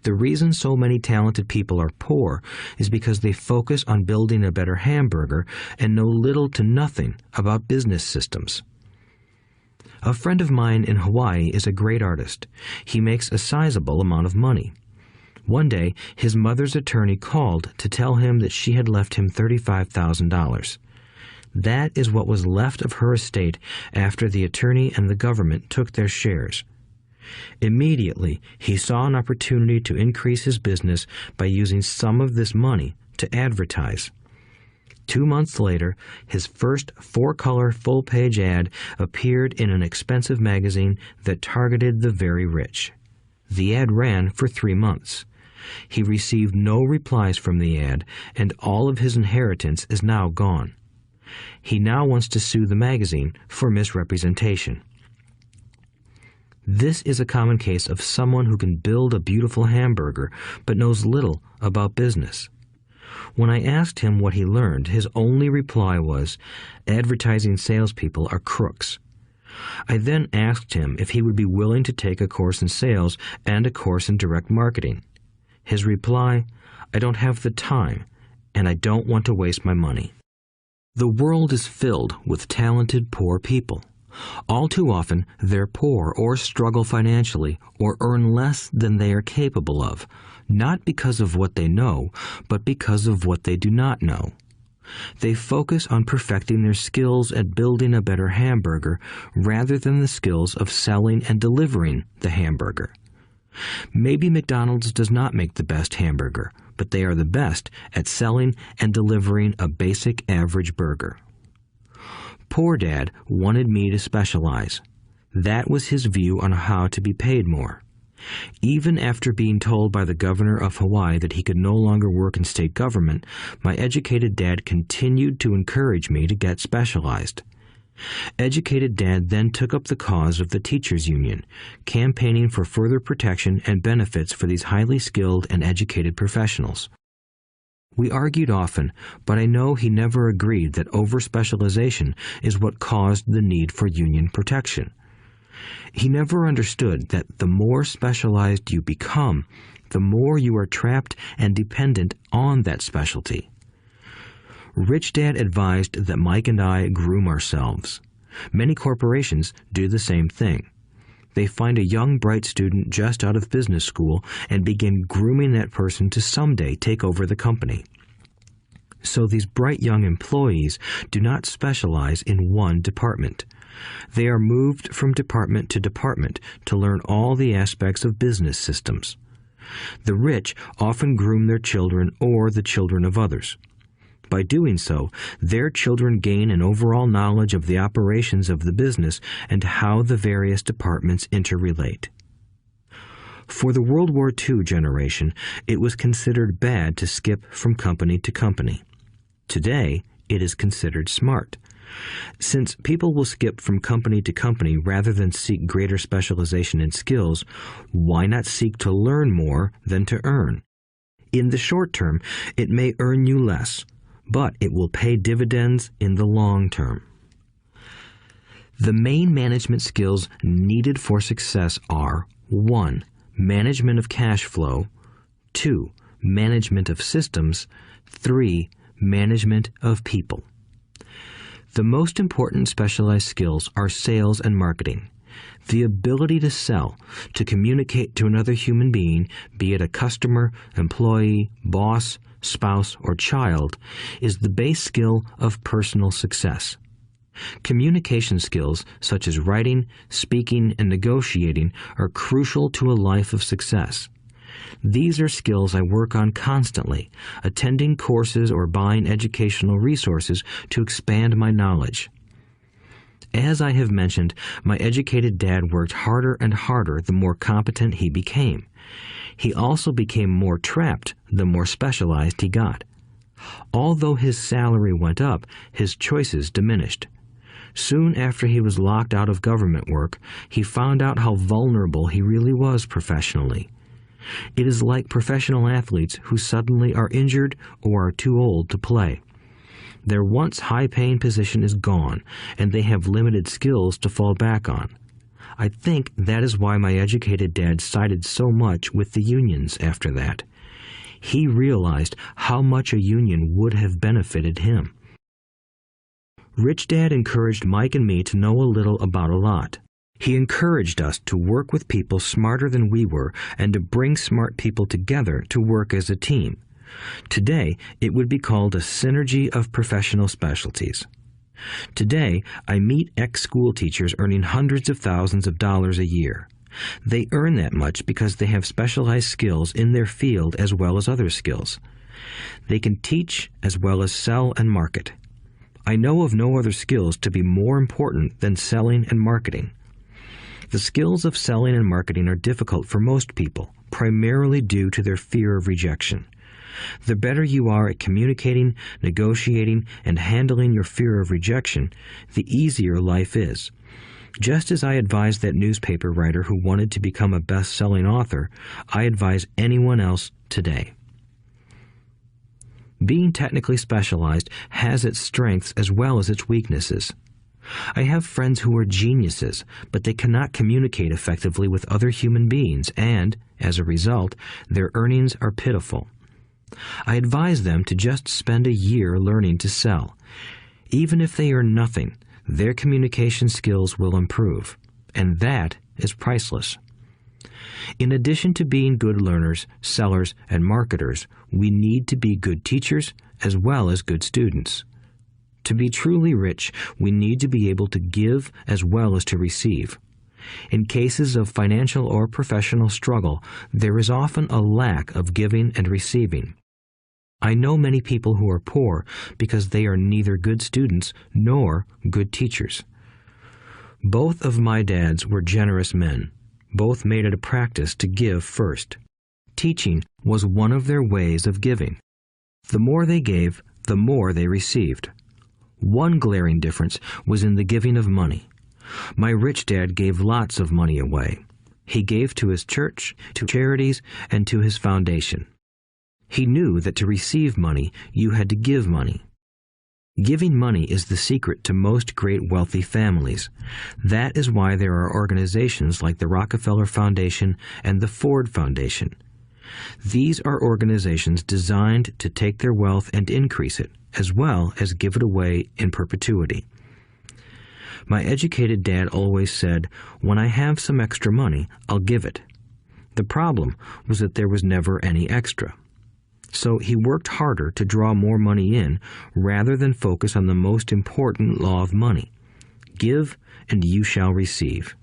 The reason so many talented people are poor is because they focus on building a better hamburger and know little to nothing about business systems. A friend of mine in Hawaii is a great artist. He makes a sizable amount of money. One day, his mother's attorney called to tell him that she had left him $35,000. That is what was left of her estate after the attorney and the government took their shares. Immediately, he saw an opportunity to increase his business by using some of this money to advertise. 2 months later, his first 4-color full-page ad appeared in an expensive magazine that targeted the very rich. The ad ran for 3 months. He received no replies from the ad, and all of his inheritance is now gone. He now wants to sue the magazine for misrepresentation. This is a common case of someone who can build a beautiful hamburger but knows little about business. When I asked him what he learned, his only reply was, "Advertising salespeople are crooks." I then asked him if he would be willing to take a course in sales and a course in direct marketing. His reply, "I don't have the time, and I don't want to waste my money." The world is filled with talented poor people. All too often, they're poor or struggle financially or earn less than they are capable of, not because of what they know, but because of what they do not know. They focus on perfecting their skills at building a better hamburger rather than the skills of selling and delivering the hamburger. Maybe McDonald's does not make the best hamburger, but they are the best at selling and delivering a basic average burger. Poor Dad wanted me to specialize. That was his view on how to be paid more. Even after being told by the governor of Hawaii that he could no longer work in state government, my educated dad continued to encourage me to get specialized. Educated Dad then took up the cause of the teachers' union, campaigning for further protection and benefits for these highly skilled and educated professionals. We argued often, but I know he never agreed that over-specialization is what caused the need for union protection. He never understood that the more specialized you become, the more you are trapped and dependent on that specialty. Rich Dad advised that Mike and I groom ourselves. Many corporations do the same thing. They find a young, bright student just out of business school and begin grooming that person to someday take over the company. So these bright young employees do not specialize in one department. They are moved from department to department to learn all the aspects of business systems. The rich often groom their children or the children of others. By doing so, their children gain an overall knowledge of the operations of the business and how the various departments interrelate. For the World War II generation, it was considered bad to skip from company to company. Today, it is considered smart. Since people will skip from company to company rather than seek greater specialization in skills, why not seek to learn more than to earn? In the short term, it may earn you less, but it will pay dividends in the long term. The main management skills needed for success are 1. Management of cash flow, 2. Management of systems, 3. Management of people. The most important specialized skills are sales and marketing. The ability to sell, to communicate to another human being, be it a customer, employee, boss, spouse, or child, is the base skill of personal success. Communication skills such as writing, speaking, and negotiating are crucial to a life of success. These are skills I work on constantly, attending courses or buying educational resources to expand my knowledge. As I have mentioned, my educated dad worked harder and harder the more competent he became. He also became more trapped the more specialized he got. Although his salary went up, his choices diminished. Soon after he was locked out of government work, he found out how vulnerable he really was professionally. It is like professional athletes who suddenly are injured or are too old to play. Their once high-paying position is gone, and they have limited skills to fall back on. I think that is why my educated dad sided so much with the unions after that. He realized how much a union would have benefited him. Rich Dad encouraged Mike and me to know a little about a lot. He encouraged us to work with people smarter than we were and to bring smart people together to work as a team. Today, it would be called a synergy of professional specialties. Today, I meet ex-school teachers earning hundreds of thousands of dollars a year. They earn that much because they have specialized skills in their field as well as other skills. They can teach as well as sell and market. I know of no other skills to be more important than selling and marketing. The skills of selling and marketing are difficult for most people, primarily due to their fear of rejection. The better you are at communicating, negotiating, and handling your fear of rejection, the easier life is. Just as I advise that newspaper writer who wanted to become a best-selling author, I advise anyone else today. Being technically specialized has its strengths as well as its weaknesses. I have friends who are geniuses, but they cannot communicate effectively with other human beings, and, as a result, their earnings are pitiful. I advise them to just spend a year learning to sell. Even if they earn nothing, their communication skills will improve, and that is priceless. In addition to being good learners, sellers, and marketers, we need to be good teachers as well as good students. To be truly rich, we need to be able to give as well as to receive. In cases of financial or professional struggle, there is often a lack of giving and receiving. I know many people who are poor because they are neither good students nor good teachers. Both of my dads were generous men. Both made it a practice to give first. Teaching was one of their ways of giving. The more they gave, the more they received. One glaring difference was in the giving of money. My rich dad gave lots of money away. He gave to his church, to charities, and to his foundation. He knew that to receive money, you had to give money. Giving money is the secret to most great wealthy families. That is why there are organizations like the Rockefeller Foundation and the Ford Foundation. These are organizations designed to take their wealth and increase it, as well as give it away in perpetuity. My educated dad always said, "When I have some extra money, I'll give it." The problem was that there was never any extra. So he worked harder to draw more money in rather than focus on the most important law of money. Give and you shall receive.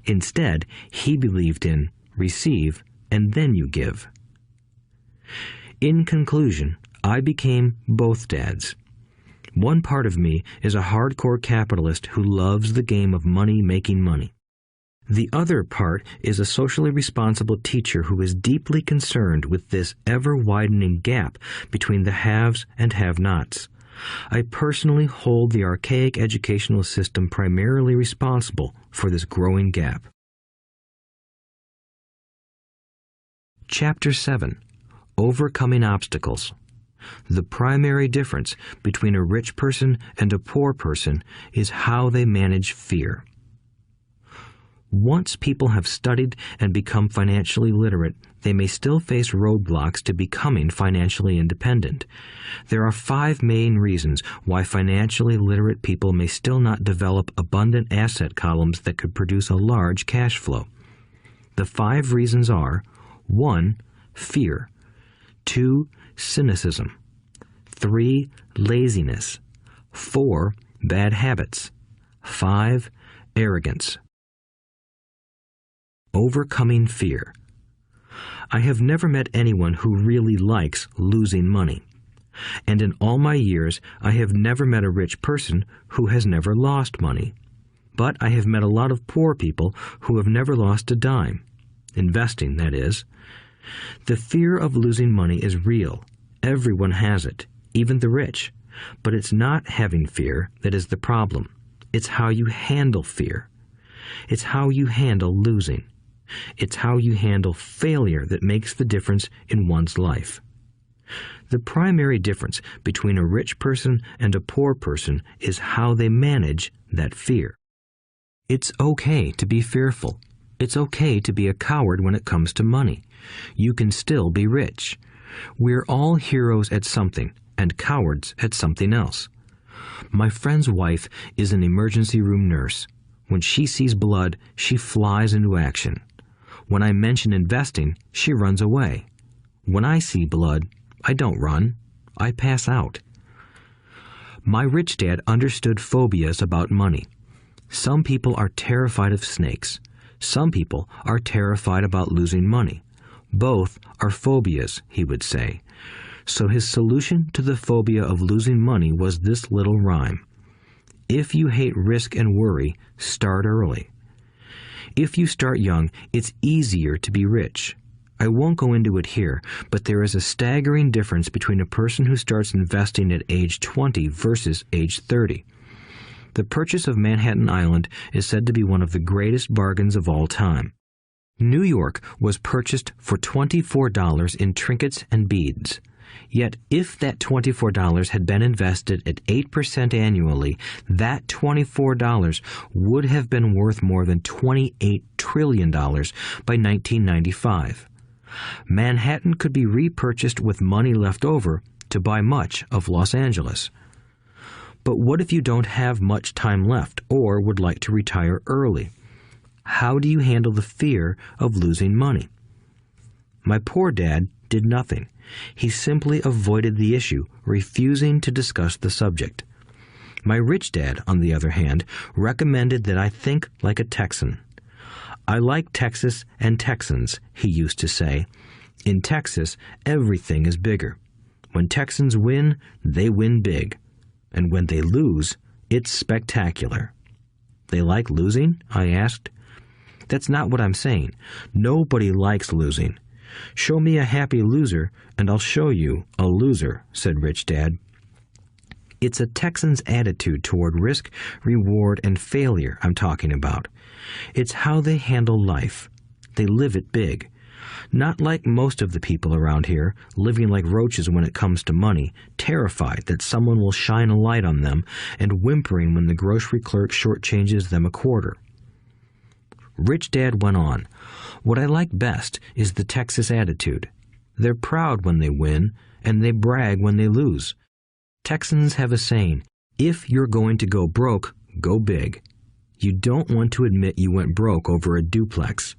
Instead, he believed in receive and then you give. In conclusion, I became both dads. One part of me is a hardcore capitalist who loves the game of money making money. The other part is a socially responsible teacher who is deeply concerned with this ever-widening gap between the haves and have-nots. I personally hold the archaic educational system primarily responsible for this growing gap. Chapter 7. Overcoming Obstacles. The primary difference between a rich person and a poor person is how they manage fear. Once people have studied and become financially literate, they may still face roadblocks to becoming financially independent. There are 5 main reasons why financially literate people may still not develop abundant asset columns that could produce a large cash flow. The 5 reasons are: 1. Fear. 2. Cynicism. 3. Laziness. 4. Bad habits. 5. Arrogance. Overcoming fear. I have never met anyone who really likes losing money. And in all my years, I have never met a rich person who has never lost money. But I have met a lot of poor people who have never lost a dime. Investing, that is. The fear of losing money is real. Everyone has it, even the rich. But it's not having fear that is the problem. It's how you handle fear. It's how you handle losing. It's how you handle failure that makes the difference in one's life. The primary difference between a rich person and a poor person is how they manage that fear. It's okay to be fearful. It's okay to be a coward when it comes to money. You can still be rich. We're all heroes at something and cowards at something else. My friend's wife is an emergency room nurse. When she sees blood, she flies into action. When I mention investing, she runs away. When I see blood, I don't run. I pass out. My rich dad understood phobias about money. Some people are terrified of snakes. Some people are terrified about losing money. Both are phobias, he would say. So his solution to the phobia of losing money was this little rhyme. If you hate risk and worry, start early. If you start young, it's easier to be rich. I won't go into it here, but there is a staggering difference between a person who starts investing at age 20 versus age 30. The purchase of Manhattan Island is said to be one of the greatest bargains of all time. New York was purchased for $24 in trinkets and beads. Yet if that $24 had been invested at 8% annually, that $24 would have been worth more than $28 trillion by 1995. Manhattan could be repurchased with money left over to buy much of Los Angeles. But what if you don't have much time left or would like to retire early? How do you handle the fear of losing money? My poor dad did nothing. He simply avoided the issue, refusing to discuss the subject. My rich dad, on the other hand, recommended that I think like a Texan. I like Texas and Texans, he used to say. In Texas, everything is bigger. When Texans win, they win big. And when they lose, it's spectacular. They like losing? I asked. That's not what I'm saying. Nobody likes losing. Show me a happy loser, and I'll show you a loser, said Rich Dad. It's a Texan's attitude toward risk, reward, and failure I'm talking about. It's how they handle life. They live it big. Not like most of the people around here, living like roaches when it comes to money, terrified that someone will shine a light on them and whimpering when the grocery clerk shortchanges them a quarter. Rich Dad went on, "What I like best is the Texas attitude. They're proud when they win, and they brag when they lose. Texans have a saying, if you're going to go broke, go big. You don't want to admit you went broke over a duplex."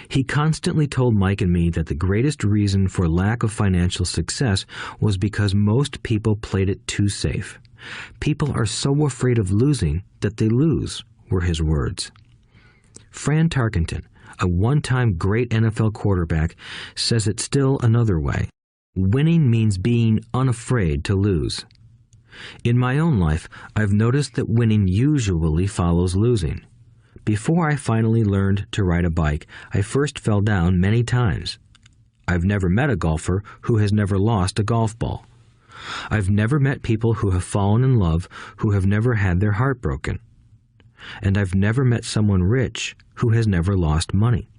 He constantly told Mike and me that the greatest reason for lack of financial success was because most people played it too safe. People are so afraid of losing that they lose, were his words. Fran Tarkenton, a one-time great NFL quarterback, says it still another way. Winning means being unafraid to lose. In my own life, I've noticed that winning usually follows losing. Before I finally learned to ride a bike, I first fell down many times. I've never met a golfer who has never lost a golf ball. I've never met people who have fallen in love who have never had their heart broken. And I've never met someone rich who has never lost money.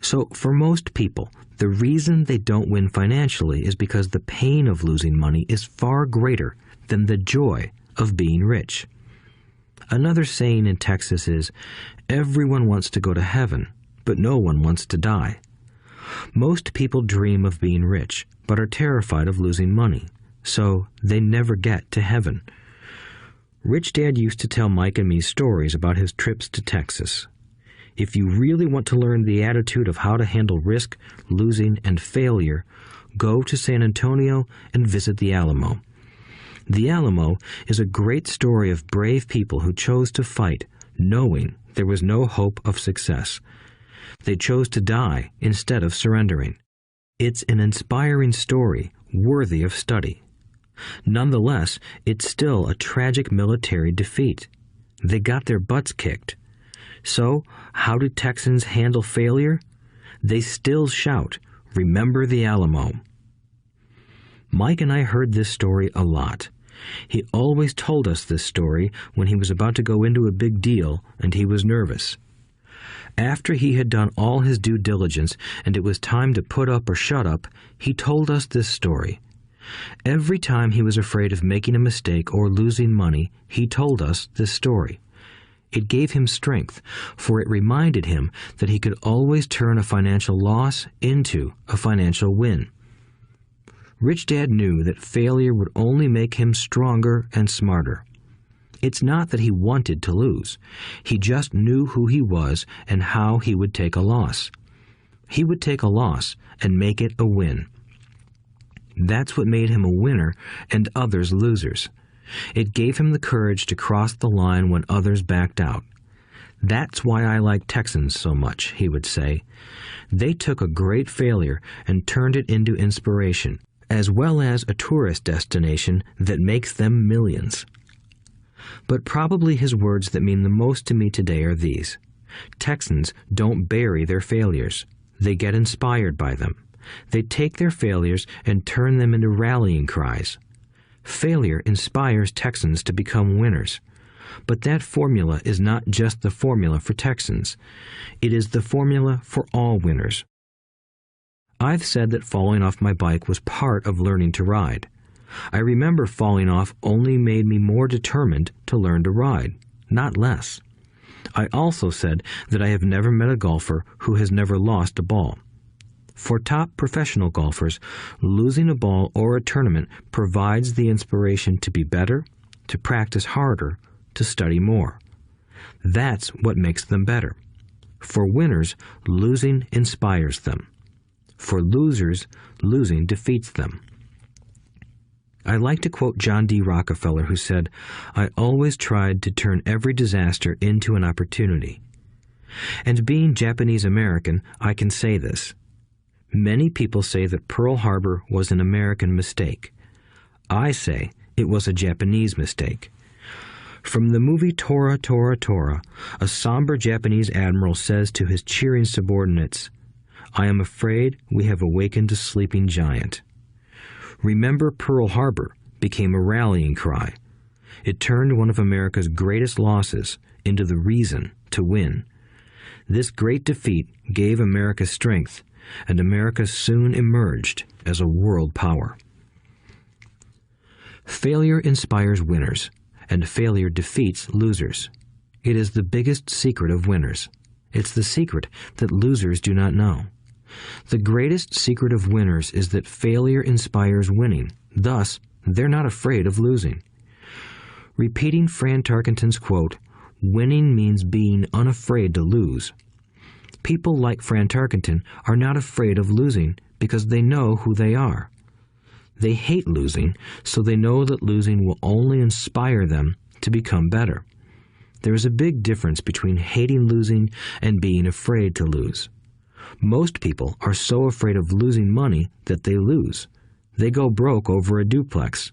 So for most people, the reason they don't win financially is because the pain of losing money is far greater than the joy of being rich. Another saying in Texas is, everyone wants to go to heaven, but no one wants to die. Most people dream of being rich, but are terrified of losing money, so they never get to heaven. Rich Dad used to tell Mike and me stories about his trips to Texas. If you really want to learn the attitude of how to handle risk, losing, and failure, go to San Antonio and visit the Alamo. The Alamo is a great story of brave people who chose to fight, knowing there was no hope of success. They chose to die instead of surrendering. It's an inspiring story, worthy of study. Nonetheless, it's still a tragic military defeat. They got their butts kicked. So, how do Texans handle failure? They still shout, "Remember the Alamo." Mike and I heard this story a lot. He always told us this story when he was about to go into a big deal and he was nervous. After he had done all his due diligence and it was time to put up or shut up, he told us this story. Every time he was afraid of making a mistake or losing money, he told us this story. It gave him strength, for it reminded him that he could always turn a financial loss into a financial win. Rich Dad knew that failure would only make him stronger and smarter. It's not that he wanted to lose. He just knew who he was and how he would take a loss. He would take a loss and make it a win. That's what made him a winner and others losers. It gave him the courage to cross the line when others backed out. That's why I like Texans so much, he would say. They took a great failure and turned it into inspiration, as well as a tourist destination that makes them millions. But probably his words that mean the most to me today are these. Texans don't bury their failures. They get inspired by them. They take their failures and turn them into rallying cries. Failure inspires Texans to become winners. But that formula is not just the formula for Texans. It is the formula for all winners. I've said that falling off my bike was part of learning to ride. I remember falling off only made me more determined to learn to ride, not less. I also said that I have never met a golfer who has never lost a ball. For top professional golfers, losing a ball or a tournament provides the inspiration to be better, to practice harder, to study more. That's what makes them better. For winners, losing inspires them. For losers, losing defeats them. I like to quote John D. Rockefeller, who said, "I always tried to turn every disaster into an opportunity." And being Japanese American, I can say this. Many people say that Pearl Harbor was an American mistake. I say it was a Japanese mistake. From the movie Tora, Tora, Tora, a somber Japanese admiral says to his cheering subordinates, "I am afraid we have awakened a sleeping giant." Remember Pearl Harbor became a rallying cry. It turned one of America's greatest losses into the reason to win. This great defeat gave America strength, and America soon emerged as a world power. Failure inspires winners, and failure defeats losers. It is the biggest secret of winners. It's the secret that losers do not know. The greatest secret of winners is that failure inspires winning. Thus, they're not afraid of losing. Repeating Fran Tarkenton's quote, "Winning means being unafraid to lose." People like Fran Tarkenton are not afraid of losing because they know who they are. They hate losing, so they know that losing will only inspire them to become better. There is a big difference between hating losing and being afraid to lose. Most people are so afraid of losing money that they lose. They go broke over a duplex.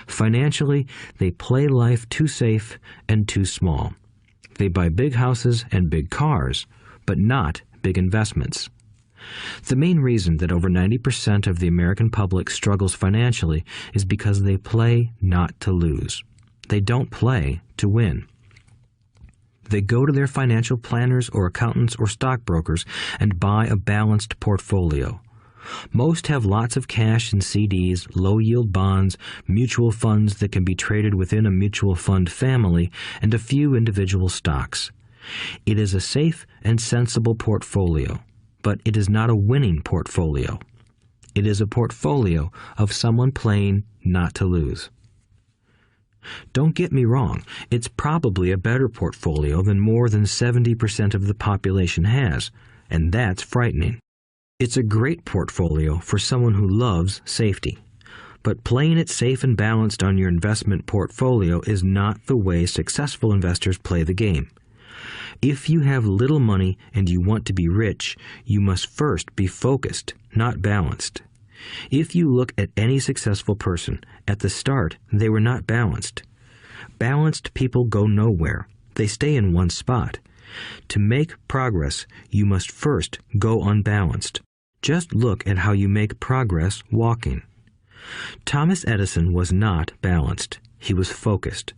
Financially, they play life too safe and too small. They buy big houses and big cars, but not big investments. The main reason that over 90% of the American public struggles financially is because they play not to lose. They don't play to win. They go to their financial planners or accountants or stockbrokers and buy a balanced portfolio. Most have lots of cash in CDs, low-yield bonds, mutual funds that can be traded within a mutual fund family, and a few individual stocks. It is a safe and sensible portfolio, but it is not a winning portfolio. It is a portfolio of someone playing not to lose. Don't get me wrong, it's probably a better portfolio than more than 70% of the population has, and that's frightening. It's a great portfolio for someone who loves safety. But playing it safe and balanced on your investment portfolio is not the way successful investors play the game. If you have little money and you want to be rich, you must first be focused, not balanced. If you look at any successful person, at the start they were not balanced. Balanced people go nowhere. They stay in one spot. To make progress, you must first go unbalanced. Just look at how you make progress walking. Thomas Edison was not balanced. He was focused.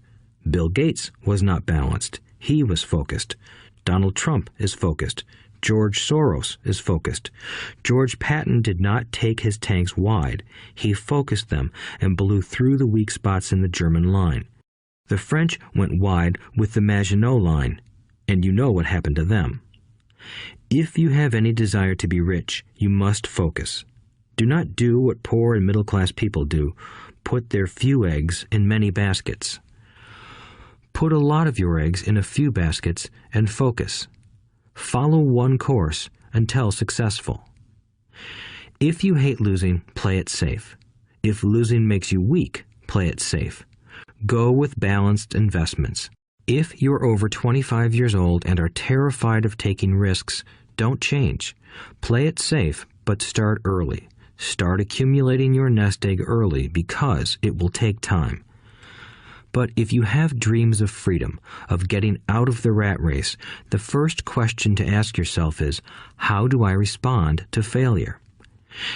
Bill Gates was not balanced. He was focused. Donald Trump is focused. George Soros is focused. George Patton did not take his tanks wide. He focused them and blew through the weak spots in the German line. The French went wide with the Maginot Line, and you know what happened to them. If you have any desire to be rich, you must focus. Do not do what poor and middle-class people do, put their few eggs in many baskets. Put a lot of your eggs in a few baskets and focus. Follow one course until successful. If you hate losing, play it safe. If losing makes you weak, play it safe. Go with balanced investments. If you're over 25 years old and are terrified of taking risks, don't change. Play it safe, but start early. Start accumulating your nest egg early because it will take time. But if you have dreams of freedom, of getting out of the rat race, the first question to ask yourself is, how do I respond to failure?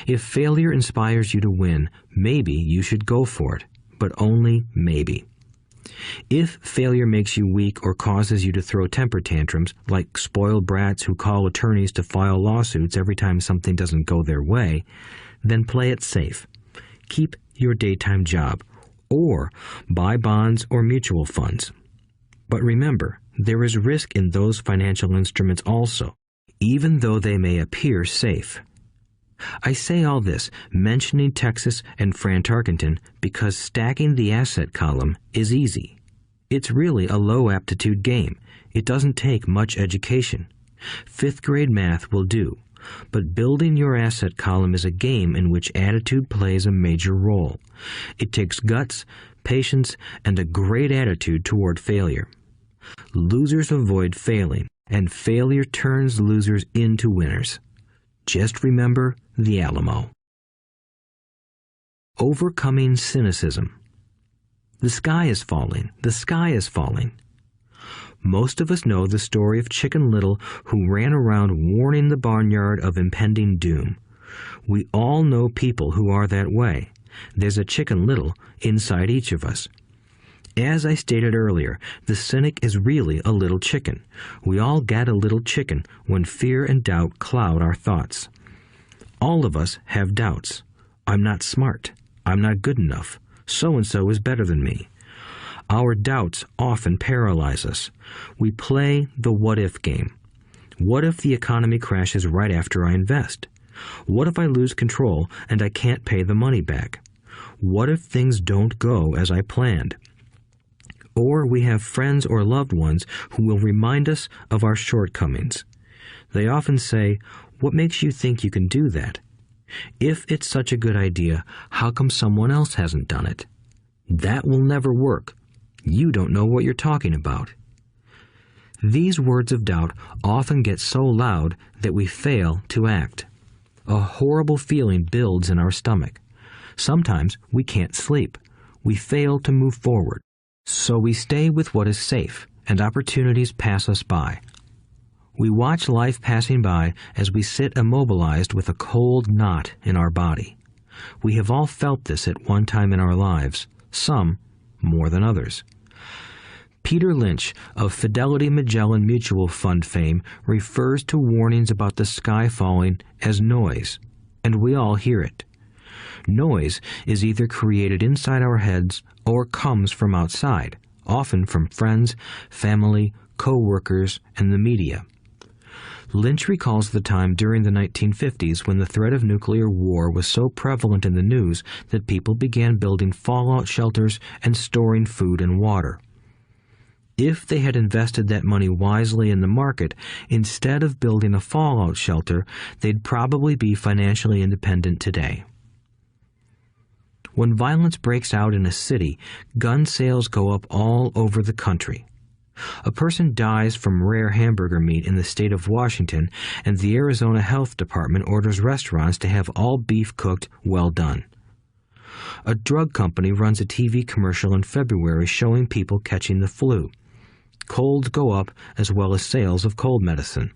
If failure inspires you to win, maybe you should go for it, but only maybe. If failure makes you weak or causes you to throw temper tantrums, like spoiled brats who call attorneys to file lawsuits every time something doesn't go their way, then play it safe. Keep your daytime job, or buy bonds or mutual funds. But remember, there is risk in those financial instruments also, even though they may appear safe. I say all this, mentioning Texas and Fran Tarkenton, because stacking the asset column is easy. It's really a low-aptitude game. It doesn't take much education. Fifth-grade math will do. But building your asset column is a game in which attitude plays a major role. It takes guts, patience, and a great attitude toward failure. Losers avoid failing, and failure turns losers into winners. Just remember the Alamo. Overcoming cynicism. The sky is falling. The sky is falling. Most of us know the story of Chicken Little, who ran around warning the barnyard of impending doom. We all know people who are that way. There's a Chicken Little inside each of us. As I stated earlier, the cynic is really a little chicken. We all get a little chicken when fear and doubt cloud our thoughts. All of us have doubts. I'm not smart. I'm not good enough. So-and-so is better than me. Our doubts often paralyze us. We play the what-if game. What if the economy crashes right after I invest? What if I lose control and I can't pay the money back? What if things don't go as I planned? Or we have friends or loved ones who will remind us of our shortcomings. They often say, "What makes you think you can do that? If it's such a good idea, how come someone else hasn't done it? That will never work. You don't know what you're talking about." These words of doubt often get so loud that we fail to act. A horrible feeling builds in our stomach. Sometimes we can't sleep. We fail to move forward. So we stay with what is safe, and opportunities pass us by. We watch life passing by as we sit immobilized with a cold knot in our body. We have all felt this at one time in our lives, some more than others. Peter Lynch of Fidelity Magellan Mutual Fund fame refers to warnings about the sky falling as noise, and we all hear it. Noise is either created inside our heads or comes from outside, often from friends, family, co-workers, and the media. Lynch recalls the time during the 1950s when the threat of nuclear war was so prevalent in the news that people began building fallout shelters and storing food and water. If they had invested that money wisely in the market, instead of building a fallout shelter, they'd probably be financially independent today. When violence breaks out in a city, gun sales go up all over the country. A person dies from rare hamburger meat in the state of Washington, and the Arizona Health Department orders restaurants to have all beef cooked well done. A drug company runs a TV commercial in February showing people catching the flu. Colds go up as well as sales of cold medicine.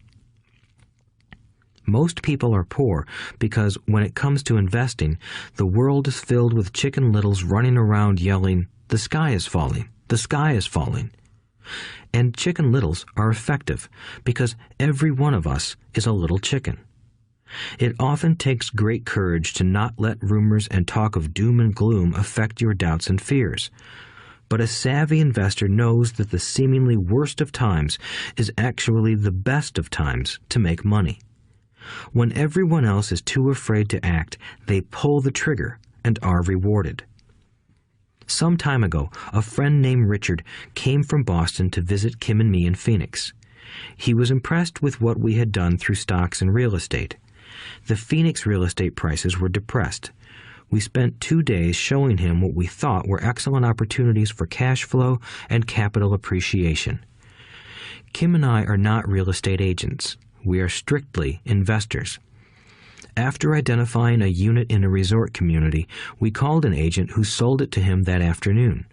Most people are poor because when it comes to investing, the world is filled with Chicken Littles running around yelling, "The sky is falling! The sky is falling!" And Chicken Littles are effective because every one of us is a little chicken. It often takes great courage to not let rumors and talk of doom and gloom affect your doubts and fears. But a savvy investor knows that the seemingly worst of times is actually the best of times to make money. When everyone else is too afraid to act, they pull the trigger and are rewarded. Some time ago, a friend named Richard came from Boston to visit Kim and me in Phoenix. He was impressed with what we had done through stocks and real estate. The Phoenix real estate prices were depressed. We spent 2 days showing him what we thought were excellent opportunities for cash flow and capital appreciation. Kim and I are not real estate agents. We are strictly investors. After identifying a unit in a resort community, we called an agent who sold it to him that afternoon.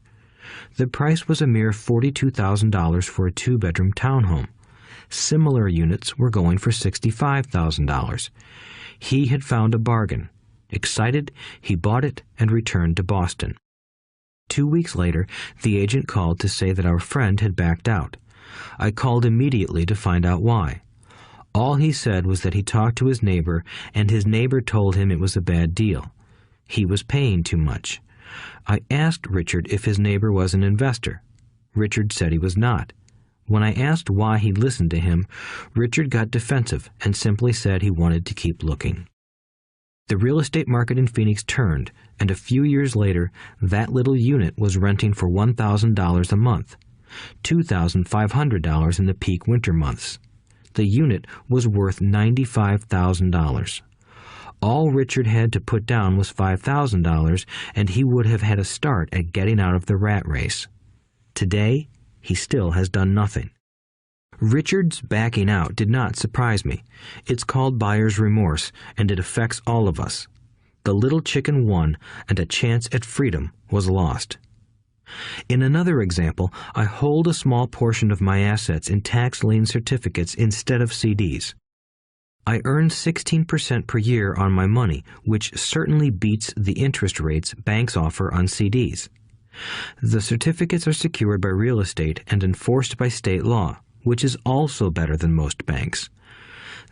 The price was a mere $42,000 for a 2-bedroom townhome. Similar units were going for $65,000. He had found a bargain. Excited, he bought it and returned to Boston. 2 weeks later, the agent called to say that our friend had backed out. I called immediately to find out why. All he said was that he talked to his neighbor, and his neighbor told him it was a bad deal. He was paying too much. I asked Richard if his neighbor was an investor. Richard said he was not. When I asked why he listened to him, Richard got defensive and simply said he wanted to keep looking. The real estate market in Phoenix turned, and a few years later, that little unit was renting for $1,000 a month, $2,500 in the peak winter months. The unit was worth $95,000. All Richard had to put down was $5,000, and he would have had a start at getting out of the rat race. Today, he still has done nothing. Richard's backing out did not surprise me. It's called buyer's remorse, and it affects all of us. The little chicken won, and a chance at freedom was lost. In another example, I hold a small portion of my assets in tax lien certificates instead of CDs. I earn 16% per year on my money, which certainly beats the interest rates banks offer on CDs. The certificates are secured by real estate and enforced by state law, which is also better than most banks.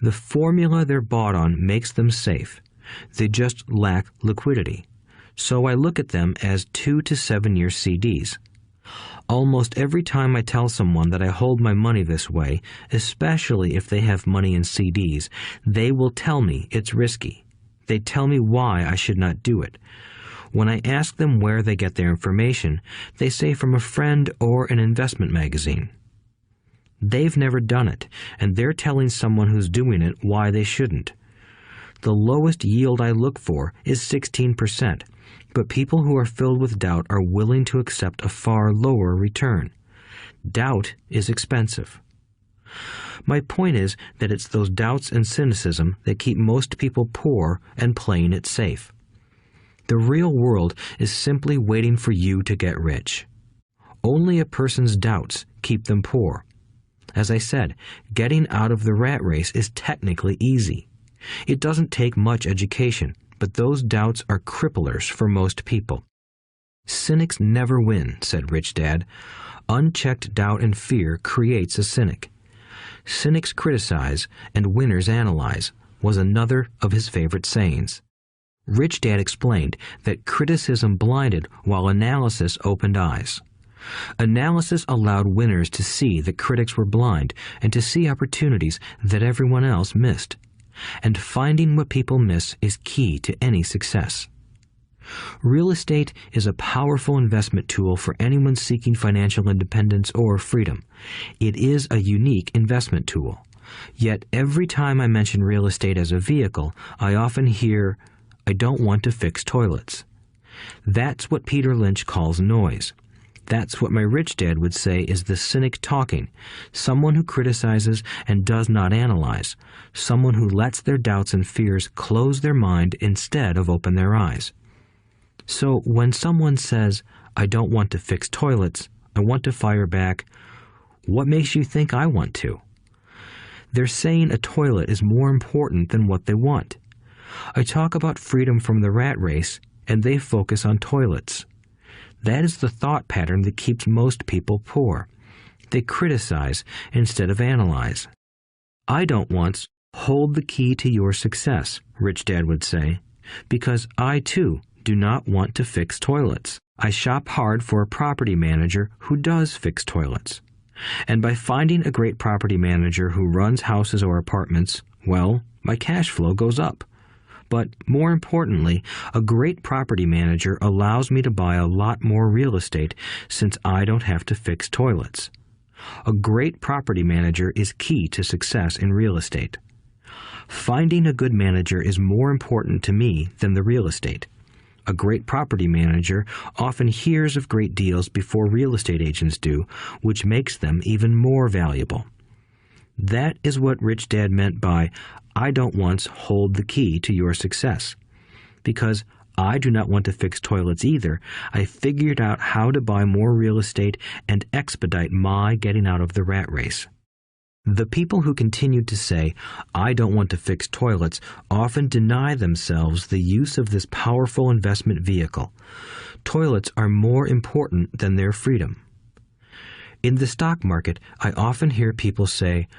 The formula they're bought on makes them safe. They just lack liquidity. So I look at them as 2 to 7 year CDs. Almost every time I tell someone that I hold my money this way, especially if they have money in CDs, they will tell me it's risky. They tell me why I should not do it. When I ask them where they get their information, they say from a friend or an investment magazine. They've never done it, and they're telling someone who's doing it why they shouldn't. The lowest yield I look for is 16%, but people who are filled with doubt are willing to accept a far lower return. Doubt is expensive. My point is that it's those doubts and cynicism that keep most people poor and playing it safe. The real world is simply waiting for you to get rich. Only a person's doubts keep them poor. As I said, getting out of the rat race is technically easy. It doesn't take much education, but those doubts are cripplers for most people. Cynics never win, said Rich Dad. Unchecked doubt and fear creates a cynic. Cynics criticize and winners analyze was another of his favorite sayings. Rich Dad explained that criticism blinded while analysis opened eyes. Analysis allowed winners to see that critics were blind and to see opportunities that everyone else missed. And finding what people miss is key to any success. Real estate is a powerful investment tool for anyone seeking financial independence or freedom. It is a unique investment tool. Yet every time I mention real estate as a vehicle, I often hear, "I don't want to fix toilets." That's what Peter Lynch calls noise. That's what my rich dad would say is the cynic talking, someone who criticizes and does not analyze, someone who lets their doubts and fears close their mind instead of open their eyes. So when someone says, "I don't want to fix toilets, I want to fire back," what makes you think I want to? They're saying a toilet is more important than what they want. I talk about freedom from the rat race, and they focus on toilets. That is the thought pattern that keeps most people poor. They criticize instead of analyze. "I don't want, hold the key to your success," Rich Dad would say, because I, too, do not want to fix toilets. I shop hard for a property manager who does fix toilets. And by finding a great property manager who runs houses or apartments, well, my cash flow goes up. But more importantly, a great property manager allows me to buy a lot more real estate since I don't have to fix toilets. A great property manager is key to success in real estate. Finding a good manager is more important to me than the real estate. A great property manager often hears of great deals before real estate agents do, which makes them even more valuable. That is what Rich Dad meant by, I don't once hold the key to your success. Because I do not want to fix toilets either, I figured out how to buy more real estate and expedite my getting out of the rat race. The people who continue to say, I don't want to fix toilets, often deny themselves the use of this powerful investment vehicle. Toilets are more important than their freedom. In the stock market, I often hear people say,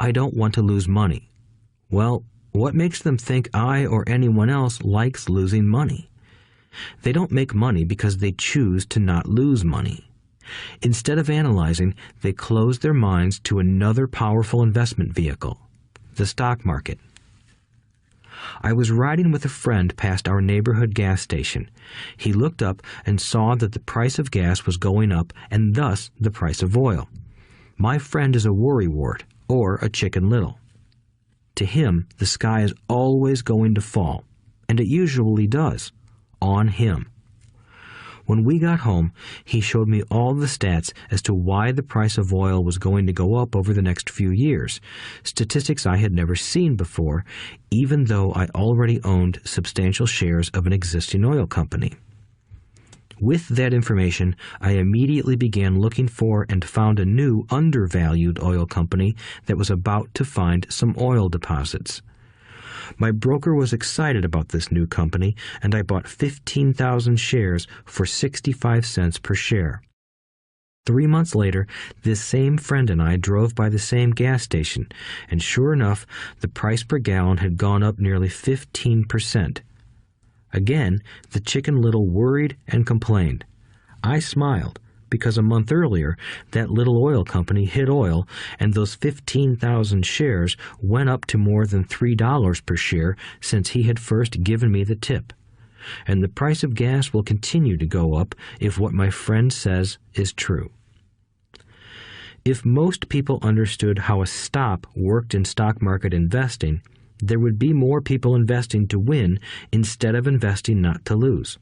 I don't want to lose money. Well, what makes them think I or anyone else likes losing money? They don't make money because they choose to not lose money. Instead of analyzing, they close their minds to another powerful investment vehicle, the stock market. I was riding with a friend past our neighborhood gas station. He looked up and saw that the price of gas was going up and thus the price of oil. My friend is a worrywart, or a Chicken Little. To him, the sky is always going to fall, and it usually does, on him. When we got home, he showed me all the stats as to why the price of oil was going to go up over the next few years, statistics I had never seen before, even though I already owned substantial shares of an existing oil company. With that information, I immediately began looking for and found a new undervalued oil company that was about to find some oil deposits. My broker was excited about this new company, and I bought 15,000 shares for 65 cents per share. 3 months later, this same friend and I drove by the same gas station, and sure enough, the price per gallon had gone up nearly 15%. Again, the Chicken Little worried and complained. I smiled, because a month earlier, that little oil company hit oil, and those 15,000 shares went up to more than $3 per share since he had first given me the tip. And the price of gas will continue to go up if what my friend says is true. If most people understood how a stop worked in stock market investing, there would be more people investing to win instead of investing not to lose.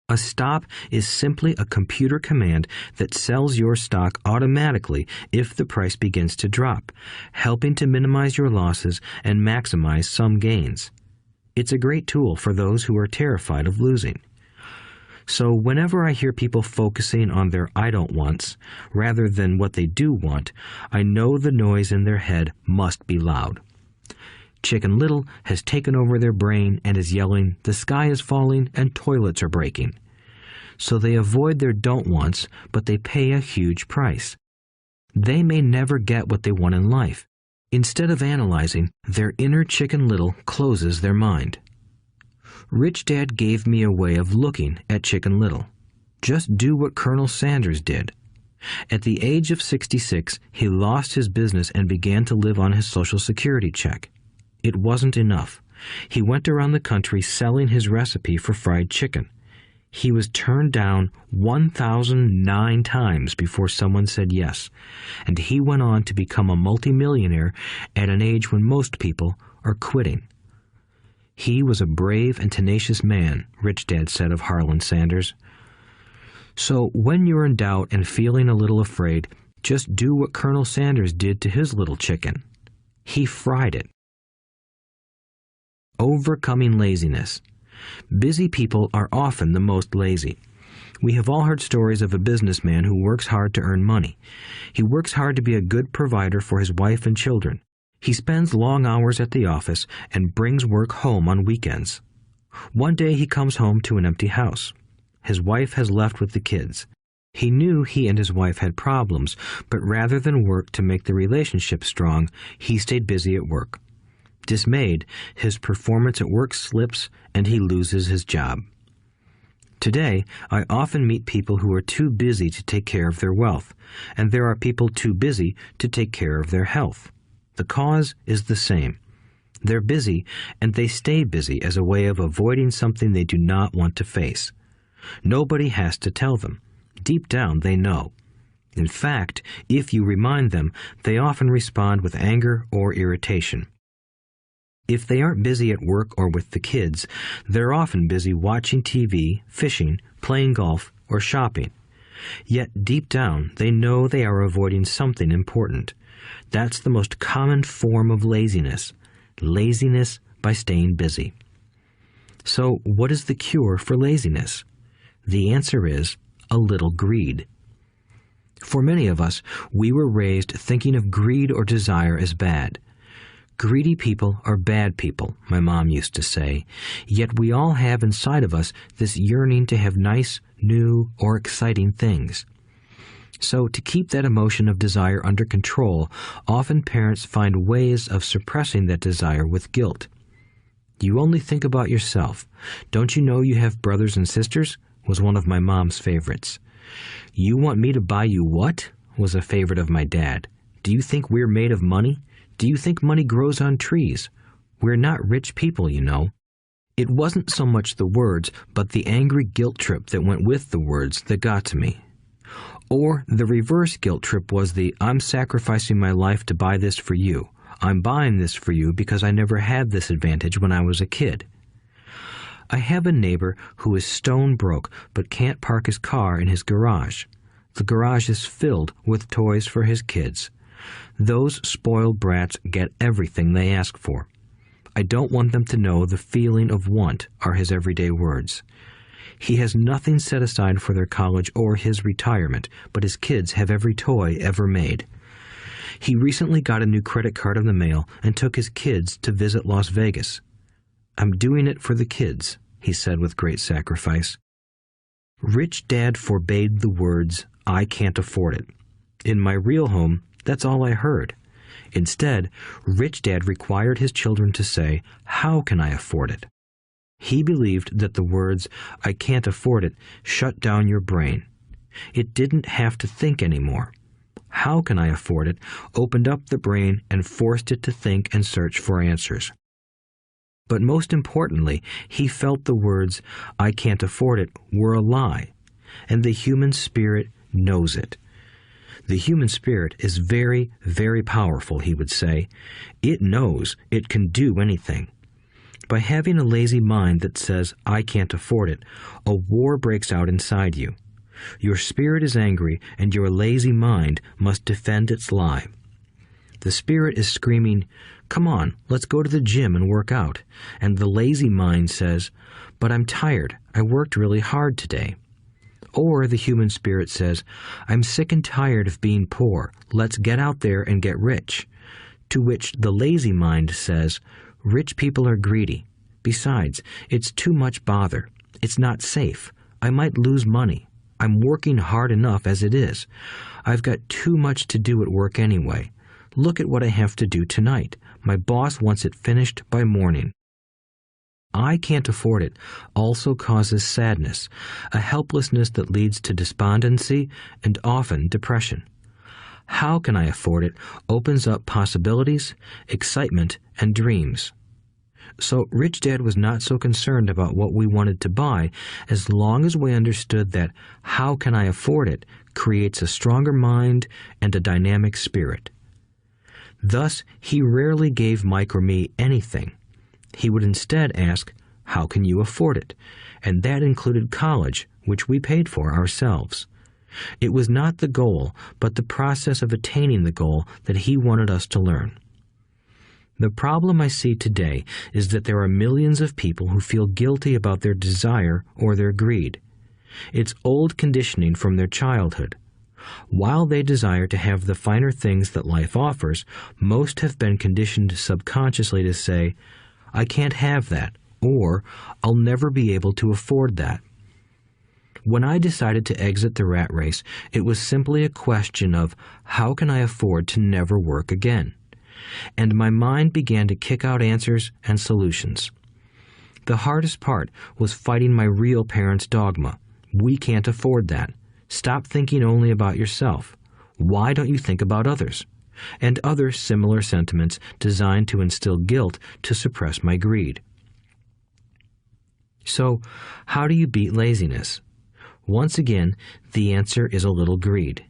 A stop is simply a computer command that sells your stock automatically if the price begins to drop, helping to minimize your losses and maximize some gains. It's a great tool for those who are terrified of losing. So whenever I hear people focusing on their I don't wants rather than what they do want, I know the noise in their head must be loud. Chicken Little has taken over their brain and is yelling, the sky is falling and toilets are breaking. So they avoid their don't wants, but they pay a huge price. They may never get what they want in life. Instead of analyzing, their inner Chicken Little closes their mind. Rich Dad gave me a way of looking at Chicken Little. Just do what Colonel Sanders did. At the age of 66, he lost his business and began to live on his Social Security check. It wasn't enough. He went around the country selling his recipe for fried chicken. He was turned down 1,009 times before someone said yes, and he went on to become a multimillionaire at an age when most people are quitting. He was a brave and tenacious man, Rich Dad said of Harlan Sanders. So when you're in doubt and feeling a little afraid, just do what Colonel Sanders did to his little chicken. He fried it. Overcoming laziness. Busy people are often the most lazy. We have all heard stories of a businessman who works hard to earn money. He works hard to be a good provider for his wife and children. He spends long hours at the office and brings work home on weekends. One day he comes home to an empty house. His wife has left with the kids. He knew he and his wife had problems, but rather than work to make the relationship strong, he stayed busy at work. Dismayed, his performance at work slips and he loses his job. Today, I often meet people who are too busy to take care of their wealth, and there are people too busy to take care of their health. The cause is the same. They're busy, and they stay busy as a way of avoiding something they do not want to face. Nobody has to tell them. Deep down, they know. In fact, if you remind them, they often respond with anger or irritation. If they aren't busy at work or with the kids, they're often busy watching TV, fishing, playing golf, or shopping. Yet deep down, they know they are avoiding something important. That's the most common form of laziness. Laziness by staying busy. So, what is the cure for laziness? The answer is a little greed. For many of us, we were raised thinking of greed or desire as bad. Greedy people are bad people, my mom used to say, yet we all have inside of us this yearning to have nice, new, or exciting things. So, to keep that emotion of desire under control, often parents find ways of suppressing that desire with guilt. "You only think about yourself. Don't you know you have brothers and sisters?" was one of my mom's favorites. "You want me to buy you what?" was a favorite of my dad. "Do you think we're made of money? Do you think money grows on trees? We're not rich people, you know." It wasn't so much the words, but the angry guilt trip that went with the words that got to me. Or the reverse guilt trip was the "I'm sacrificing my life to buy this for you. I'm buying this for you because I never had this advantage when I was a kid." I have a neighbor who is stone broke but can't park his car in his garage. The garage is filled with toys for his kids. Those spoiled brats get everything they ask for. "I don't want them to know the feeling of want," are his everyday words. He has nothing set aside for their college or his retirement, but his kids have every toy ever made. He recently got a new credit card in the mail and took his kids to visit Las Vegas. "I'm doing it for the kids," he said with great sacrifice. Rich Dad forbade the words, "I can't afford it." In my real home, that's all I heard. Instead, Rich Dad required his children to say, "How can I afford it?" He believed that the words, "I can't afford it," shut down your brain. It didn't have to think anymore. "How can I afford it?" opened up the brain and forced it to think and search for answers. But most importantly, he felt the words, "I can't afford it," were a lie, and the human spirit knows it. The human spirit is very, very powerful, he would say. It knows it can do anything. By having a lazy mind that says, "I can't afford it," a war breaks out inside you. Your spirit is angry, and your lazy mind must defend its lie. The spirit is screaming, "Come on, let's go to the gym and work out." And the lazy mind says, "But I'm tired. I worked really hard today." Or the human spirit says, "I'm sick and tired of being poor. Let's get out there and get rich." To which the lazy mind says, "Rich people are greedy. Besides, it's too much bother. It's not safe. I might lose money. I'm working hard enough as it is. I've got too much to do at work anyway. Look at what I have to do tonight. My boss wants it finished by morning." "I can't afford it" also causes sadness, a helplessness that leads to despondency and often depression. "How can I afford it" opens up possibilities, excitement, and dreams. So Rich Dad was not so concerned about what we wanted to buy as long as we understood that "how can I afford it" creates a stronger mind and a dynamic spirit. Thus, he rarely gave Mike or me anything. He would instead ask, "How can you afford it?" And that included college, which we paid for ourselves. It was not the goal, but the process of attaining the goal that he wanted us to learn. The problem I see today is that there are millions of people who feel guilty about their desire or their greed. It's old conditioning from their childhood. While they desire to have the finer things that life offers, most have been conditioned subconsciously to say, "I can't have that," or "I'll never be able to afford that." When I decided to exit the rat race, it was simply a question of how can I afford to never work again? And my mind began to kick out answers and solutions. The hardest part was fighting my real parents' dogma. We can't afford that. Stop thinking only about yourself. Why don't you think about others? And other similar sentiments designed to instill guilt to suppress my greed. So, how do you beat laziness? Once again, the answer is a little greed.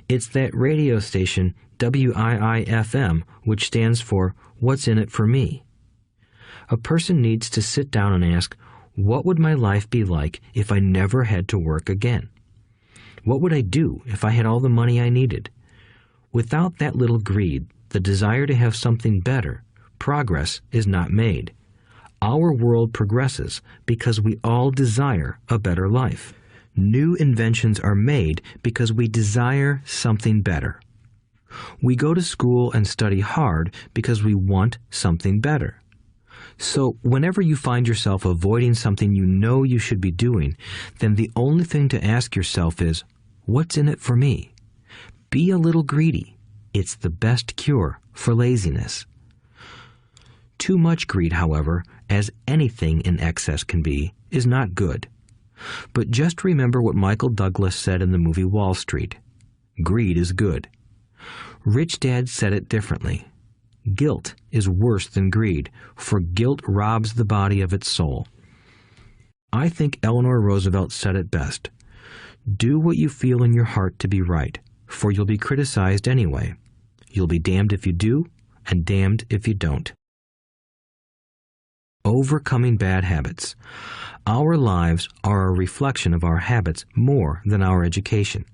It's that radio station WIIFM, which stands for What's in it for me? A person needs to sit down and ask, what would my life be like if I never had to work again? What would I do if I had all the money I needed? Without that little greed, the desire to have something better, progress is not made. Our world progresses because we all desire a better life. New inventions are made because we desire something better. We go to school and study hard because we want something better. So whenever you find yourself avoiding something you know you should be doing, then the only thing to ask yourself is, what's in it for me? Be a little greedy. It's the best cure for laziness. Too much greed, however, as anything in excess can be, is not good. But just remember what Michael Douglas said in the movie Wall Street. Greed is good. Rich Dad said it differently. Guilt is worse than greed, for guilt robs the body of its soul. I think Eleanor Roosevelt said it best. Do what you feel in your heart to be right, for you'll be criticized anyway. You'll be damned if you do, and damned if you don't. Overcoming bad habits. Our lives are a reflection of our habits more than our education.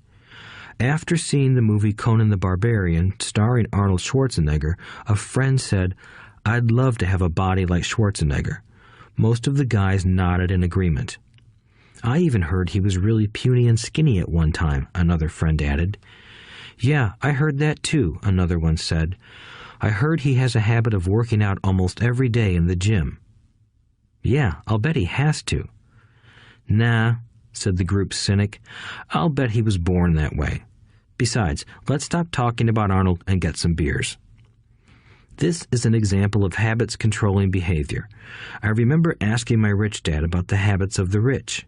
After seeing the movie Conan the Barbarian, starring Arnold Schwarzenegger, a friend said, "I'd love to have a body like Schwarzenegger." Most of the guys nodded in agreement. "I even heard he was really puny and skinny at one time," another friend added. "Yeah, I heard that too," another one said. "I heard he has a habit of working out almost every day in the gym." "Yeah, I'll bet he has to." "Nah," said the group's cynic. "I'll bet he was born that way. Besides, let's stop talking about Arnold and get some beers." This is an example of habits controlling behavior. I remember asking my rich dad about the habits of the rich.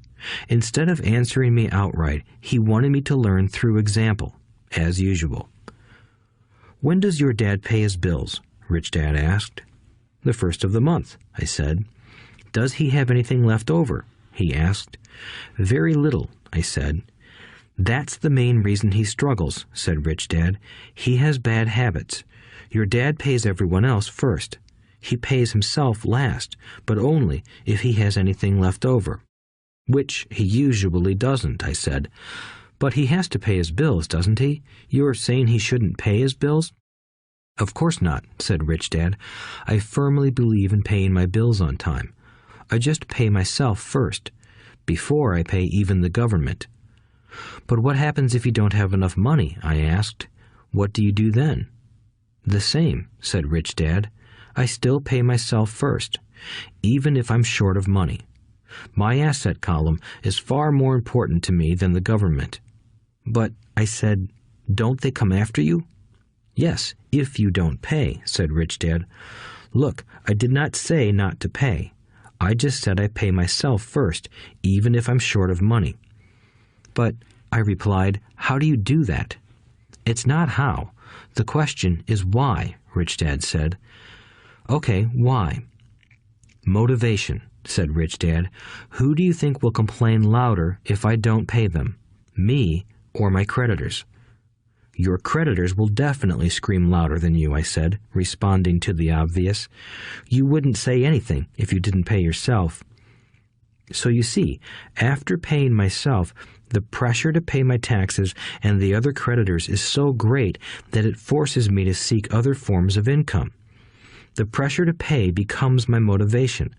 Instead of answering me outright, he wanted me to learn through example, as usual. "When does your dad pay his bills?" Rich Dad asked. "The first of the month," I said. "Does he have anything left over?" he asked. "Very little," I said. "That's the main reason he struggles," said Rich Dad. "He has bad habits. Your dad pays everyone else first. He pays himself last, but only if he has anything left over." "Which he usually doesn't," I said. "But he has to pay his bills, doesn't he? You're saying he shouldn't pay his bills?" "Of course not," said Rich Dad. "I firmly believe in paying my bills on time. I just pay myself first, before I pay even the government." "But what happens if you don't have enough money?" I asked. "What do you do then?" "The same," said Rich Dad. "I still pay myself first, even if I'm short of money. My asset column is far more important to me than the government." "But," I said, "don't they come after you?" "Yes, if you don't pay," said Rich Dad. "Look, I did not say not to pay. I just said I pay myself first, even if I'm short of money." "But," I replied, "how do you do that?" "It's not how. The question is why," Rich Dad said. "Okay, why?" "Motivation," said Rich Dad. "Who do you think will complain louder if I don't pay them? Me or my creditors?" "Your creditors will definitely scream louder than you," I said, responding to the obvious. "You wouldn't say anything if you didn't pay yourself." So you see, after paying myself, the pressure to pay my taxes and the other creditors is so great that it forces me to seek other forms of income. The pressure to pay becomes my motivation.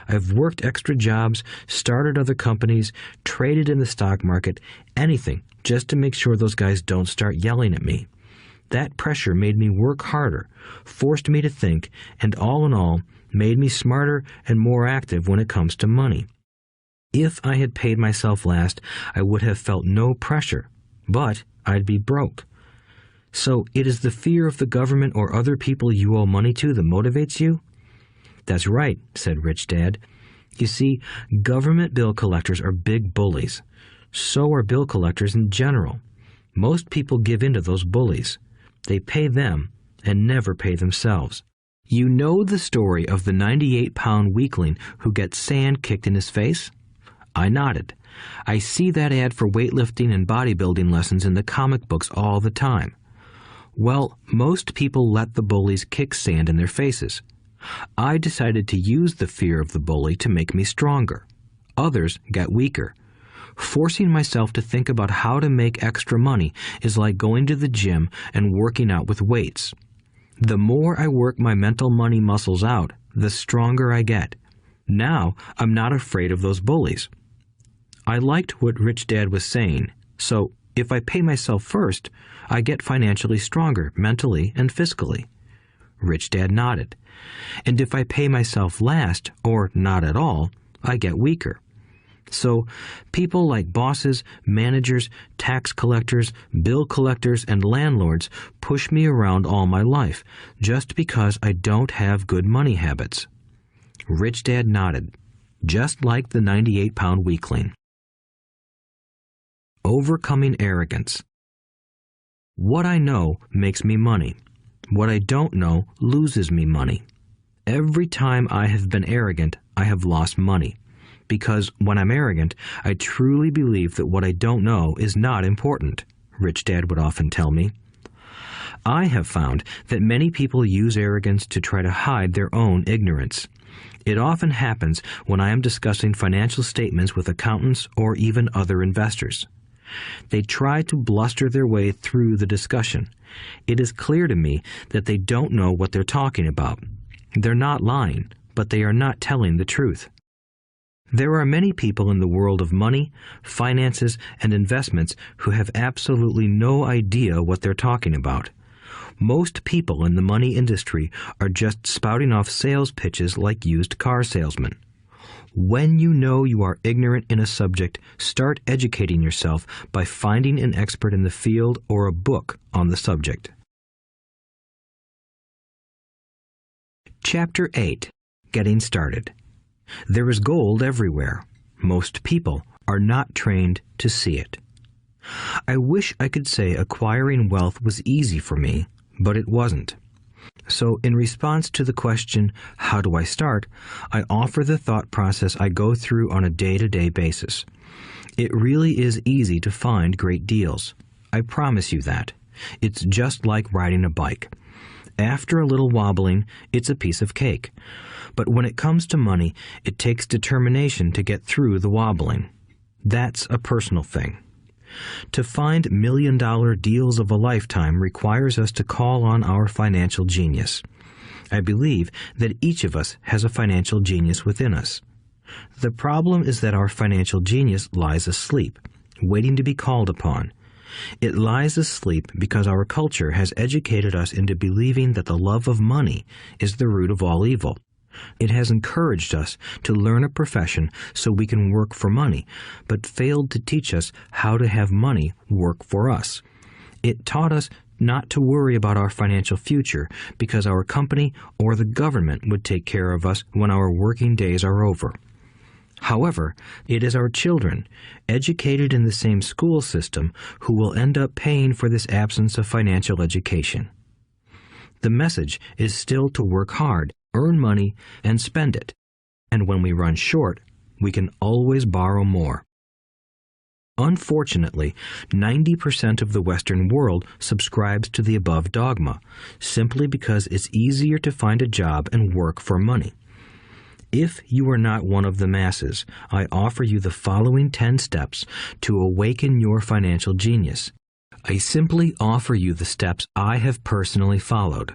I've worked extra jobs, started other companies, traded in the stock market, anything, just to make sure those guys don't start yelling at me. That pressure made me work harder, forced me to think, and all in all, made me smarter and more active when it comes to money. If I had paid myself last, I would have felt no pressure, but I'd be broke. So it is the fear of the government or other people you owe money to that motivates you? That's right, said Rich Dad. You see, government bill collectors are big bullies. So are bill collectors in general. Most people give in to those bullies. They pay them and never pay themselves. You know the story of the 98-pound weakling who gets sand kicked in his face? I nodded. I see that ad for weightlifting and bodybuilding lessons in the comic books all the time. Well, most people let the bullies kick sand in their faces. I decided to use the fear of the bully to make me stronger. Others got weaker. Forcing myself to think about how to make extra money is like going to the gym and working out with weights. The more I work my mental money muscles out, the stronger I get. Now I'm not afraid of those bullies. I liked what Rich Dad was saying, so if I pay myself first, I get financially stronger mentally and fiscally. Rich Dad nodded. And if I pay myself last, or not at all, I get weaker. So people like bosses, managers, tax collectors, bill collectors, and landlords push me around all my life just because I don't have good money habits. Rich Dad nodded, just like the 98-pound weakling. Overcoming arrogance. What I know makes me money. What I don't know loses me money. Every time I have been arrogant, I have lost money. Because when I'm arrogant, I truly believe that what I don't know is not important, Rich Dad would often tell me. I have found that many people use arrogance to try to hide their own ignorance. It often happens when I am discussing financial statements with accountants or even other investors. They try to bluster their way through the discussion. It is clear to me that they don't know what they're talking about. They're not lying, but they are not telling the truth. There are many people in the world of money, finances, and investments who have absolutely no idea what they're talking about. Most people in the money industry are just spouting off sales pitches like used car salesmen. When you know you are ignorant in a subject, start educating yourself by finding an expert in the field or a book on the subject. Chapter 8. Getting Started. There is gold everywhere. Most people are not trained to see it. I wish I could say acquiring wealth was easy for me, but it wasn't. So in response to the question, how do I start, I offer the thought process I go through on a day-to-day basis. It really is easy to find great deals. I promise you that. It's just like riding a bike. After a little wobbling, it's a piece of cake. But when it comes to money, it takes determination to get through the wobbling. That's a personal thing. To find million-dollar deals of a lifetime requires us to call on our financial genius. I believe that each of us has a financial genius within us. The problem is that our financial genius lies asleep, waiting to be called upon. It lies asleep because our culture has educated us into believing that the love of money is the root of all evil. It has encouraged us to learn a profession so we can work for money, but failed to teach us how to have money work for us. It taught us not to worry about our financial future because our company or the government would take care of us when our working days are over. However, it is our children, educated in the same school system, who will end up paying for this absence of financial education. The message is still to work hard, earn money, and spend it. And when we run short, we can always borrow more. Unfortunately, 90% of the Western world subscribes to the above dogma, simply because it's easier to find a job and work for money. If you are not one of the masses, I offer you the following 10 steps to awaken your financial genius. I simply offer you the steps I have personally followed.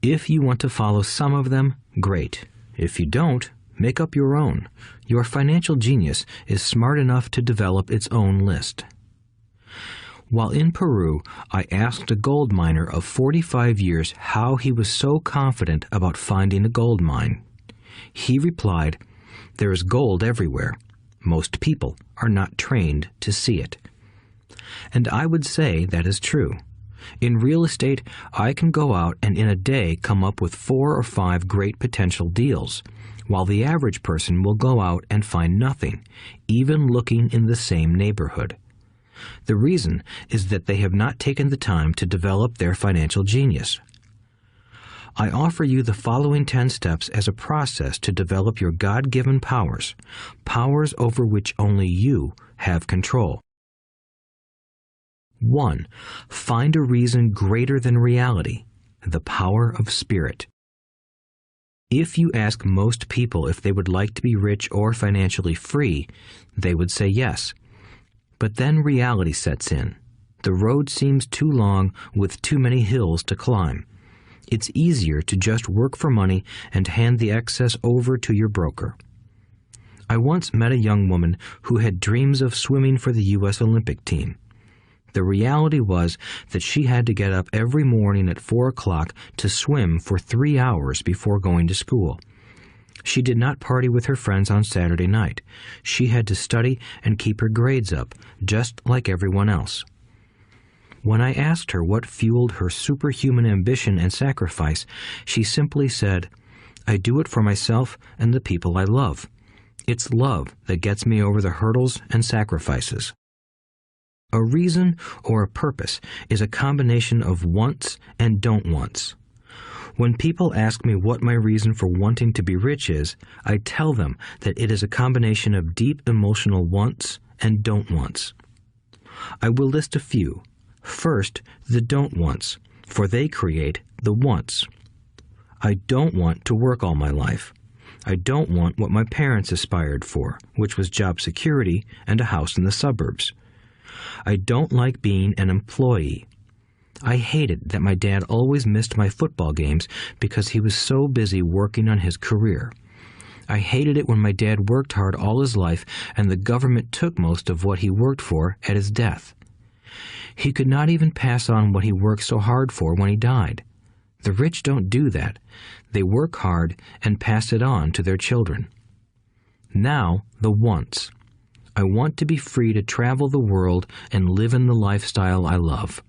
If you want to follow some of them, great. If you don't, make up your own. Your financial genius is smart enough to develop its own list. While in Peru, I asked a gold miner of 45 years how he was so confident about finding a gold mine. He replied, "There is gold everywhere. Most people are not trained to see it." And I would say that is true. In real estate, I can go out and in a day come up with 4 or 5 great potential deals. while the average person will go out and find nothing, even looking in the same neighborhood. The reason is that they have not taken the time to develop their financial genius. I offer you the following 10 steps as a process to develop your God-given powers, powers over which only you have control. 1. Find a reason greater than reality, the power of spirit. If you ask most people if they would like to be rich or financially free, they would say yes. But then reality sets in. The road seems too long with too many hills to climb. It's easier to just work for money and hand the excess over to your broker. I once met a young woman who had dreams of swimming for the U.S. Olympic team. The reality was that she had to get up every morning at 4 o'clock to swim for 3 hours before going to school. She did not party with her friends on Saturday night. She had to study and keep her grades up, just like everyone else. When I asked her what fueled her superhuman ambition and sacrifice, she simply said, "I do it for myself and the people I love. It's love that gets me over the hurdles and sacrifices." A reason or a purpose is a combination of wants and don't wants. When people ask me what my reason for wanting to be rich is, I tell them that it is a combination of deep emotional wants and don't wants. I will list a few. First, the don't wants, for they create the wants. I don't want to work all my life. I don't want what my parents aspired for, which was job security and a house in the suburbs. I don't like being an employee. I hated that my dad always missed my football games because he was so busy working on his career. I hated it when my dad worked hard all his life and the government took most of what he worked for at his death. He could not even pass on what he worked so hard for when he died. The rich don't do that. They work hard and pass it on to their children. Now, the wants. I want to be free to travel the world and live in the lifestyle I love.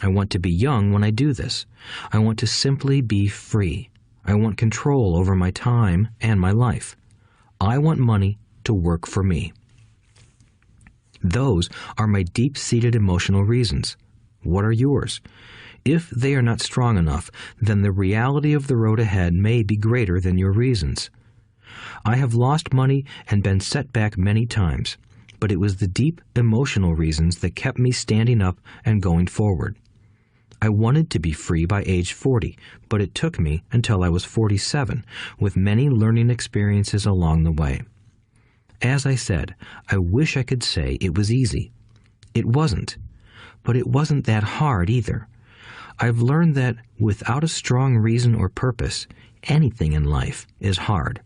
I want to be young when I do this. I want to simply be free. I want control over my time and my life. I want money to work for me. Those are my deep-seated emotional reasons. What are yours? If they are not strong enough, then the reality of the road ahead may be greater than your reasons. I have lost money and been set back many times, but it was the deep emotional reasons that kept me standing up and going forward. I wanted to be free by age 40, but it took me until I was 47, with many learning experiences along the way. As I said, I wish I could say it was easy. It wasn't, but it wasn't that hard either. I've learned that without a strong reason or purpose, anything in life is hard.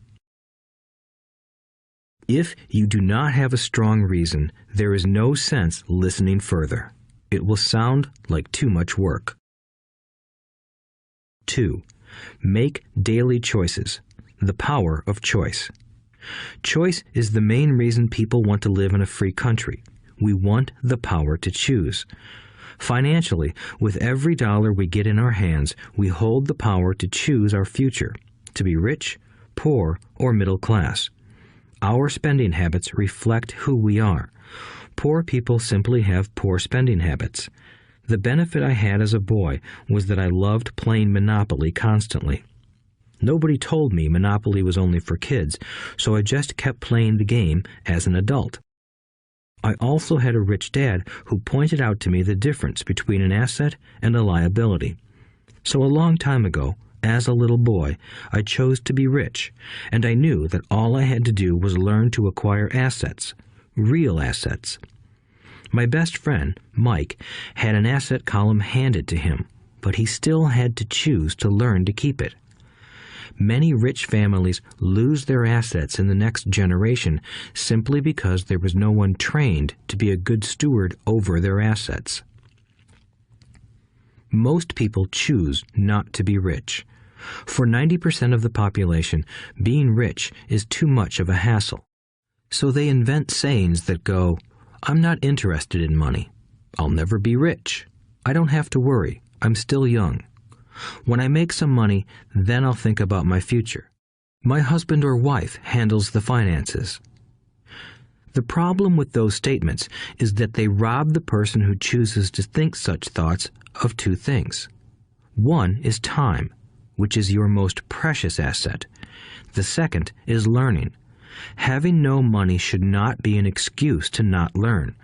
If you do not have a strong reason, there is no sense listening further. It will sound like too much work. 2. Make daily choices. The power of choice. Choice is the main reason people want to live in a free country. We want the power to choose. Financially, with every dollar we get in our hands, we hold the power to choose our future, to be rich, poor, or middle class. Our spending habits reflect who we are. Poor people simply have poor spending habits. The benefit I had as a boy was that I loved playing Monopoly constantly. Nobody told me Monopoly was only for kids, so I just kept playing the game as an adult. I also had a rich dad who pointed out to me the difference between an asset and a liability. So a long time ago, as a little boy, I chose to be rich, and I knew that all I had to do was learn to acquire assets, real assets. My best friend, Mike, had an asset column handed to him, but he still had to choose to learn to keep it. Many rich families lose their assets in the next generation simply because there was no one trained to be a good steward over their assets. Most people choose not to be rich. For 90% of the population, being rich is too much of a hassle. So they invent sayings that go, "I'm not interested in money. I'll never be rich. I don't have to worry. I'm still young. When I make some money, then I'll think about my future." My husband or wife handles the finances. The problem with those statements is that they rob the person who chooses to think such thoughts of two things. One is time, which is your most precious asset. The second is learning. Having no money should not be an excuse to not learn,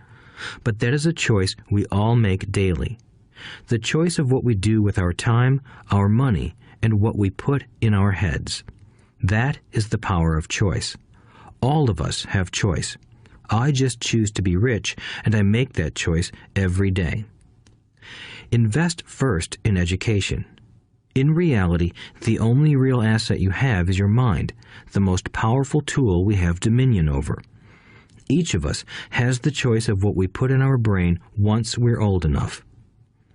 but that is a choice we all make daily. The choice of what we do with our time, our money, and what we put in our heads. That is the power of choice. All of us have choice. I just choose to be rich, and I make that choice every day. Invest first in education. In reality, the only real asset you have is your mind, the most powerful tool we have dominion over. Each of us has the choice of what we put in our brain once we're old enough.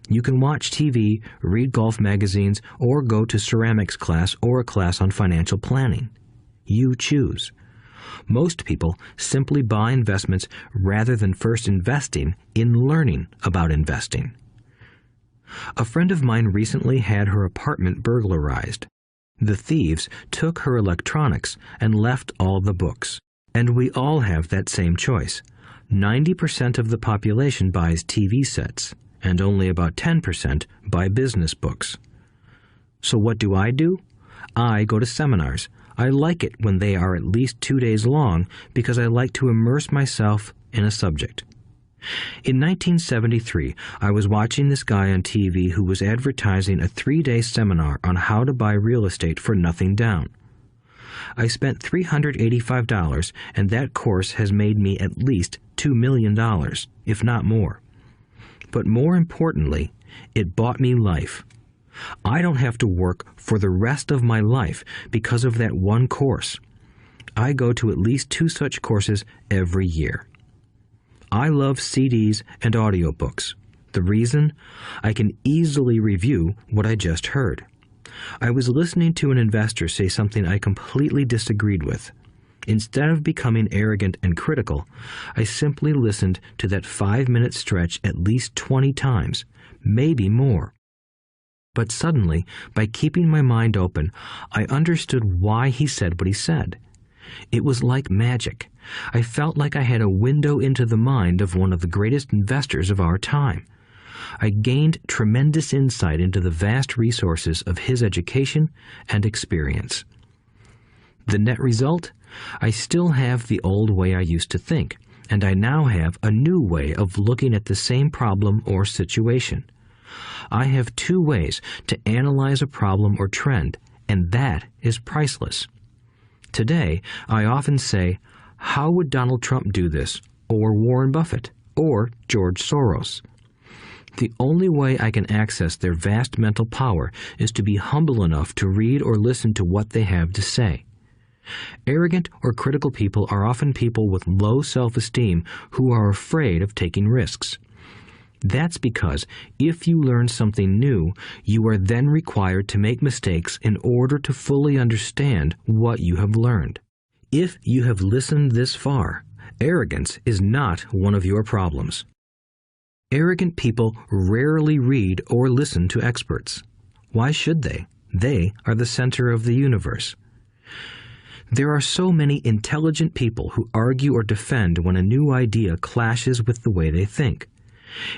You can watch TV, read golf magazines, or go to ceramics class or a class on financial planning. You choose. Most people simply buy investments rather than first investing in learning about investing. A friend of mine recently had her apartment burglarized. The thieves took her electronics and left all the books. And we all have that same choice. 90% of the population buys TV sets, and only about 10% buy business books. So what do? I go to seminars. I like it when they are at least 2 days long because I like to immerse myself in a subject. In 1973, I was watching this guy on TV who was advertising a 3-day seminar on how to buy real estate for nothing down. I spent $385, and that course has made me at least $2 million, if not more. But more importantly, it bought me life. I don't have to work for the rest of my life because of that one course. I go to at least 2 such courses every year. I love CDs and audiobooks. The reason? I can easily review what I just heard. I was listening to an investor say something I completely disagreed with. Instead of becoming arrogant and critical, I simply listened to that 5-minute stretch at least 20 times, maybe more. But suddenly, by keeping my mind open, I understood why he said what he said. It was like magic. I felt like I had a window into the mind of one of the greatest investors of our time. I gained tremendous insight into the vast resources of his education and experience. The net result? I still have the old way I used to think, and I now have a new way of looking at the same problem or situation. I have 2 ways to analyze a problem or trend, and that is priceless. Today, I often say, how would Donald Trump do this, or Warren Buffett, or George Soros? The only way I can access their vast mental power is to be humble enough to read or listen to what they have to say. Arrogant or critical people are often people with low self-esteem who are afraid of taking risks. That's because if you learn something new, you are then required to make mistakes in order to fully understand what you have learned. If you have listened this far, arrogance is not one of your problems. Arrogant people rarely read or listen to experts. Why should they? They are the center of the universe. There are so many intelligent people who argue or defend when a new idea clashes with the way they think.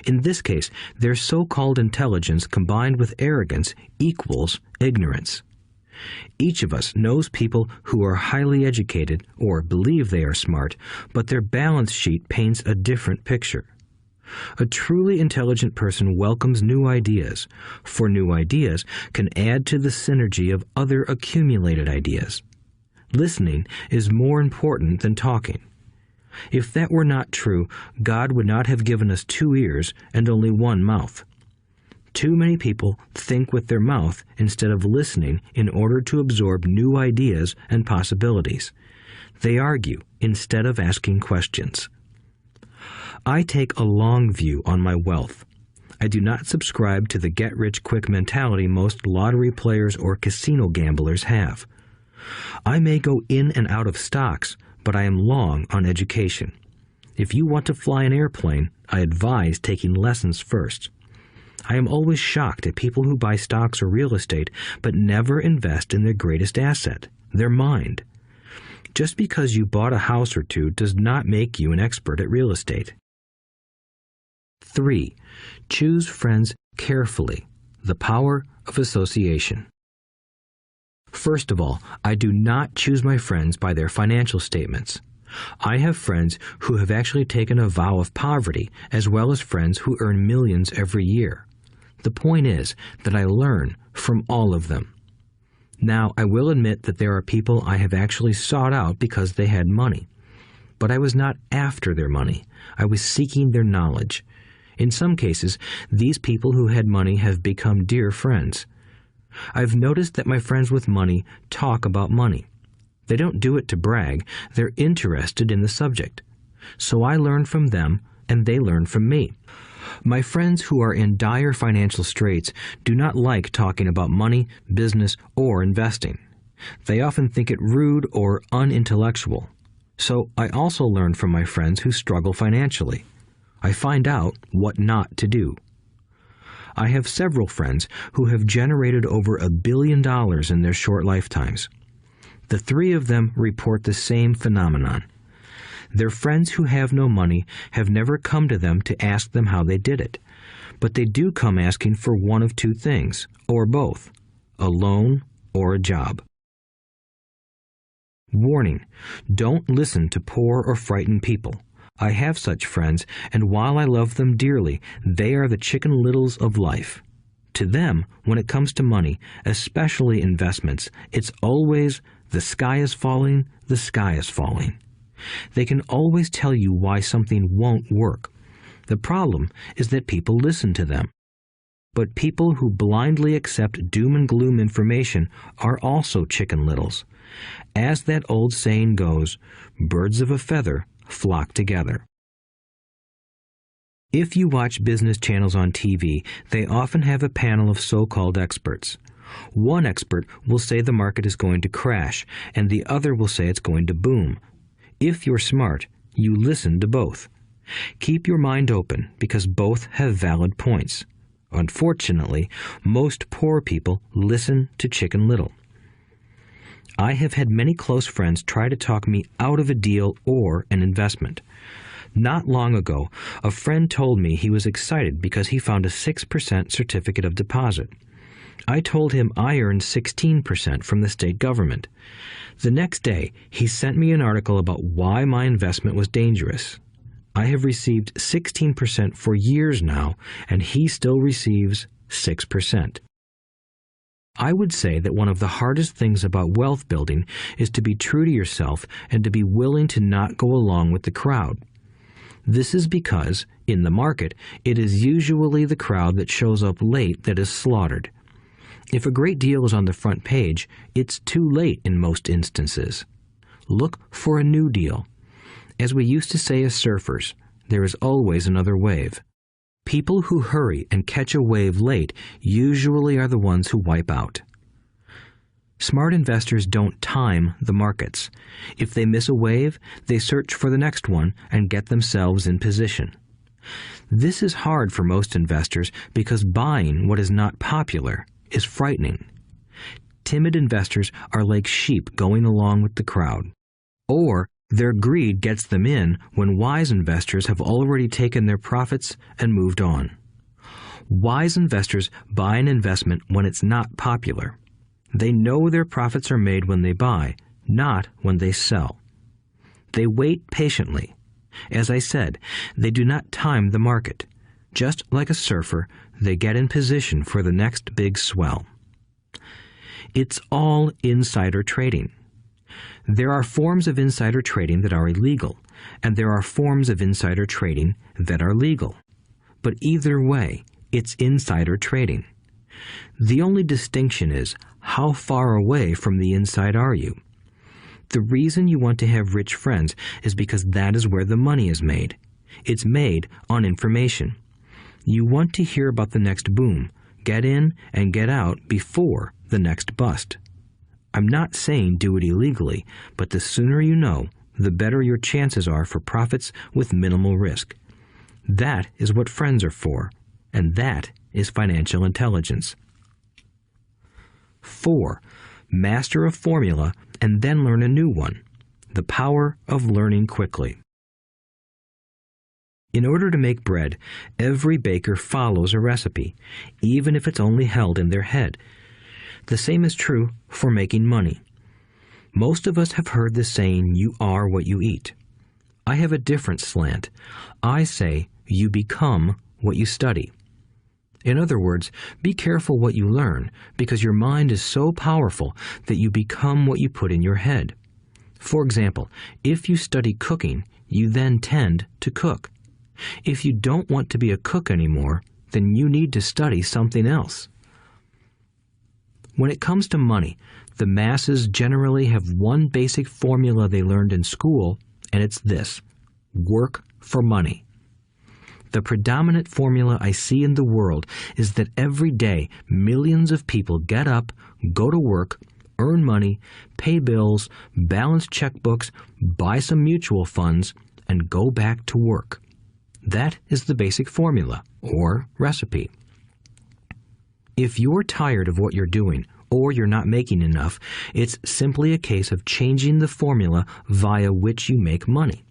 In this case, their so-called intelligence combined with arrogance equals ignorance. Each of us knows people who are highly educated or believe they are smart, but their balance sheet paints a different picture. A truly intelligent person welcomes new ideas, for new ideas can add to the synergy of other accumulated ideas. Listening is more important than talking. If that were not true, God would not have given us 2 ears and only 1 mouth. Too many people think with their mouth instead of listening in order to absorb new ideas and possibilities. They argue instead of asking questions. I take a long view on my wealth. I do not subscribe to the get-rich-quick mentality most lottery players or casino gamblers have. I may go in and out of stocks, but I am long on education. If you want to fly an airplane, I advise taking lessons first. I am always shocked at people who buy stocks or real estate but never invest in their greatest asset, their mind. Just because you bought a house or two does not make you an expert at real estate. 3. Choose friends carefully. The power of association. First of all, I do not choose my friends by their financial statements. I have friends who have actually taken a vow of poverty, as well as friends who earn millions every year. The point is that I learn from all of them. Now, I will admit that there are people I have actually sought out because they had money. But I was not after their money. I was seeking their knowledge. In some cases, these people who had money have become dear friends. I've noticed that my friends with money talk about money. They don't do it to brag. They're interested in the subject. So I learn from them, and they learn from me. My friends who are in dire financial straits do not like talking about money, business, or investing. They often think it rude or unintellectual. So I also learn from my friends who struggle financially. I find out what not to do. I have several friends who have generated over $1 billion in their short lifetimes. The 3 of them report the same phenomenon. Their friends who have no money have never come to them to ask them how they did it, but they do come asking for one of 2 things, or both, a loan or a job. Warning: don't listen to poor or frightened people. I have such friends, and while I love them dearly, they are the Chicken Littles of life. To them, when it comes to money, especially investments, it's always, the sky is falling, the sky is falling. They can always tell you why something won't work. The problem is that people listen to them. But people who blindly accept doom and gloom information are also Chicken Littles. As that old saying goes, birds of a feather flock together. If you watch business channels on TV, they often have a panel of so-called experts. One expert will say the market is going to crash, and the other will say it's going to boom. If you're smart, you listen to both. Keep your mind open, because both have valid points. Unfortunately, most poor people listen to Chicken Little. I have had many close friends try to talk me out of a deal or an investment. Not long ago, a friend told me he was excited because he found a 6% certificate of deposit. I told him I earned 16% from the state government. The next day, he sent me an article about why my investment was dangerous. I have received 16% for years now, and he still receives 6%. I would say that one of the hardest things about wealth building is to be true to yourself and to be willing to not go along with the crowd. This is because, in the market, it is usually the crowd that shows up late that is slaughtered. If a great deal is on the front page, it's too late in most instances. Look for a new deal. As we used to say as surfers, there is always another wave. People who hurry and catch a wave late usually are the ones who wipe out. Smart investors don't time the markets. If they miss a wave, they search for the next one and get themselves in position. This is hard for most investors because buying what is not popular is frightening. Timid investors are like sheep going along with the crowd. Or their greed gets them in when wise investors have already taken their profits and moved on. Wise investors buy an investment when it's not popular. They know their profits are made when they buy, not when they sell. They wait patiently. As I said, they do not time the market. Just like a surfer, they get in position for the next big swell. It's all insider trading. There are forms of insider trading that are illegal, and there are forms of insider trading that are legal. But either way, it's insider trading. The only distinction is, how far away from the inside are you? The reason you want to have rich friends is because that is where the money is made. It's made on information. You want to hear about the next boom, get in and get out before the next bust. I'm not saying do it illegally, but the sooner you know, the better your chances are for profits with minimal risk. That is what friends are for, and that is financial intelligence. 4. Master a formula and then learn a new one. The power of learning quickly. In order to make bread, every baker follows a recipe, even if it's only held in their head. The same is true for making money. Most of us have heard the saying, "You are what you eat." I have a different slant. I say, "You become what you study." In other words, be careful what you learn, because your mind is so powerful that you become what you put in your head. For example, if you study cooking, you then tend to cook. If you don't want to be a cook anymore, then you need to study something else. When it comes to money, the masses generally have one basic formula they learned in school, and it's this: work for money. The predominant formula I see in the world is that every day millions of people get up, go to work, earn money, pay bills, balance checkbooks, buy some mutual funds, and go back to work. That is the basic formula, or recipe. If you're tired of what you're doing, or you're not making enough, it's simply a case of changing the formula via which you make money.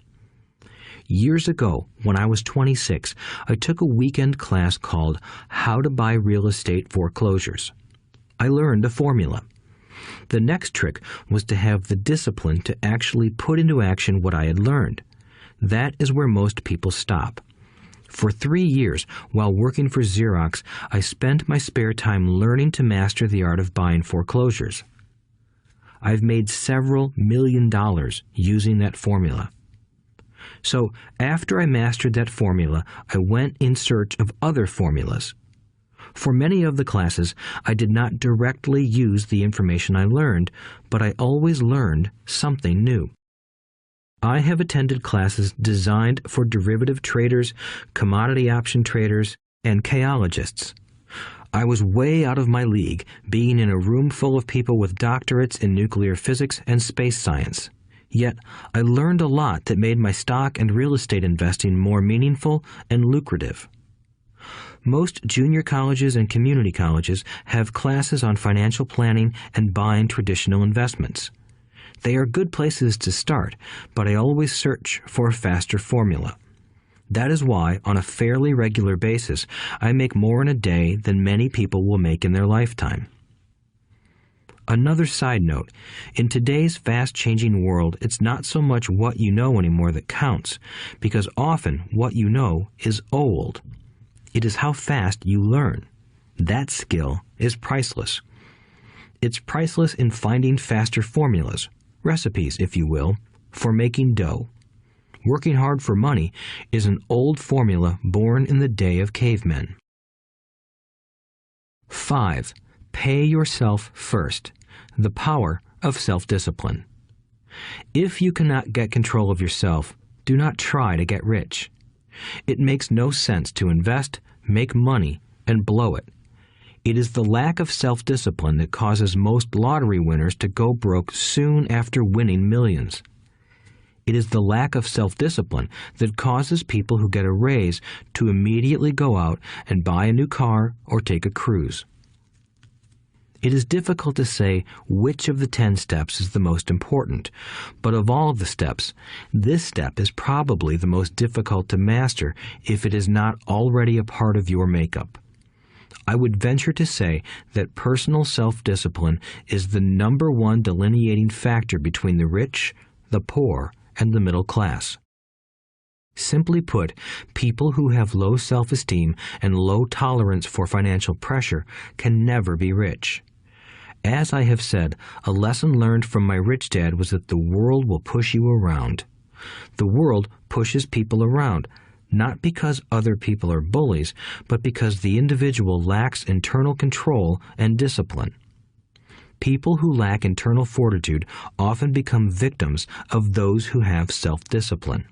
Years ago, when I was 26, I took a weekend class called How to Buy Real Estate Foreclosures. I learned a formula. The next trick was to have the discipline to actually put into action what I had learned. That is where most people stop. For 3 years, while working for Xerox, I spent my spare time learning to master the art of buying foreclosures. I've made several $million using that formula. So, after I mastered that formula, I went in search of other formulas. For many of the classes, I did not directly use the information I learned, but I always learned something new. I have attended classes designed for derivative traders, commodity option traders, and chaologists. I was way out of my league, being in a room full of people with doctorates in nuclear physics and space science. Yet, I learned a lot that made my stock and real estate investing more meaningful and lucrative. Most junior colleges and community colleges have classes on financial planning and buying traditional investments. They are good places to start, but I always search for a faster formula. That is why, on a fairly regular basis, I make more in a day than many people will make in their lifetime. Another side note, in today's fast-changing world, it's not so much what you know anymore that counts, because often what you know is old. It is how fast you learn. That skill is priceless. It's priceless in finding faster formulas, recipes, if you will, for making dough. Working hard for money is an old formula born in the day of cavemen. 5. Pay yourself first. The power of self-discipline. If you cannot get control of yourself, do not try to get rich. It makes no sense to invest, make money, and blow it. It is the lack of self-discipline that causes most lottery winners to go broke soon after winning millions. It is the lack of self-discipline that causes people who get a raise to immediately go out and buy a new car or take a cruise. It is difficult to say which of the 10 steps is the most important, but of all of the steps, this step is probably the most difficult to master if it is not already a part of your makeup. I would venture to say that personal self-discipline is the number one delineating factor between the rich, the poor, and the middle class. Simply put, people who have low self-esteem and low tolerance for financial pressure can never be rich. As I have said, a lesson learned from my rich dad was that the world will push you around. The world pushes people around, not because other people are bullies, but because the individual lacks internal control and discipline. People who lack internal fortitude often become victims of those who have self-discipline.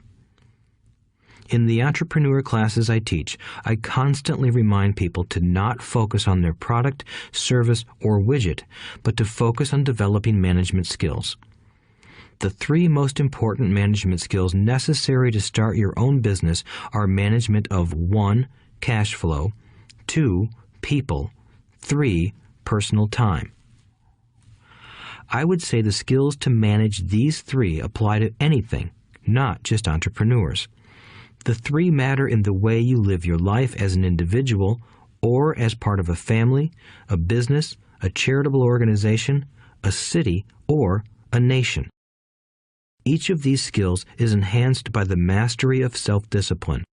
In the entrepreneur classes I teach, I constantly remind people to not focus on their product, service, or widget, but to focus on developing management skills. The 3 most important management skills necessary to start your own business are management of 1. Cash flow, 2. people. 3, personal time. I would say the skills to manage these 3 apply to anything, not just entrepreneurs. The 3 matter in the way you live your life as an individual or as part of a family, a business, a charitable organization, a city, or a nation. Each of these skills is enhanced by the mastery of self-discipline.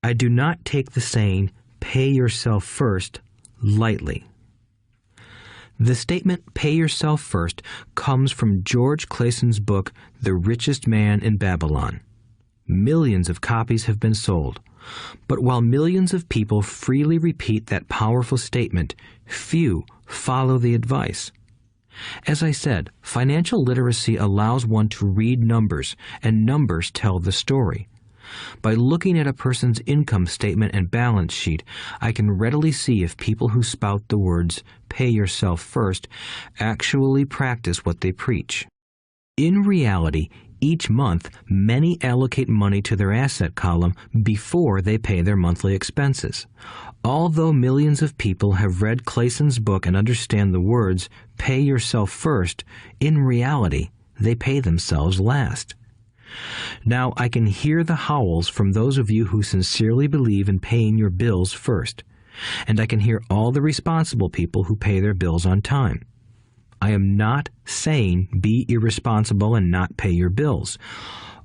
I do not take the saying, "pay yourself first," lightly. The statement, "pay yourself first," comes from George Clayson's book, The Richest Man in Babylon. Millions of copies have been sold. But while millions of people freely repeat that powerful statement, few follow the advice. As I said, financial literacy allows one to read numbers, and numbers tell the story. By looking at a person's income statement and balance sheet, I can readily see if people who spout the words, "pay yourself first," actually practice what they preach. In reality, each month, many allocate money to their asset column before they pay their monthly expenses. Although millions of people have read Clayson's book and understand the words, "pay yourself first," in reality, they pay themselves last. Now, I can hear the howls from those of you who sincerely believe in paying your bills first, and I can hear all the responsible people who pay their bills on time. I am not saying be irresponsible and not pay your bills.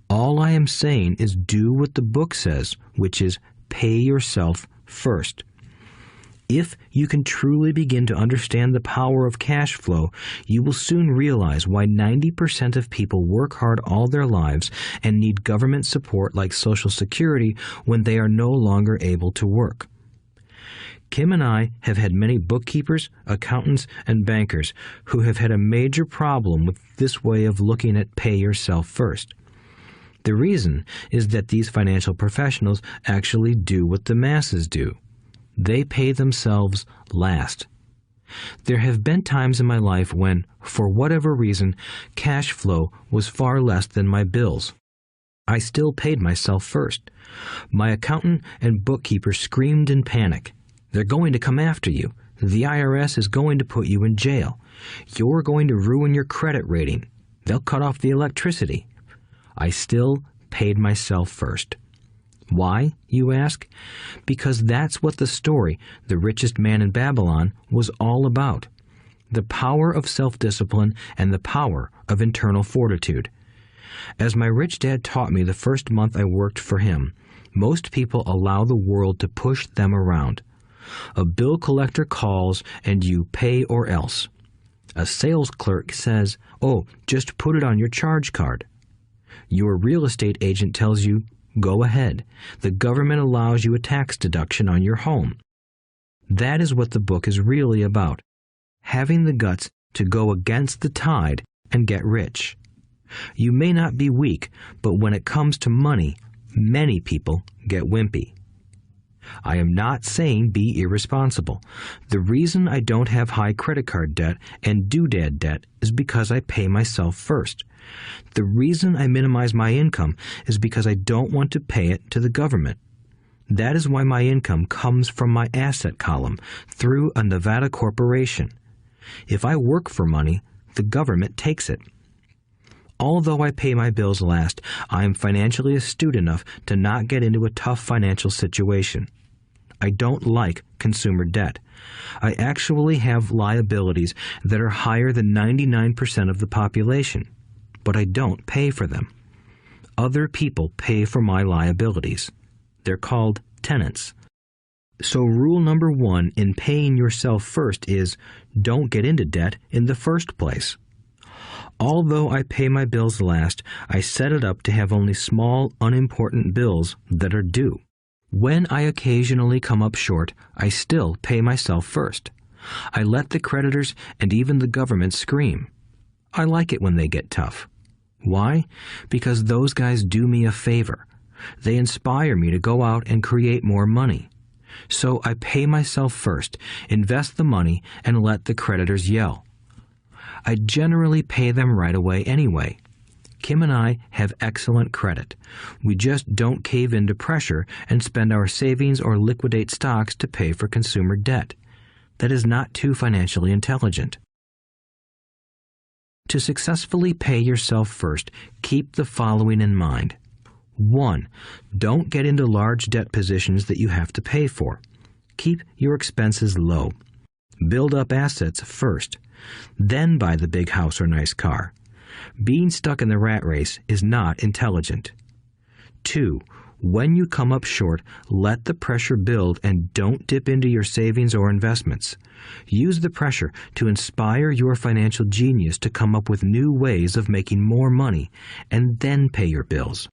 All I am saying is do what the book says, which is pay yourself first. If you can truly begin to understand the power of cash flow, you will soon realize why 90% of people work hard all their lives and need government support like Social Security when they are no longer able to work. Kim and I have had many bookkeepers, accountants, and bankers who have had a major problem with this way of looking at pay yourself first. The reason is that these financial professionals actually do what the masses do. They pay themselves last. There have been times in my life when, for whatever reason, cash flow was far less than my bills. I still paid myself first. My accountant and bookkeeper screamed in panic. "They're going to come after you. The IRS is going to put you in jail. You're going to ruin your credit rating. They'll cut off the electricity." I still paid myself first. Why, you ask? Because that's what the story, The Richest Man in Babylon, was all about. The power of self-discipline and the power of internal fortitude. As my rich dad taught me the first month I worked for him, most people allow the world to push them around. A bill collector calls and you pay or else. A sales clerk says, "Oh, just put it on your charge card." Your real estate agent tells you, "Go ahead. The government allows you a tax deduction on your home." That is what the book is really about. Having the guts to go against the tide and get rich. You may not be weak, but when it comes to money, many people get wimpy. I am not saying be irresponsible. The reason I don't have high credit card debt and doodad debt is because I pay myself first. The reason I minimize my income is because I don't want to pay it to the government. That is why my income comes from my asset column through a Nevada corporation. If I work for money, the government takes it. Although I pay my bills last, I am financially astute enough to not get into a tough financial situation. I don't like consumer debt. I actually have liabilities that are higher than 99% of the population, but I don't pay for them. Other people pay for my liabilities. They're called tenants. So rule number 1 in paying yourself first is don't get into debt in the first place. Although I pay my bills last, I set it up to have only small, unimportant bills that are due. When I occasionally come up short, I still pay myself first. I let the creditors and even the government scream. I like it when they get tough. Why? Because those guys do me a favor. They inspire me to go out and create more money. So I pay myself first, invest the money, and let the creditors yell. I generally pay them right away anyway. Kim and I have excellent credit. We just don't cave into pressure and spend our savings or liquidate stocks to pay for consumer debt. That is not too financially intelligent. To successfully pay yourself first, keep the following in mind. 1. Don't get into large debt positions that you have to pay for. Keep your expenses low. Build up assets first. Then buy the big house or nice car. Being stuck in the rat race is not intelligent. 2. When you come up short, let the pressure build and don't dip into your savings or investments. Use the pressure to inspire your financial genius to come up with new ways of making more money and then pay your bills.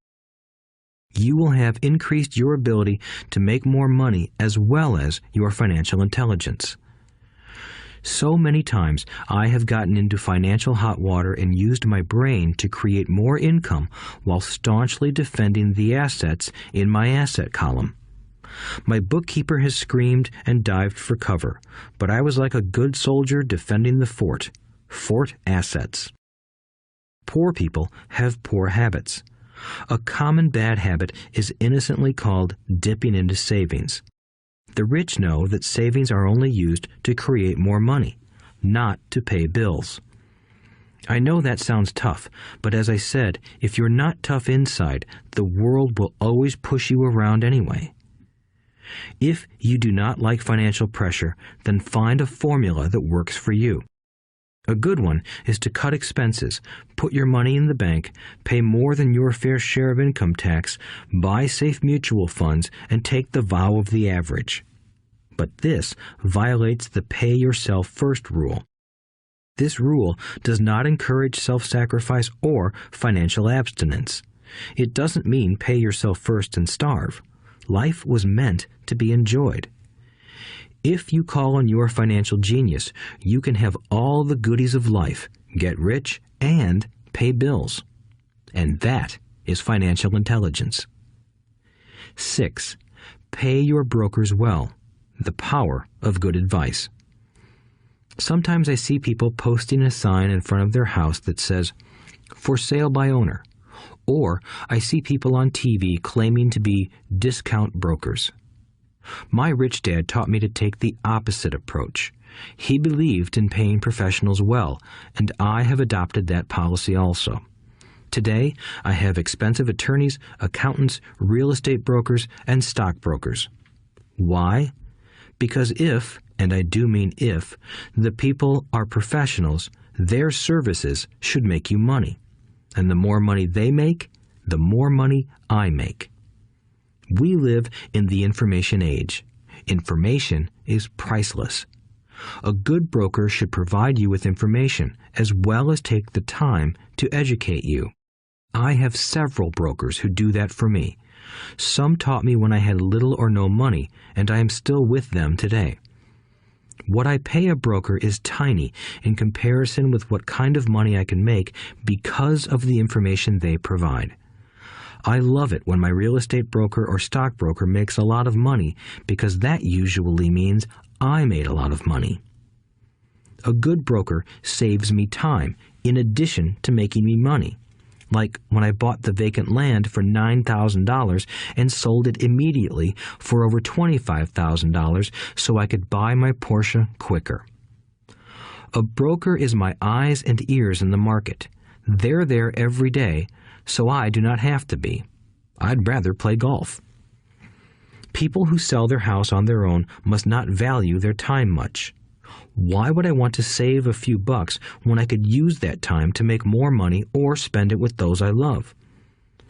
You will have increased your ability to make more money as well as your financial intelligence. So many times I have gotten into financial hot water and used my brain to create more income while staunchly defending the assets in my asset column. My bookkeeper has screamed and dived for cover, but I was like a good soldier defending the fort. Fort assets. Poor people have poor habits. A common bad habit is innocently called dipping into savings. The rich know that savings are only used to create more money, not to pay bills. I know that sounds tough, but as I said, if you're not tough inside, the world will always push you around anyway. If you do not like financial pressure, then find a formula that works for you. A good one is to cut expenses, put your money in the bank, pay more than your fair share of income tax, buy safe mutual funds, and take the vow of the average. But this violates the pay yourself first rule. This rule does not encourage self-sacrifice or financial abstinence. It doesn't mean pay yourself first and starve. Life was meant to be enjoyed. If you call on your financial genius, you can have all the goodies of life, get rich, and pay bills. And that is financial intelligence. 6. Pay your brokers well. The power of good advice. Sometimes I see people posting a sign in front of their house that says, "For sale by owner," or I see people on TV claiming to be discount brokers. My rich dad taught me to take the opposite approach. He believed in paying professionals well, and I have adopted that policy also. Today, I have expensive attorneys, accountants, real estate brokers, and stockbrokers. Why? Because if, and I do mean if, the people are professionals, their services should make you money. And the more money they make, the more money I make. We live in the information age. Information is priceless. A good broker should provide you with information as well as take the time to educate you. I have several brokers who do that for me. Some taught me when I had little or no money, and I am still with them today. What I pay a broker is tiny in comparison with what kind of money I can make because of the information they provide. I love it when my real estate broker or stockbroker makes a lot of money because that usually means I made a lot of money. A good broker saves me time in addition to making me money. Like when I bought the vacant land for $9,000 and sold it immediately for over $25,000 so I could buy my Porsche quicker. A broker is my eyes and ears in the market. They're there every day, so I do not have to be. I'd rather play golf. People who sell their house on their own must not value their time much. Why would I want to save a few bucks when I could use that time to make more money or spend it with those I love?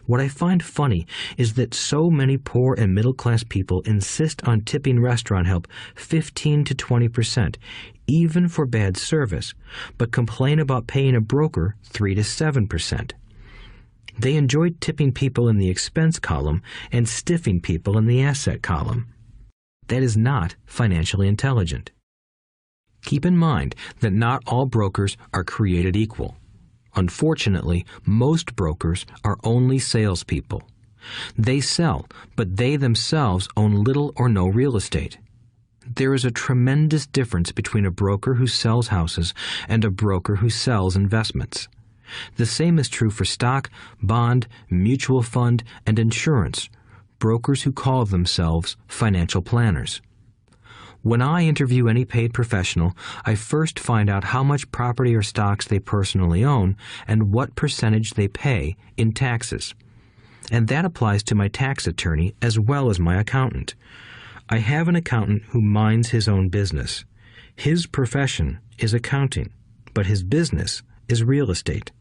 What I find funny is that so many poor and middle-class people insist on tipping restaurant help 15 to 20%, even for bad service, but complain about paying a broker 3 to 7%. They enjoy tipping people in the expense column and stiffing people in the asset column. That is not financially intelligent. Keep in mind that not all brokers are created equal. Unfortunately, most brokers are only salespeople. They sell, but they themselves own little or no real estate. There is a tremendous difference between a broker who sells houses and a broker who sells investments. The same is true for stock, bond, mutual fund, and insurance, brokers who call themselves financial planners. When I interview any paid professional, I first find out how much property or stocks they personally own and what percentage they pay in taxes. And that applies to my tax attorney as well as my accountant. I have an accountant who minds his own business. His profession is accounting, but his business is real estate.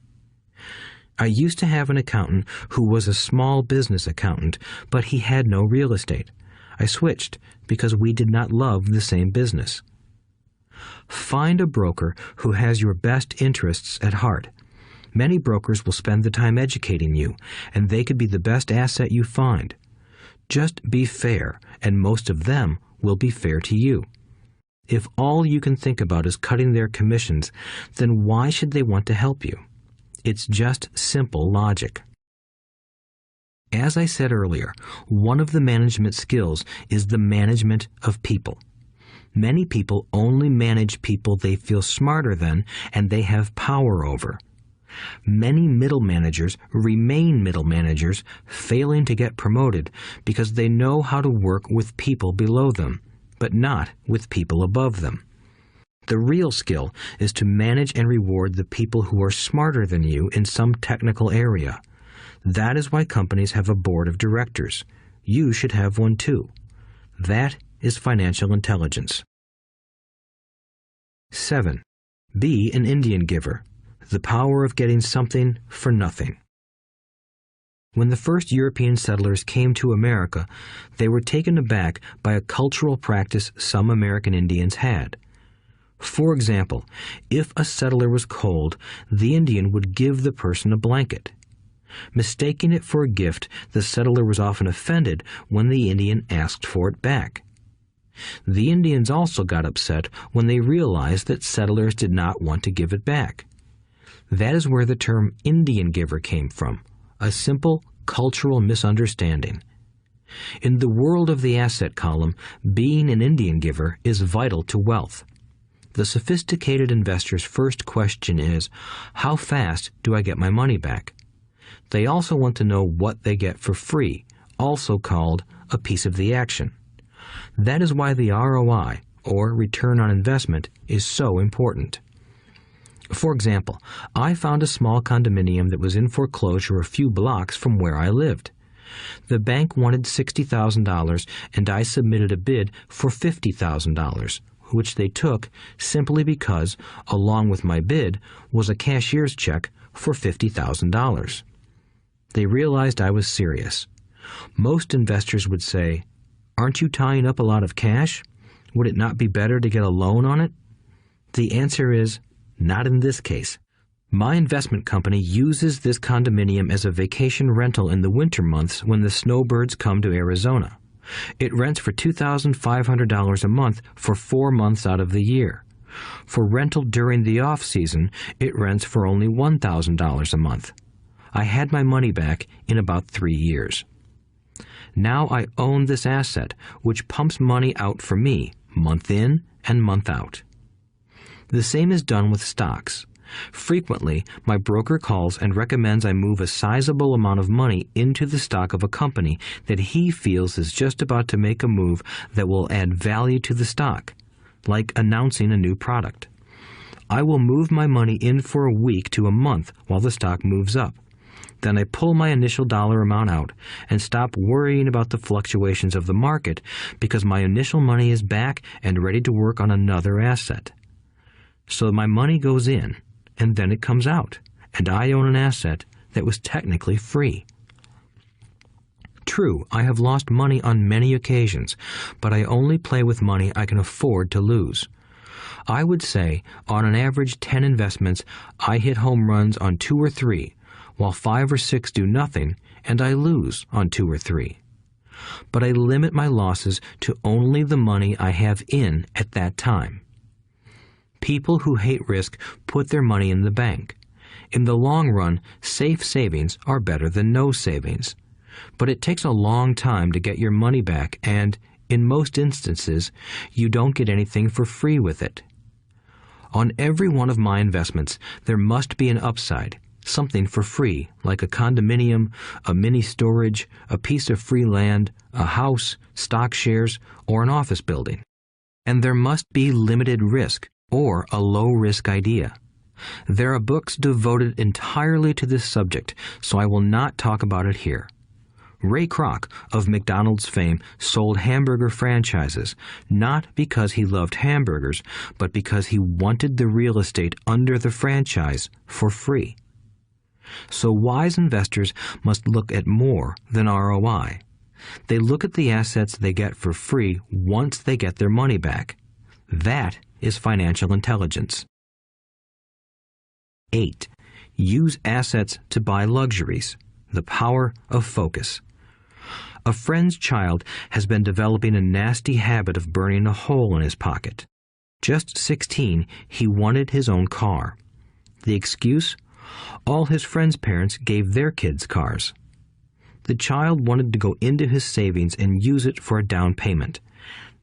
I used to have an accountant who was a small business accountant, but he had no real estate. I switched because we did not love the same business. Find a broker who has your best interests at heart. Many brokers will spend the time educating you, and they could be the best asset you find. Just be fair, and most of them will be fair to you. If all you can think about is cutting their commissions, then why should they want to help you? It's just simple logic. As I said earlier, one of the management skills is the management of people. Many people only manage people they feel smarter than and they have power over. Many middle managers remain middle managers, failing to get promoted because they know how to work with people below them, but not with people above them. The real skill is to manage and reward the people who are smarter than you in some technical area. That is why companies have a board of directors. You should have one too. That is financial intelligence. 7. Be an Indian giver. The power of getting something for nothing. When the first European settlers came to America, they were taken aback by a cultural practice some American Indians had. For example, if a settler was cold, the Indian would give the person a blanket. Mistaking it for a gift, the settler was often offended when the Indian asked for it back. The Indians also got upset when they realized that settlers did not want to give it back. That is where the term Indian giver came from, a simple cultural misunderstanding. In the world of the asset column, being an Indian giver is vital to wealth. The sophisticated investor's first question is, how fast do I get my money back? They also want to know what they get for free, also called a piece of the action. That is why the ROI, or return on investment, is so important. For example, I found a small condominium that was in foreclosure a few blocks from where I lived. The bank wanted $60,000 and I submitted a bid for $50,000, which they took simply because, along with my bid, was a cashier's check for $50,000. They realized I was serious. Most investors would say, "Aren't you tying up a lot of cash? Would it not be better to get a loan on it?" The answer is, not in this case. My investment company uses this condominium as a vacation rental in the winter months when the snowbirds come to Arizona. It rents for $2,500 a month for 4 months out of the year. For rental during the off-season, it rents for only $1,000 a month. I had my money back in about 3 years. Now I own this asset, which pumps money out for me, month in and month out. The same is done with stocks. Frequently, my broker calls and recommends I move a sizable amount of money into the stock of a company that he feels is just about to make a move that will add value to the stock, like announcing a new product. I will move my money in for a week to a month while the stock moves up. Then I pull my initial dollar amount out and stop worrying about the fluctuations of the market because my initial money is back and ready to work on another asset. So my money goes in, and then it comes out, and I own an asset that was technically free. True, I have lost money on many occasions, but I only play with money I can afford to lose. I would say, on an average 10 investments, I hit home runs on 2 or 3, while 5 or 6 do nothing, and I lose on 2 or 3. But I limit my losses to only the money I have in at that time. People who hate risk put their money in the bank. In the long run, safe savings are better than no savings. But it takes a long time to get your money back, and, in most instances, you don't get anything for free with it. On every one of my investments, there must be an upside, something for free, like a condominium, a mini storage, a piece of free land, a house, stock shares, or an office building. and there must be limited risk or a low-risk idea. There are books devoted entirely to this subject, so I will not talk about it here. Ray Kroc, of McDonald's fame, sold hamburger franchises, not because he loved hamburgers, but because he wanted the real estate under the franchise for free. So wise investors must look at more than ROI. They look at the assets they get for free once they get their money back. That is financial intelligence. 8. Use assets to buy luxuries. The power of focus. A friend's child has been developing a nasty habit of burning a hole in his pocket. Just 16, he wanted his own car. The excuse? All his friends' parents gave their kids cars. The child wanted to go into his savings and use it for a down payment.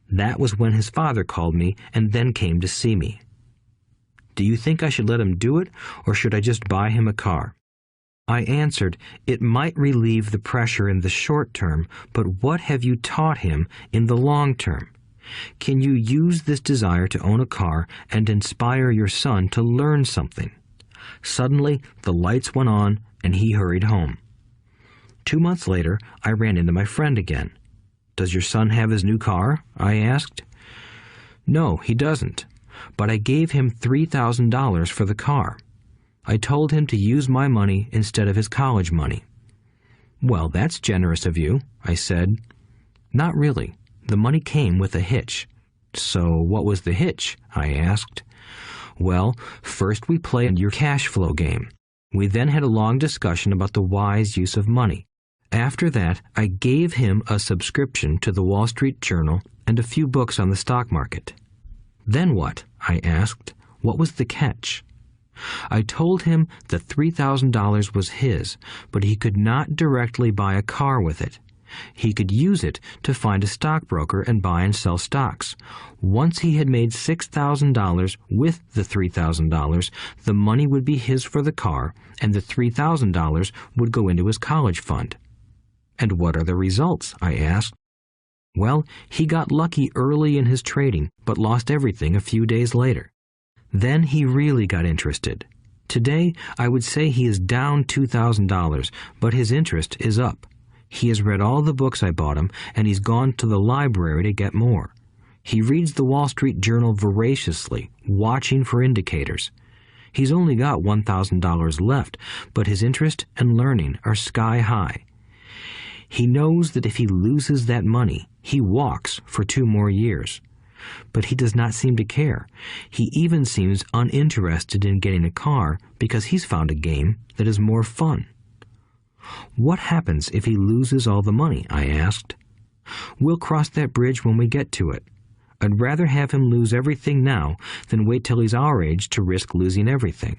That was when his father called me and then came to see me. Do you think I should let him do it, or should I just buy him a car? I answered, it might relieve the pressure in the short term, but what have you taught him in the long term? Can you use this desire to own a car and inspire your son to learn something? Suddenly, the lights went on and he hurried home. 2 months later, I ran into my friend again. Does your son have his new car? I asked. No, he doesn't, but I gave him $3,000 for the car. I told him to use my money instead of his college money. Well, that's generous of you, I said. Not really. The money came with a hitch. So what was the hitch? I asked. Well, first we played your cash flow game. We then had a long discussion about the wise use of money. After that, I gave him a subscription to the Wall Street Journal and a few books on the stock market. Then what? I asked. What was the catch? I told him the $3,000 was his, but he could not directly buy a car with it. He could use it to find a stockbroker and buy and sell stocks. Once he had made $6,000 with the $3,000, the money would be his for the car, and the $3,000 would go into his college fund. And what are the results? I asked. Well, he got lucky early in his trading, but lost everything a few days later. Then he really got interested. Today, I would say he is down $2,000, but his interest is up. He has read all the books I bought him, and he's gone to the library to get more. He reads the Wall Street Journal voraciously, watching for indicators. He's only got $1,000 left, but his interest and learning are sky high. He knows that if he loses that money, he walks for 2 more years. But he does not seem to care. He even seems uninterested in getting a car because he's found a game that is more fun. What happens if he loses all the money? I asked. We'll cross that bridge when we get to it. I'd rather have him lose everything now than wait till he's our age to risk losing everything.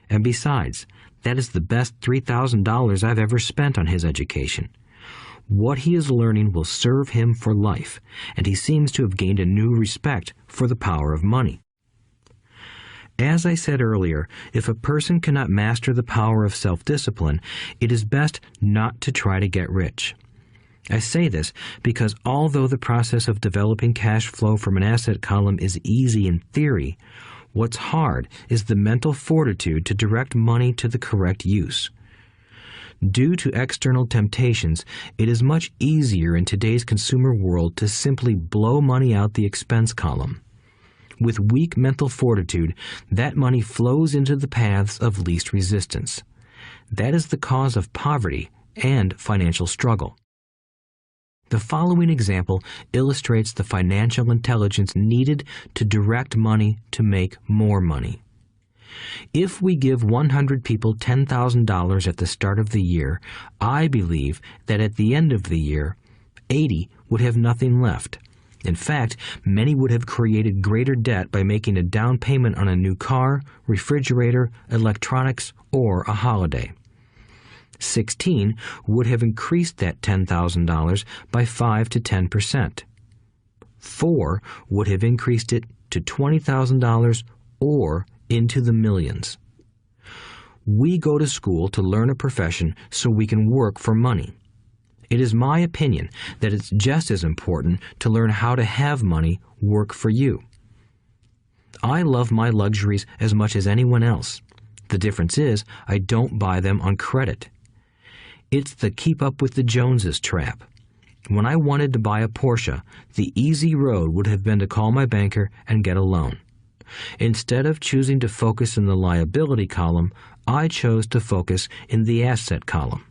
And besides, that is the best $3,000 I've ever spent on his education. What he is learning will serve him for life, and he seems to have gained a new respect for the power of money. As I said earlier, if a person cannot master the power of self-discipline, it is best not to try to get rich. I say this because although the process of developing cash flow from an asset column is easy in theory, what's hard is the mental fortitude to direct money to the correct use. Due to external temptations, it is much easier in today's consumer world to simply blow money out the expense column. With weak mental fortitude, that money flows into the paths of least resistance. That is the cause of poverty and financial struggle. The following example illustrates the financial intelligence needed to direct money to make more money. If we give 100 people $10,000 at the start of the year, I believe that at the end of the year, 80 would have nothing left. In fact, many would have created greater debt by making a down payment on a new car, refrigerator, electronics, or a holiday. 16 would have increased that $10,000 by 5 to 10%. 4 would have increased it to $20,000 or into the millions. We go to school to learn a profession so we can work for money. It is my opinion that it's just as important to learn how to have money work for you. I love my luxuries as much as anyone else. The difference is I don't buy them on credit. It's the keep up with the Joneses trap. When I wanted to buy a Porsche, the easy road would have been to call my banker and get a loan. Instead of choosing to focus in the liability column, I chose to focus in the asset column.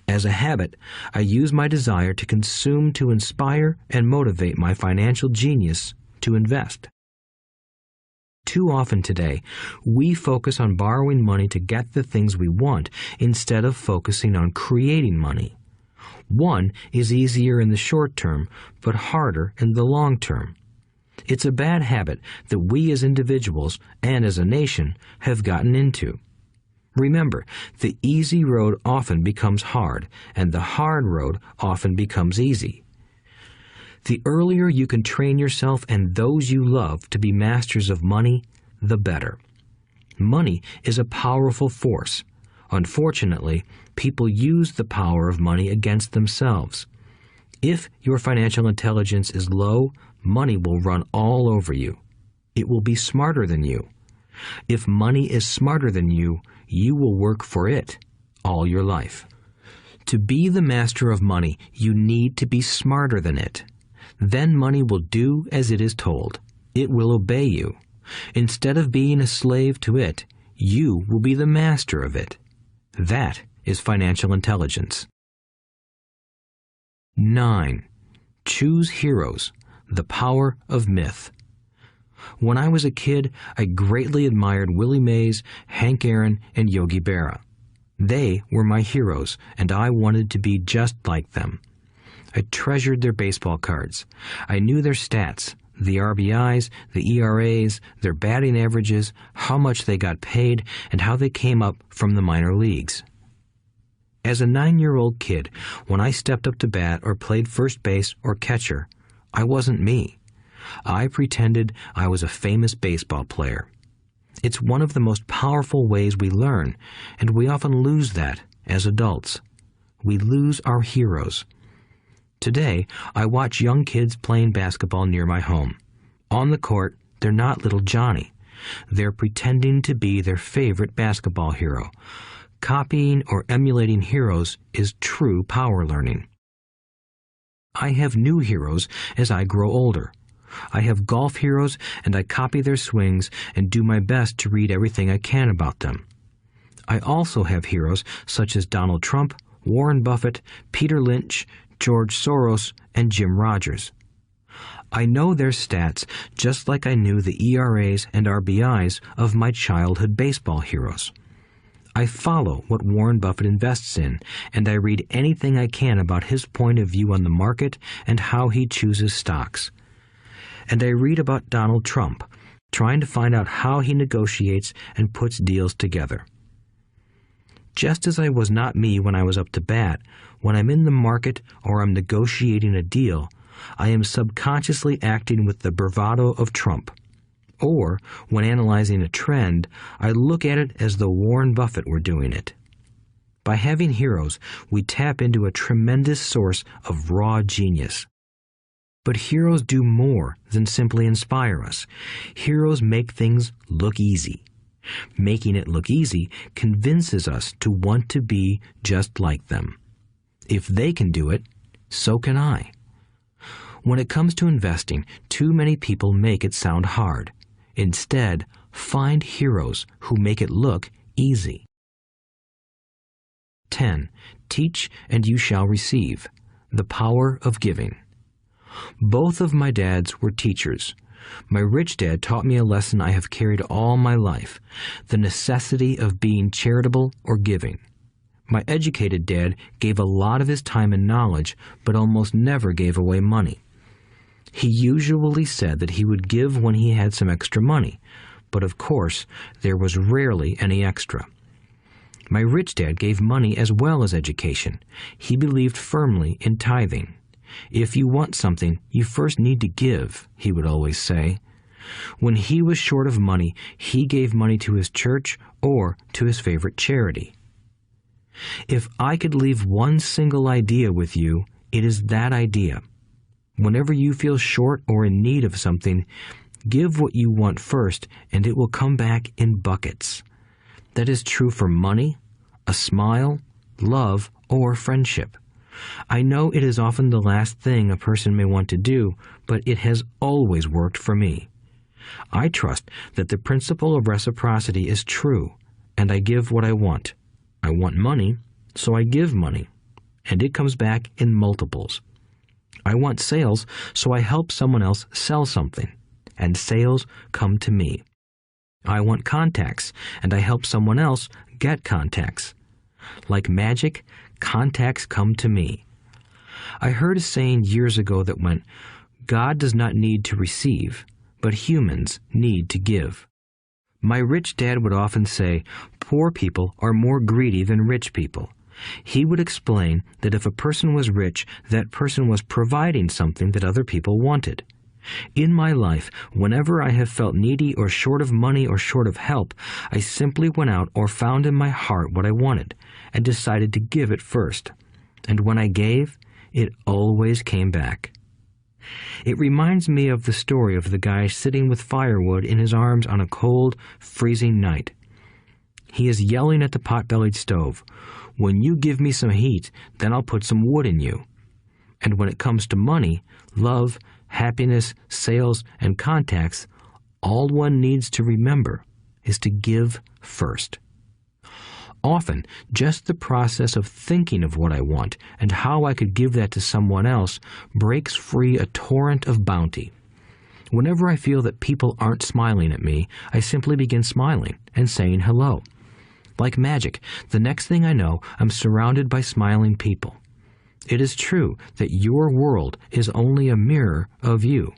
As a habit, I use my desire to consume to inspire and motivate my financial genius to invest. Too often today, we focus on borrowing money to get the things we want instead of focusing on creating money. One is easier in the short term, but harder in the long term. It's a bad habit that we as individuals and as a nation have gotten into. Remember, the easy road often becomes hard, and the hard road often becomes easy. The earlier you can train yourself and those you love to be masters of money, the better. Money is a powerful force. Unfortunately, people use the power of money against themselves. If your financial intelligence is low, money will run all over you. It will be smarter than you. If money is smarter than you, you will work for it all your life. To be the master of money, you need to be smarter than it. Then money will do as it is told. It will obey you. Instead of being a slave to it, you will be the master of it. That is financial intelligence. 9. Choose heroes. The power of myth. When I was a kid, I greatly admired Willie Mays, Hank Aaron, and Yogi Berra. They were my heroes, and I wanted to be just like them. I treasured their baseball cards. I knew their stats, the RBIs, the ERAs, their batting averages, how much they got paid, and how they came up from the minor leagues. As a 9-year-old kid, when I stepped up to bat or played first base or catcher, I wasn't me. I pretended I was a famous baseball player. It's one of the most powerful ways we learn, and we often lose that as adults. We lose our heroes. Today, I watch young kids playing basketball near my home. On the court, they're not little Johnny. They're pretending to be their favorite basketball hero. Copying or emulating heroes is true power learning. I have new heroes as I grow older. I have golf heroes, and I copy their swings and do my best to read everything I can about them. I also have heroes such as Donald Trump, Warren Buffett, Peter Lynch, George Soros, and Jim Rogers. I know their stats just like I knew the ERAs and RBIs of my childhood baseball heroes. I follow what Warren Buffett invests in, and I read anything I can about his point of view on the market and how he chooses stocks. And I read about Donald Trump, trying to find out how he negotiates and puts deals together. Just as I was not me when I was up to bat, when I'm in the market or I'm negotiating a deal, I am subconsciously acting with the bravado of Trump. Or, when analyzing a trend, I look at it as though Warren Buffett were doing it. By having heroes, we tap into a tremendous source of raw genius. But heroes do more than simply inspire us. Heroes make things look easy. Making it look easy convinces us to want to be just like them. If they can do it, so can I. When it comes to investing, too many people make it sound hard. Instead, find heroes who make it look easy. 10. Teach and you shall receive. The power of giving. Both of my dads were teachers. My rich dad taught me a lesson I have carried all my life, the necessity of being charitable or giving. My educated dad gave a lot of his time and knowledge, but almost never gave away money. He usually said that he would give when he had some extra money, but of course, there was rarely any extra. My rich dad gave money as well as education. He believed firmly in tithing. If you want something, you first need to give, he would always say. When he was short of money, he gave money to his church or to his favorite charity. If I could leave one single idea with you, it is that idea. Whenever you feel short or in need of something, give what you want first, and it will come back in buckets. That is true for money, a smile, love, or friendship. I know it is often the last thing a person may want to do, but it has always worked for me. I trust that the principle of reciprocity is true, and I give what I want. I want money, so I give money, and it comes back in multiples. I want sales, so I help someone else sell something, and sales come to me. I want contacts, and I help someone else get contacts. Like magic, contacts come to me. I heard a saying years ago that went, "God does not need to receive, but humans need to give." My rich dad would often say, poor people are more greedy than rich people. He would explain that if a person was rich, that person was providing something that other people wanted. In my life, whenever I have felt needy or short of money or short of help, I simply went out or found in my heart what I wanted and decided to give it first. And when I gave, it always came back. It reminds me of the story of the guy sitting with firewood in his arms on a cold, freezing night. He is yelling at the pot-bellied stove, "When you give me some heat, then I'll put some wood in you." And when it comes to money, love, happiness, sales, and contacts, all one needs to remember is to give first. Often, just the process of thinking of what I want and how I could give that to someone else breaks free a torrent of bounty. Whenever I feel that people aren't smiling at me, I simply begin smiling and saying hello. Like magic, the next thing I know, I'm surrounded by smiling people. It is true that your world is only a mirror of you.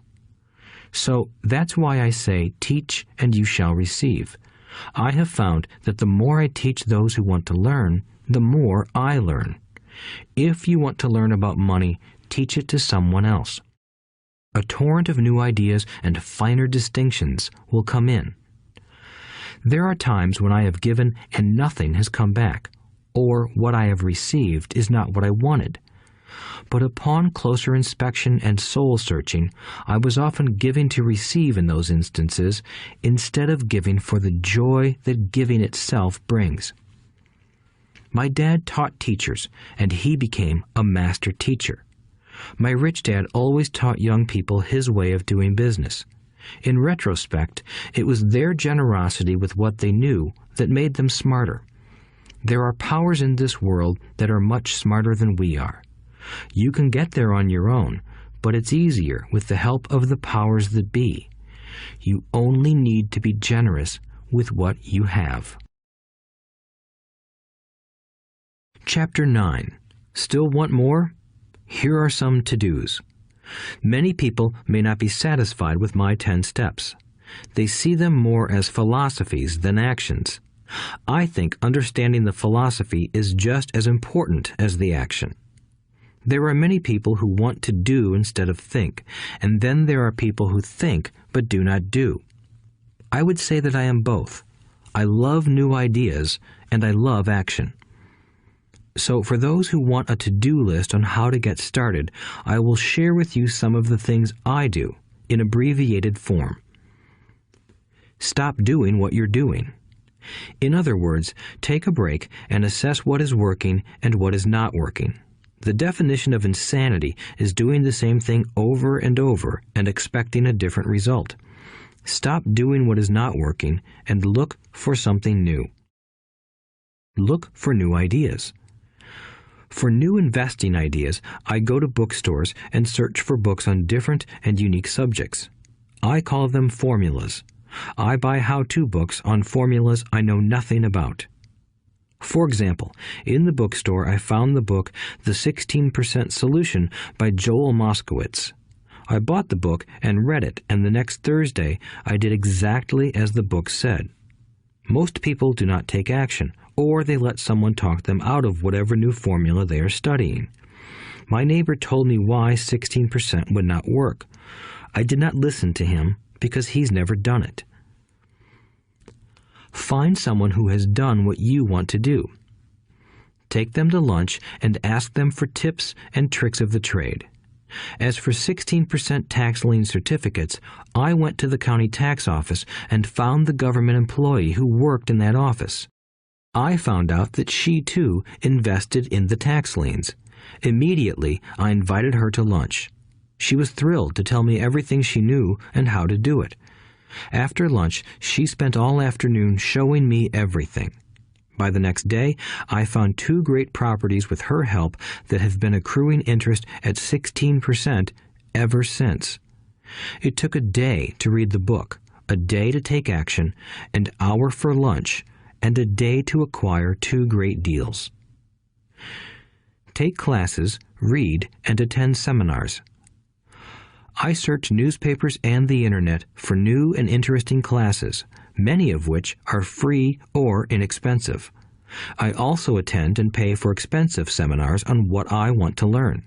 So that's why I say, teach and you shall receive. I have found that the more I teach those who want to learn, the more I learn. If you want to learn about money, teach it to someone else. A torrent of new ideas and finer distinctions will come in. There are times when I have given and nothing has come back, or what I have received is not what I wanted. But upon closer inspection and soul-searching, I was often giving to receive in those instances, instead of giving for the joy that giving itself brings. My dad taught teachers, and he became a master teacher. My rich dad always taught young people his way of doing business. In retrospect, it was their generosity with what they knew that made them smarter. There are powers in this world that are much smarter than we are. You can get there on your own, but it's easier with the help of the powers that be. You only need to be generous with what you have. Chapter 9. Still want more? Here are some to-dos. Many people may not be satisfied with my 10 steps. They see them more as philosophies than actions. I think understanding the philosophy is just as important as the action. There are many people who want to do instead of think, and then there are people who think but do not do. I would say that I am both. I love new ideas, and I love action. So for those who want a to-do list on how to get started, I will share with you some of the things I do in abbreviated form. Stop doing what you're doing. In other words, take a break and assess what is working and what is not working. The definition of insanity is doing the same thing over and over and expecting a different result. Stop doing what is not working and look for something new. Look for new ideas. For new investing ideas, I go to bookstores and search for books on different and unique subjects. I call them formulas. I buy how-to books on formulas I know nothing about. For example, in the bookstore I found the book The 16% Solution by Joel Moskowitz. I bought the book and read it, and the next Thursday I did exactly as the book said. Most people do not take action, or they let someone talk them out of whatever new formula they are studying. My neighbor told me why 16% would not work. I did not listen to him because he's never done it. Find someone who has done what you want to do. take them to lunch, and ask them for tips and tricks of the trade. As for 16% tax lien certificates, I went to the county tax office and found the government employee who worked in that office. I found out that she, too, invested in the tax liens. Immediately, I invited her to lunch. She was thrilled to tell me everything she knew and how to do it. After lunch, she spent all afternoon showing me everything. By the next day, I found 2 great properties with her help that have been accruing interest at 16% ever since. It took a day to read the book, a day to take action, an hour for lunch, and a day to acquire 2 great deals. Take classes, read, and attend seminars. I search newspapers and the Internet for new and interesting classes, many of which are free or inexpensive. I also attend and pay for expensive seminars on what I want to learn.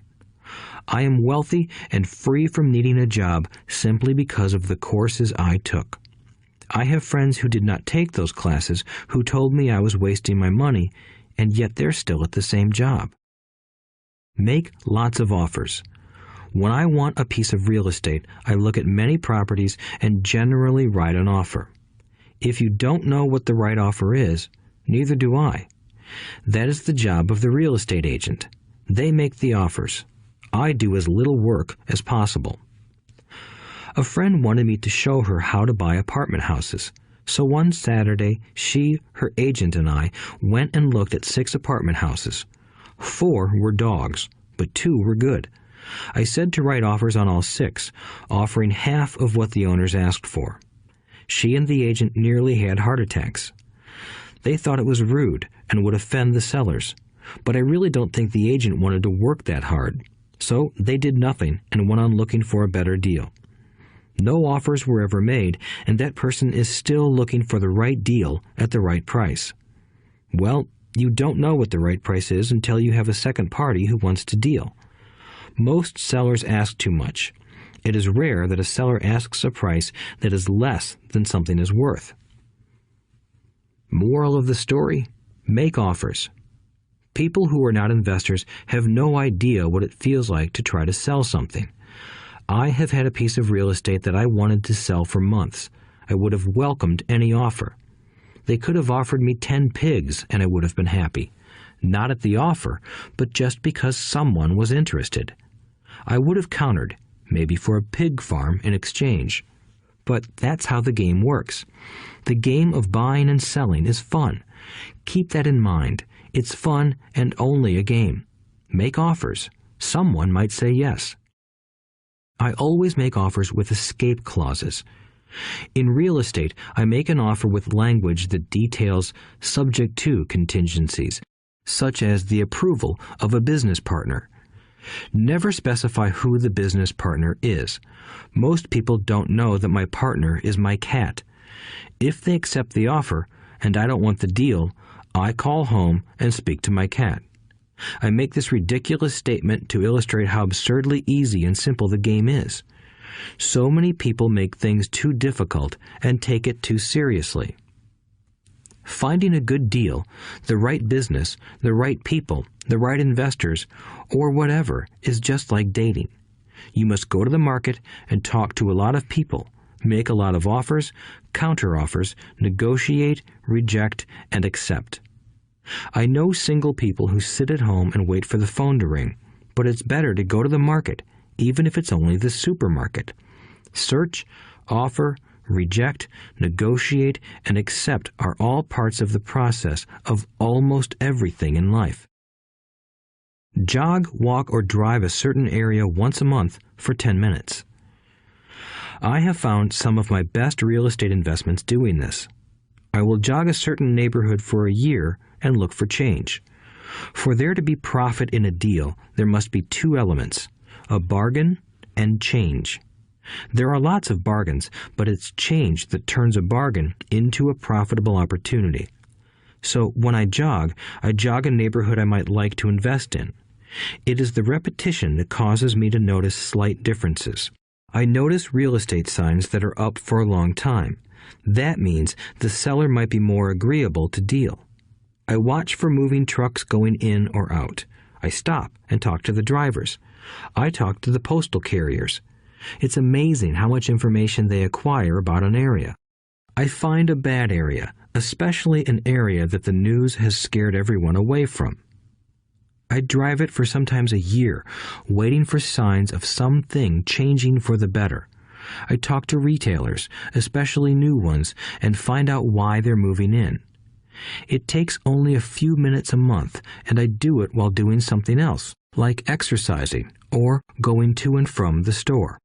I am wealthy and free from needing a job simply because of the courses I took. I have friends who did not take those classes who told me I was wasting my money, and yet they're still at the same job. Make lots of offers. When I want a piece of real estate, I look at many properties and generally write an offer. If you don't know what the right offer is, neither do I. That is the job of the real estate agent. They make the offers. I do as little work as possible. A friend wanted me to show her how to buy apartment houses. So one Saturday, she, her agent, and I went and looked at 6 apartment houses. 4 were dogs, but 2 were good. I said to write offers on all 6, offering half of what the owners asked for. She and the agent nearly had heart attacks. They thought it was rude and would offend the sellers, but I really don't think the agent wanted to work that hard. So they did nothing and went on looking for a better deal. No offers were ever made, and that person is still looking for the right deal at the right price. Well, you don't know what the right price is until you have a second party who wants to deal. Most sellers ask too much. It is rare that a seller asks a price that is less than something is worth. Moral of the story: make offers. People who are not investors have no idea what it feels like to try to sell something. I have had a piece of real estate that I wanted to sell for months. I would have welcomed any offer. They could have offered me 10 pigs and I would have been happy. Not at the offer, but just because someone was interested. I would have countered, maybe for a pig farm in exchange. But that's how the game works. The game of buying and selling is fun. Keep that in mind. It's fun and only a game. Make offers. Someone might say yes. I always make offers with escape clauses. In real estate, I make an offer with language that details subject to contingencies, such as the approval of a business partner. Never specify who the business partner is. Most people don't know that my partner is my cat. If they accept the offer, and I don't want the deal, I call home and speak to my cat. I make this ridiculous statement to illustrate how absurdly easy and simple the game is. So many people make things too difficult and take it too seriously. Finding a good deal, the right business, the right people, the right investors, or whatever is just like dating. You must go to the market and talk to a lot of people, make a lot of offers, counter-offers, negotiate, reject, and accept. I know single people who sit at home and wait for the phone to ring, but it's better to go to the market, even if it's only the supermarket. Search, offer, reject, negotiate, and accept are all parts of the process of almost everything in life. Jog, walk, or drive a certain area once a month for 10 minutes. I have found some of my best real estate investments doing this. I will jog a certain neighborhood for a year and look for change. For there to be profit in a deal, there must be 2 elements, a bargain and change. There are lots of bargains, but it's change that turns a bargain into a profitable opportunity. So when I jog a neighborhood I might like to invest in. It is the repetition that causes me to notice slight differences. I notice real estate signs that are up for a long time. That means the seller might be more agreeable to deal. I watch for moving trucks going in or out. I stop and talk to the drivers. I talk to the postal carriers. It's amazing how much information they acquire about an area. I find a bad area, especially an area that the news has scared everyone away from. I drive it for sometimes a year, waiting for signs of something changing for the better. I talk to retailers, especially new ones, and find out why they're moving in. It takes only a few minutes a month, and I do it while doing something else, like exercising or going to and from the store.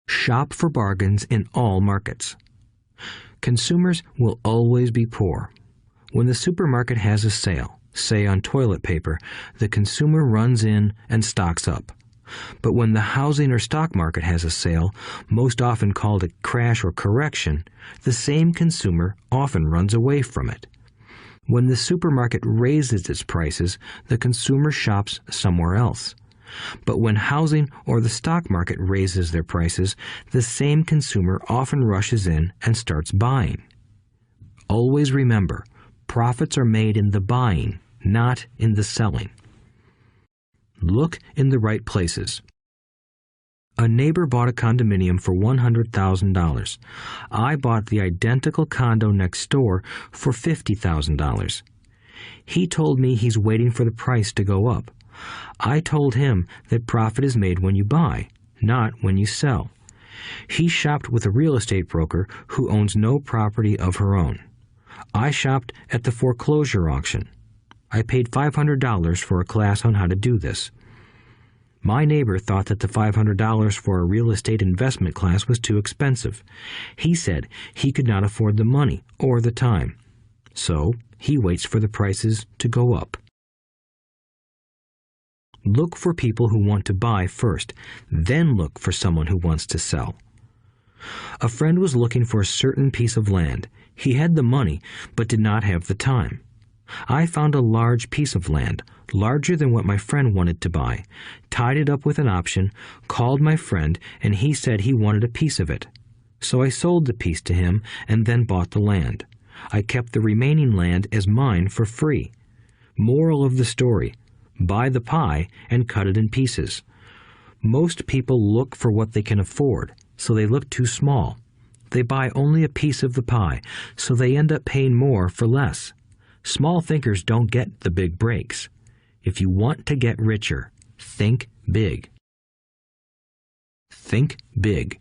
Shop for bargains in all markets. Consumers will always be poor. When the supermarket has a sale, say on toilet paper, the consumer runs in and stocks up. But when the housing or stock market has a sale, most often called a crash or correction, the same consumer often runs away from it. When the supermarket raises its prices, the consumer shops somewhere else. But when housing or the stock market raises their prices, the same consumer often rushes in and starts buying. Always remember, profits are made in the buying, not in the selling. Look in the right places. A neighbor bought a condominium for $100,000. I bought the identical condo next door for $50,000. He told me he's waiting for the price to go up. I told him that profit is made when you buy, not when you sell. He shopped with a real estate broker who owns no property of her own. I shopped at the foreclosure auction. I paid $500 for a class on how to do this. My neighbor thought that the $500 for a real estate investment class was too expensive. He said he could not afford the money or the time. So he waits for the prices to go up. Look for people who want to buy first, then look for someone who wants to sell. A friend was looking for a certain piece of land. He had the money, but did not have the time. I found a large piece of land, larger than what my friend wanted to buy, tied it up with an option, called my friend, and he said he wanted a piece of it. So I sold the piece to him and then bought the land. I kept the remaining land as mine for free. Moral of the story: buy the pie and cut it in pieces. Most people look for what they can afford, so they look too small. They buy only a piece of the pie, so they end up paying more for less. Small thinkers don't get the big breaks. If you want to get richer, think big. Think big.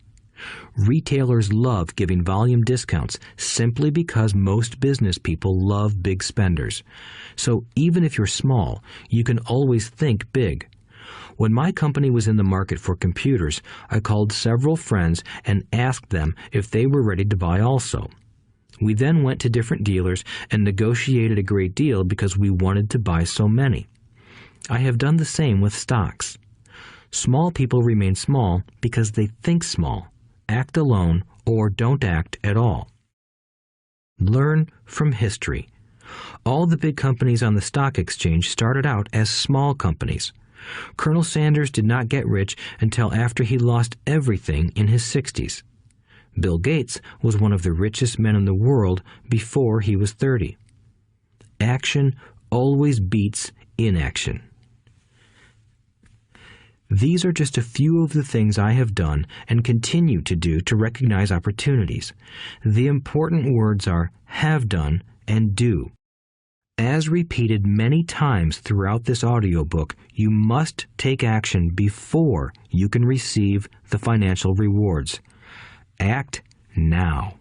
Retailers love giving volume discounts simply because most business people love big spenders. So even if you're small, you can always think big. When my company was in the market for computers, I called several friends and asked them if they were ready to buy also. We then went to different dealers and negotiated a great deal because we wanted to buy so many. I have done the same with stocks. Small people remain small because they think small, act alone, or don't act at all. Learn from history. All the big companies on the stock exchange started out as small companies. Colonel Sanders did not get rich until after he lost everything in his 60s. Bill Gates was one of the richest men in the world before he was 30. Action always beats inaction. These are just a few of the things I have done and continue to do to recognize opportunities. The important words are have done and do. As repeated many times throughout this audiobook, you must take action before you can receive the financial rewards. Act now.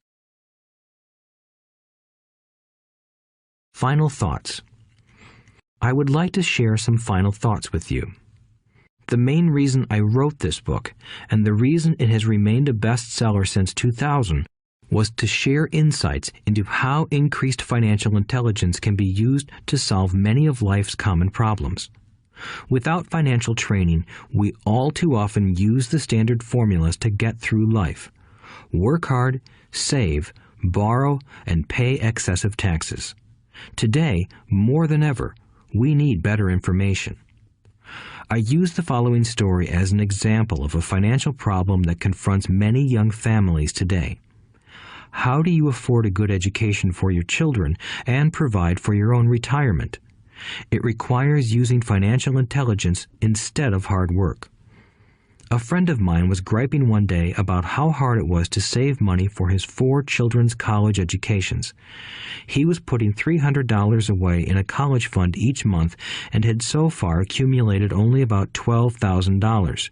Final thoughts. I would like to share some final thoughts with you. The main reason I wrote this book, and the reason it has remained a bestseller since 2000, was to share insights into how increased financial intelligence can be used to solve many of life's common problems. Without financial training, we all too often use the standard formulas to get through life. Work hard, save, borrow, and pay excessive taxes. Today, more than ever, we need better information. I use the following story as an example of a financial problem that confronts many young families today. How do you afford a good education for your children and provide for your own retirement? It requires using financial intelligence instead of hard work. A friend of mine was griping one day about how hard it was to save money for his 4 children's college educations. He was putting $300 away in a college fund each month and had so far accumulated only about $12,000.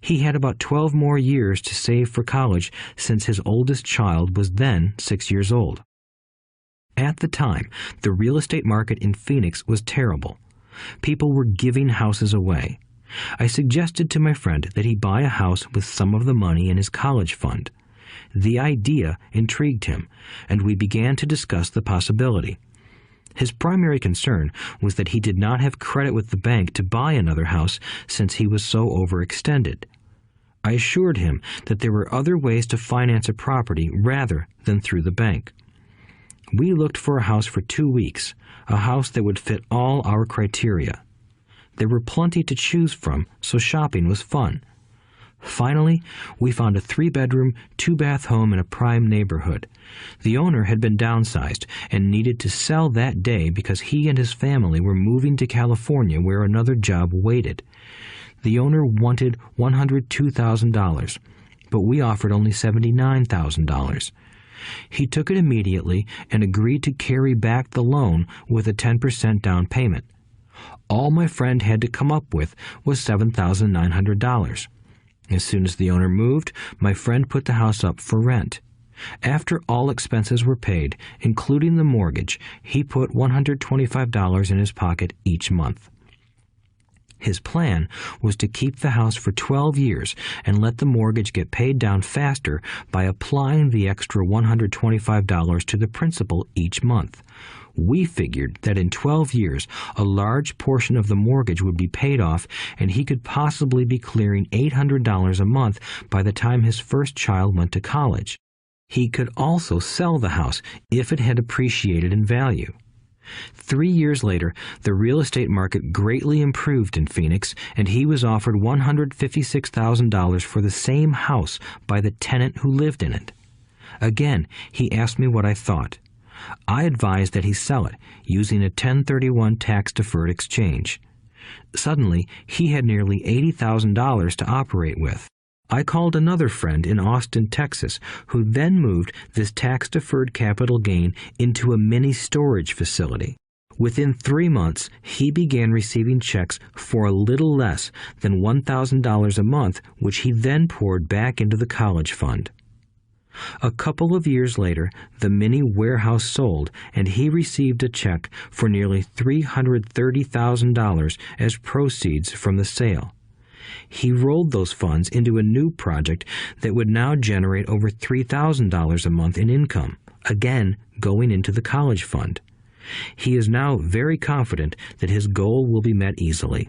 He had about 12 more years to save for college since his oldest child was then 6 years old. At the time, the real estate market in Phoenix was terrible. People were giving houses away. I suggested to my friend that he buy a house with some of the money in his college fund. The idea intrigued him, and we began to discuss the possibility. His primary concern was that he did not have credit with the bank to buy another house since he was so overextended. I assured him that there were other ways to finance a property rather than through the bank. We looked for a house for 2 weeks, a house that would fit all our criteria. There were plenty to choose from, so shopping was fun. Finally, we found a 3-bedroom, 2-bath home in a prime neighborhood. The owner had been downsized and needed to sell that day because he and his family were moving to California where another job waited. The owner wanted $102,000, but we offered only $79,000. He took it immediately and agreed to carry back the loan with a 10% down payment. All my friend had to come up with was $7,900. As soon as the owner moved, my friend put the house up for rent. After all expenses were paid, including the mortgage, he put $125 in his pocket each month. His plan was to keep the house for 12 years and let the mortgage get paid down faster by applying the extra $125 to the principal each month. We figured that in 12 years, a large portion of the mortgage would be paid off and he could possibly be clearing $800 a month by the time his first child went to college. He could also sell the house if it had appreciated in value. 3 years later, the real estate market greatly improved in Phoenix, and he was offered $156,000 for the same house by the tenant who lived in it. Again, he asked me what I thought. I advised that he sell it, using a 1031 tax-deferred exchange. Suddenly, he had nearly $80,000 to operate with. I called another friend in Austin, Texas, who then moved this tax-deferred capital gain into a mini storage facility. Within 3 months, he began receiving checks for a little less than $1,000 a month, which he then poured back into the college fund. A couple of years later, the mini warehouse sold, and he received a check for nearly $330,000 as proceeds from the sale. He rolled those funds into a new project that would now generate over $3,000 a month in income, again going into the college fund. He is now very confident that his goal will be met easily.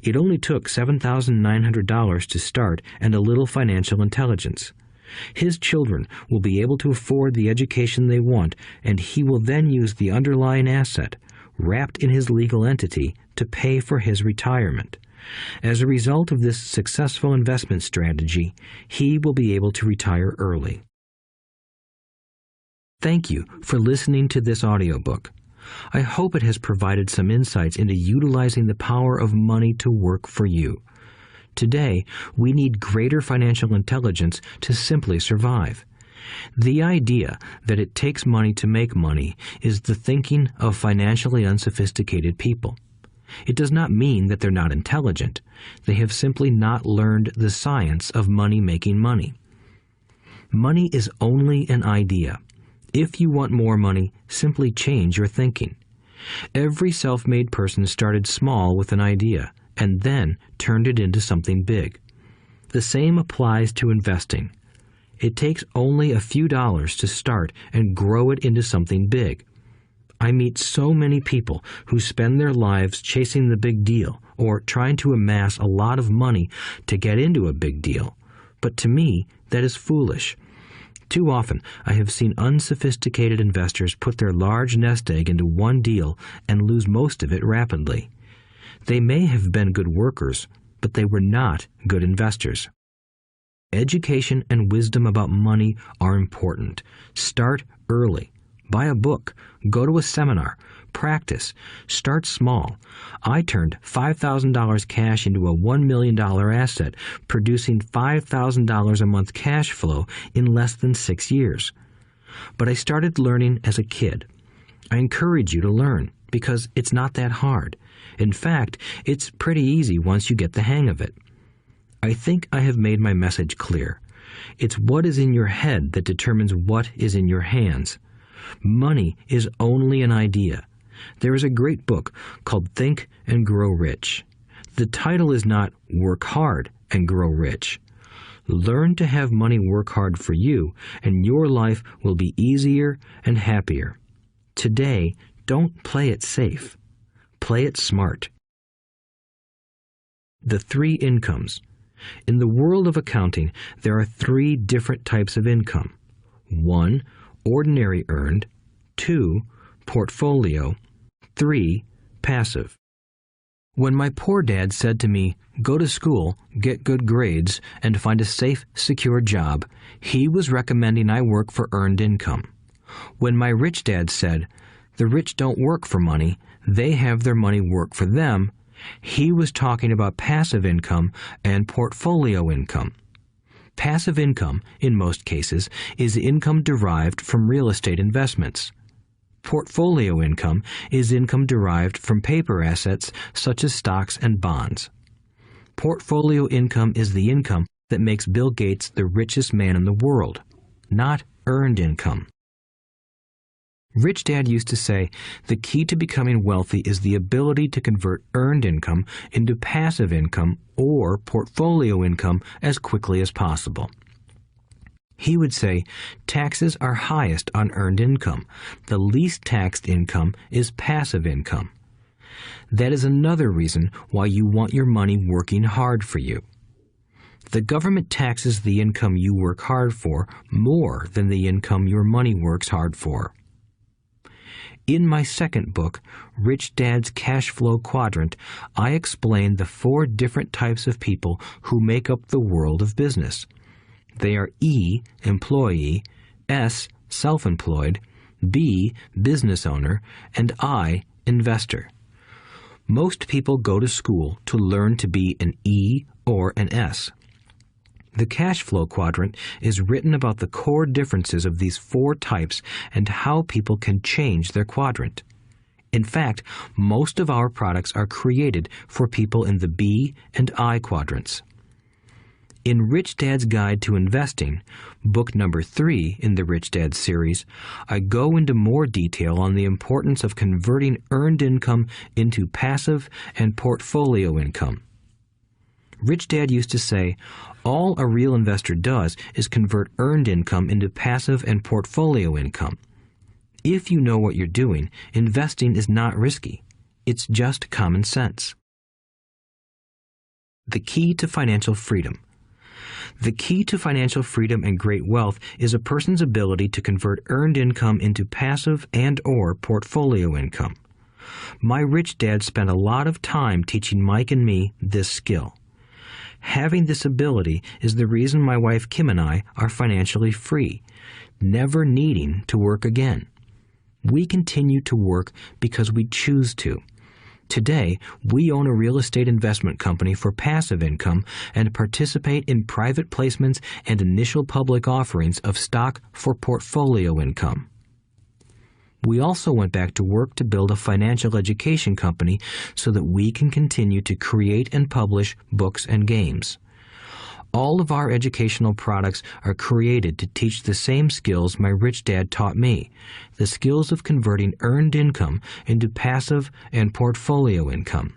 It only took $7,900 to start and a little financial intelligence. His children will be able to afford the education they want, and he will then use the underlying asset, wrapped in his legal entity, to pay for his retirement. As a result of this successful investment strategy, he will be able to retire early. Thank you for listening to this audiobook. I hope it has provided some insights into utilizing the power of money to work for you. Today, we need greater financial intelligence to simply survive. The idea that it takes money to make money is the thinking of financially unsophisticated people. It does not mean that they're not intelligent. They have simply not learned the science of money making money. Money is only an idea. If you want more money, simply change your thinking. Every self-made person started small with an idea and then turned it into something big. The same applies to investing. It takes only a few dollars to start and grow it into something big. I meet so many people who spend their lives chasing the big deal or trying to amass a lot of money to get into a big deal. But to me, that is foolish. Too often, I have seen unsophisticated investors put their large nest egg into one deal and lose most of it rapidly. They may have been good workers, but they were not good investors. Education and wisdom about money are important. Start early. Buy a book. Go to a seminar. Practice. Start small. I turned $5,000 cash into a $1 million asset, producing $5,000 a month cash flow in less than 6 years. But I started learning as a kid. I encourage you to learn because it's not that hard. In fact, it's pretty easy once you get the hang of it. I think I have made my message clear. It's what is in your head that determines what is in your hands. Money is only an idea. There is a great book called Think and Grow Rich. The title is not Work Hard and Grow Rich. Learn to have money work hard for you, and your life will be easier and happier. Today, don't play it safe. Play it smart. The 3 incomes. In the world of accounting, there are 3 different types of income. 1. Ordinary earned. 2. Portfolio. 3. Passive. When my poor dad said to me, "Go to school, get good grades, and find a safe, secure job," he was recommending I work for earned income. When my rich dad said, "The rich don't work for money, they have their money work for them," he was talking about passive income and portfolio income. Passive income, in most cases, is income derived from real estate investments. Portfolio income is income derived from paper assets such as stocks and bonds. Portfolio income is the income that makes Bill Gates the richest man in the world, not earned income. Rich Dad used to say, the key to becoming wealthy is the ability to convert earned income into passive income or portfolio income as quickly as possible. He would say, taxes are highest on earned income. The least taxed income is passive income. That is another reason why you want your money working hard for you. The government taxes the income you work hard for more than the income your money works hard for. In my second book, Rich Dad's Cash Flow Quadrant, I explain the 4 different types of people who make up the world of business. They are E, employee, S, self-employed, B, business owner, and I, investor. Most people go to school to learn to be an E or an S. The cash flow quadrant is written about the core differences of these 4 types and how people can change their quadrant. In fact, most of our products are created for people in the B and I quadrants. In Rich Dad's Guide to Investing, book number 3 in the Rich Dad series, I go into more detail on the importance of converting earned income into passive and portfolio income. Rich Dad used to say, all a real investor does is convert earned income into passive and portfolio income. If you know what you're doing, investing is not risky. It's just common sense. The key to financial freedom. The key to financial freedom and great wealth is a person's ability to convert earned income into passive and/or portfolio income. My rich dad spent a lot of time teaching Mike and me this skill. Having this ability is the reason my wife Kim and I are financially free, never needing to work again. We continue to work because we choose to. Today, we own a real estate investment company for passive income and participate in private placements and initial public offerings of stock for portfolio income. We also went back to work to build a financial education company so that we can continue to create and publish books and games. All of our educational products are created to teach the same skills my rich dad taught me, the skills of converting earned income into passive and portfolio income.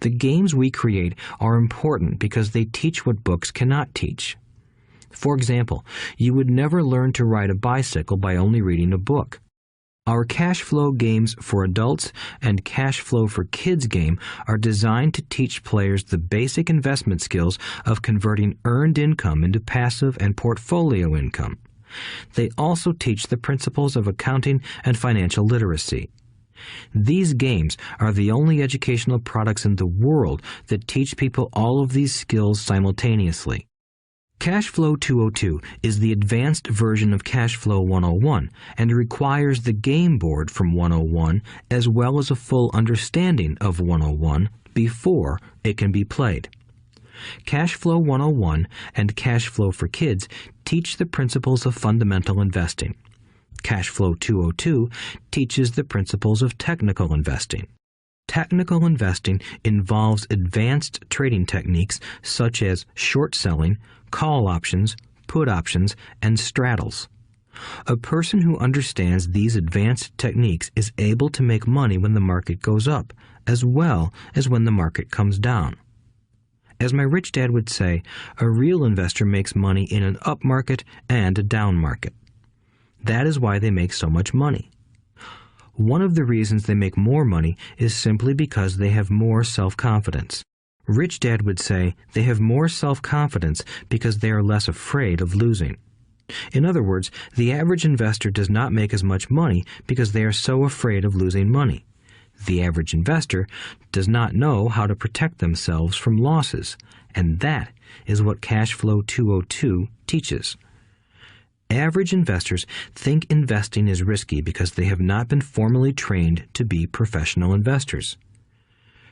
The games we create are important because they teach what books cannot teach. For example, you would never learn to ride a bicycle by only reading a book. Our cash flow games for adults and cash flow for kids game are designed to teach players the basic investment skills of converting earned income into passive and portfolio income. They also teach the principles of accounting and financial literacy. These games are the only educational products in the world that teach people all of these skills simultaneously. Cash Flow 202 is the advanced version of Cash Flow 101 and requires the game board from 101 as well as a full understanding of 101 before it can be played. Cash Flow 101 and Cash Flow for Kids teach the principles of fundamental investing. Cash Flow 202 teaches the principles of technical investing. Technical investing involves advanced trading techniques such as short selling, call options, put options, and straddles. A person who understands these advanced techniques is able to make money when the market goes up, as well as when the market comes down. As my rich dad would say, a real investor makes money in an up market and a down market. That is why they make so much money. One of the reasons they make more money is simply because they have more self-confidence. Rich Dad would say they have more self-confidence because they are less afraid of losing. In other words, the average investor does not make as much money because they are so afraid of losing money. The average investor does not know how to protect themselves from losses, and that is what Cash Flow 202 teaches. Average investors think investing is risky because they have not been formally trained to be professional investors.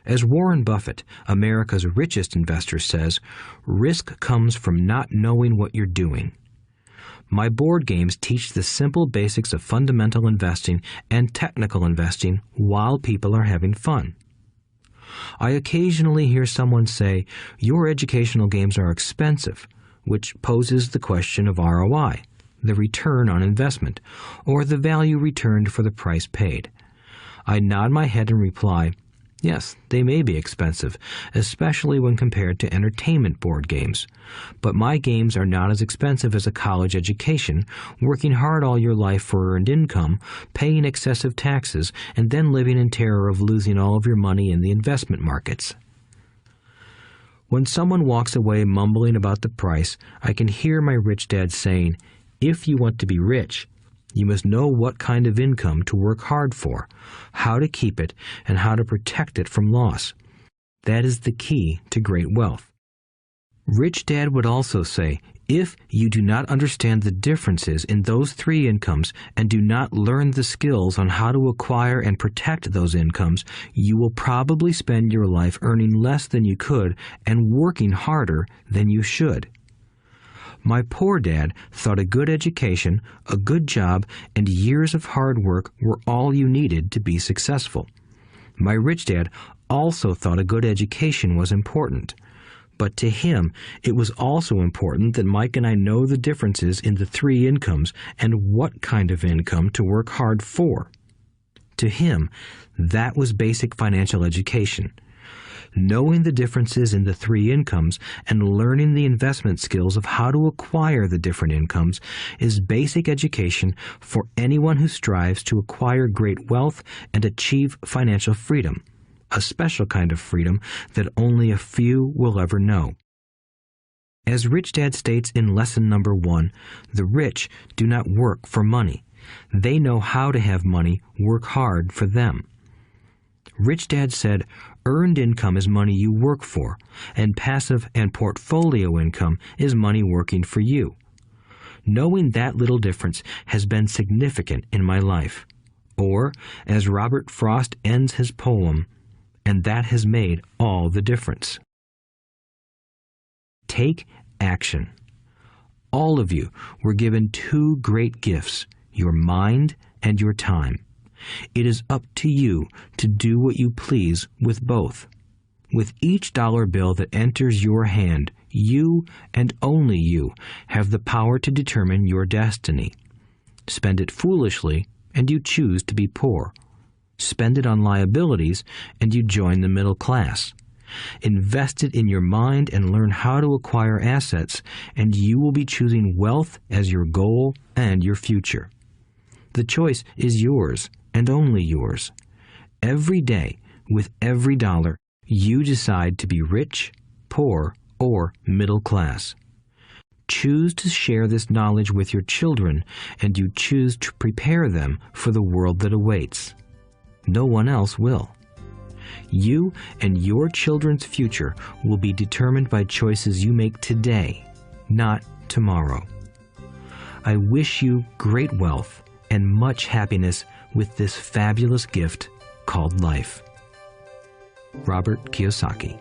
As Warren Buffett, America's richest investor, says, risk comes from not knowing what you're doing. My board games teach the simple basics of fundamental investing and technical investing while people are having fun. I occasionally hear someone say, your educational games are expensive, which poses the question of ROI, the return on investment, or the value returned for the price paid. I nod my head and reply, yes, they may be expensive, especially when compared to entertainment board games. But my games are not as expensive as a college education, working hard all your life for earned income, paying excessive taxes, and then living in terror of losing all of your money in the investment markets. When someone walks away mumbling about the price, I can hear my rich dad saying, if you want to be rich, you must know what kind of income to work hard for, how to keep it, and how to protect it from loss. That is the key to great wealth. Rich Dad would also say, if you do not understand the differences in those three incomes and do not learn the skills on how to acquire and protect those incomes, you will probably spend your life earning less than you could and working harder than you should. My poor dad thought a good education, a good job, and years of hard work were all you needed to be successful. My rich dad also thought a good education was important. But to him, it was also important that Mike and I know the differences in the three incomes and what kind of income to work hard for. To him, that was basic financial education. Knowing the differences in the three incomes and learning the investment skills of how to acquire the different incomes is basic education for anyone who strives to acquire great wealth and achieve financial freedom, a special kind of freedom that only a few will ever know. As Rich Dad states in lesson number 1, the rich do not work for money. They know how to have money work hard for them. Rich Dad said, earned income is money you work for, and passive and portfolio income is money working for you. Knowing that little difference has been significant in my life. Or, as Robert Frost ends his poem, and that has made all the difference. Take action. All of you were given two great gifts, your mind and your time. It is up to you to do what you please with both. With each dollar bill that enters your hand, you and only you have the power to determine your destiny. Spend it foolishly, and you choose to be poor. Spend it on liabilities, and you join the middle class. Invest it in your mind and learn how to acquire assets, and you will be choosing wealth as your goal and your future. The choice is yours, and only yours. Every day, with every dollar, you decide to be rich, poor, or middle class. Choose to share this knowledge with your children, and you choose to prepare them for the world that awaits. No one else will. You and your children's future will be determined by choices you make today, not tomorrow. I wish you great wealth and much happiness with this fabulous gift called life. Robert Kiyosaki.